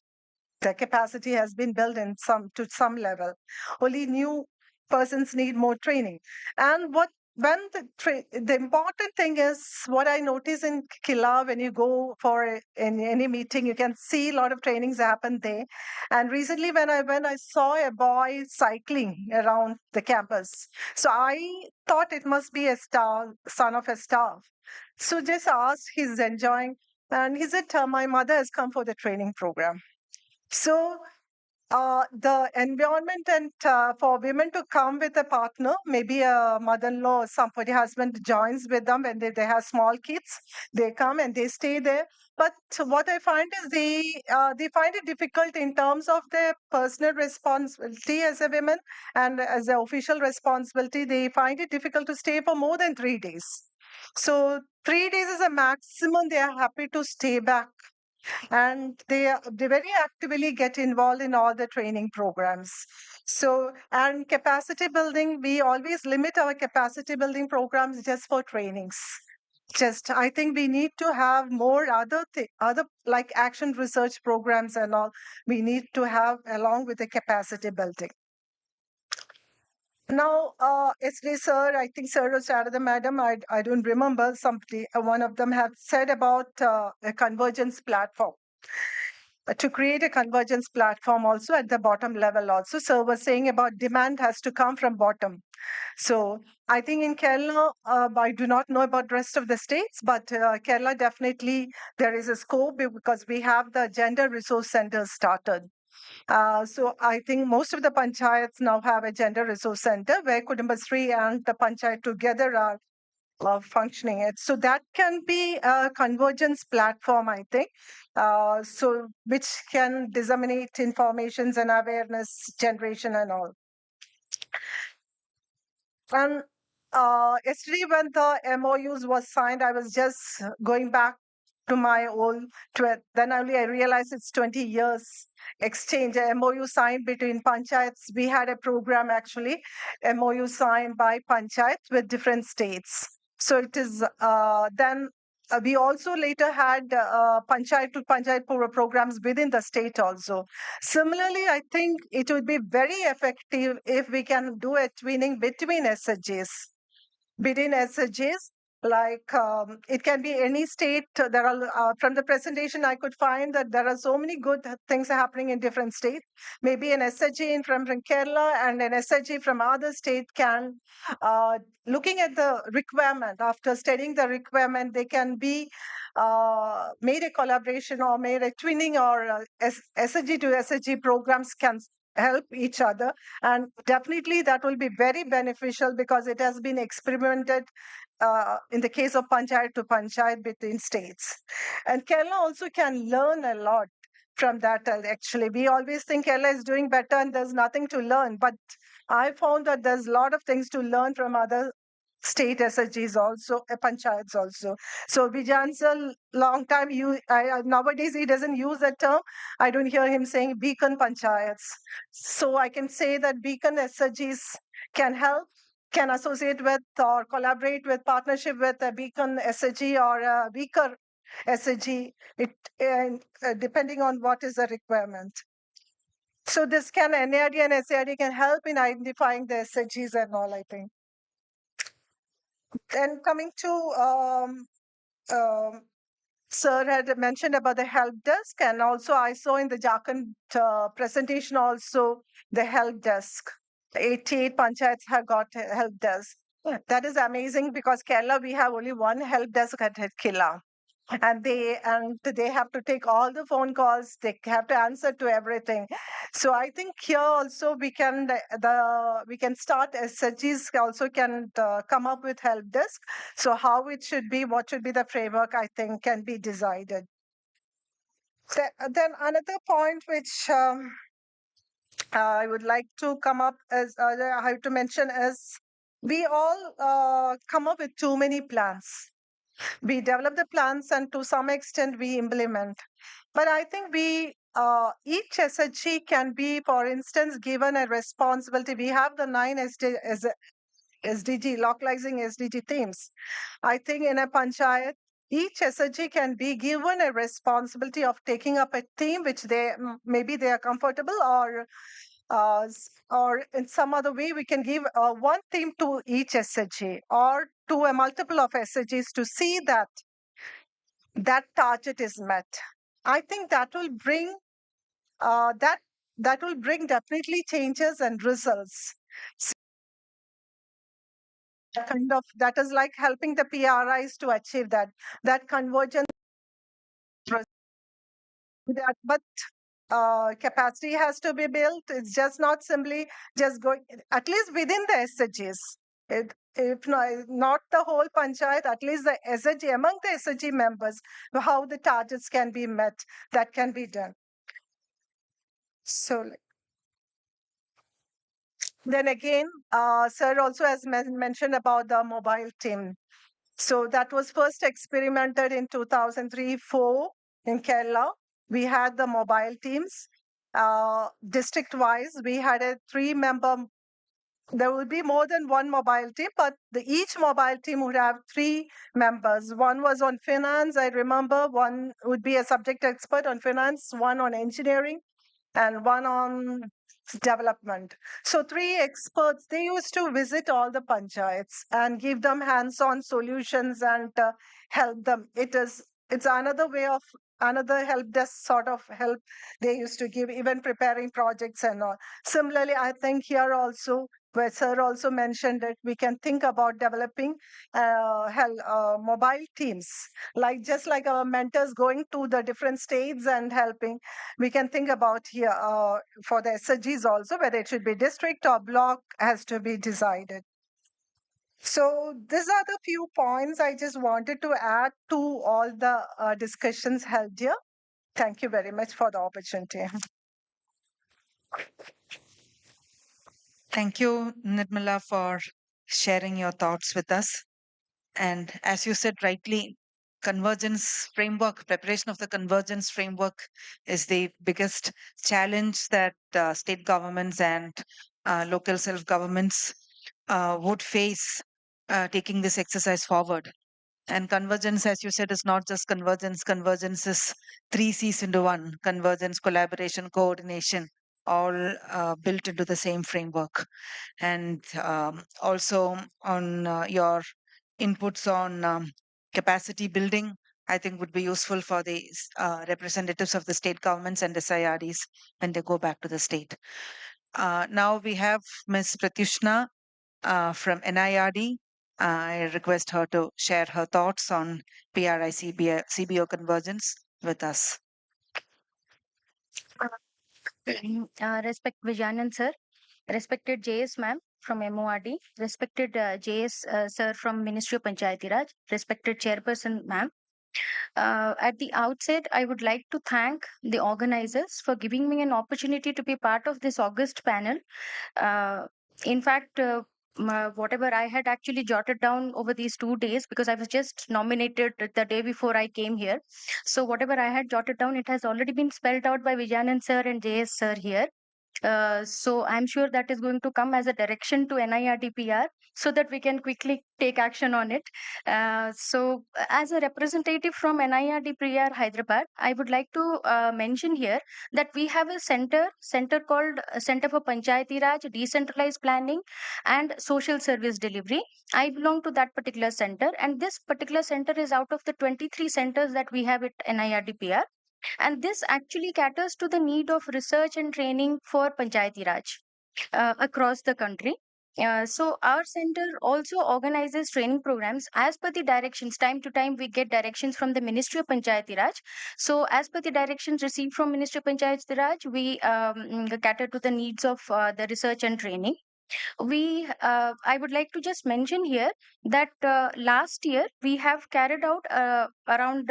The capacity has been built in to some level. Only new persons need more training. And the important thing is what I notice in Kila, when you go for in any meeting, you can see a lot of trainings happen there. And recently when I saw a boy cycling around the campus, so I thought it must be a son of a staff. So just asked, he's enjoying, and he said, my mother has come for the training program. So the environment and for women to come with a partner, maybe a mother-in-law or somebody, husband joins with them when they have small kids. They come and they stay there. But what I find is they find it difficult in terms of their personal responsibility as a woman and as an official responsibility. They find it difficult to stay for more than 3 days. So 3 days is a maximum. They are happy to stay back, and they very actively get involved in all the training programs. So, and capacity building, we always limit our capacity building programs just for trainings. Just, I think we need to have more other like action research programs and all. We need to have along with the capacity building. Now, yesterday, sir, I think Sir or Sarada Madam, I don't remember, somebody, one of them had said about a convergence platform. To create a convergence platform also at the bottom level also. So was saying about demand has to come from bottom. So I think in Kerala, I do not know about rest of the states, but Kerala definitely there is a scope because we have the gender resource centers started. So I think most of the panchayats now have a gender resource center where Kudumbashree and the panchayat together are functioning it. So that can be a convergence platform, I think. So which can disseminate informations and awareness generation and all. And yesterday when the MOUs was signed, I was just going back to my old, then only I realized it's 20 years exchange, a MOU signed between panchayats. We had a program actually, MOU signed by panchayats with different states. So it is then we also later had panchayat to panchayat programs within the state also. Similarly, I think it would be very effective if we can do a twinning between SHGs. Between SHGs, like it can be any state. There are from the presentation I could find that there are so many good things happening in different states. Maybe an SHG from Kerala and an SHG from other state can, looking at the requirement, after studying the requirement, they can be made a collaboration or made a twinning or SHG to SHG programs can help each other, and definitely that will be very beneficial because it has been experimented in the case of panchayat to panchayat between states. And Kerala also can learn a lot from that. Actually, we always think Kerala is doing better and there's nothing to learn, but I found that there's a lot of things to learn from other state SHGs also, panchayats also. So Vijan sir, long time nowadays he doesn't use that term. I don't hear him saying beacon panchayats. So I can say that beacon SHGs can help, can associate with or collaborate with partnership with a beacon SHG or a weaker SHG, depending on what is the requirement. So this can NARD and SARD can help in identifying the SHGs and all, I think. Then coming to Sir had mentioned about the help desk, and also I saw in the Jharkhand presentation also the help desk. 88 panchayats have got a help desk. That is amazing because Kerala we have only one help desk at Killa. And they have to take all the phone calls, they have to answer to everything. So I think here also we can we can start SHGs also can come up with help desk. So how it should be, what should be the framework, I think can be decided. Then another point which I would like to come up as I have to mention is we all come up with too many plans. We develop the plans and to some extent we implement. But I think each SHG can be, for instance, given a responsibility. We have the 9 SDG, localizing SDG themes. I think in a panchayat, each SHG can be given a responsibility of taking up a theme which maybe they are comfortable or in some other way we can give one theme to each SHG or to a multiple of SHGs to see that that target is met. I think that will bring that will bring definitely changes and results. That is like helping the PRIs to achieve that convergence. But capacity has to be built. It's just not simply just going, at least within the SHGs. If not the whole panchayat, at least the SHG, among the SHG members, how the targets can be met, that can be done. So then again, sir also has mentioned about the mobile team. So that was first experimented in 2003-4 in Kerala. We had the mobile teams. District-wise, we had a 3-member. There will be more than one mobile team, but each mobile team would have 3 members. One was on finance, I remember. One would be a subject expert on finance, one on engineering, and one on development. So 3 experts, they used to visit all the panchayats and give them hands-on solutions and help them. It's another way of another help desk sort of help they used to give, even preparing projects and all. Similarly, I think here also, where sir also mentioned it, we can think about developing mobile teams, like just like our mentors going to the different states and helping. We can think about here for the SHGs also, whether it should be district or block has to be decided. So these are the few points I just wanted to add to all the discussions held here. Thank you very much for the opportunity. Thank you, Nirmala, for sharing your thoughts with us. And as you said rightly, convergence framework, preparation of the convergence framework is the biggest challenge that state governments and local self-governments would face taking this exercise forward. And convergence, as you said, is not just convergence. Convergence is 3 C's into one: convergence, collaboration, coordination, all built into the same framework. And also on your inputs on capacity building, I think would be useful for the representatives of the state governments and SIRDs when they go back to the state. Now we have Ms. Pratyushna from NIRD. I request her to share her thoughts on PRI-CBO Convergence with us. Respect Vijayanand sir, respected JS ma'am from MORD, respected JS sir from Ministry of Panchayati Raj, respected chairperson ma'am. At the outset, I would like to thank the organizers for giving me an opportunity to be part of this August panel. In fact, whatever I had actually jotted down over these 2 days, because I was just nominated the day before I came here. So whatever I had jotted down, it has already been spelled out by Vijayanand sir and JS sir here. So I'm sure that is going to come as a direction to NIRDPR so that we can quickly take action on it. So as a representative from NIRDPR Hyderabad, I would like to mention here that we have a center called Center for Panchayati Raj, Decentralized Planning and Social Service Delivery. I belong to that particular center, and this particular center is out of the 23 centers that we have at NIRDPR. And this actually caters to the need of research and training for Panchayati Raj across the country. So our center also organizes training programs as per the directions. Time to time, we get directions from the Ministry of Panchayati Raj. So as per the directions received from Ministry of Panchayati Raj, we cater to the needs of the research and training. I would like to just mention here that last year we have carried out around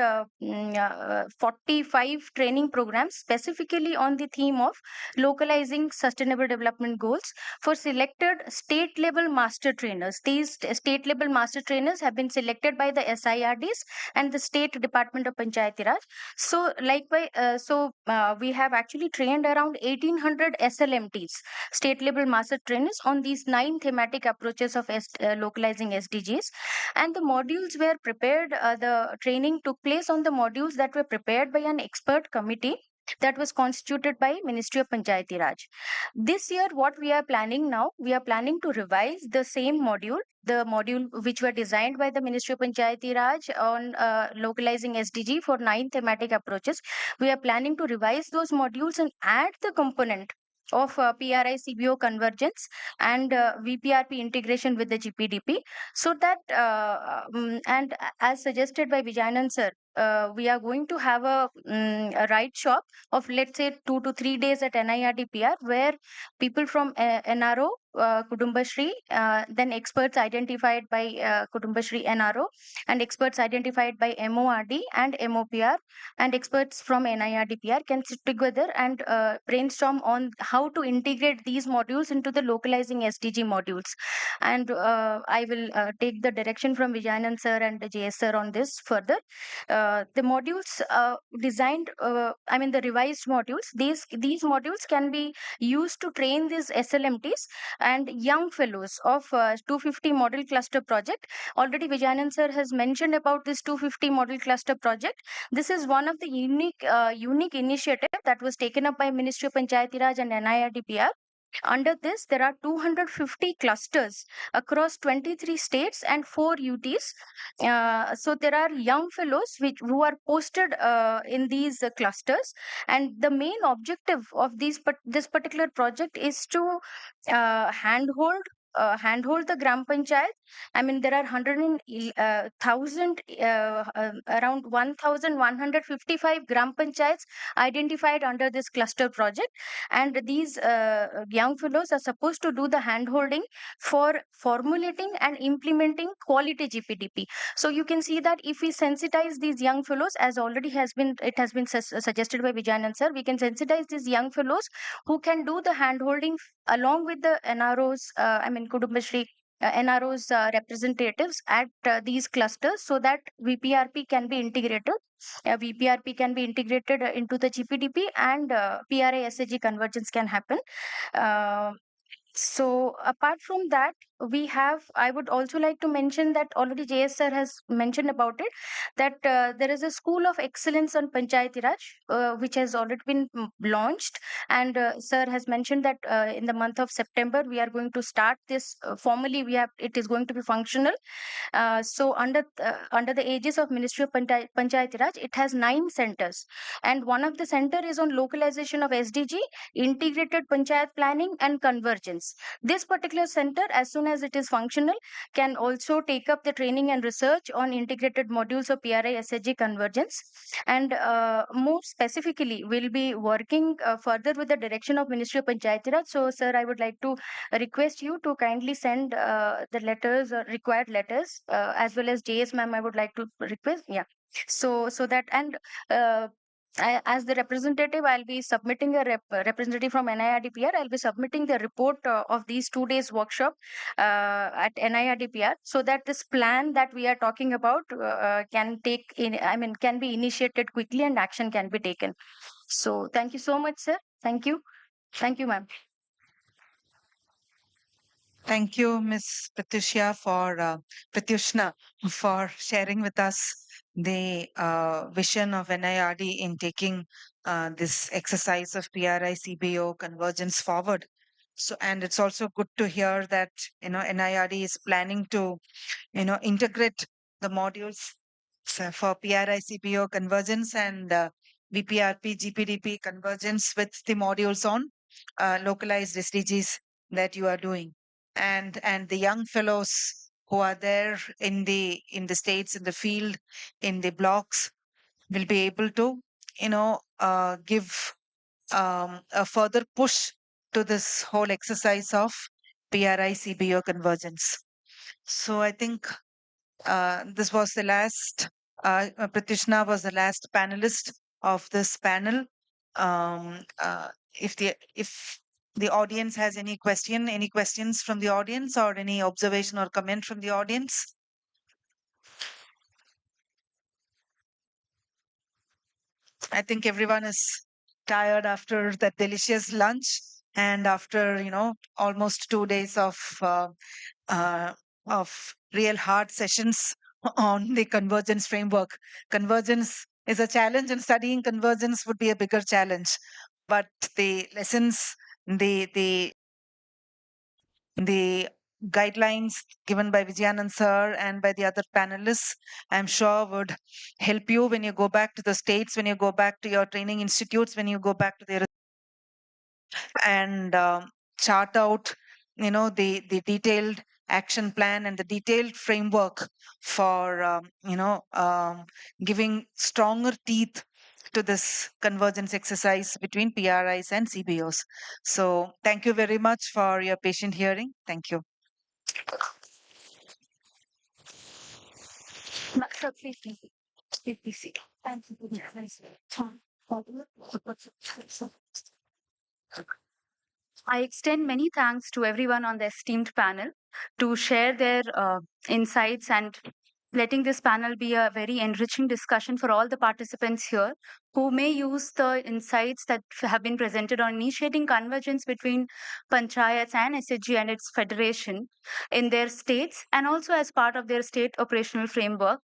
45 training programs specifically on the theme of localizing sustainable development goals for selected state level master trainers. These state level master trainers have been selected by the SIRDs and the State Department of Panchayati Raj. So likewise, we have actually trained around 1800 SLMTs, state level master trainers, on these 9 thematic approaches of localizing SDGs. And the modules were prepared, the training took place on the modules that were prepared by an expert committee that was constituted by Ministry of Panchayati Raj. This year, what we are planning now, we are planning to revise the same module, the module which were designed by the Ministry of Panchayati Raj on localizing SDG for 9 thematic approaches. We are planning to revise those modules and add the component of PRI-CBO convergence and VPRP integration with the GPDP, so that and as suggested by Vijayanand sir, we are going to have a ride shop of, let's say, 2 to 3 days at NIRDPR, where people from NRO, Kudumbashree, then experts identified by Kudumbashree NRO, and experts identified by MORD and MOPR, and experts from NIRDPR can sit together and brainstorm on how to integrate these modules into the localizing SDG modules. And I will take the direction from Vijayanand sir and JS sir on this further. The modules designed, the revised modules, these modules can be used to train these SLMTs and young fellows of 250 model cluster project. Already Vijayanand sir has mentioned about this 250 model cluster project. This is one of the unique initiative that was taken up by Ministry of Panchayati Raj and NIRDPR. Under this, there are 250 clusters across 23 states and 4 UTs. So there are young fellows who are posted in these clusters, and the main objective of this particular project is to handhold the gram panchayat. I mean, there are around 1,155 gram panchayats identified under this cluster project, and these young fellows are supposed to do the handholding for formulating and implementing quality GPDP. So you can see that if we sensitize these young fellows, as already has been suggested by Vijayanand sir, we can sensitize these young fellows who can do the handholding along with the NROs, Kudumbashree NROs representatives at these clusters, so that VPRP can be integrated. VPRP can be integrated into the GPDP, and PRI-SAG convergence can happen. So apart from that, I would also like to mention that already JS sir has mentioned about it, that there is a school of excellence on Panchayati Raj, which has already been launched. And sir has mentioned that in the month of September, we are going to start this formally. It is going to be functional. So under the aegis of Ministry of Panchayati Raj, it has 9 centers, and one of the center is on localization of SDG, integrated panchayat planning and convergence. This particular center, as soon as it is functional, can also take up the training and research on integrated modules of PRI-SAG convergence, and more specifically will be working further with the direction of Ministry of Panchayati Raj. So sir, I would like to request you to kindly send the letters, required letters, as well as JS ma'am, I would like to request. Yeah. So that, and as the representative, I'll be submitting a representative from NIRDPR. I'll be submitting the report of these 2 days workshop at NIRDPR, so that this plan that we are talking about can be initiated quickly and action can be taken. So thank you so much, sir. Thank you, ma'am. Thank you, Ms. Pratyushna, for sharing with us the vision of NIRD in taking this exercise of PRI-CBO convergence forward. So, and it's also good to hear that NIRD is planning to integrate the modules for PRI-CBO convergence and VPRP GPDP convergence with the modules on localized SDGs that you are doing, and the young fellows who are there in the states, in the field, in the blocks, will be able to give a further push to this whole exercise of PRI-CBO convergence. So I think this was the last, Pratyushna was the last panelist of this panel. If the audience has any questions from the audience, or any observation or comment from the audience? I think everyone is tired after that delicious lunch, and after almost 2 days of real hard sessions on the convergence framework. Convergence is a challenge, and studying convergence would be a bigger challenge. But the lessons, the guidelines given by Vijayanand sir and by the other panelists, I'm sure would help you when you go back to the states, when you go back to your training institutes, when you go back to the and chart out the detailed action plan and the detailed framework for giving stronger teeth to this convergence exercise between PRIs and CBOs. So thank you very much for your patient hearing. Thank you. Sir, please be seated. Thank you. I extend many thanks to everyone on the esteemed panel to share their insights and letting this panel be a very enriching discussion for all the participants here who may use the insights that have been presented on initiating convergence between panchayats and SHG and its federation in their states and also as part of their state operational framework.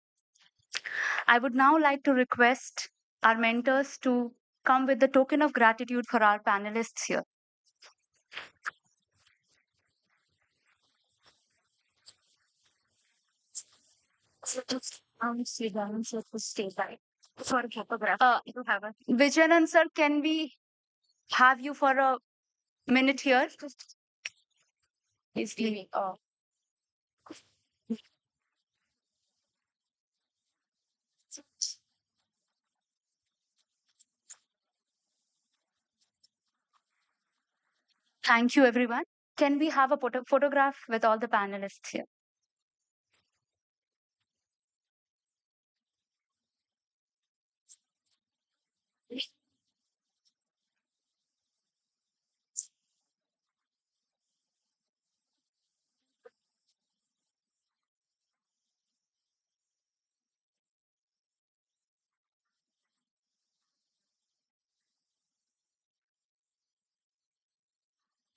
I would now like to request our mentors to come with the token of gratitude for our panelists here. Vijayanand sir, can we have you for a minute here? He's leaving. Thank you, everyone. Can we have a photograph with all the panelists here?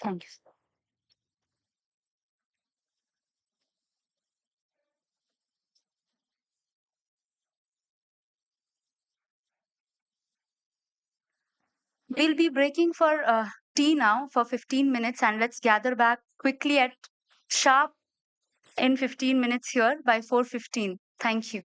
Thank you. We'll be breaking for tea now for 15 minutes and let's gather back quickly at sharp in 15 minutes here by 4:15. Thank you.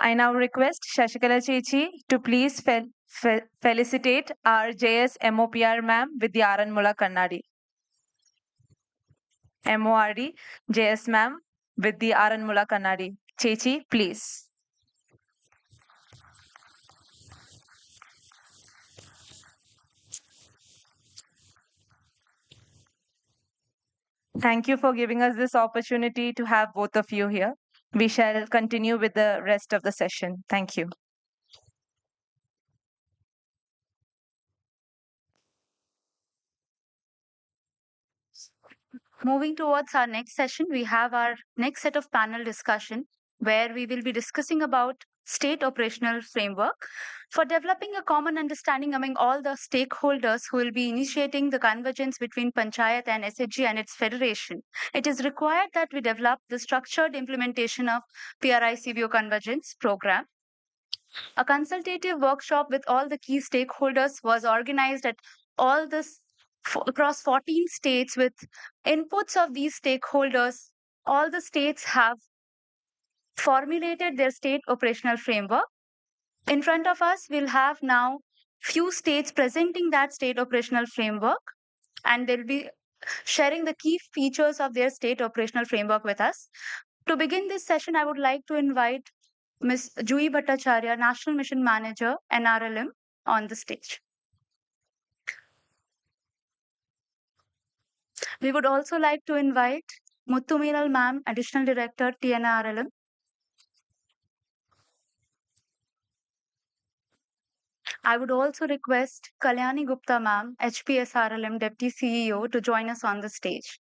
I now request Shashikala Chechi to please felicitate our JS MOPR ma'am with the Aranmula Kannadi. MORD JS ma'am with the Aranmula Kannadi. Chechi, please. Thank you for giving us this opportunity to have both of you here. We shall continue with the rest of the session. Thank you. Moving towards our next session, we have our next set of panel discussion where we will be discussing about state operational framework for developing a common understanding among all the stakeholders who will be initiating the convergence between Panchayat and SHG and its federation. It is required that we develop the structured implementation of PRI-CBO Convergence program. A consultative workshop with all the key stakeholders was organized at all this across 14 states with inputs of these stakeholders. All the states have formulated their state operational framework. In front of us, we'll have now few states presenting that state operational framework, and they'll be sharing the key features of their state operational framework with us. To begin this session, I would like to invite Ms. Jui Bhattacharya, National Mission Manager, NRLM, on the stage. We would also like to invite Muthu Meenal ma'am, Additional Director, TNRLM. I would also request Kalyani Gupta ma'am, HPSRLM Deputy CEO, to join us on the stage.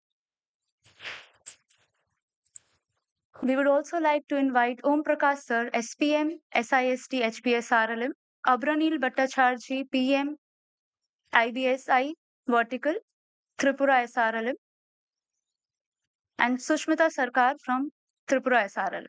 We would also like to invite Om Prakash sir, SPM, SIST, HPSRLM, Abranil Bhattacharya, PM, IBSI, Vertical, Tripura SRLM, and Sushmita Sarkar from Tripura SRLM.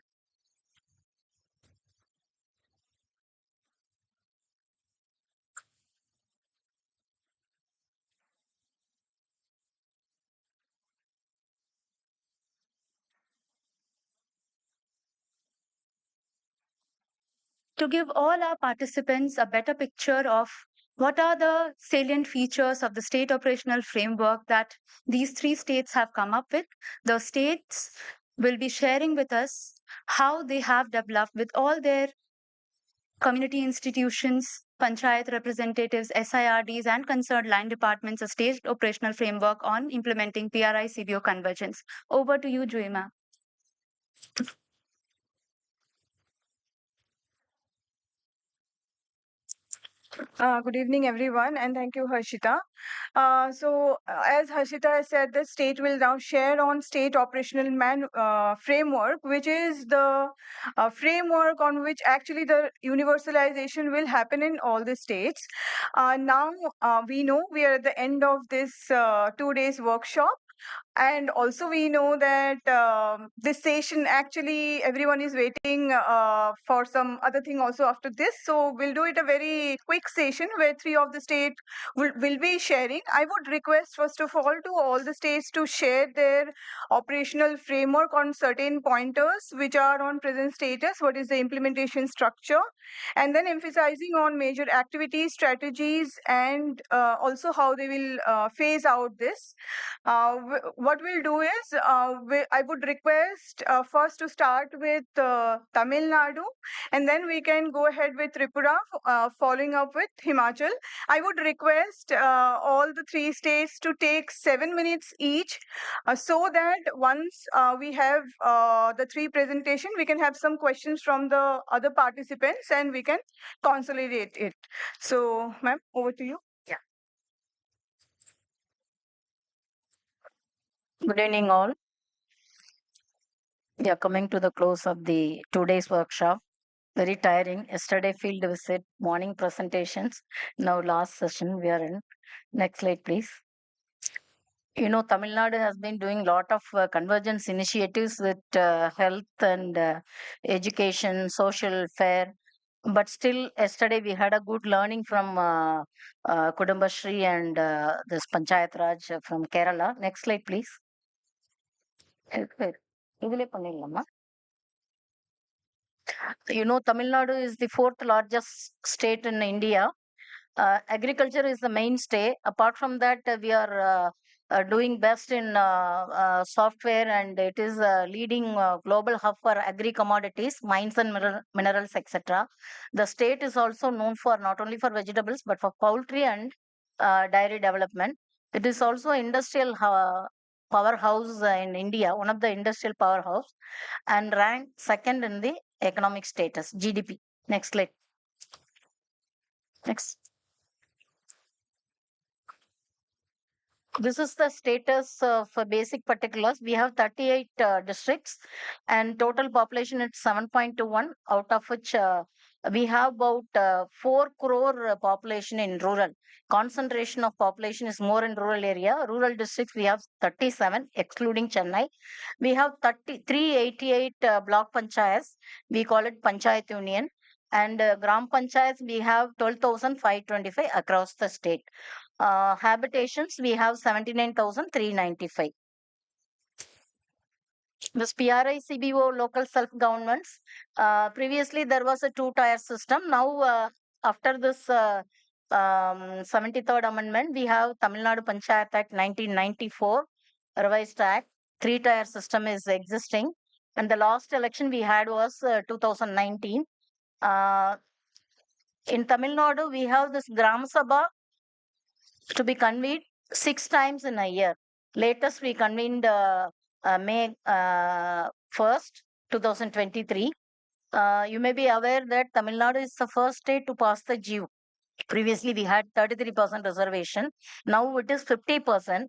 To give all our participants a better picture of what are the salient features of the state operational framework that these three states have come up with, the states will be sharing with us how they have developed with all their community institutions, panchayat representatives, SIRDs, and concerned line departments a state operational framework on implementing PRI-CBO convergence. Over to you, Jui ma'am. Good evening, everyone, and thank you, Harshita. As Harshita has said, the state will now share on state operational framework, which is the framework on which actually the universalization will happen in all the states. Now, we know we are at the end of this 2 days workshop. And also, we know that this session actually everyone is waiting for some other thing also after this. So we'll do it a very quick session where 3 of the states will be sharing. I would request first of all to all the states to share their operational framework on certain pointers which are on present status, what is the implementation structure, and then emphasizing on major activities, strategies, and also how they will phase out this. What we'll do is, I would request first to start with Tamil Nadu, and then we can go ahead with Tripura, following up with Himachal. I would request all the 3 states to take 7 minutes each, so that once we have the 3 presentation, we can have some questions from the other participants and we can consolidate it. So, ma'am, over to you. Good evening, all. We are coming to the close of the 2 days workshop. Very tiring. Yesterday, field visit, morning presentations. Now, last session we are in. Next slide, please. You know, Tamil Nadu has been doing a lot of convergence initiatives with health and education, social fair. But still, yesterday we had a good learning from Kudumbashree and this Panchayat Raj from Kerala. Next slide, please. இதுல பண்ணிடலாமா? Tamil Nadu is the fourth largest state in India. Agriculture is the mainstay. Apart from that, we are doing best in software, and it is a leading global hub for agri commodities, mines and minerals, etc. The state is also known for not only for vegetables but for poultry and dairy development. It is also industrial powerhouse in India, one of the industrial powerhouse, and ranked second in the economic status, GDP. Next slide. Next. This is the status for basic particulars. We have 38 districts and total population is 7.21, out of which we have about 4 crore population in rural. Concentration of population is more in rural area. Rural districts we have 37, excluding Chennai. We have 388 block panchayats. We call it Panchayat Union. And Gram Panchayats, we have 12,525 across the state. Habitations, we have 79,395. This PRI-CBO local self-governments, previously there was a two-tier system. Now, after this 73rd Amendment, we have Tamil Nadu Panchayat Act 1994, revised act. Three-tier system is existing. And the last election we had was 2019. In Tamil Nadu, we have this Gram Sabha to be convened 6 times in a year. Latest, we convened May 1st, 2023. You may be aware that Tamil Nadu is the first state to pass the GIV. Previously, we had 33% reservation. Now it is 50%.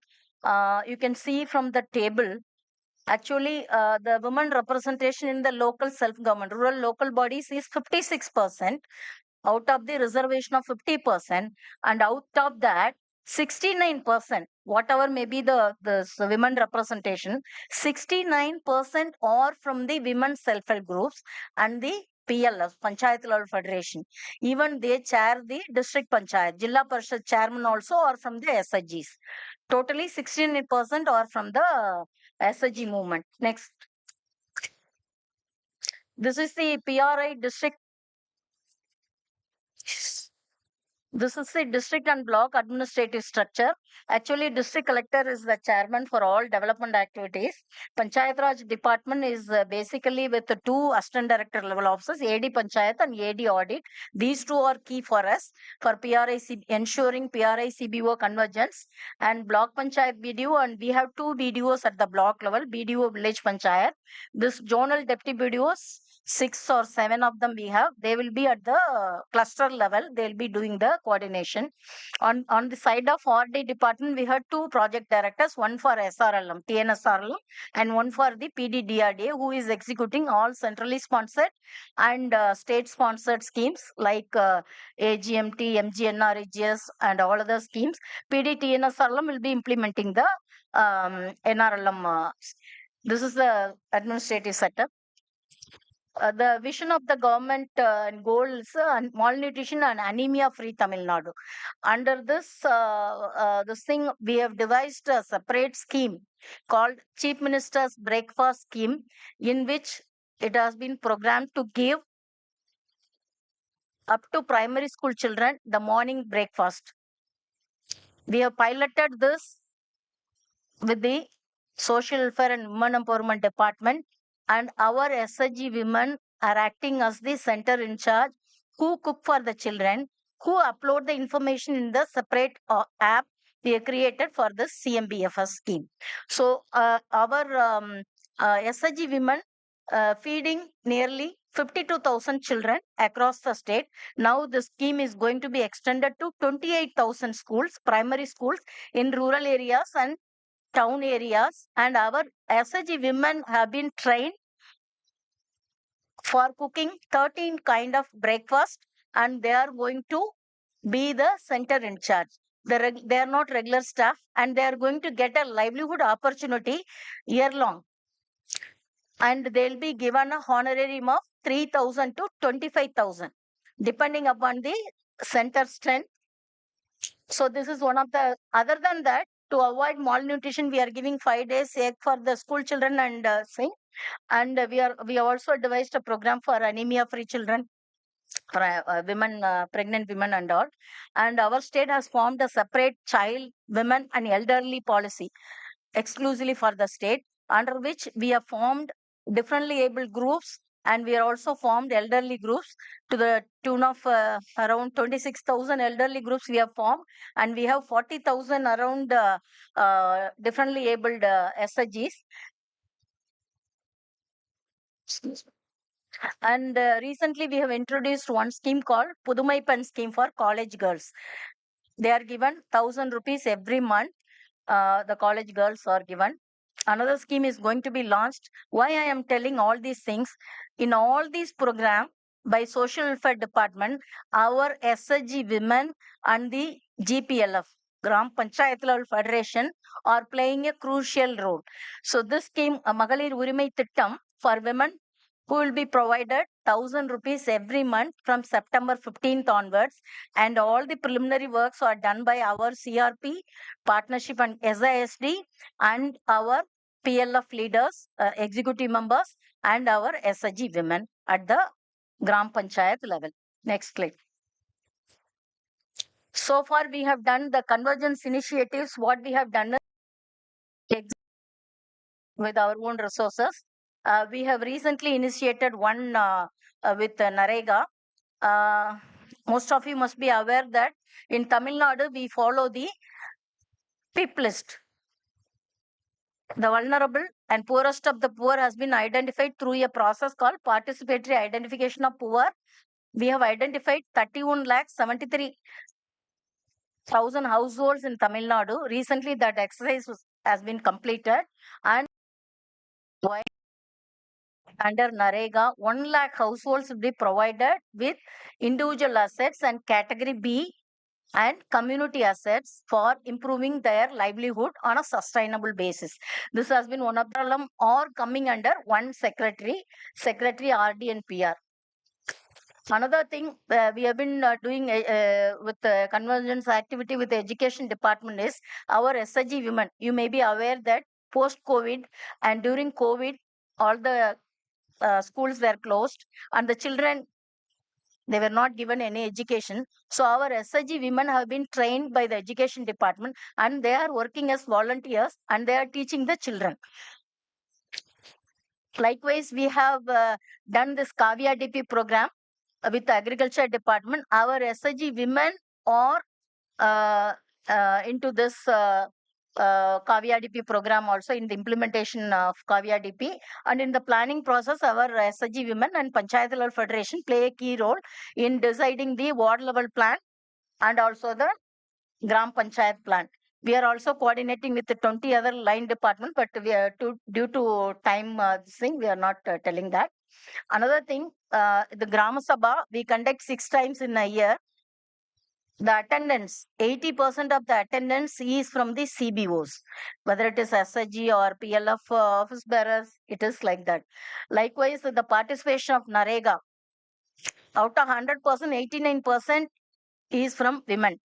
You can see from the table, actually, the women representation in the local self-government, rural local bodies is 56%. Out of the reservation of 50%, and out of that 69%, whatever may be the women representation, 69% are from the women self-help groups and the PLF, Panchayat Level Federation. Even they chair the district panchayat. Jilla Parishad chairman also are from the SHGs. Totally 69% are from the SHG movement. Next. This is the PRI district. This is the district and block administrative structure. Actually, district collector is the chairman for all development activities. Panchayat Raj department is basically with the 2 assistant director level officers, AD Panchayat and AD Audit. These 2 are key for us for ensuring PRI-CBO convergence and block Panchayat BDO, and we have 2 BDOs at the block level, BDO Village Panchayat. This zonal deputy BDOs, 6 or 7 of them we have. They will be at the cluster level. They will be doing the coordination. On the side of RD department, we have 2 project directors, one for SRLM, TNSRLM, and one for the PDDRDA, who is executing all centrally sponsored and state sponsored schemes like AGMT, MGNREGS, and all other schemes. PDTNSRLM will be implementing the NRLM. This is the administrative setup. The vision of the government and goals malnutrition and anemia free Tamil Nadu. Under this thing, we have devised a separate scheme called Chief Minister's Breakfast Scheme, in which it has been programmed to give up to primary school children the morning breakfast. We have piloted this with the Social Welfare and Women Empowerment Department, and our SHG women are acting as the center in charge, who cook for the children, who upload the information in the separate app we have created for the CMBFS scheme. So our SHG women feeding nearly 52,000 children across the state. Now the scheme is going to be extended to 28,000 schools, primary schools in rural areas and town areas, and our SHG women have been trained for cooking 13 kind of breakfast, and they are going to be the center in charge. They are not regular staff, and they are going to get a livelihood opportunity year long, and they'll be given a honorarium of 3,000 to 25,000 depending upon the center strength. So this is one of the, other than that, to avoid malnutrition, we are giving 5 days egg for the school children and sing. And we have also devised a program for anemia-free children, for women, pregnant women and all. And our state has formed a separate child, women and elderly policy exclusively for the state, under which we have formed differently able groups, and we are also formed elderly groups to the tune of around 26,000 elderly groups we have formed, and we have 40,000 around differently abled SHGs. Excuse me. And recently we have introduced one scheme called Pudumai Pen scheme for college girls. They are given 1,000 rupees every month. The college girls are given. Another scheme is going to be launched. Why I am telling all these things? In all these programs by Social Welfare Department, our SHG women and the GPLF, Gram Panchayat Level Federation, are playing a crucial role. So this scheme, Magalir Urimai Tittam, for women who will be provided 1,000 rupees every month from September 15th onwards, and all the preliminary works are done by our CRP partnership and SISD and our PLF leaders, executive members, and our SHG women at the Gram Panchayat level. Next click. So far we have done the convergence initiatives. What we have done is with our own resources. We have recently initiated one with Narega. Most of you must be aware that in Tamil Nadu we follow the PIP list. The vulnerable and poorest of the poor has been identified through a process called participatory identification of poor. We have identified 31,73,000 households in Tamil Nadu. Recently that exercise has been completed, and under Narega, 1 lakh households will be provided with individual assets and category B and community assets for improving their livelihood on a sustainable basis. This has been one of the problem, or coming under one secretary, RD and PR. Another thing we have been doing with convergence activity with the education department is our SHG women. You may be aware that post-COVID and during COVID, all the schools were closed and the children, they were not given any education. So our SHG women have been trained by the education department, and they are working as volunteers and they are teaching the children. Likewise, we have done this Kavya DP program with the agriculture department. Our SHG women are into this Kavya DP program also, in the implementation of Kavya DP, and in the planning process our SHG women and Panchayat level federation play a key role in deciding the ward level plan and also the Gram Panchayat plan. We are also coordinating with the 20 other line department, but we are due to time thing, we are not telling that. Another thing, the Gram Sabha we conduct 6 times in a year. The attendance, 80% of the attendance is from the CBOs, whether it is SHG or PLF office bearers, it is like that. Likewise, the participation of Narega, out of 100%, 89% is from women.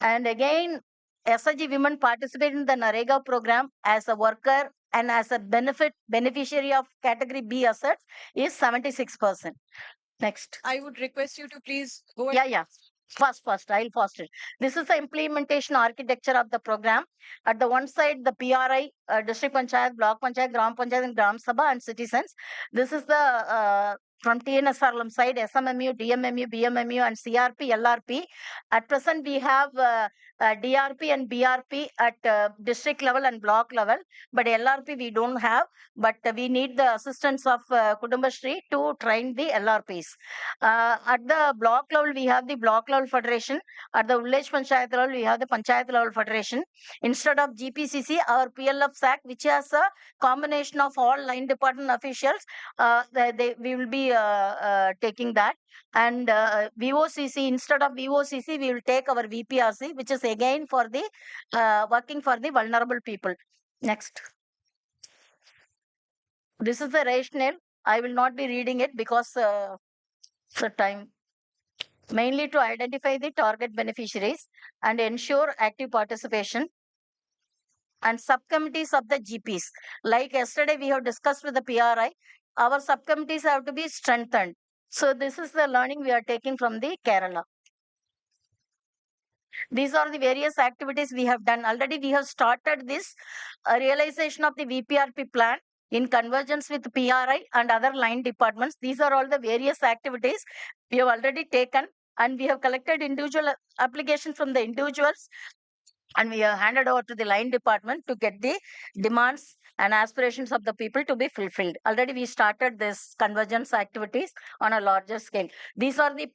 And again, SHG women participate in the Narega program as a worker and as a beneficiary of category B assets is 76%. Next. I would request you to please go ahead. Yeah. First, I'll fast it. This is the implementation architecture of the program. At the one side, the PRI, District Panchayat, Block Panchayat, Gram Panchayat, and Gram Sabha and citizens. This is the from TNSRLM side, SMMU, DMMU, BMMU, and CRP, LRP. At present, we have DRP and BRP at district level and block level, but LRP we don't have. But we need the assistance of Kudumbashree to train the LRPs. At the block level, we have the block level federation. At the village panchayat level, we have the panchayat level federation. Instead of GPCC, our PLF SAC, which has a combination of all line department officials, we will be taking that. And VOCC, instead of VOCC, we will take our VPRC, which is again for the working for the vulnerable people. Next. This is the rationale. I will not be reading it because for time. Mainly to identify the target beneficiaries and ensure active participation. and subcommittees of the GPs. Like yesterday we have discussed with the PRI, our subcommittees have to be strengthened. So this is the learning we are taking from the Kerala. These are the various activities we have done. Already we have started this realization of the VPRP plan in convergence with PRI and other line departments. These are all the various activities we have already taken, and we have collected individual applications from the individuals, and we have handed over to the line department to get the demands and aspirations of the people to be fulfilled. Already we started this convergence activities on a larger scale. These are the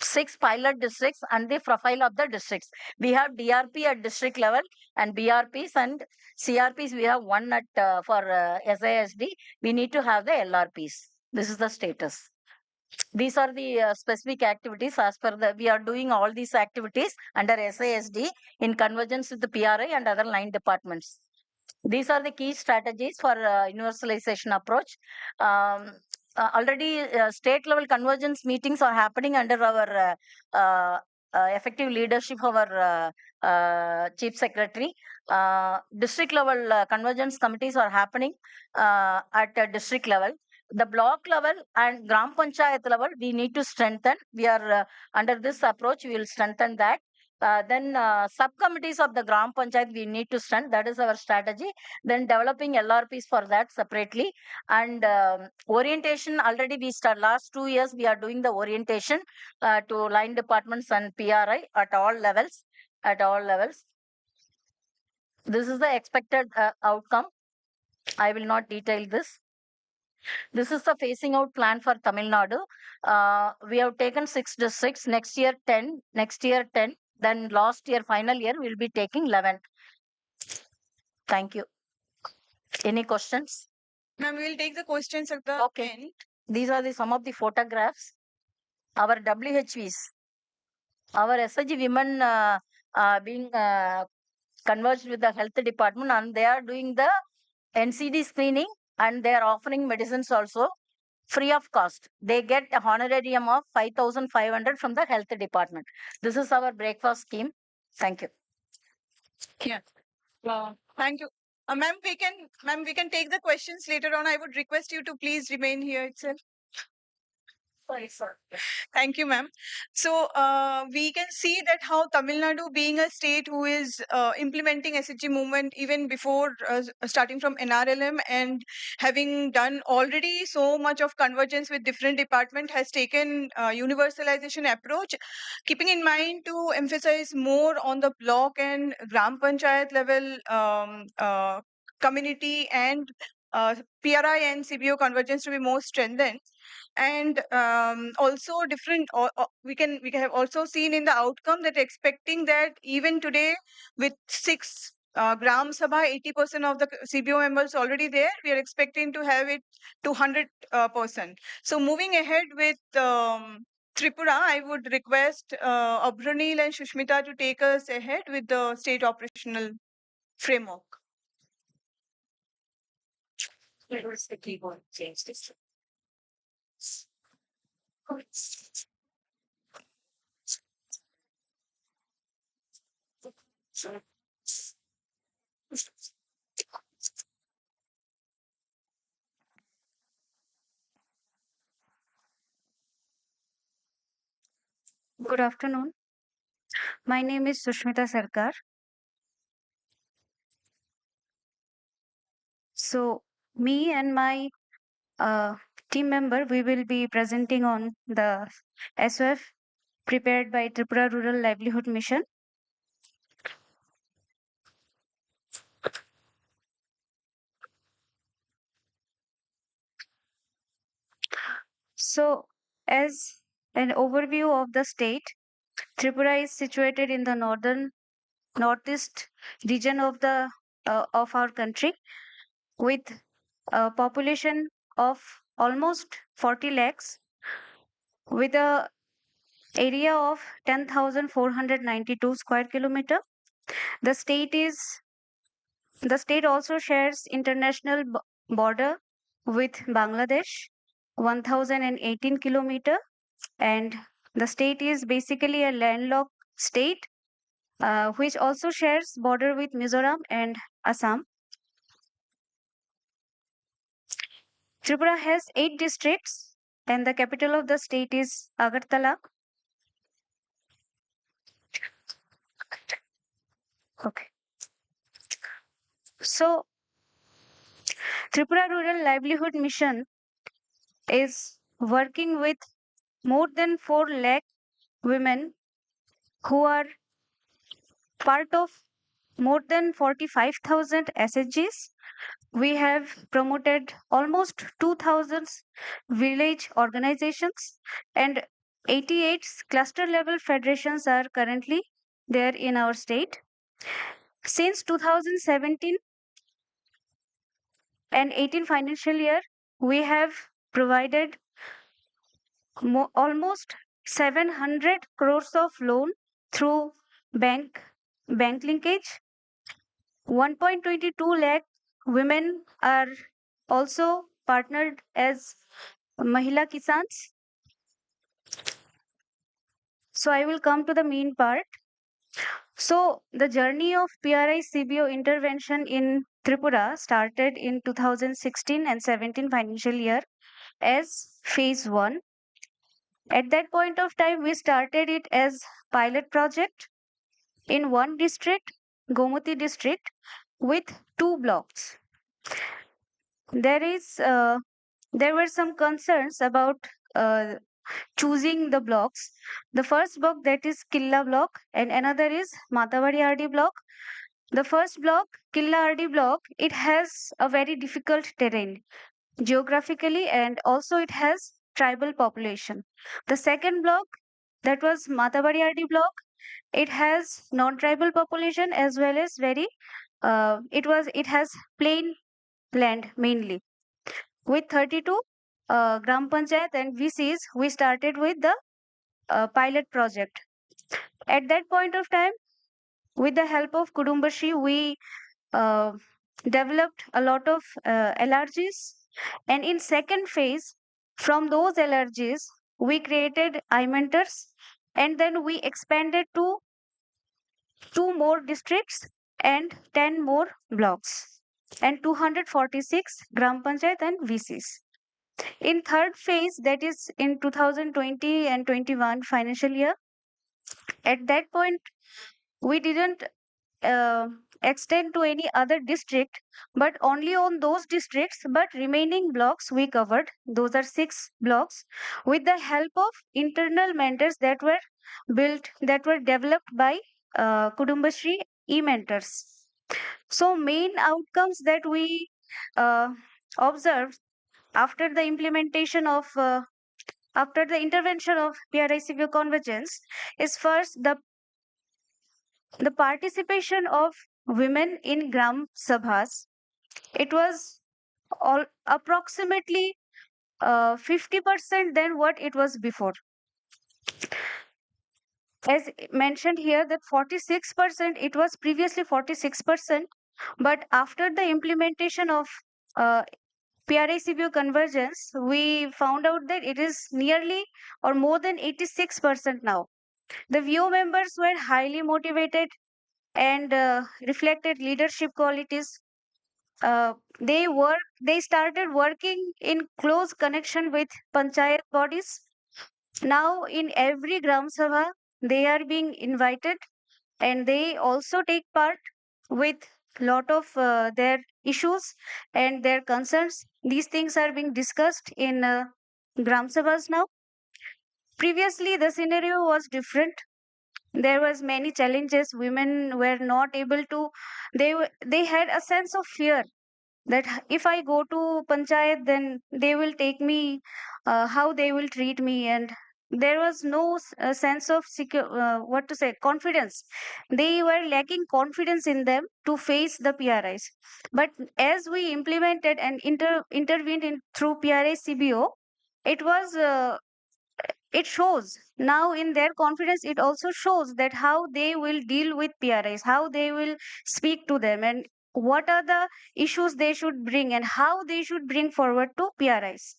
6 pilot districts and the profile of the districts. We have DRP at district level and BRPs and CRPs. We have one at for SISD. We need to have the LRPs. This is the status. These are the specific activities as per the, we are doing all these activities under SISD in convergence with the PRI and other line departments. These are the key strategies for universalization approach. Already state level convergence meetings are happening under our effective leadership of our chief secretary. District level convergence committees are happening at district level. The block level and Gram Panchayat level, we need to strengthen. We are under this approach, we will strengthen that. Then subcommittees of the Gram Panchayat, we need to strengthen. That is our strategy. Then developing LRPs for that separately. And orientation, already we start last 2 years, we are doing the orientation to line departments and PRI at all levels. At all levels. This is the expected outcome. I will not detail this. This is the phasing out plan for Tamil Nadu. We have taken 6 districts, next year 10, next year 10, then last year, final year, we'll be taking 11. Thank you. Any questions? Ma'am, we will take the questions at the end. These are some of the photographs. Our WHVs, our SHG women being converged with the health department, and they are doing the NCD screening, and they are offering medicines also free of cost. They get a honorarium of 5,500 from the health department. This is our breakfast scheme. Thank you. Yeah. Thank you. Ma'am, we can take the questions later on. I would request you to please remain here itself. Sorry. Thank you, ma'am. So we can see that how Tamil Nadu, being a state who is implementing SHG movement even before starting from NRLM and having done already so much of convergence with different department, has taken universalization approach, keeping in mind to emphasize more on the block and Gram Panchayat level community and PRI and CBO convergence to be more strengthened. And also different we have also seen in the outcome that expecting that even today with 6 Gram Sabha, 80% of the CBO members already there, we are expecting to have it to 100%. So moving ahead with Tripura, I would request Abhranil and Shushmita to take us ahead with the state operational framework. Where's the keyboard? Change this. Good afternoon. My name is Sushmita Sarkar. So, me and my team member, we will be presenting on the SOF prepared by Tripura Rural Livelihood Mission. So, as an overview of the state, Tripura is situated in the northeast region of the of our country, with a population of almost 40 lakhs, with a area of 10,492 square kilometer. The state also shares international border with Bangladesh, 1,018 kilometer, and the state is basically a landlocked state which also shares border with Mizoram and Assam. Tripura has 8 districts, and the capital of the state is Agartala. Okay. So, Tripura Rural Livelihood Mission is working with more than 4 lakh women who are part of more than 45,000 SHGs. We have promoted almost 2,000 village organizations, and 88 cluster level federations are currently there in our state. Since 2017 and 18 financial year, we have provided almost 700 crores of loan through bank linkage. 1.22 lakh women are also partnered as Mahila Kisans. So I will come to the main part. So the journey of PRI-CBO intervention in Tripura started in 2016 and 17 financial year as phase 1. At that point of time, we started it as pilot project in one district, Gomati district, with 2 blocks. There were some concerns about choosing the blocks. The first block, that is Killa block, and another is Matawari RD block. The first block, Killa RD block, it has a very difficult terrain geographically, and also it has tribal population. The second block, that was Matawari RD block, it has non-tribal population as well as it has plain land mainly. With 32 Gram Panchayat and VCs, we started with the pilot project. At that point of time, with the help of Kudumbashree, we developed a lot of LRGs. And in second phase, from those LRGs, we created I-mentors, and then we expanded to 2 more districts and 10 more blocks and 246 Gram Panchayat and VCs. In third phase, that is in 2020 and 21 financial year, at that point, we didn't extend to any other district, but only on those districts, but remaining blocks we covered. Those are 6 blocks with the help of internal mentors that were developed by Kudumbashree e-mentors. So main outcomes that we observed after the intervention of PRI-CBO Convergence is first the participation of women in Gram Sabhas. It was approximately 50% than what it was before. As mentioned here, that 46%, it was previously 46%, but after the implementation of PRI-CBO Convergence, we found out that it is nearly or more than 86% now. The VO members were highly motivated and reflected leadership qualities. They started working in close connection with panchayat bodies. Now in every Gram Sabha, they are being invited, and they also take part with lot of their issues and their concerns. These things are being discussed in Gram Sabhas now. Previously, the scenario was different. There was many challenges. Women were not able to. They had a sense of fear that if I go to panchayat, then they will take me, how they will treat me, and there was no sense of confidence. They were lacking confidence in them to face the PRIs. But as we implemented and intervened in through PRI-CBO, it was it shows now in their confidence. It also shows that how they will deal with PRIs, how they will speak to them, and what are the issues they should bring and how they should bring forward to PRIs.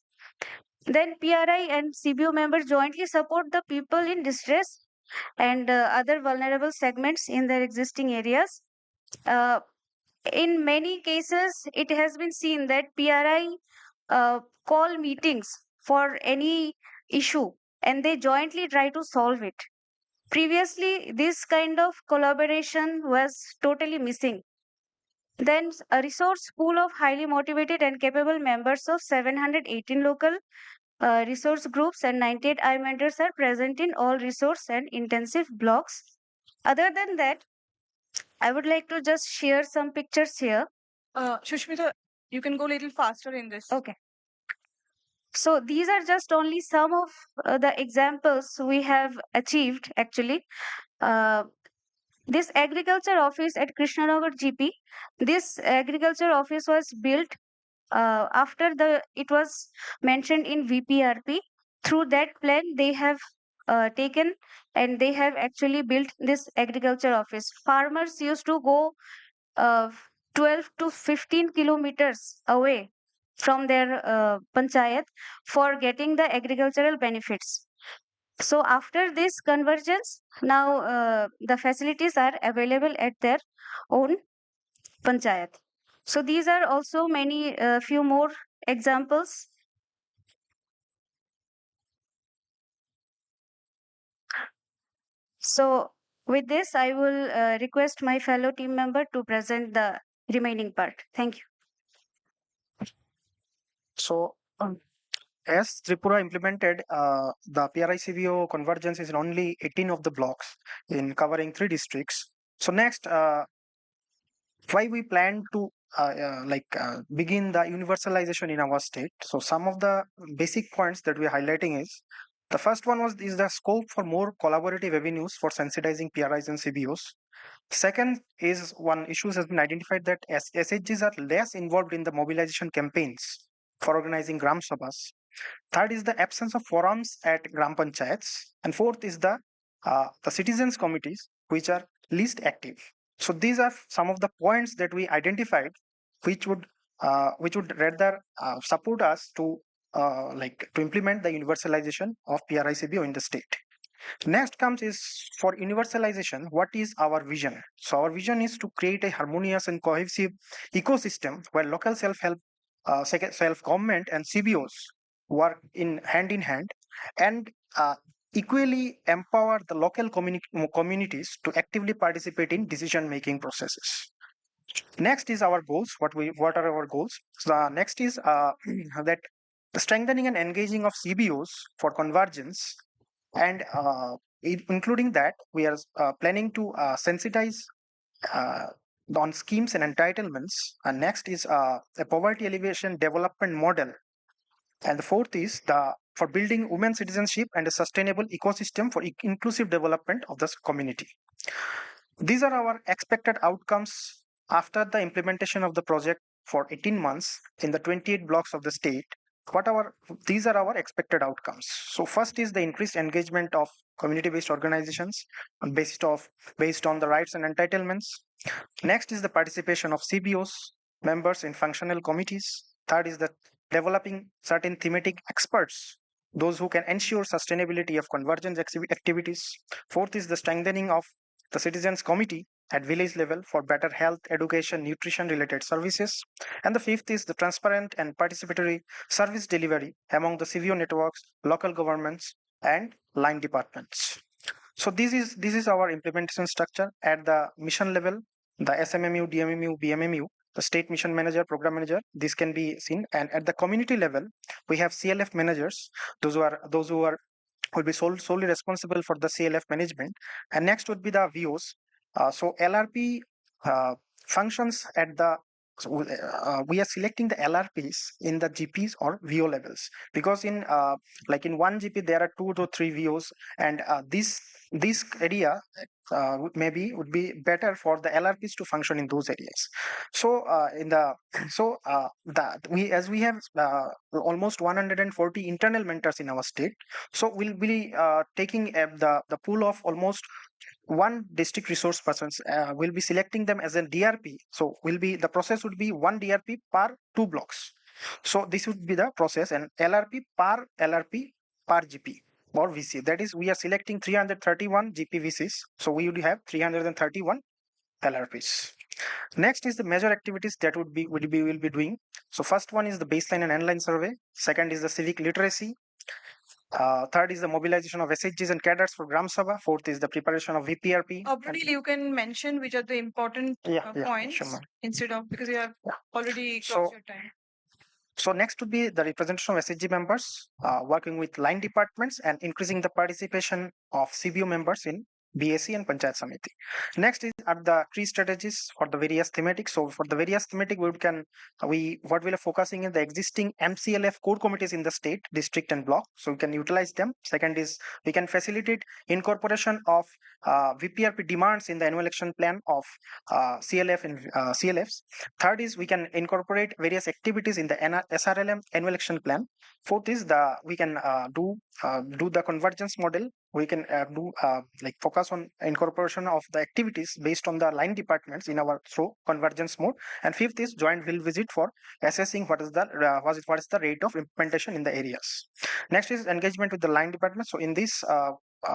Then PRI and CBO members jointly support the people in distress and other vulnerable segments in their existing areas. In many cases, it has been seen that PRI call meetings for any issue and they jointly try to solve it. Previously, this kind of collaboration was totally missing. Then, a resource pool of highly motivated and capable members of 718 local resource groups and 98 I mentors are present in all resource and intensive blocks. Other than that, I would like to just share some pictures here. Shushmita, you can go a little faster in this. Okay. So these are just only some of the examples we have achieved actually. This agriculture office at Krishnanagar GP, this agriculture office was built after it was mentioned in VPRP. Through that plan, they have taken and they have actually built this agriculture office. Farmers used to go uh, 12 to 15 kilometers away from their panchayat for getting the agricultural benefits. So after this convergence, now the facilities are available at their own panchayat. So these are also many few more examples. So with this, I will request my fellow team member to present the remaining part. Thank you. So, as Tripura implemented, the PRI-CBO convergence is in only 18 of the blocks in covering 3 districts. So next, why we plan to begin the universalization in our state. So some of the basic points that we are highlighting is the first one is the scope for more collaborative avenues for sensitizing PRIs and CBOs. Second is one issue has been identified that SHGs are less involved in the mobilization campaigns for organizing Gram Sabhas. Third is the absence of forums at Gram Panchayats. And fourth is the citizens committees, which are least active. So these are some of the points that we identified, which would rather support us to to implement the universalization of PRI-CBO in the state. Next comes is for universalization, what is our vision? So our vision is to create a harmonious and cohesive ecosystem where local self-help, self-government and CBOs work in hand and equally empower the local communities to actively participate in decision-making processes. Next is our goals. What are our goals? So next is that the strengthening and engaging of CBOs for convergence, and including that we are planning to sensitize uh, on schemes and entitlements. And next is a poverty alleviation development model. And the fourth is the for building women citizenship and a sustainable ecosystem for inclusive development of the community. These are our expected outcomes after the implementation of the project for 18 months in the 28 blocks of the state. These are our expected outcomes. So first is the increased engagement of community-based organizations based on the rights and entitlements. Next is the participation of CBOs members in functional committees. Third is the developing certain thematic experts, those who can ensure sustainability of convergence activities. Fourth is the strengthening of the citizens committee at village level for better health, education, nutrition related services. And the fifth is the transparent and participatory service delivery among the CVO networks, local governments, and line departments. So this is our implementation structure at the mission level, the SMMU, DMMU, BMMU, the state mission manager, program manager. This can be seen, and at the community level, we have CLF managers, those who are will be solely responsible for the CLF management. And next would be the VOs. So LRP functions at the we are selecting the LRPs in the GPs or VO levels, because in in one GP there are 2 to 3 VOs, and this area maybe would be better for the LRPs to function in those areas. So as we have almost 140 internal mentors in our state, so we'll be taking the pool of almost one district resource persons. Will be selecting them as a DRP. So the process would be one DRP per 2 blocks. So this would be the process, and LRP per GP. or VC. That is, we are selecting 331 GPVCs. So we would have 331 LRPs. Next is the major activities that will be doing. So first one is the baseline and endline survey. Second is the civic literacy. Third is the mobilization of SHGs and cadres for Gram Sabha. Fourth is the preparation of VPRP. Pradil, you can mention which are the important points sure, ma'am. instead of, because we have already So- crossed your time. So next would be the representation of SHG members, working with line departments and increasing the participation of CBO members in BAC and Panchayat Samiti. Next is at the tree strategies for the various thematics. So for the various thematic, what we are focusing in the existing MCLF core committees in the state, district and block. So we can utilize them. Second is we can facilitate incorporation of VPRP demands in the annual action plan of CLF and CLFs. Third is we can incorporate various activities in the SRLM annual action plan. Fourth is we can do the convergence model. We can focus on incorporation of the activities based on the line departments in our through convergence mode. And fifth is joint field visit for assessing what is the rate of implementation in the areas. Next is engagement with the line department. So in this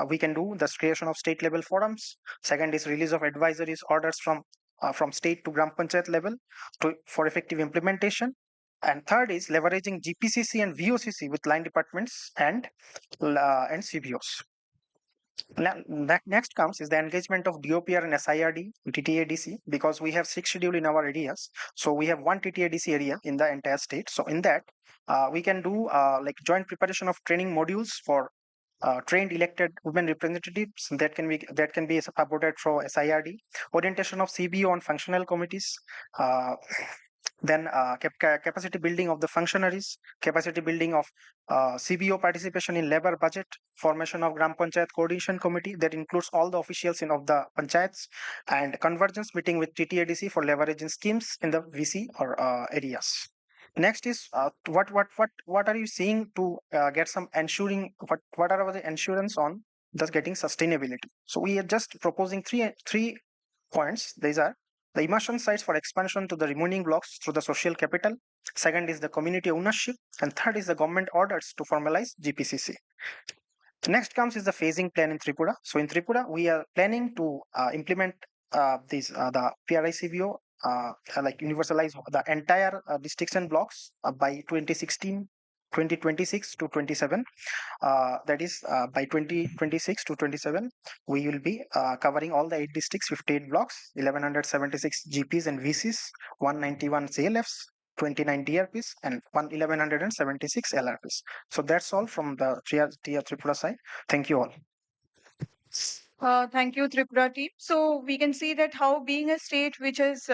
we can do the creation of state level forums. Second is release of advisories orders from state to Gram Panchayat level for effective implementation. And third is leveraging GPCC and VOCC with line departments and CBOs. Next comes is the engagement of DOPR and SIRD, TTADC, because we have 6 schedule in our areas. So we have 1 TTADC area in the entire state. So in that, we can do joint preparation of training modules for trained elected women representatives that can be supported through SIRD, orientation of CBO on functional committees, then capacity building of the functionaries, capacity building of CBO participation in labor budget, formation of Gram Panchayat Coordination Committee that includes all the officials of the panchayats, and convergence meeting with TTADC for leveraging schemes in the VC or areas. Next is what are you seeing to get some ensuring what are the insurance on thus getting sustainability? So we are just proposing three points. These are the immersion sites for expansion to the remaining blocks through the social capital. Second is the community ownership, and third is the government orders to formalize GPCC. Next comes is the phasing plan in Tripura. So in Tripura, we are planning to implement the PRI-CBO universalize the entire districts and blocks by 2026 to 27. That is by 2026 to 27, we will be covering all the 8 districts, 58 blocks, 1176 GPs and VCs, 191 CLFs, 29 DRPs, and 1176 LRPs. So that's all from the Tripura side. Thank you all. Thank you, Tripura team. So we can see that how being a state which has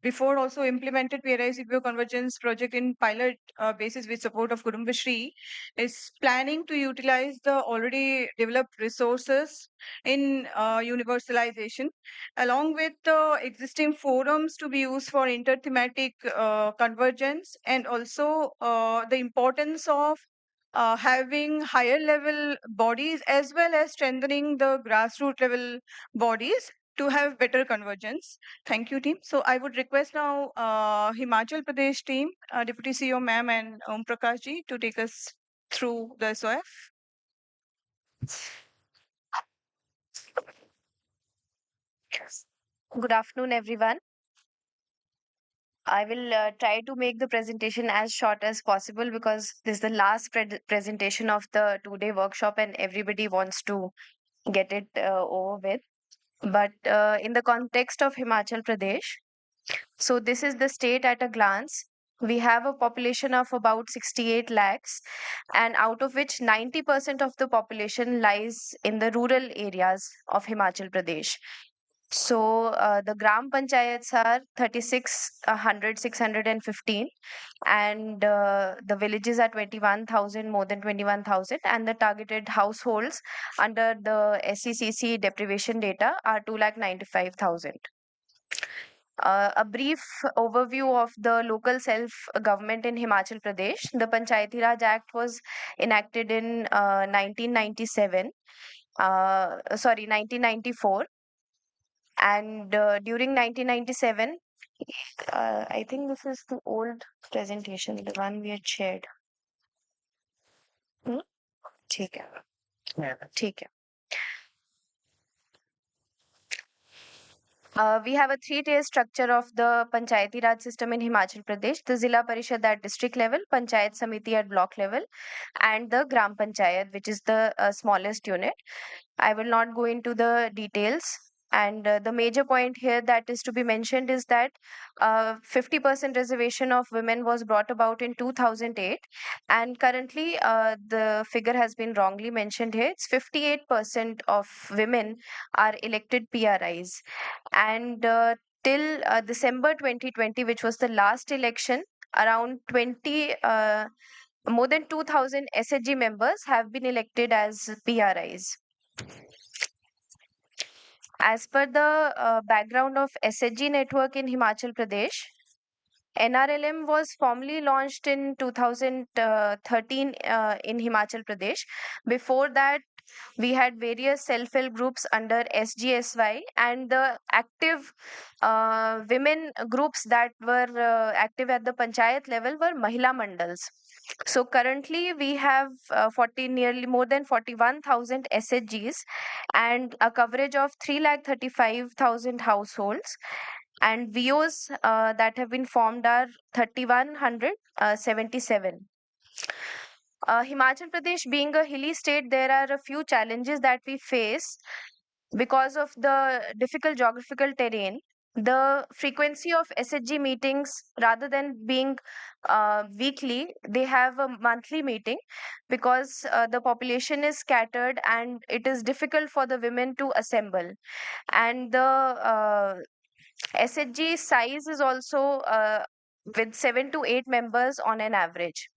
before also implemented PRI-CBO Convergence project in pilot basis with support of Kudumbashree is planning to utilize the already developed resources in universalization along with the existing forums to be used for inter-thematic convergence, and also the importance of having higher level bodies as well as strengthening the grassroots level bodies to have better convergence. Thank you, team. So I would request now Himachal Pradesh team, Deputy CEO ma'am and Om Prakash ji to take us through the SOF. Good afternoon, everyone. I will try to make the presentation as short as possible because this is the last presentation of the 2-day workshop and everybody wants to get it over with. But in the context of Himachal Pradesh, so this is the state at a glance. We have a population of about 68 lakhs, and out of which 90% of the population lies in the rural areas of Himachal Pradesh. So the Gram Panchayats are 615, and the villages are 21,000, more than 21,000, and the targeted households under the SECC deprivation data are 295,000. A brief overview of the local self-government in Himachal Pradesh. The Panchayati Raj Act was enacted in 1994. And during 1997, I think this is the old presentation, the one we had shared. ठीक है. ठीक है. We have a three-tier structure of the Panchayati Raj system in Himachal Pradesh: the Zilla Parishad at district level, Panchayat Samiti at block level, and the Gram Panchayat, which is the smallest unit. I will not go into the details. And the major point here that is to be mentioned is that 50% reservation of women was brought about in 2008, and currently the figure has been wrongly mentioned here. It's 58% of women are elected PRIs, and till December 2020, which was the last election, around 20 more than 2000 SHG members have been elected as PRIs. As per the background of SHG network in Himachal Pradesh, NRLM was formally launched in 2013 in Himachal Pradesh. Before that, we had various self-help groups under SGSY, and the active women groups that were active at the panchayat level were Mahila Mandals. So currently we have nearly more than 41,000 SHGs and a coverage of 3,35,000 households, and VOs that have been formed are 3,177. Himachal Pradesh being a hilly state, there are a few challenges that we face because of the difficult geographical terrain. The frequency of SHG meetings, rather than being weekly, they have a monthly meeting because the population is scattered and it is difficult for the women to assemble. And the SHG size is also with 7 to 8 members on an average.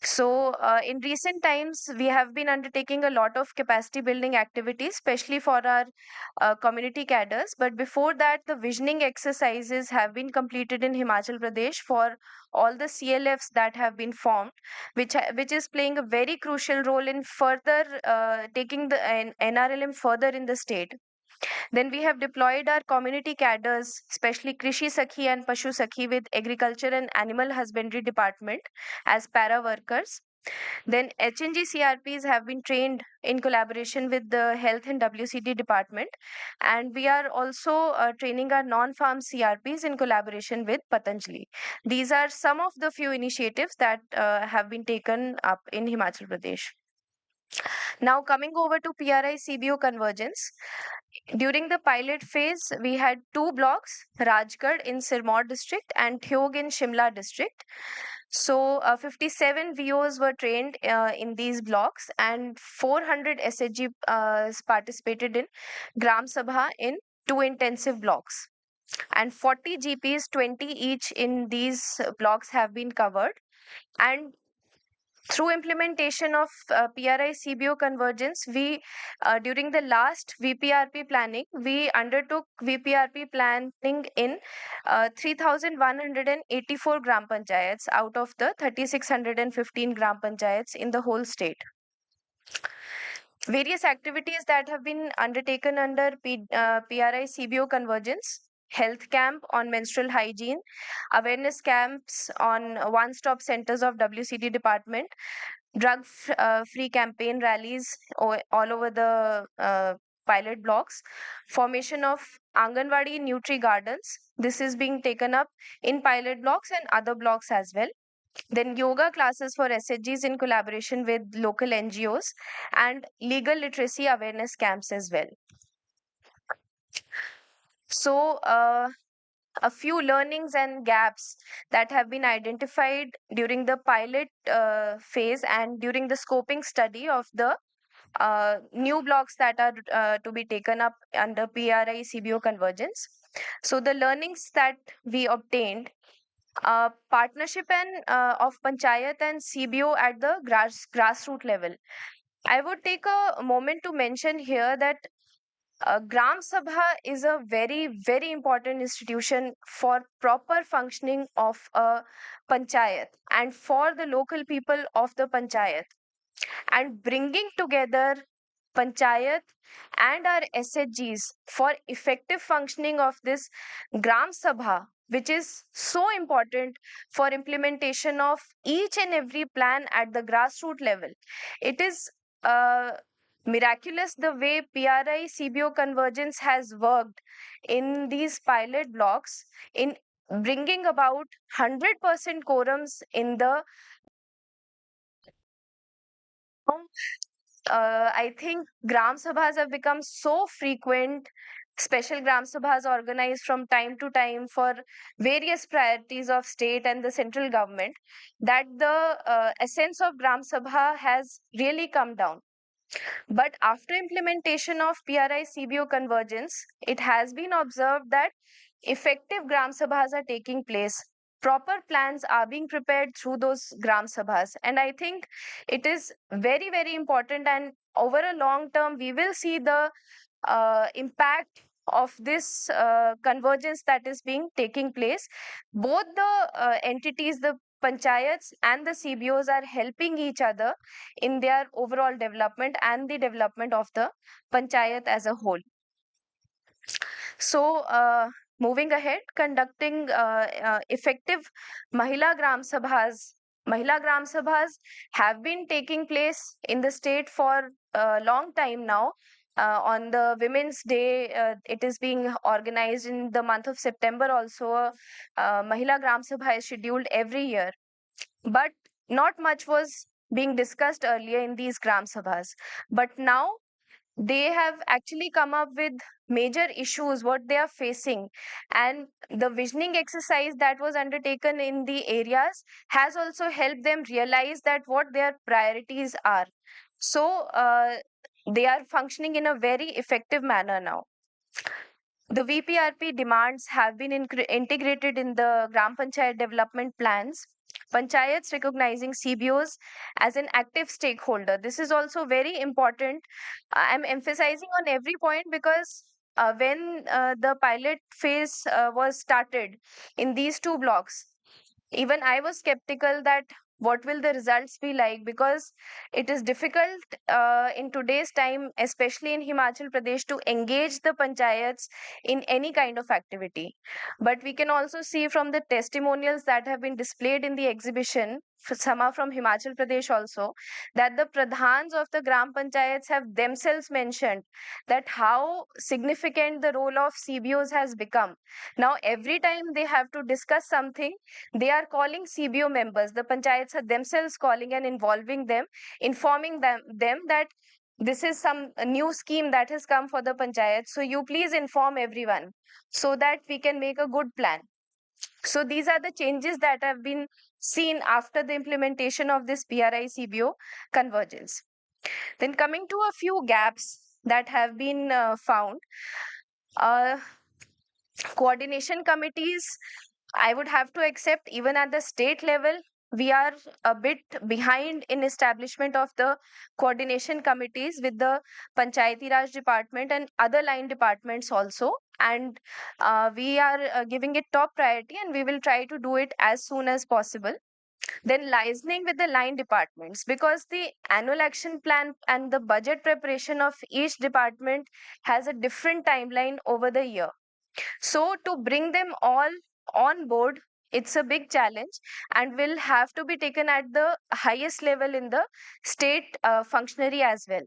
So, in recent times, we have been undertaking a lot of capacity building activities, especially for our community cadres. But before that, the visioning exercises have been completed in Himachal Pradesh for all the CLFs that have been formed, which is playing a very crucial role in further taking the NRLM further in the state. Then we have deployed our community cadres, especially Krishi Sakhi and Pashu Sakhi, with Agriculture and Animal Husbandry Department as para workers. Then HNG CRPs have been trained in collaboration with the Health and WCD department, and we are also training our non-farm CRPs in collaboration with Patanjali. These are some of the few initiatives that have been taken up in Himachal Pradesh. Now coming over to PRI-CBO Convergence. During the pilot phase, we had 2 blocks, Rajgarh in Sirmaur district and Thyog in Shimla district. So 57 VOs were trained in these blocks, and 400 SHG participated in Gram Sabha in 2 intensive blocks. And 40 GPs, 20 each in these blocks have been covered. And through implementation of PRI-CBO convergence, we during the last VPRP planning, we undertook VPRP planning in 3,184 gram panchayats out of the 3,615 gram panchayats in the whole state. Various activities that have been undertaken under PRI-CBO convergence: health camp on menstrual hygiene, awareness camps on one-stop centers of WCD department, drug-free campaign rallies all over the pilot blocks, formation of Anganwadi Nutri Gardens. This is being taken up in pilot blocks and other blocks as well. Then yoga classes for SHGs in collaboration with local NGOs, and legal literacy awareness camps as well. So, a few learnings and gaps that have been identified during the pilot phase and during the scoping study of the new blocks that are to be taken up under PRI-CBO convergence. So the learnings that we obtained: partnership and of panchayat and CBO at the grassroots level. I would take a moment to mention here that Gram Sabha is a very, very important institution for proper functioning of a panchayat and for the local people of the panchayat. And bringing together panchayat and our SHGs for effective functioning of this Gram Sabha, which is so important for implementation of each and every plan at the grassroots level. It is miraculous the way PRI-CBO Convergence has worked in these pilot blocks in bringing about 100% quorums in the I think Gram Sabhas have become so frequent. Special Gram Sabhas organized from time to time for various priorities of state and the central government, that the essence of Gram Sabha has really come down. But after implementation of PRI-CBO convergence, it has been observed that effective Gram Sabhas are taking place. Proper plans are being prepared through those Gram Sabhas. And I think it is very, very important. And over a long term, we will see the impact of this convergence that is being taking place. Both the entities, the panchayats and the CBOs, are helping each other in their overall development and the development of the panchayat as a whole. So, moving ahead, conducting effective Mahila Gram Sabhas. Mahila Gram Sabhas have been taking place in the state for a long time now. On the Women's Day, it is being organized in the month of September also. Mahila Gram Sabha is scheduled every year. But not much was being discussed earlier in these Gram Sabhas. But now they have actually come up with major issues what they are facing, and the visioning exercise that was undertaken in the areas has also helped them realize that what their priorities are. So they are functioning in a very effective manner now. The VPRP demands have been integrated in the Gram Panchayat development plans. Panchayats recognizing CBOs as an active stakeholder. This is also very important. I'm emphasizing on every point because when the pilot phase was started in these two blocks, even I was skeptical that what will the results be like, because it is difficult in today's time, especially in Himachal Pradesh, to engage the panchayats in any kind of activity. But we can also see from the testimonials that have been displayed in the exhibition, some are from Himachal Pradesh also, that the pradhans of the Gram Panchayats have themselves mentioned that how significant the role of CBOs has become. Now, every time they have to discuss something, they are calling CBO members. The panchayats are themselves calling and involving them, informing them that this is some new scheme that has come for the panchayat. So you please inform everyone so that we can make a good plan. So these are the changes that have been seen after the implementation of this PRI-CBO convergence. Then coming to a few gaps that have been found. Coordination committees, I would have to accept, even at the state level, we are a bit behind in establishment of the coordination committees with the Panchayati Raj department and other line departments also. And we are giving it top priority, and we will try to do it as soon as possible. Then liaising with the line departments, because the annual action plan and the budget preparation of each department has a different timeline over the year. So to bring them all on board, it's a big challenge and will have to be taken at the highest level in the state functionary as well.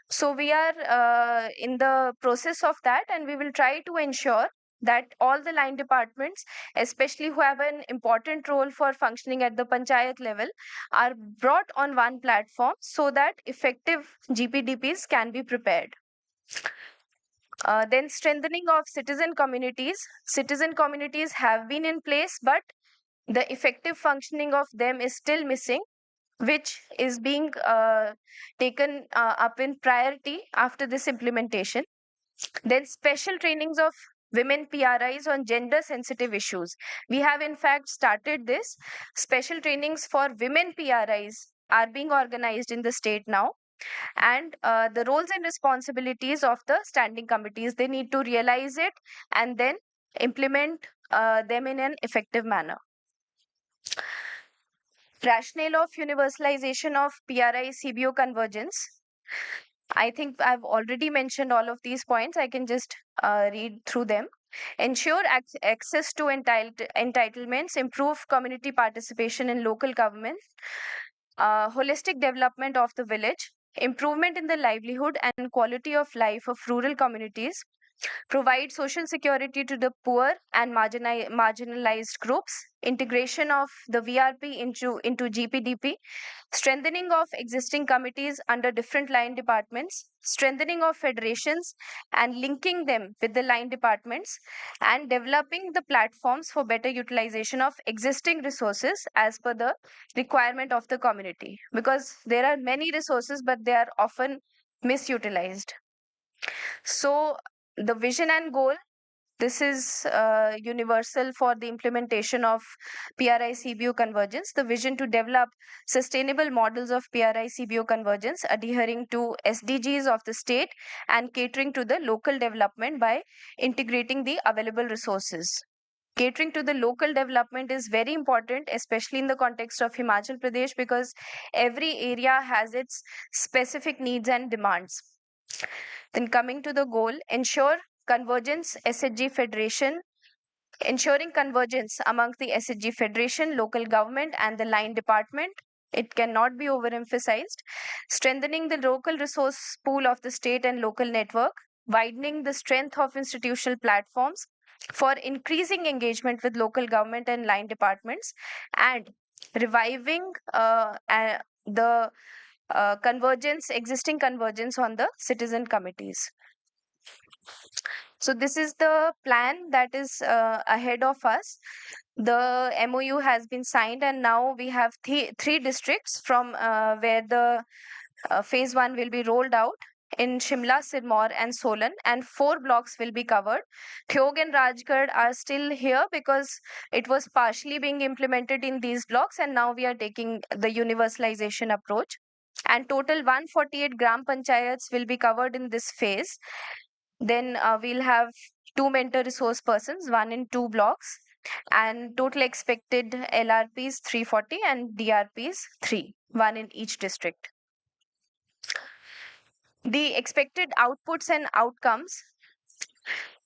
So we are in the process of that, and we will try to ensure that all the line departments, especially who have an important role for functioning at the panchayat level, are brought on one platform so that effective GPDPs can be prepared. Then strengthening of citizen communities. Citizen communities have been in place, but the effective functioning of them is still missing, which is being taken up in priority after this implementation. Then special trainings of women PRIs on gender sensitive issues. We have in fact started this. Special trainings for women PRIs are being organized in the state now, and the roles and responsibilities of the standing committees, they need to realize it and then implement them in an effective manner. Rationale of universalization of PRI-CBO convergence. I think I've already mentioned all of these points. I can just read through them. Ensure access to entitlements, improve community participation in local government, holistic development of the village, improvement in the livelihood and quality of life of rural communities, provide social security to the poor and marginalized groups, integration of the VRP into GPDP, strengthening of existing committees under different line departments, strengthening of federations and linking them with the line departments, and developing the platforms for better utilization of existing resources as per the requirement of the community. Because there are many resources, but they are often misutilized. So, the vision and goal, this is universal for the implementation of PRI-CBO convergence. The vision to develop sustainable models of PRI-CBO convergence adhering to SDGs of the state and catering to the local development by integrating the available resources. Catering to the local development is very important, especially in the context of Himachal Pradesh, because every area has its specific needs and demands. Then coming to the goal, ensure convergence SHG federation, ensuring convergence amongst the SHG federation, local government and the line department. It cannot be overemphasized. Strengthening the local resource pool of the state and local network, widening the strength of institutional platforms for increasing engagement with local government and line departments, and reviving the existing convergence on the citizen committees. So this is the plan that is ahead of us. The MOU has been signed, and now we have three districts from where the phase 1 will be rolled out in Shimla, Sirmaur and Solan, and 4 blocks will be covered. Thyog and Rajgarh are still here because it was partially being implemented in these blocks, and now we are taking the universalization approach. And total 148 gram panchayats will be covered in this phase. Then we'll have 2 mentor resource persons, 1 in 2 blocks, and total expected LRPs 340 and DRPs 3, 1 in each district. The expected outputs and outcomes.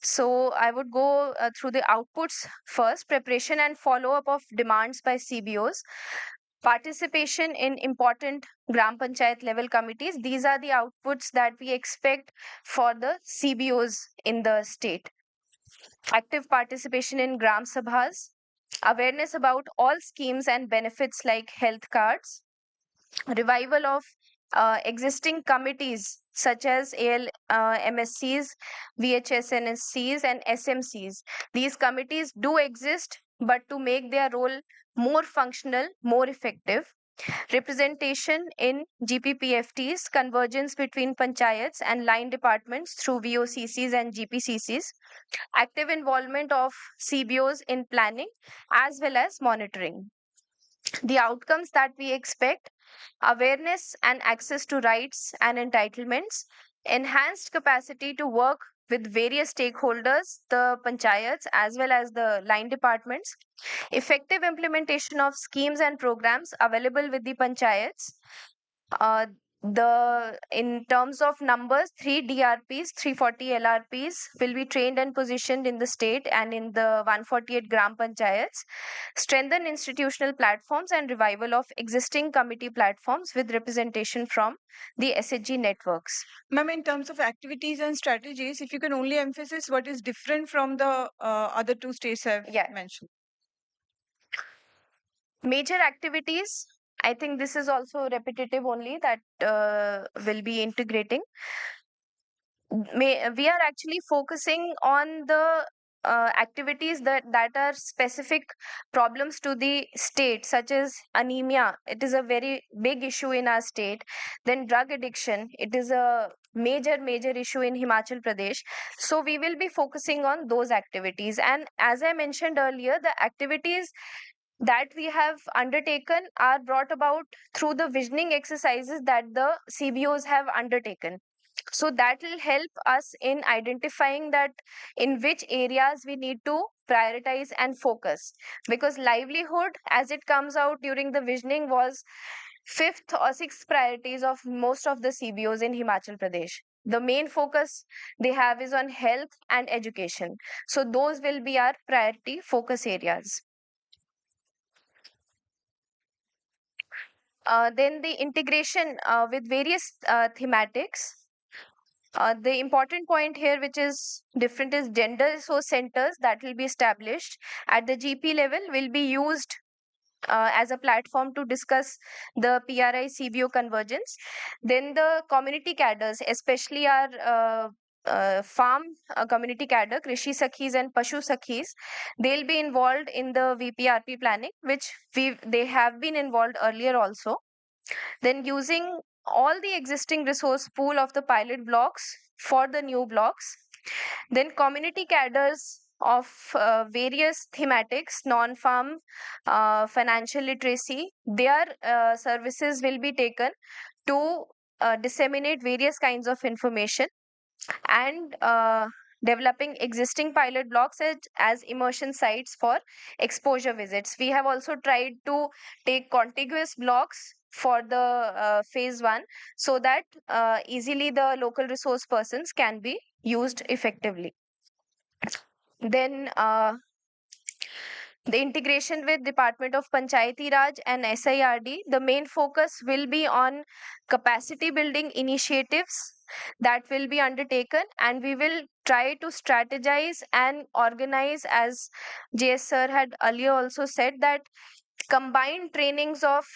So I would go through the outputs first. Preparation and follow-up of demands by CBOs. Participation in important Gram Panchayat level committees. These are the outputs that we expect for the CBOs in the state. Active participation in Gram Sabhas. Awareness about all schemes and benefits like health cards. Revival of existing committees such as MSCs, VHSNSCs, and SMCs. These committees do exist, but to make their role more functional, more effective. Representation in GPPFTs, convergence between panchayats and line departments through VOCCs and GPCCs. Active involvement of CBOs in planning as well as monitoring. The outcomes that we expect: awareness and access to rights and entitlements, enhanced capacity to work with various stakeholders, the panchayats as well as the line departments, effective implementation of schemes and programs available with the panchayats. In terms of numbers, 3 DRPs, 340 LRPs will be trained and positioned in the state and in the 148 gram panchayats. Strengthen institutional platforms and revival of existing committee platforms with representation from the SHG networks. Ma'am, in terms of activities and strategies, if you can only emphasize what is different from the other 2 states I've mentioned. Major activities, I think this is also repetitive only that will be integrating. We are actually focusing on the activities that are specific problems to the state, such as anemia. It is a very big issue in our state. Then drug addiction, it is a major issue in Himachal Pradesh. So we will be focusing on those activities. And as I mentioned earlier, the activities that we have undertaken are brought about through the visioning exercises that the CBOs have undertaken. So that will help us in identifying that in which areas we need to prioritize and focus, because livelihood, as it comes out during the visioning, was 5th or 6th priorities of most of the CBOs in Himachal Pradesh. The main focus they have is on health and education. So those will be our priority focus areas. Then the integration with various thematics. The important point here, which is different, is gender resource centers that will be established at the GP level, will be used as a platform to discuss the PRI-CBO convergence. Then the community cadres, especially our farm community cadre, Krishi Sakhis and Pashu Sakhis, they'll be involved in the VPRP planning, which they have been involved earlier also. Then using all the existing resource pool of the pilot blocks for the new blocks. Then community cadres of various thematics, non-farm, financial literacy, their services will be taken to disseminate various kinds of information, and developing existing pilot blocks as immersion sites for exposure visits. We have also tried to take contiguous blocks for the phase 1, so that easily the local resource persons can be used effectively. Then the integration with Department of Panchayati Raj and SIRD, the main focus will be on capacity building initiatives that will be undertaken, and we will try to strategize and organize, as JS sir had earlier also said, that combined trainings of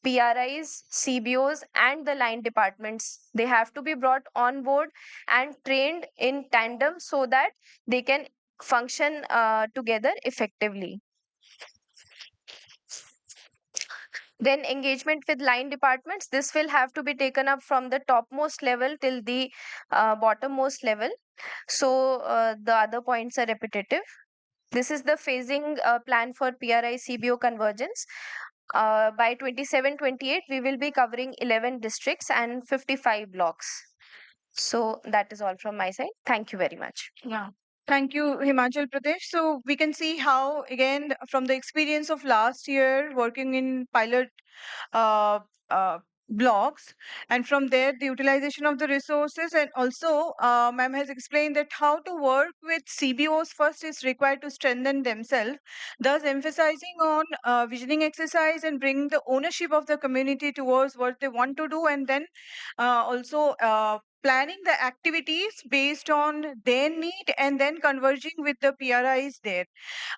PRIs, CBOs, and the line departments, they have to be brought on board and trained in tandem so that they can function together effectively. Then engagement with line departments, this will have to be taken up from the topmost level till the bottommost level. So the other points are repetitive. This is the phasing plan for PRI-CBO convergence. By 27-28, we will be covering 11 districts and 55 blocks. So that is all from my side. Thank you very much. Yeah. Thank you, Himachal Pradesh. So we can see how, again, from the experience of last year working in pilot uh, uh, blocks, and from there the utilization of the resources, and also ma'am has explained that how to work with CBOs first is required to strengthen themselves, thus emphasizing on visioning exercise and bringing the ownership of the community towards what they want to do, and then also planning the activities based on their need and then converging with the PRIs there.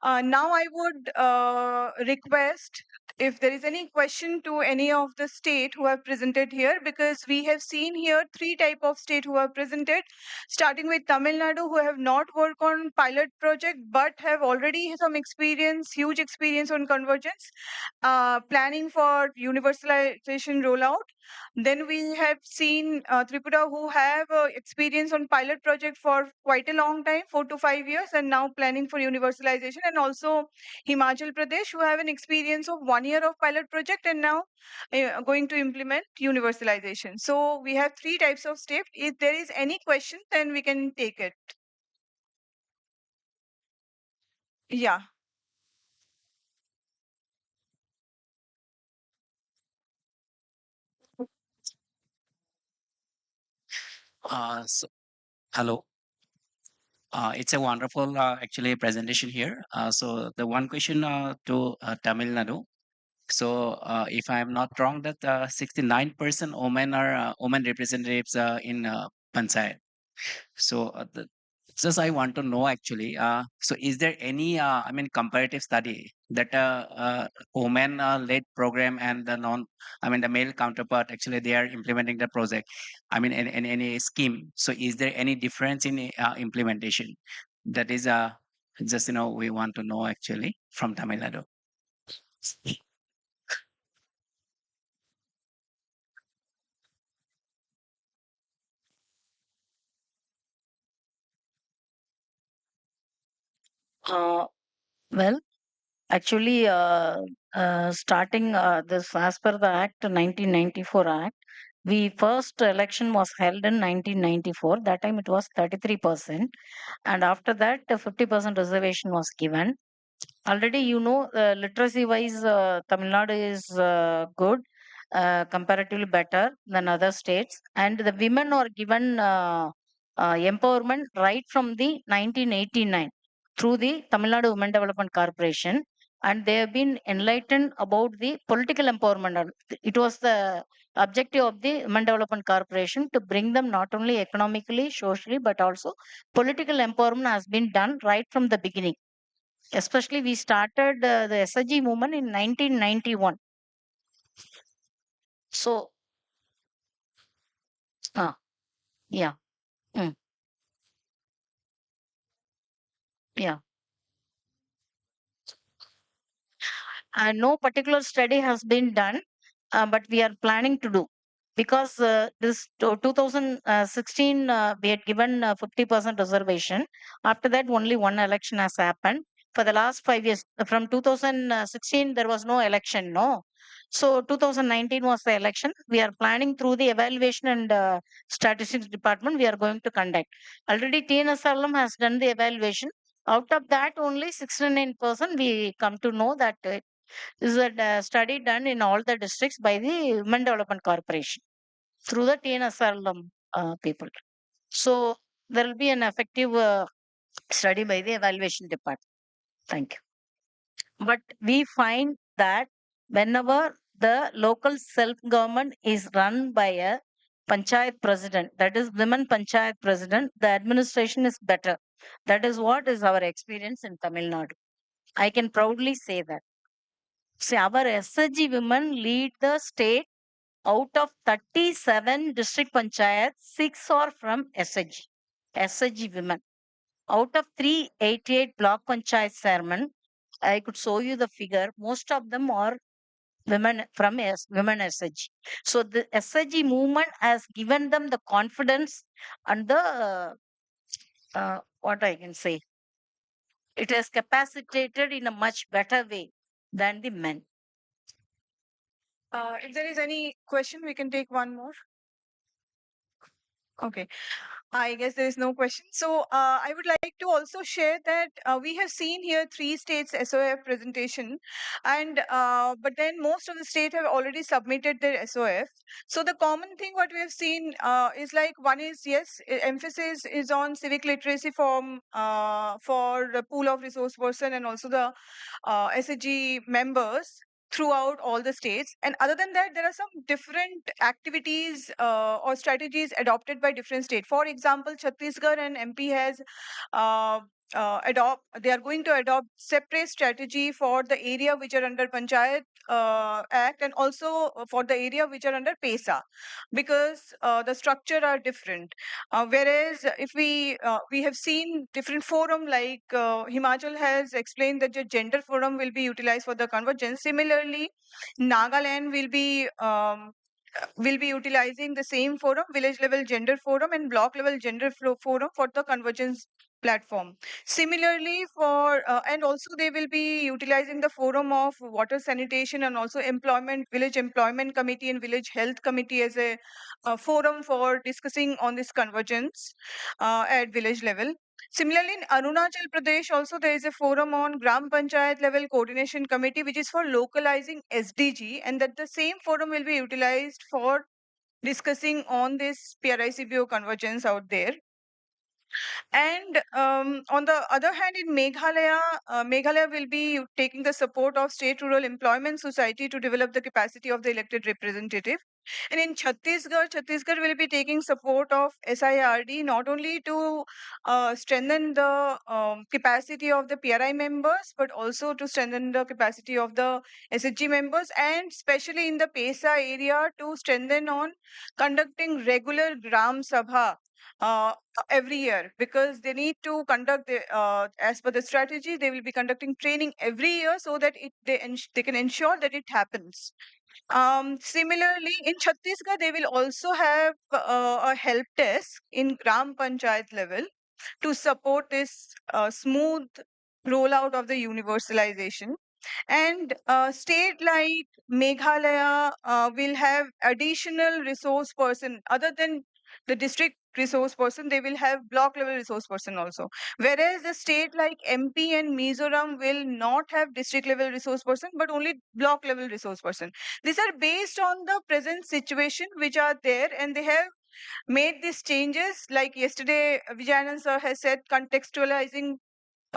Now I would request if there is any question to any of the state who have presented here, because we have seen here three type of state who have presented, starting with Tamil Nadu, who have not worked on pilot project but have already some experience, huge experience on convergence, planning for universalization rollout. Then we have seen Tripura, who have experience on pilot project for quite a long time, 4 to 5 years, and now planning for universalization. And also Himachal Pradesh, who have an experience of 1 year of pilot project and now going to implement universalization. So we have three types of steps. If there is any question, then we can take it. Yeah. So, hello. It's a wonderful, actually, presentation here. So the one question to Tamil Nadu. So if I am not wrong, that 69% women are women representatives in Panchayat. So just I want to know actually. So is there any, I mean, comparative study that women-led program and the I mean, the male counterpart actually they are implementing the project. I mean, in any scheme. So is there any difference in implementation? That is just we want to know actually from Tamil Nadu. Uh, well, actually, starting this as per the Act 1994 Act, the first election was held in 1994. That time it was 33%, and after that, 50% reservation was given. Already, literacy-wise, Tamil Nadu is good, comparatively better than other states, and the women are given empowerment right from the 1989 through the Tamil Nadu Women Development Corporation. and they have been enlightened about the political empowerment. It was the objective of the Women Development Corporation to bring them not only economically, socially, but also political empowerment has been done right from the beginning. Especially, we started the SHG movement in 1991. So, yeah, mm, yeah. No particular study has been done, but we are planning to do, because this 2016 we had given 50% reservation. After that, only one election has happened. For the last 5 years, from 2016, there was no election, no. So 2019 was the election. We are planning through the evaluation and statistics department. We are going to conduct. Already TNSRLM has done the evaluation. Out of that, only 69% we come to know that this is a study done in all the districts by the Women Development Corporation through the TNSRLM people. So there will be an effective study by the evaluation department. Thank you. But we find that whenever the local self-government is run by a panchayat president, that is women panchayat president, the administration is better. That is what is our experience in Tamil Nadu. I can proudly say that. See, our SHG women lead the state. Out of 37 district panchayats, 6 are from SHG. SHG women. Out of 388 block panchayat chairman, I could show you the figure. Most of them are women from women SHG. So the SHG movement has given them the confidence and the what I can say. It has capacitated in a much better way than the men. If there is any question, we can take one more. Okay. I guess there is no question. So I would like to also share that we have seen here 3 states SOF presentation, and but then most of the states have already submitted their SOF. So the common thing what we have seen is like one is yes, emphasis is on civic literacy for the pool of resource person and also the SHG members throughout all the states. And other than that, there are some different activities or strategies adopted by different states. For example, Chhattisgarh and MP has they are going to adopt separate strategy for the area which are under Panchayat Act, and also for the area which are under PESA, because the structure are different. Whereas if we have seen different forum, like Himachal has explained that the gender forum will be utilized for the convergence. Similarly, Nagaland will be utilizing the same forum, village level gender forum and block level gender forum for the convergence platform. Similarly, for and also they will be utilizing the forum of water sanitation and also employment, village employment committee and village health committee as a forum for discussing on this convergence at village level. Similarly, in Arunachal Pradesh, also there is a forum on Gram Panchayat level coordination committee, which is for localizing SDG, and that the same forum will be utilized for discussing on this PRI-CBO convergence out there. And on the other hand, in Meghalaya, Meghalaya will be taking the support of State Rural Employment Society to develop the capacity of the elected representative. And in Chhattisgarh, Chhattisgarh will be taking support of SIRD not only to strengthen the capacity of the PRI members, but also to strengthen the capacity of the SHG members, and especially in the PESA area to strengthen on conducting regular Gram Sabha uh, every year, because they need to conduct as per the strategy, they will be conducting training every year so that they can ensure that it happens. Similarly, in Chhattisgarh, they will also have a help desk in Gram Panchayat level to support this smooth rollout of the universalization. And state like Meghalaya will have additional resource person other than the district resource person. They will have block level resource person also. Whereas the state like MP and Mizoram will not have district level resource person, but only block level resource person. These are based on the present situation which are there, and they have made these changes. Like yesterday, Vijayanand sir has said, contextualizing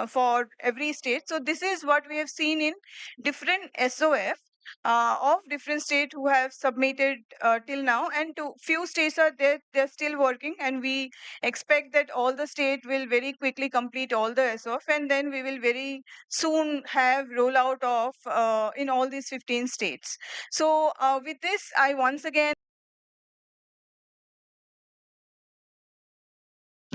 for every state. So this is what we have seen in different SOF of different states who have submitted till now, and to few states are there, they're still working, and we expect that all the state will very quickly complete all the SOF, and then we will very soon have rollout of in all these 15 states. So with this, I once again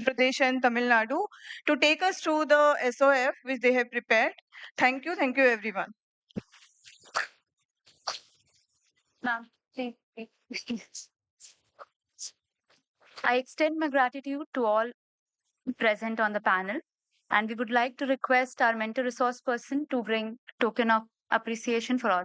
Pradesh and Tamil Nadu to take us through the SOF which they have prepared. Thank you everyone. Ma'am, please. I extend my gratitude to all present on the panel, and we would like to request our mentor resource person to bring token of appreciation for all.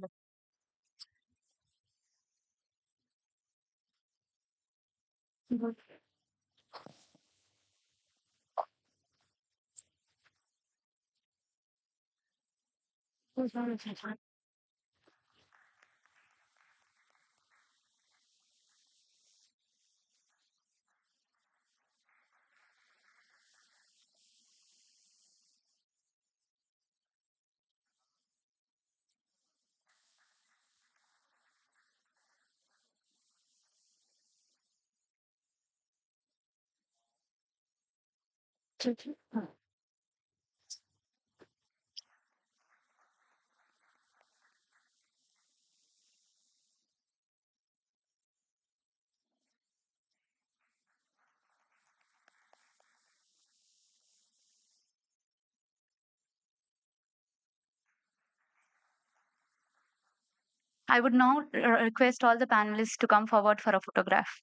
I would now request all the panelists to come forward for a photograph.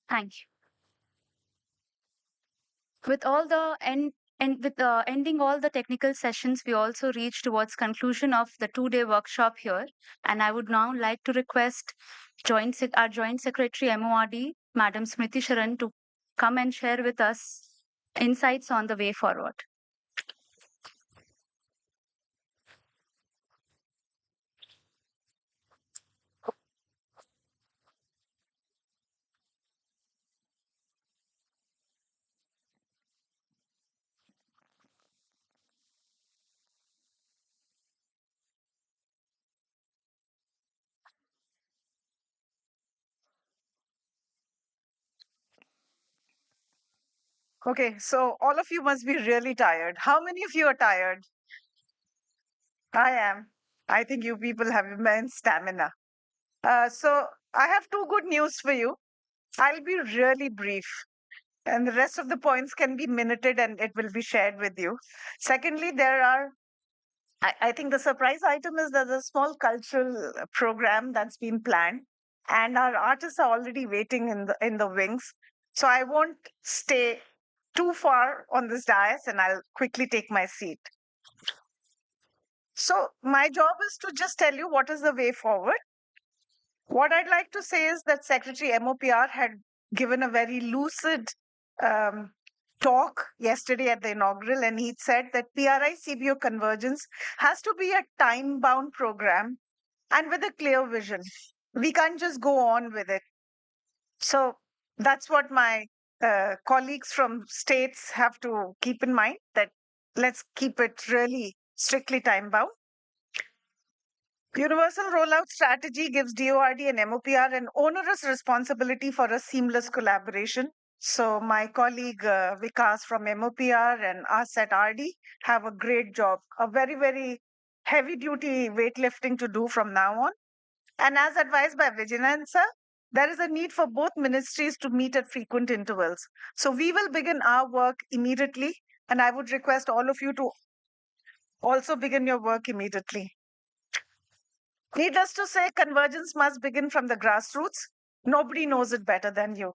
Thank you. With all the and with ending all the technical sessions, we also reach towards conclusion of the 2-day workshop here. And I would now like to request our Joint Secretary MORD, Madam Smriti Sharan, to come and share with us insights on the way forward. Okay, so all of you must be really tired. How many of you are tired? I am. I think you people have immense stamina. So I have two good news for you. I'll be really brief, and the rest of the points can be minuted and it will be shared with you. Secondly, I think the surprise item is there's a small cultural program that's been planned, and our artists are already waiting in the wings. So I won't stay too far on this dais, and I'll quickly take my seat. So my job is to just tell you what is the way forward. What I'd like to say is that Secretary MOPR had given a very lucid talk yesterday at the inaugural, and he said that PRI-CBO Convergence has to be a time-bound program and with a clear vision. We can't just go on with it. So that's what my colleagues from states have to keep in mind, that let's keep it really strictly time-bound. Universal rollout strategy gives DORD and MOPR an onerous responsibility for a seamless collaboration. So my colleague Vikas from MOPR and us at RD have a great job, a very, very heavy duty weightlifting to do from now on. And as advised by Vigilance, there is a need for both ministries to meet at frequent intervals. So we will begin our work immediately, and I would request all of you to also begin your work immediately. Needless to say, convergence must begin from the grassroots. Nobody knows it better than you.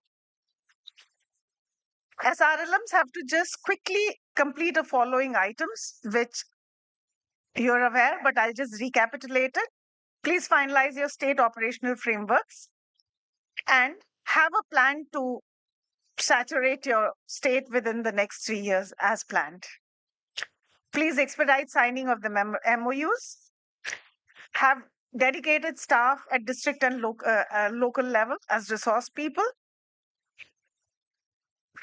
SRLMs have to just quickly complete the following items, which You're aware, but I'll just recapitulate it. Please finalize your state operational frameworks and have a plan to saturate your state within the next 3 years as planned. Please expedite signing of the MOUs. Have dedicated staff at district and local level as resource people.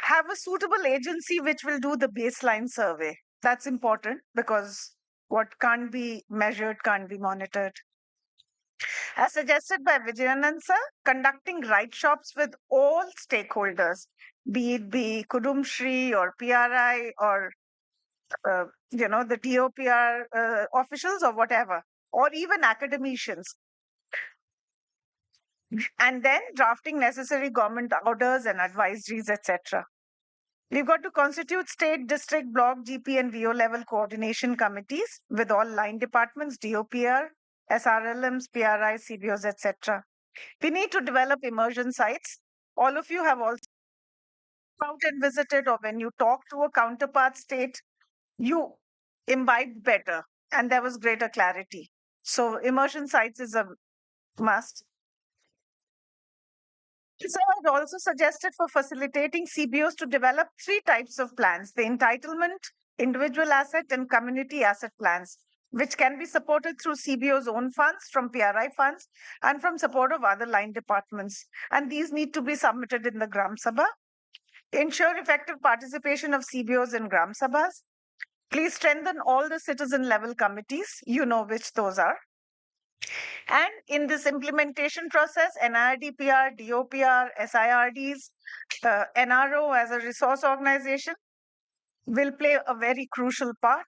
Have a suitable agency which will do the baseline survey. That's important because what can't be measured can't be monitored. As suggested by Vijayanand sir, conducting right shops with all stakeholders, be it Kudumbashree or PRI or the DOPR officials or whatever, or even academicians. And then drafting necessary government orders and advisories, etc. We've got to constitute state, district, block, GP, and VO level coordination committees with all line departments, DOPR, SRLMs, PRI, CBOs, etc. We need to develop immersion sites. All of you have also out and visited, or when you talk to a counterpart state, you imbibed better and there was greater clarity. So immersion sites is a must. So I had also suggested for facilitating CBOs to develop 3 types of plans: the entitlement, individual asset, and community asset plans, which can be supported through CBO's own funds, from PRI funds, and from support of other line departments. And these need to be submitted in the Gram Sabha. Ensure effective participation of CBOs in Gram Sabhas. Please strengthen all the citizen level committees. You know which those are. And in this implementation process, NIRDPR, DOPR, SIRDs, NRO as a resource organization will play a very crucial part.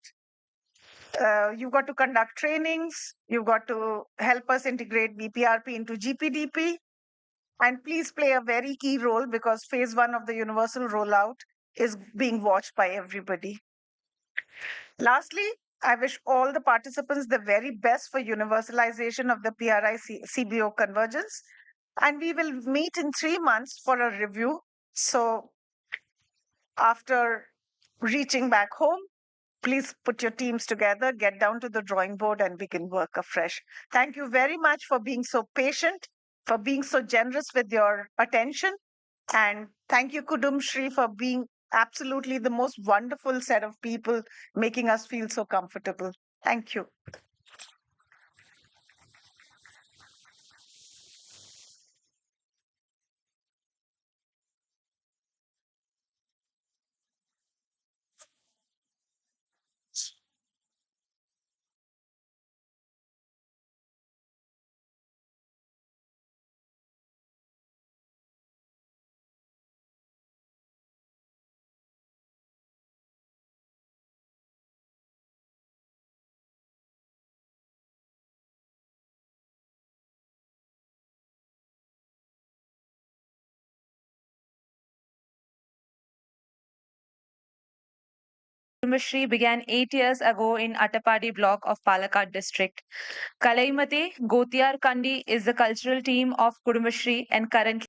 You've got to conduct trainings. You've got to help us integrate BPRP into GPDP. And please play a very key role because phase 1 of the universal rollout is being watched by everybody. Lastly, I wish all the participants the very best for universalization of the PRI-CBO convergence. And we will meet in 3 months for a review. So after reaching back home, please put your teams together, get down to the drawing board and begin work afresh. Thank you very much for being so patient, for being so generous with your attention. And thank you, Kudumbashree, for being absolutely the most wonderful set of people, making us feel so comfortable. Thank you. Kudumbashree began 8 years ago in Attapadi block of Palakkad district. Kalaimate Gotiar Kandi is the cultural team of Kudumbashree and currently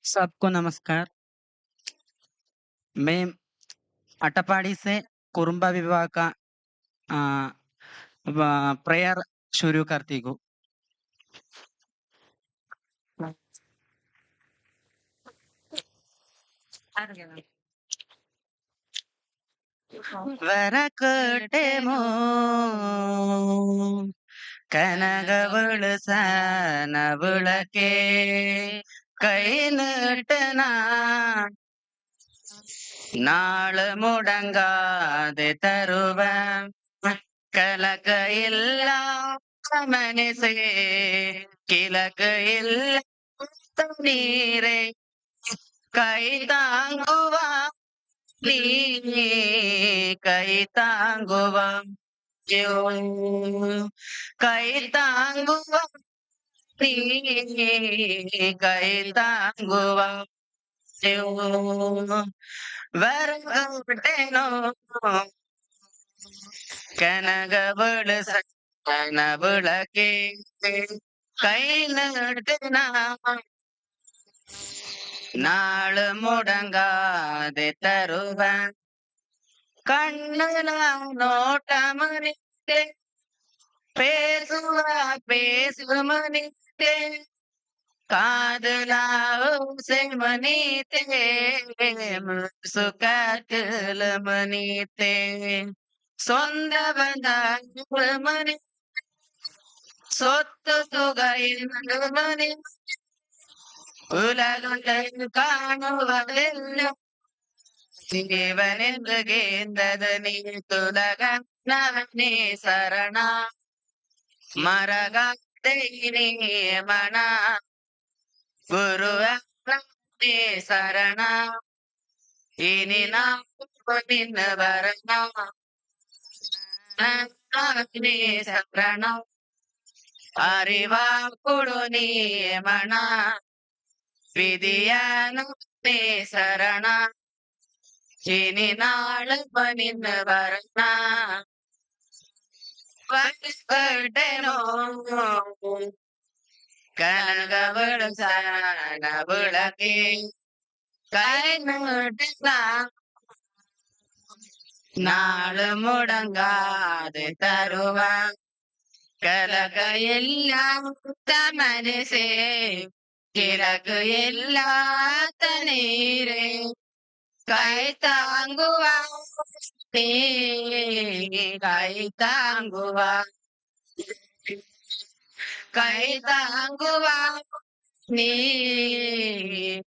सबको नमस्कार। मैं अटपाड़ी से कुरुम्बा विभाग का prayer शुरू करती हूँ। ವರಕೋಟೆಮೋ ಕನಗವಳು ಸಾನಬುಳಕೆ ಕೈ ನಟನ நாள் முடங்காது தருவன் கலக்க இல்லா மனசே கிழக்கு இல்ல நீரே கை தாங்குவா நீ கை தாங்குவா கை தாங்குவா நீ கை தாங்குவா வரகட்டேனோ கனகவಳು கனவுளக்கே கை நட்டுனா நாள் முடங்காது தருவன் கண்ணுல நோட்டமனித்தே பேசுவா பேசுமனித்தே காதுலா செமனித்தே சுகாட்டுல மனித்தே சொந்த வந்தாங்க மணி சொத்து சுகையில் மணி உலகங்கள் காணுவதெல்லாம் ஜீவனென்று கேந்தது நீ துலக நவனே சரணா மரகாத்தை நீ மன குருவே சரணா இனி நாம் நின்று வரணா சரணா அறிவா கொடு நீ மன விதியான சரண இனி நாள் பணிந்து வரணா வட்டனோ கனகவಳು சான விளக்கே கை நட்டுனா நாள் முடங்காது தருவான் கலக எல்லாம் மனசே கிழக்கு எல்லாத்த நீரே கை தாங்குவா நீ கை தாங்குவா கை தாங்குவா நீ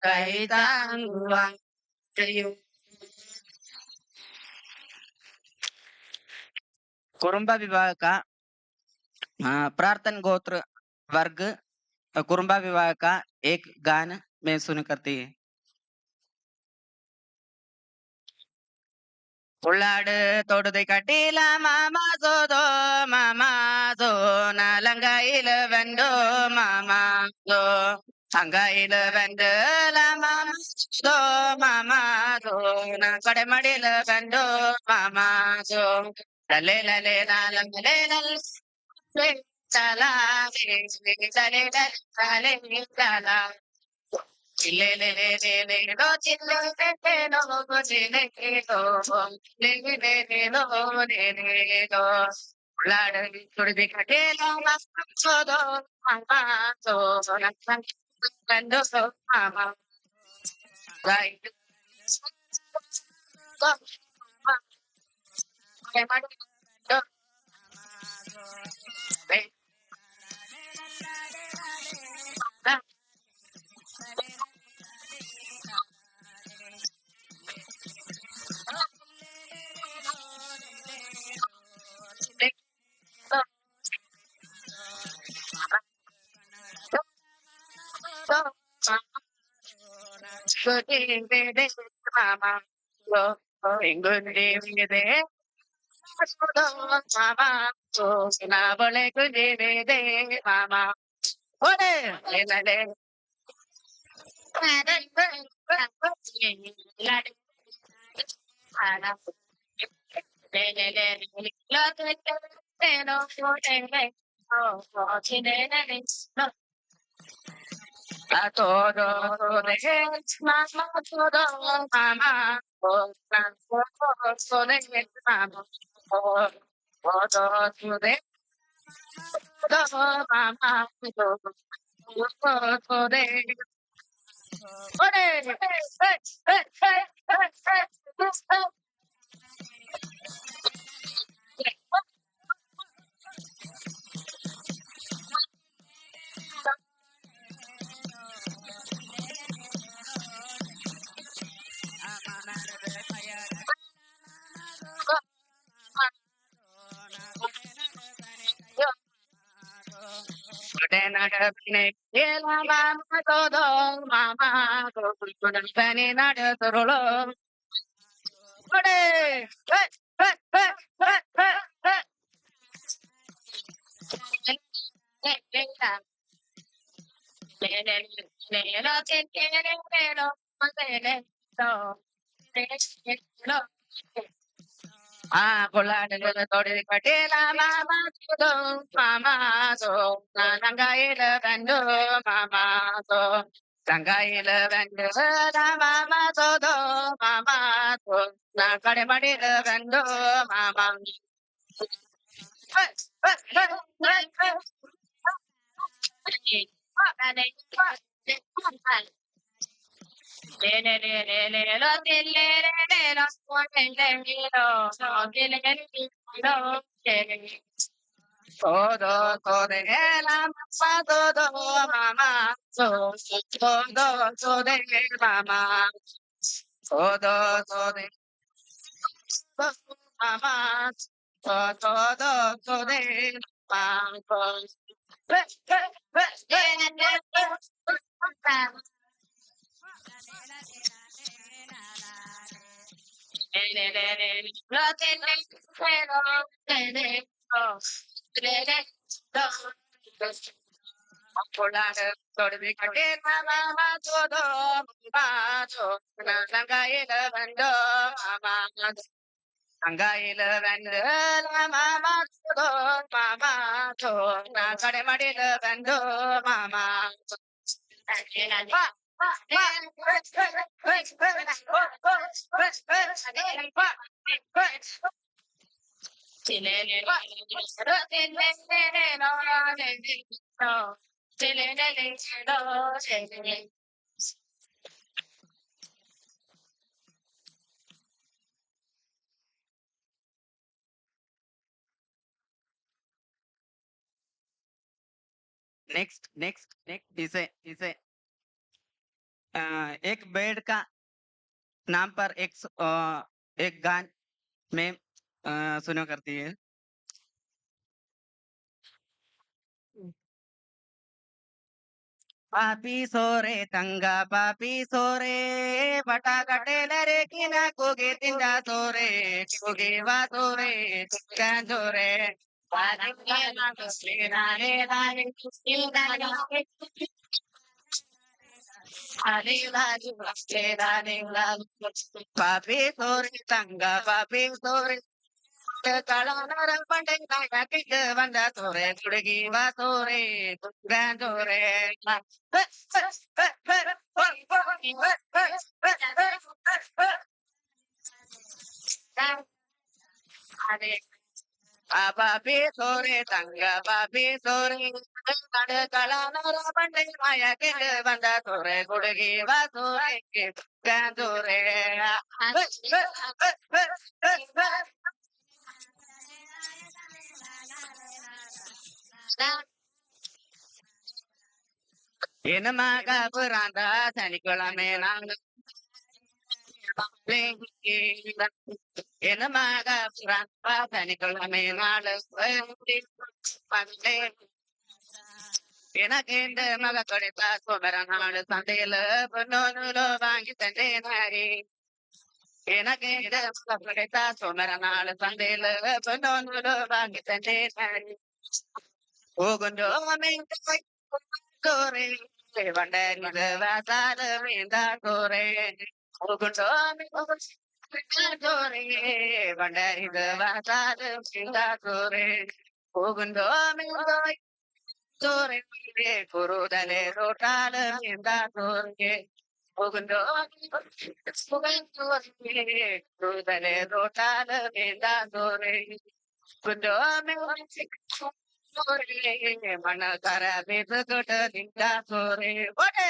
கை தாங்குவா कुरुम्बा विभाग का प्रार्थना गोत्र वर्ग कुरुम्बा विभाग का एक गान में सुन करती है। உள்ளாடு தொடுதை கட்டில மாமா சோ நலங்காயில வெண்டோ மாமா சோ அங்காயில வெண்டல மாமா சோ நான் கடைமடியில வெண்டோ மாமா சோ லலே லலே லாலே லலே சலா லலே லலே சலா नेक्स्ट इसे एक बेड का नाम पर एक गान में सुनो करती है। पापी सोरे तंगा पापी सोरे बटा कटेलरे किना कोगे तिंदा सोरे कोगे वा सोरे तुका जोरे पापी सोरे तंगा पापी सोरे कलानर पंडे नाया किक वंदा सोरे कुड़गी वा सोरे तुका जोरे Papi sore tanga papi sore kade kala nara pande maya kede banda sore kudegi va sore kan sore ena maga puranda sanikula menang ena maga puranda sanikula menang pande எனக்கேண்ட மக தொடைத்தா சோமர நாடு சந்தையில பொன்னோனுலோ வாங்கி தந்தேனாரி எனக்கேண்ட மக தொடைத்தா சோமர நாடு சந்தையில பொன்னோனுலோ வாங்கி தந்தேனாரி ஓகுண்டோ கோரே வண்டரில வாசால வேந்தா கோரே ஓகுண்டோ கோரே வண்டரில வாசால வேந்தா கோரே ಹೋಗುಂದೋ ಮಿಂದೋ ತೋರೆ ಕುರುದಲೆ ರೋಟಾಲ ಮಿಂದ ತೋರೆ ಹೋಗುಂದೋ ಕುರುದಲೆ ರೋಟಾಲ ಮಿಂದ ತೋರೆ ಹೋಗುಂದೋ ತೋರೆ ಮಣ ಕರ ಬೇದ ದೊಡ್ಡ ನಿಂದ ತೋರೆ ಓಟೆ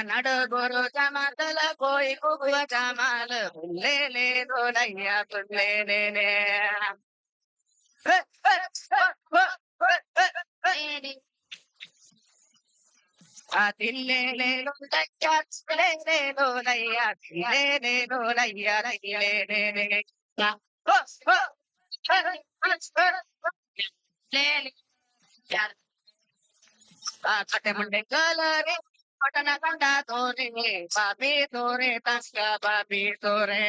ನಡ ಗುರು ಜಮತಲ ಕೋಯಿ ಕುಗುವ ಜಮಾಲ ಪುಲ್ಲೇಲೆ ರೋಲಯ್ಯ ಪುಲ್ಲೇನೆ ತಿಲ್ಲೇಲೆ ರೋಲಯ್ಯ ರೋಲಯ್ಯ ತಿಲ್ಲೇನೆ ರೋಲಯ್ಯ ರೈಲೇನೆ ಕಟ್ಟೆ ಮುಂಡೆ ಕಲರೆ ಪಟನ ಕಂಡ ತೋರೆ ಬಾಬಿ ತೋರೆ ತಸ್ಕ ಬಾಬಿ ತೋರೆ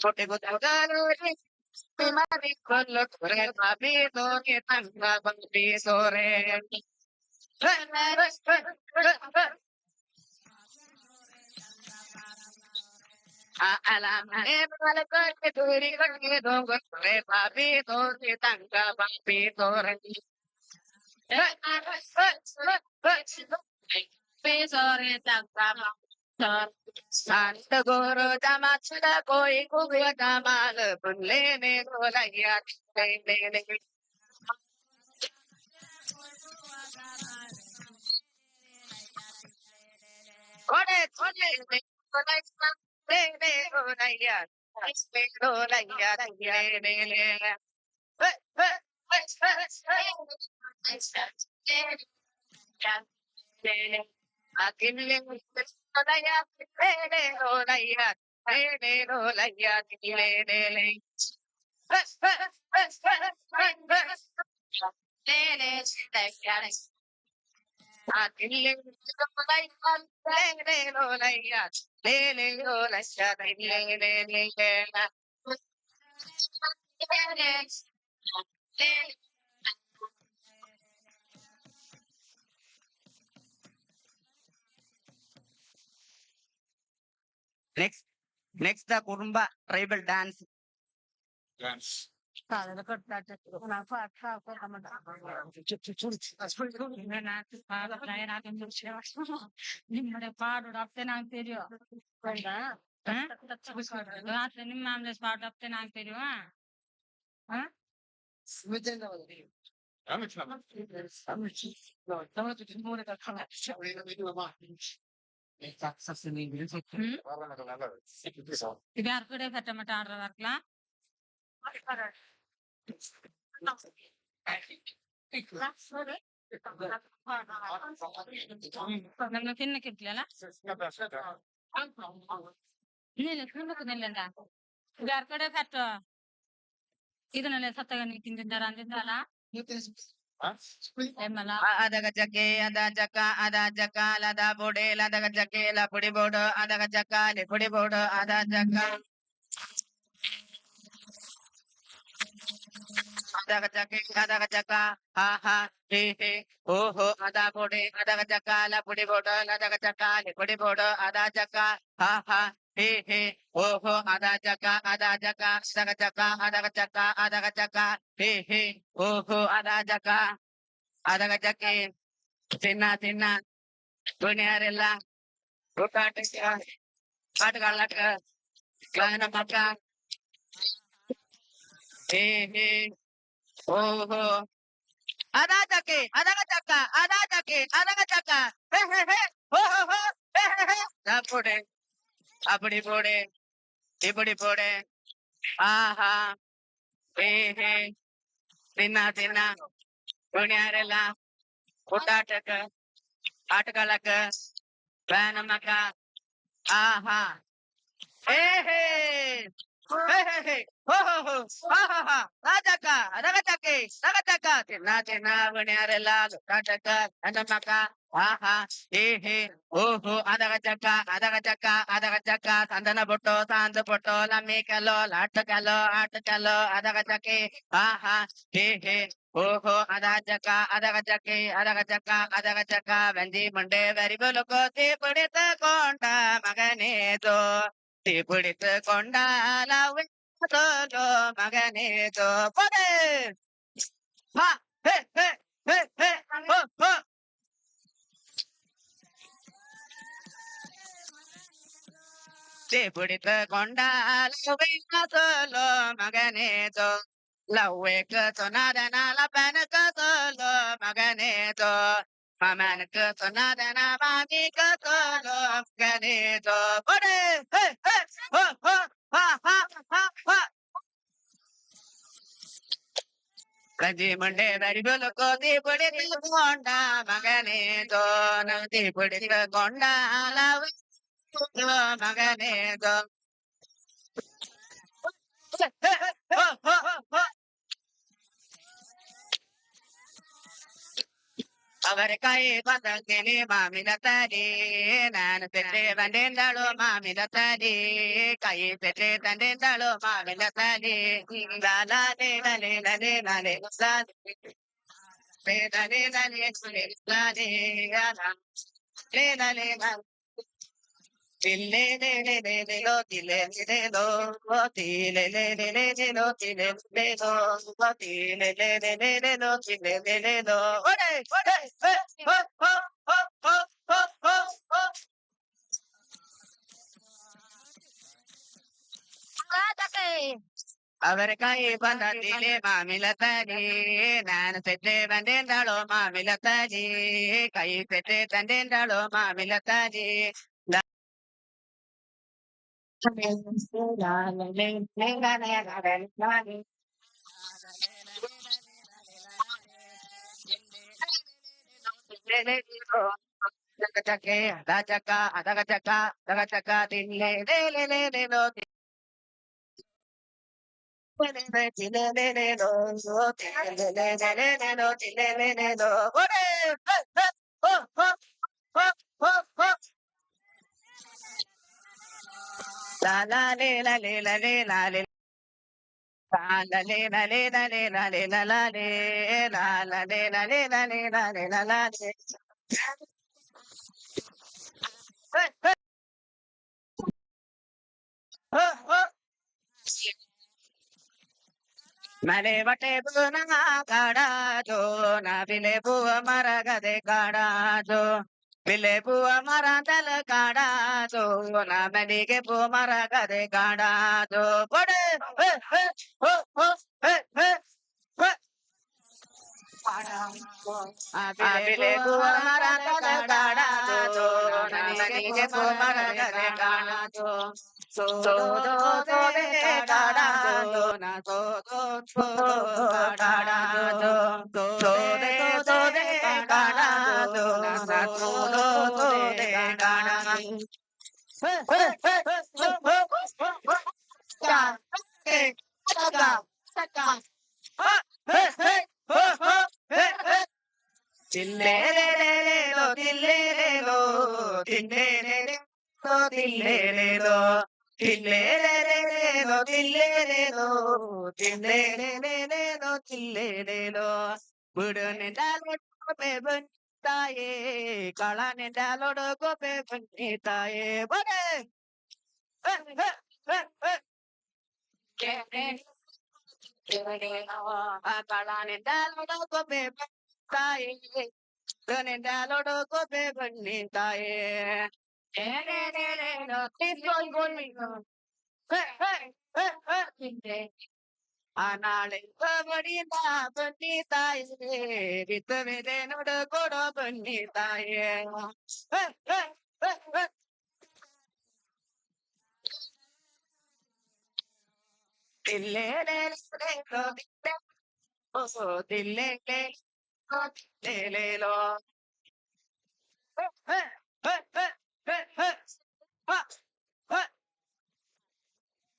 छोटे गोदावरी बीमारी कोल्लो तोरे बाबी तोरे तंगा बाबी तोरे alam malakot turi kage dongo tore babi tore tanga babi tore sore tanga Sant Guru Jamachda koi kuya jamal pulle ne golaya ne kode kode ne golaya ne golaya ne Akille golaya ne golaya ne golaya ne Next the Kurumba tribal dance. ನಿಮ್ಮಡೆ ಪಾಡು doctor ಆಗ್ತೀರಿಯೋ ನಿಮ್ಮ ಆಮ್ಲೆಸ್ ಪಾಡು doctor ಆಗ್ತೀರಿಯೋ ಇದ್ಯಾರ ಕಡೆ ಕಟ್ಟ ಮಟ ಆಡ್ರಲ್ಲ ನಂಗೆ ತಿನ್ನಕ್ಕಿರ್ಲಿಲ್ಲ ಇಲ್ಲ ತಿನ್ನಕ್ಕಿಲ್ಲ ಇದ್ಯಾರ ಕಡೆ ಕಟ್ಟ ಇದನ್ನೆಲ್ಲ ಸತ್ತಾಗ ನೀವು ತಿಂದಿದ್ದಾರ ಅಂದಿದ್ದಲ್ಲ Adaga jake ada jaka lada bode ladaga jake la pudi bodo adaga jaka le pudi bodo ada jaka adaga jaka ha ha he he ho ho ada bode adaga jaka la pudi bodo ladaga jaka le pudi bodo ada jaka ha ha he he ho ho ada jaka adaga jaka he he ho ho ada jaka adaga jake ತಿನ್ನ ದುನಿಯಾರೆಲ್ಲ ಊಟಾಟಕ್ಕೆ ಆಟಗಾಡ್ಲಕ್ಕ ಗಾಯನ ಮಕ್ಕ ಹೇ ಹೇ ಓಹೋ ಅದಾಟಕ್ಕೆ ಅದಗಟಕ್ಕ ಅದಗಟಕ್ಕ ಹೇ ಹೇ ಹೇ ಹೋ ಹೋ ಹೋ ಹೇ ಹೇ ಹೇ ದಾಪುಡೆ ಅಬಡಿ ಬೋಡೆ ಇಬಡಿ ಬೋಡೆ ಆಹಾ ಹೇ ಹೇ ತಿನ್ನ ದುನಿಯಾರೆಲ್ಲ ಊಟಾಟಕ್ಕ ಆಟಗಾಡ್ಲಕ್ಕ ಗಾಯನ ಮಕ್ಕ ಆಹಾ ಹೇ ಹೇ ಹೇ ಹೇ ಹೇ ಹೋ ಹೋ ಹೋ ಹಾ ಹಾ ಹಾ ರಾಜಕ್ಕ ರಗಟಕ್ಕೆ ತಿನ್ನ ಬಣ್ಯಾರೆಲ್ಲ ಕಾಟಕ್ಕ ನಮ್ಮಕ್ಕ ಆಹಾ ಹೇ ಹೇ ಓಹೋ ಅದಗ ಚಕ್ಕ ಸಂದನ ಬೊಟ್ಟು ಸಾಂದು ಬೊಟ್ಟು ಲಮ್ಮಿ ಕಲ್ಲೋ ಆಟ ಕಲ್ಲೋ ಅದಗ ಚಕ್ಕೆ ಆಹಾ ಹೇ ಹೇ Oho adajaka adagajake adagajaka adagajaka vendi munde very buloko tipudita konda maganeto tipudita konda lawe tolo maganeto pode ha he he he he ho ho tipudita konda lawe tolo maganeto lawe ka nada na la pana ka tolo maganeto Maman ka nada na mami ka tolo maganeto pode he he ho ho ha ha ha ha Kanji Monday, very good. Koti put it in the Gonda, Magane, Nati put it in the Gonda, Love, Magane, Avarikai, Patangini, Mamma Tadi, Nan Pete, Vandendalo, Mamma Tadi, Kai Pete, Vandendalo, Mamma Tadi, Lala, Lale, Lale, Lale, Lale, Lale, Lale, Lale, Lale, Lale, Tille le le le le lo tille le lo lo tille le le le le lo tille le lo lo tille le le le le lo tille le le lo ore ore ho ho ho ho ho ho ho Avarkai bandile mamilataji nan sette bandendalo mamilataji kai sette bandendalo mamilataji La la la la la la la la La la le la le la le la le la la le la la le la le la le la le la la le. Male vate buna kada jo na bile bua maragade kada jo bile bua maradal kada jo na medige bu maragade kada jo pode he he ho ho he he he Abile bua maradal kada jo na medige bu maragade kada jo so do do de kada jo na so do do kada jo so de kada jo na sa so do de kada hey hey hey hey hey ka ke ka ka ha hey hey ho ho hey hey tille le lo tille le lo tille le lo tille le lo tille le lo tille le lo tille le lo tille le lo budane dalot ko be ban taye kalane dalot ko be ban taye bode kalane dalot ko be ban taye Ganendalodo ko be banitaye. Please don't go me. Hey, hey, hey, hey. Anale pavadina banitaye. Vitavide nodo kodo banitaye. Hey, hey, hey, hey. Dille le lo dille. Oh, dille le lo dille le lo. Hey, hey, hey, hey, hey, hey. Ha, ha.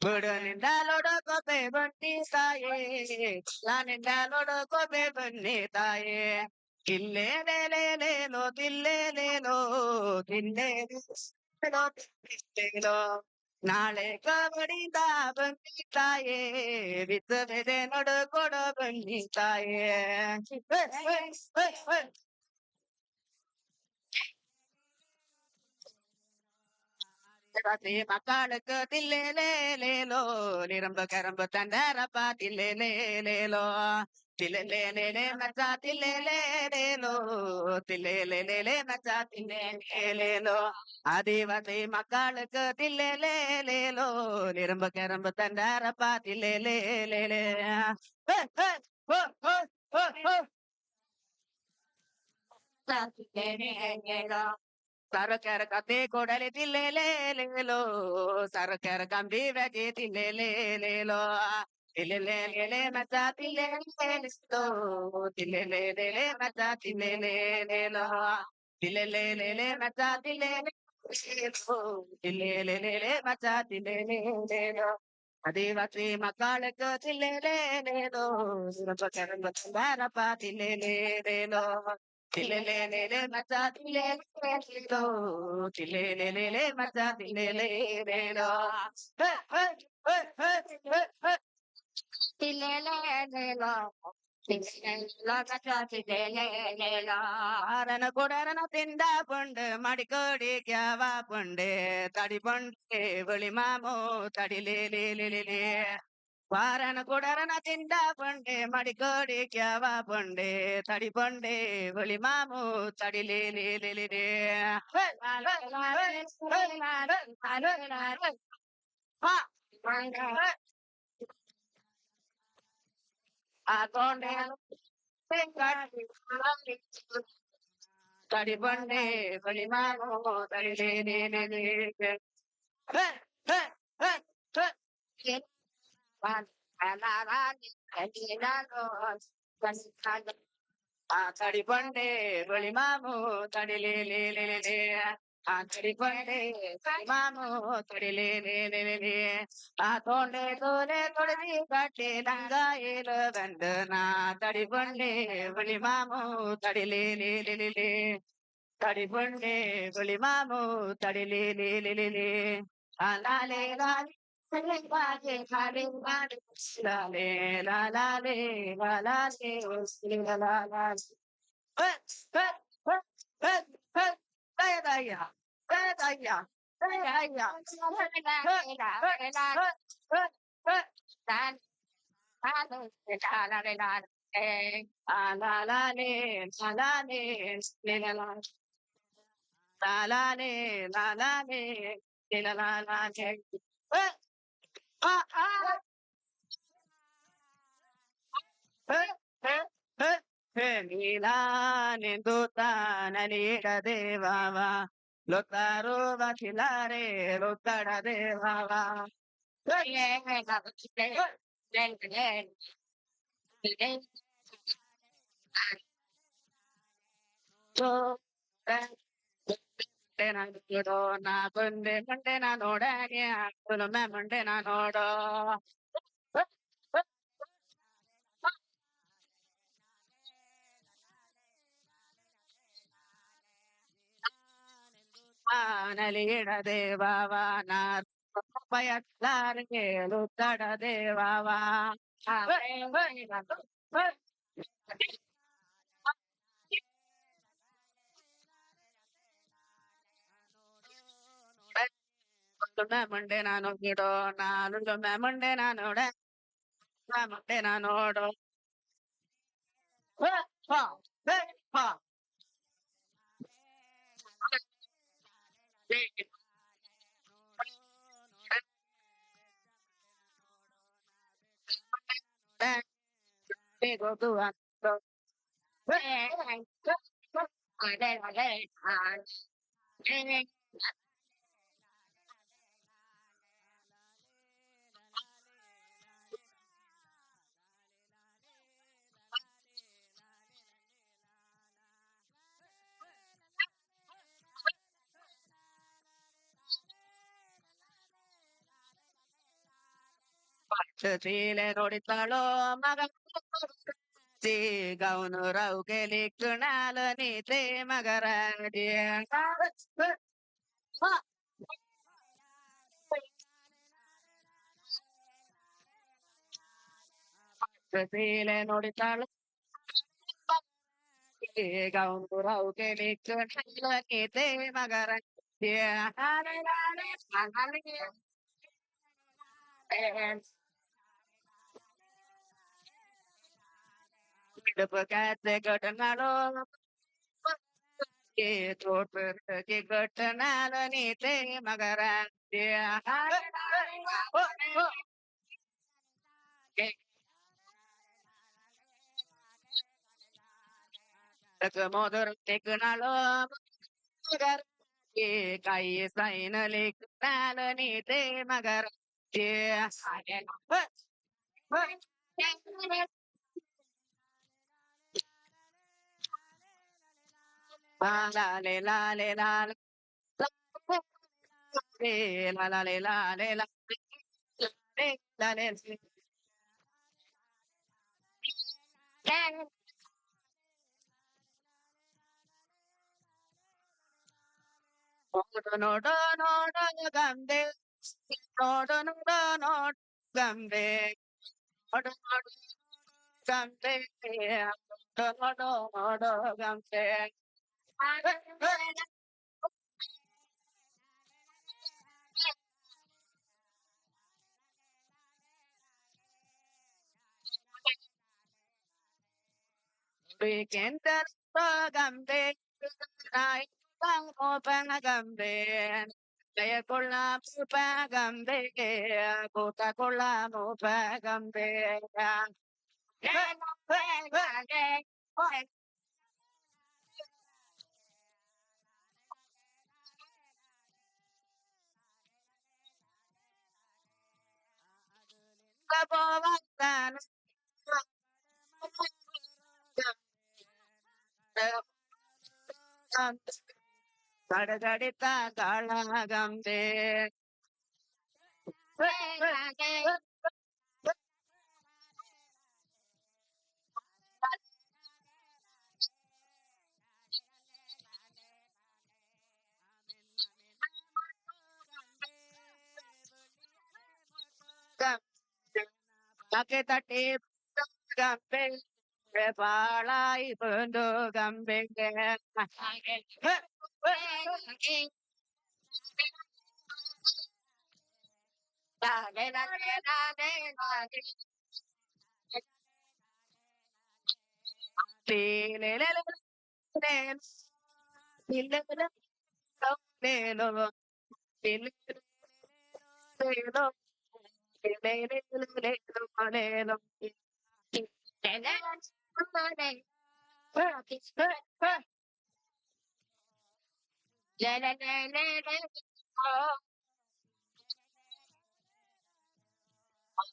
Budanindalodo ko be banditaye, lanindalodo ko be banditaye. Kille le lo, dille le lo, dille le lo, dille lo. ನಾಳೆ ಕಬಡಿದ ಬನ್ನಿ ತಾಯೇ ಬಿತ್ತಬೇದೆ ನಡುಕೊಡ ಬನ್ನಿ ತಾಯೇ ராத்திரி மக்களுக்கு தில்லே லேலோ நிரம்ப கரம்ப தண்டரப்பா தில்லே லேலோ தில்லே லே மச்சா தில்லே லேலோ தில்லே லே மச்சா தில்லே லேலோ ஆதிவாசி மக்களுக்கு தில்லே லேலோ நிரம்ப கரம்ப தண்டரப்பா தில்லே லே Sarokar kate kodale tille le lo. Sarokar kambi vaje tille le lo. Tille le macha tille le lo. Tille le macha tille le lo. Tille le macha tille le lo. Tille le macha tille le lo. Adivasi makalako tille le lo. Sarokar macha tille le lo. Tilelele macha tilelelo, tilelele macha tilelelo. Tilelelo, tilelelo macha tilelelo. Arana kodana tinda punde, madikodi kyava punde, tadi punde, voli mamo, tadi lele. ವಾರನ ಕೊಡರನ ತಿಂದ ಪಂಡೆ ಮಡಿಕೋಡಿ ಕ್ಯಾವ ಪಂಡೆ ತಡಿ ಪಂಡೆ ಬಳಿ ಮಾಮು ತಡಿಲೇ ಹಾಕೊಂಡೆ ತಡಿ ಪಂಡೆ ಬಳಿ ಮಾಮು ತಡಿಲೇ ತಡಿ ಪಂಡೆ ಬಳಿ ಮಾಮು ತಡಿಲೇ ತಡಿ ಪಂಡೆ ಬಳಿ ಮಾಮು ತಡಿಲೇ ಆ ತೊಂಡೆ ತೊಡದಿ ಕಟ್ಟಿ ಲಂಗ ಏಲು ಗಂಡನ ತಡಿ ಪಂಡೆ ಬಳಿ ಮಾಮು ತಡಿಲೇ ತಡಿ ಪಂಡೆ ಬಳಿ ಮಾಮು ತಡಿಲೇ ಲಾಲೆ ಲಾಲೆ ಬಾಜೆ ಖಾಲಿ ಮಾಡಿ ಲಾಲೆ ಲಾಲೆ ಲಾಲೆ ದಯ ನೀಡದೇವಾವ ಲೊತ್ತಾರೋ ಬಚಿಲಾರೆ ಲೊತ್ತಡದೇವಾವ ನಾ ಬಂದೆ ಮಂಡೆ ನಾ ನೋಡಾಗೆ ಮಂಡೆ ನಾ ನೋಡೋ ನಲಿಗಿಡದೆ ಬಾವ ಬಯಲಾರಿಗೆ ಲುತ್ತಡದೆ ಬಾವ ಮಂಡೆ ನಾನು ಗಿಡೋ ನಾನು ಮಂಡೆ ನಾನು ನೋಡ ಮಂಡೆ ನಾನು ನೋಡೋ ಚೀಲೆ ನೋಡಿತಾಳೋ ಮಗ ಗೌನು ರೌಕೆಲಿ ಕುಣಾಲ ನೀತೆ ಮಗರ Brazil ನೋಡಿತಾಳ ಗೌರವಕ್ಕೆ ಬೇಕು ಮಗರ ಇಡಪಕಾತೆ ಘಟನಾಳು ತೋಟಕ್ಕೆ ಘಟನಾಳ ನೀತೆ ಮಗರ ಮೋದರ ತೆಕ್ಕನಾಳು ಮಗರ ಕೈ ಸೈನಲಿ ನಾಳ ನೀತೆ ಮಗರ ಲಾಲೆ ಲಾಲೆ ಲಾಲೆ ಲಾಲೆ ಲಾಲೆ ಲಾಲೆ ನೋಡು ನೋಡು ನೋಡು ಗಂಬೆ ನೋಡು ನೋಡು ನೋಡು ಗಂಬೆ ನೋಡು ನೋಡು ಗಂಬೆ ನೋಡು ನೋಡು ಗಂಬೆ Weekend gambe ay mo gambe kaya kola mo gambe Coca Cola mo gambe Kabawasan Gadita Gala Gambe Nakita tip gambe Palay pundo gambe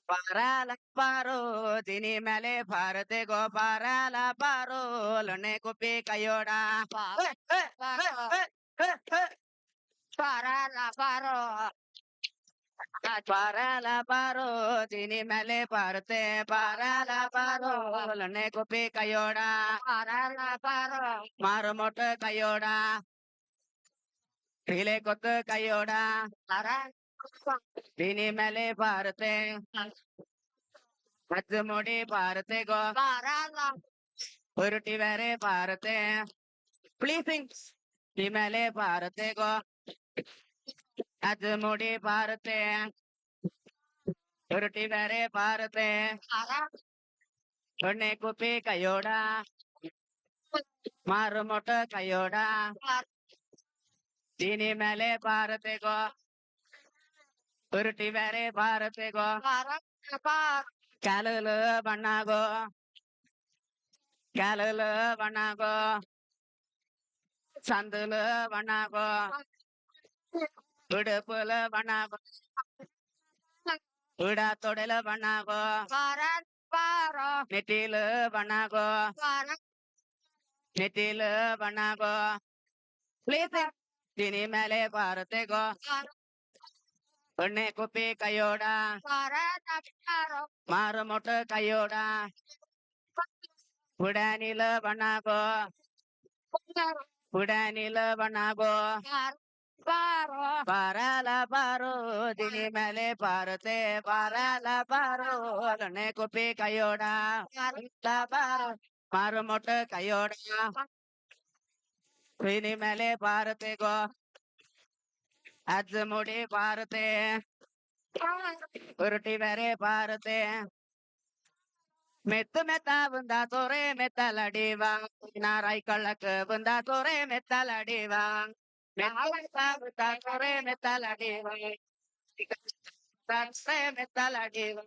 Para la paro, tini mele parte go para la paro, lo ne copi cayora. Para la paro. Para la paro, tini mele parte para la paro, lo ne copi cayora. Para la paro, maro moto cayora. Pile coto cayora. Para tini mele parte. Modi parte go para la purti vere parte. Pleasing. Timale parte go. Modi parte. Purti vere parte. Tone kupi kayoda. Marumota kayoda. Tini mele parte go. Purti vere parte go. Kalulu banago. Kalulu banago. Sandulu banago. Udupula banago. Uda todela banago. Netilu banago. Netilu banago. Please. Tini mele parte go. Une kupi kayoda. Marumota kayoda. Udanila banago. Udanila banago. Parala paro, dini mele parte, parala paro, lane kopi kayoda, parala paro, paro mote kayoda, dini mele parte go, azmudi parte, urti vere parte, meta bunda tore meta ladiva, narai kalak bunda tore meta ladiva, meta bunda tore meta ladiva. Metalladiva.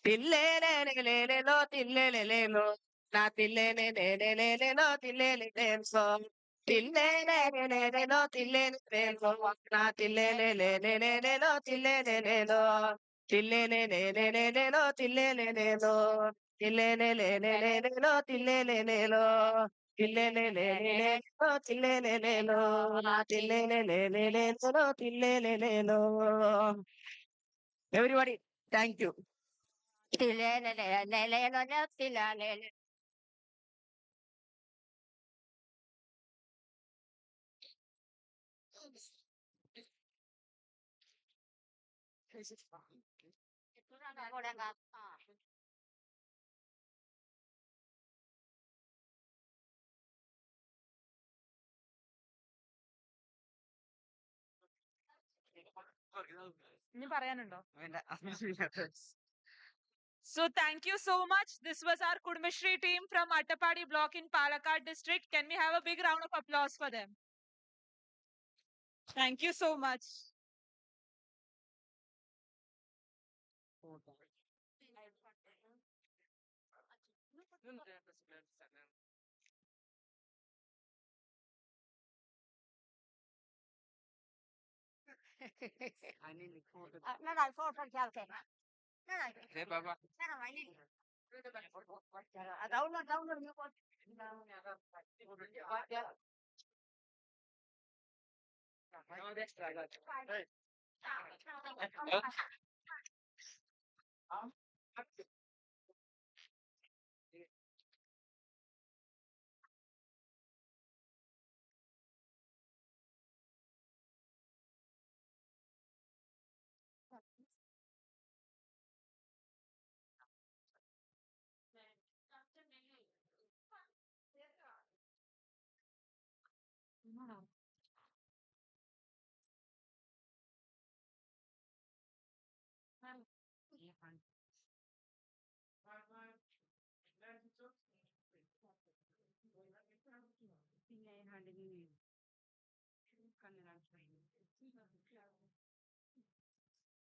Tillelelelelelo, tillelelelo. Na tillelelelelelo, tillelelelo. Tillelelelelelo, tillelelelo. Na tillelelelelelo, tillelelelo. Tillelelelelelo, tillelelelo. Tillelelelelelo, tillelelelo. Tillelelelelelo, tillelelelo. Na tillelelelelelo, tillelelelo. Everybody, thank you. ഇനി പറയാനുണ്ടോ? So thank you so much. This was our Kudumbashree team from Attapadi block in Palakkad district. Can we have a big round of applause for them? Thank you so much.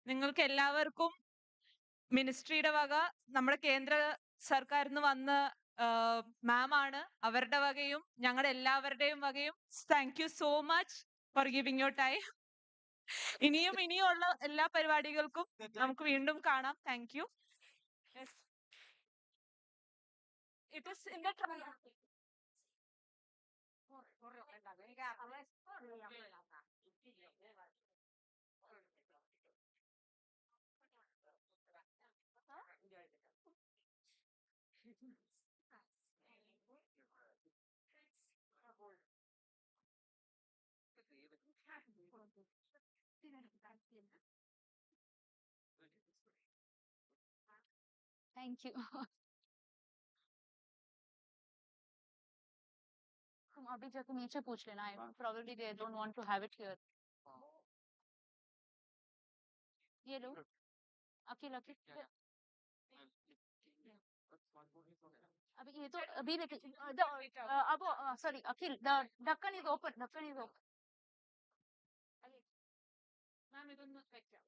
നിങ്ങൾക്ക് എല്ലാവർക്കും മിനിസ്ട്രിയുടെ വക നമ്മുടെ കേന്ദ്ര സർക്കാരിൽ നിന്ന് വന്ന മാം ആണ്. അവരുടെ വകയും ഞങ്ങളുടെ എല്ലാവരുടെയും വകയും thank you so much for giving your time. ഇനിയും ഉള്ള എല്ലാ പരിപാടികൾക്കും നമുക്ക് വീണ്ടും കാണാം. Thank you. It is in the Thank you. तुम अभी जाके नीचे पूछ लेना. Probably they don't want to have it here. ये लो. अखिल अभी ये तो अभी अब sorry अखिल, the ढक्कन is open. Ma'am, idonnu specchio.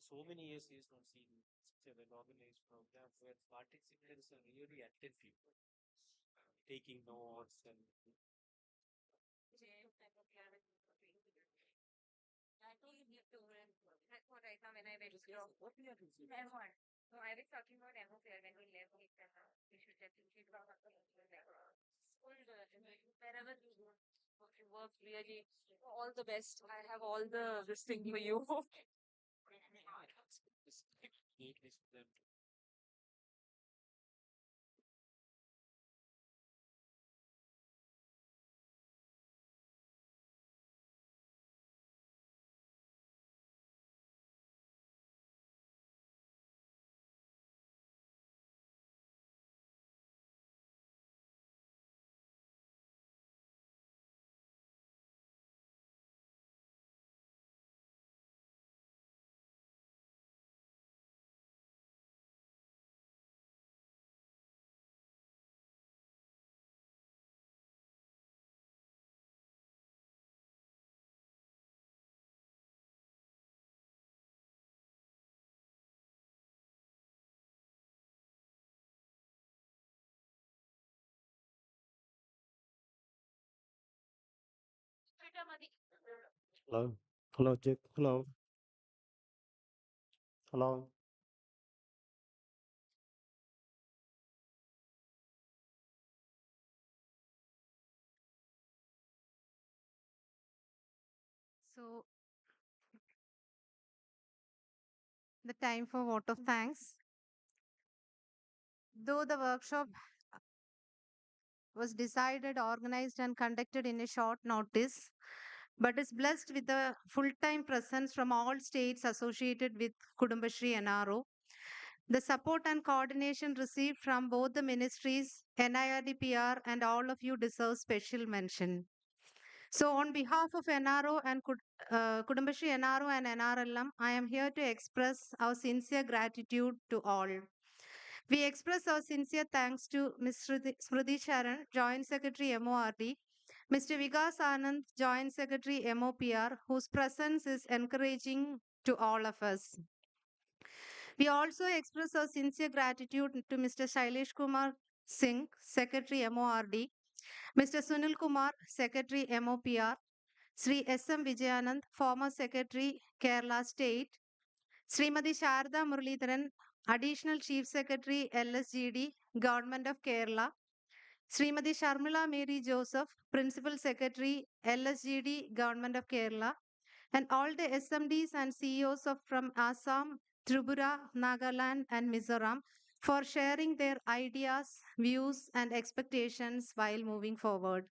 So many years he has not seen such an organized program where participants are really attentive, taking notes and I told him to. That's what I thought when I went to. No, I was talking about MOPR when we left it, we should definitely talk about school, wherever you go, you work really all the best. I have all the this thing for you. Hello. Hello, check. Hello. Hello. So, the time for vote of thanks. Though the workshop was decided, organized, and conducted in a short notice, but is blessed with the full-time presence from all states associated with Kudumbashree NRO. The support and coordination received from both the ministries, NIRDPR, and all of you deserve special mention. So, on behalf of NRO and Kudumbashree NRO and NRLM, I am here to express our sincere gratitude to all. We express our sincere thanks to Ms. Smriti Sharan, Joint Secretary MORD, Mr. Vikas Anand, Joint Secretary MOPR, whose presence is encouraging to all of us. We also express our sincere gratitude to Mr. Shailesh Kumar Singh, Secretary MORD, Mr. Sunil Kumar, Secretary MOPR, Sri S.M. Vijayanand, former Secretary, Kerala State, Srimati Sharda Muralidharan, Additional Chief Secretary, LSGD, Government of Kerala, Srimati Sharmila Mary Joseph, Principal Secretary, LSGD, Government of Kerala, and all the SMDs and CEOs of from Assam, Tripura, Nagaland, and Mizoram for sharing their ideas, views, and expectations while moving forward.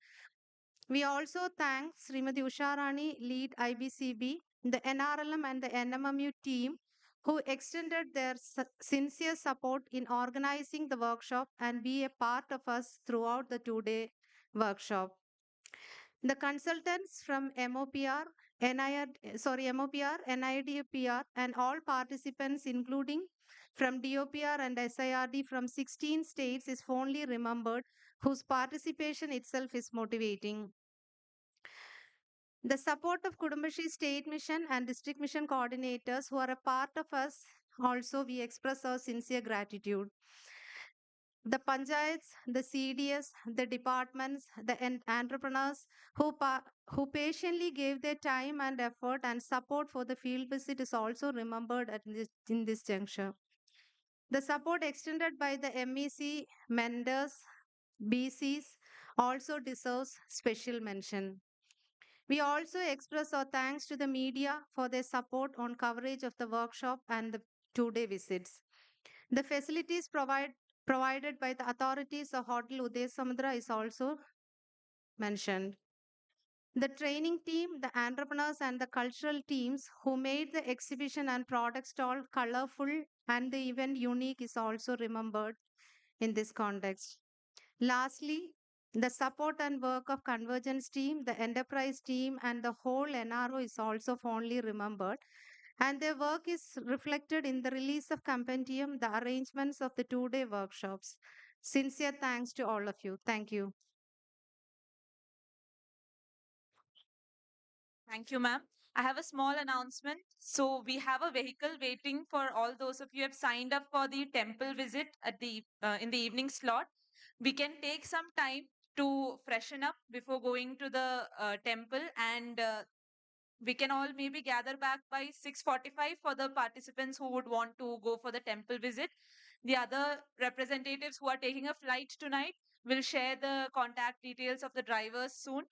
We also thank Srimati Usharani, lead IBCB, the NRLM and the NMMU team who extended their sincere support in organizing the workshop and be a part of us throughout the two-day workshop. The consultants from MOPR, NIDPR, and all participants, including from DOPR and SIRD from 16 states, is fondly remembered, whose participation itself is motivating. The support of Kudumbashree State Mission and District Mission coordinators who are a part of us, also we express our sincere gratitude. The panchayats, the CDS, the departments, the entrepreneurs who patiently gave their time and effort and support for the field visit is also remembered in this juncture. The support extended by the MEC, mentors, BCs also deserves special mention. We also express our thanks to the media for their support on coverage of the workshop and the two-day visits. The facilities provided by the authorities of Hotel Uday Samudra is also mentioned. The training team, the entrepreneurs, and the cultural teams who made the exhibition and product stall colorful and the event unique is also remembered in this context. Lastly, the support and work of Convergence team, the enterprise team, and the whole NRO is also fondly remembered. And their work is reflected in the release of compendium, the arrangements of the two-day workshops. Sincere thanks to all of you. Thank you. Thank you, ma'am. I have a small announcement. So we have a vehicle waiting for all those of you who have signed up for the temple visit at the in the evening slot. We can take some time to freshen up before going to the temple, and we can all maybe gather back by 6:45 for the participants who would want to go for the temple visit. The other representatives who are taking a flight tonight will share the contact details of the drivers soon.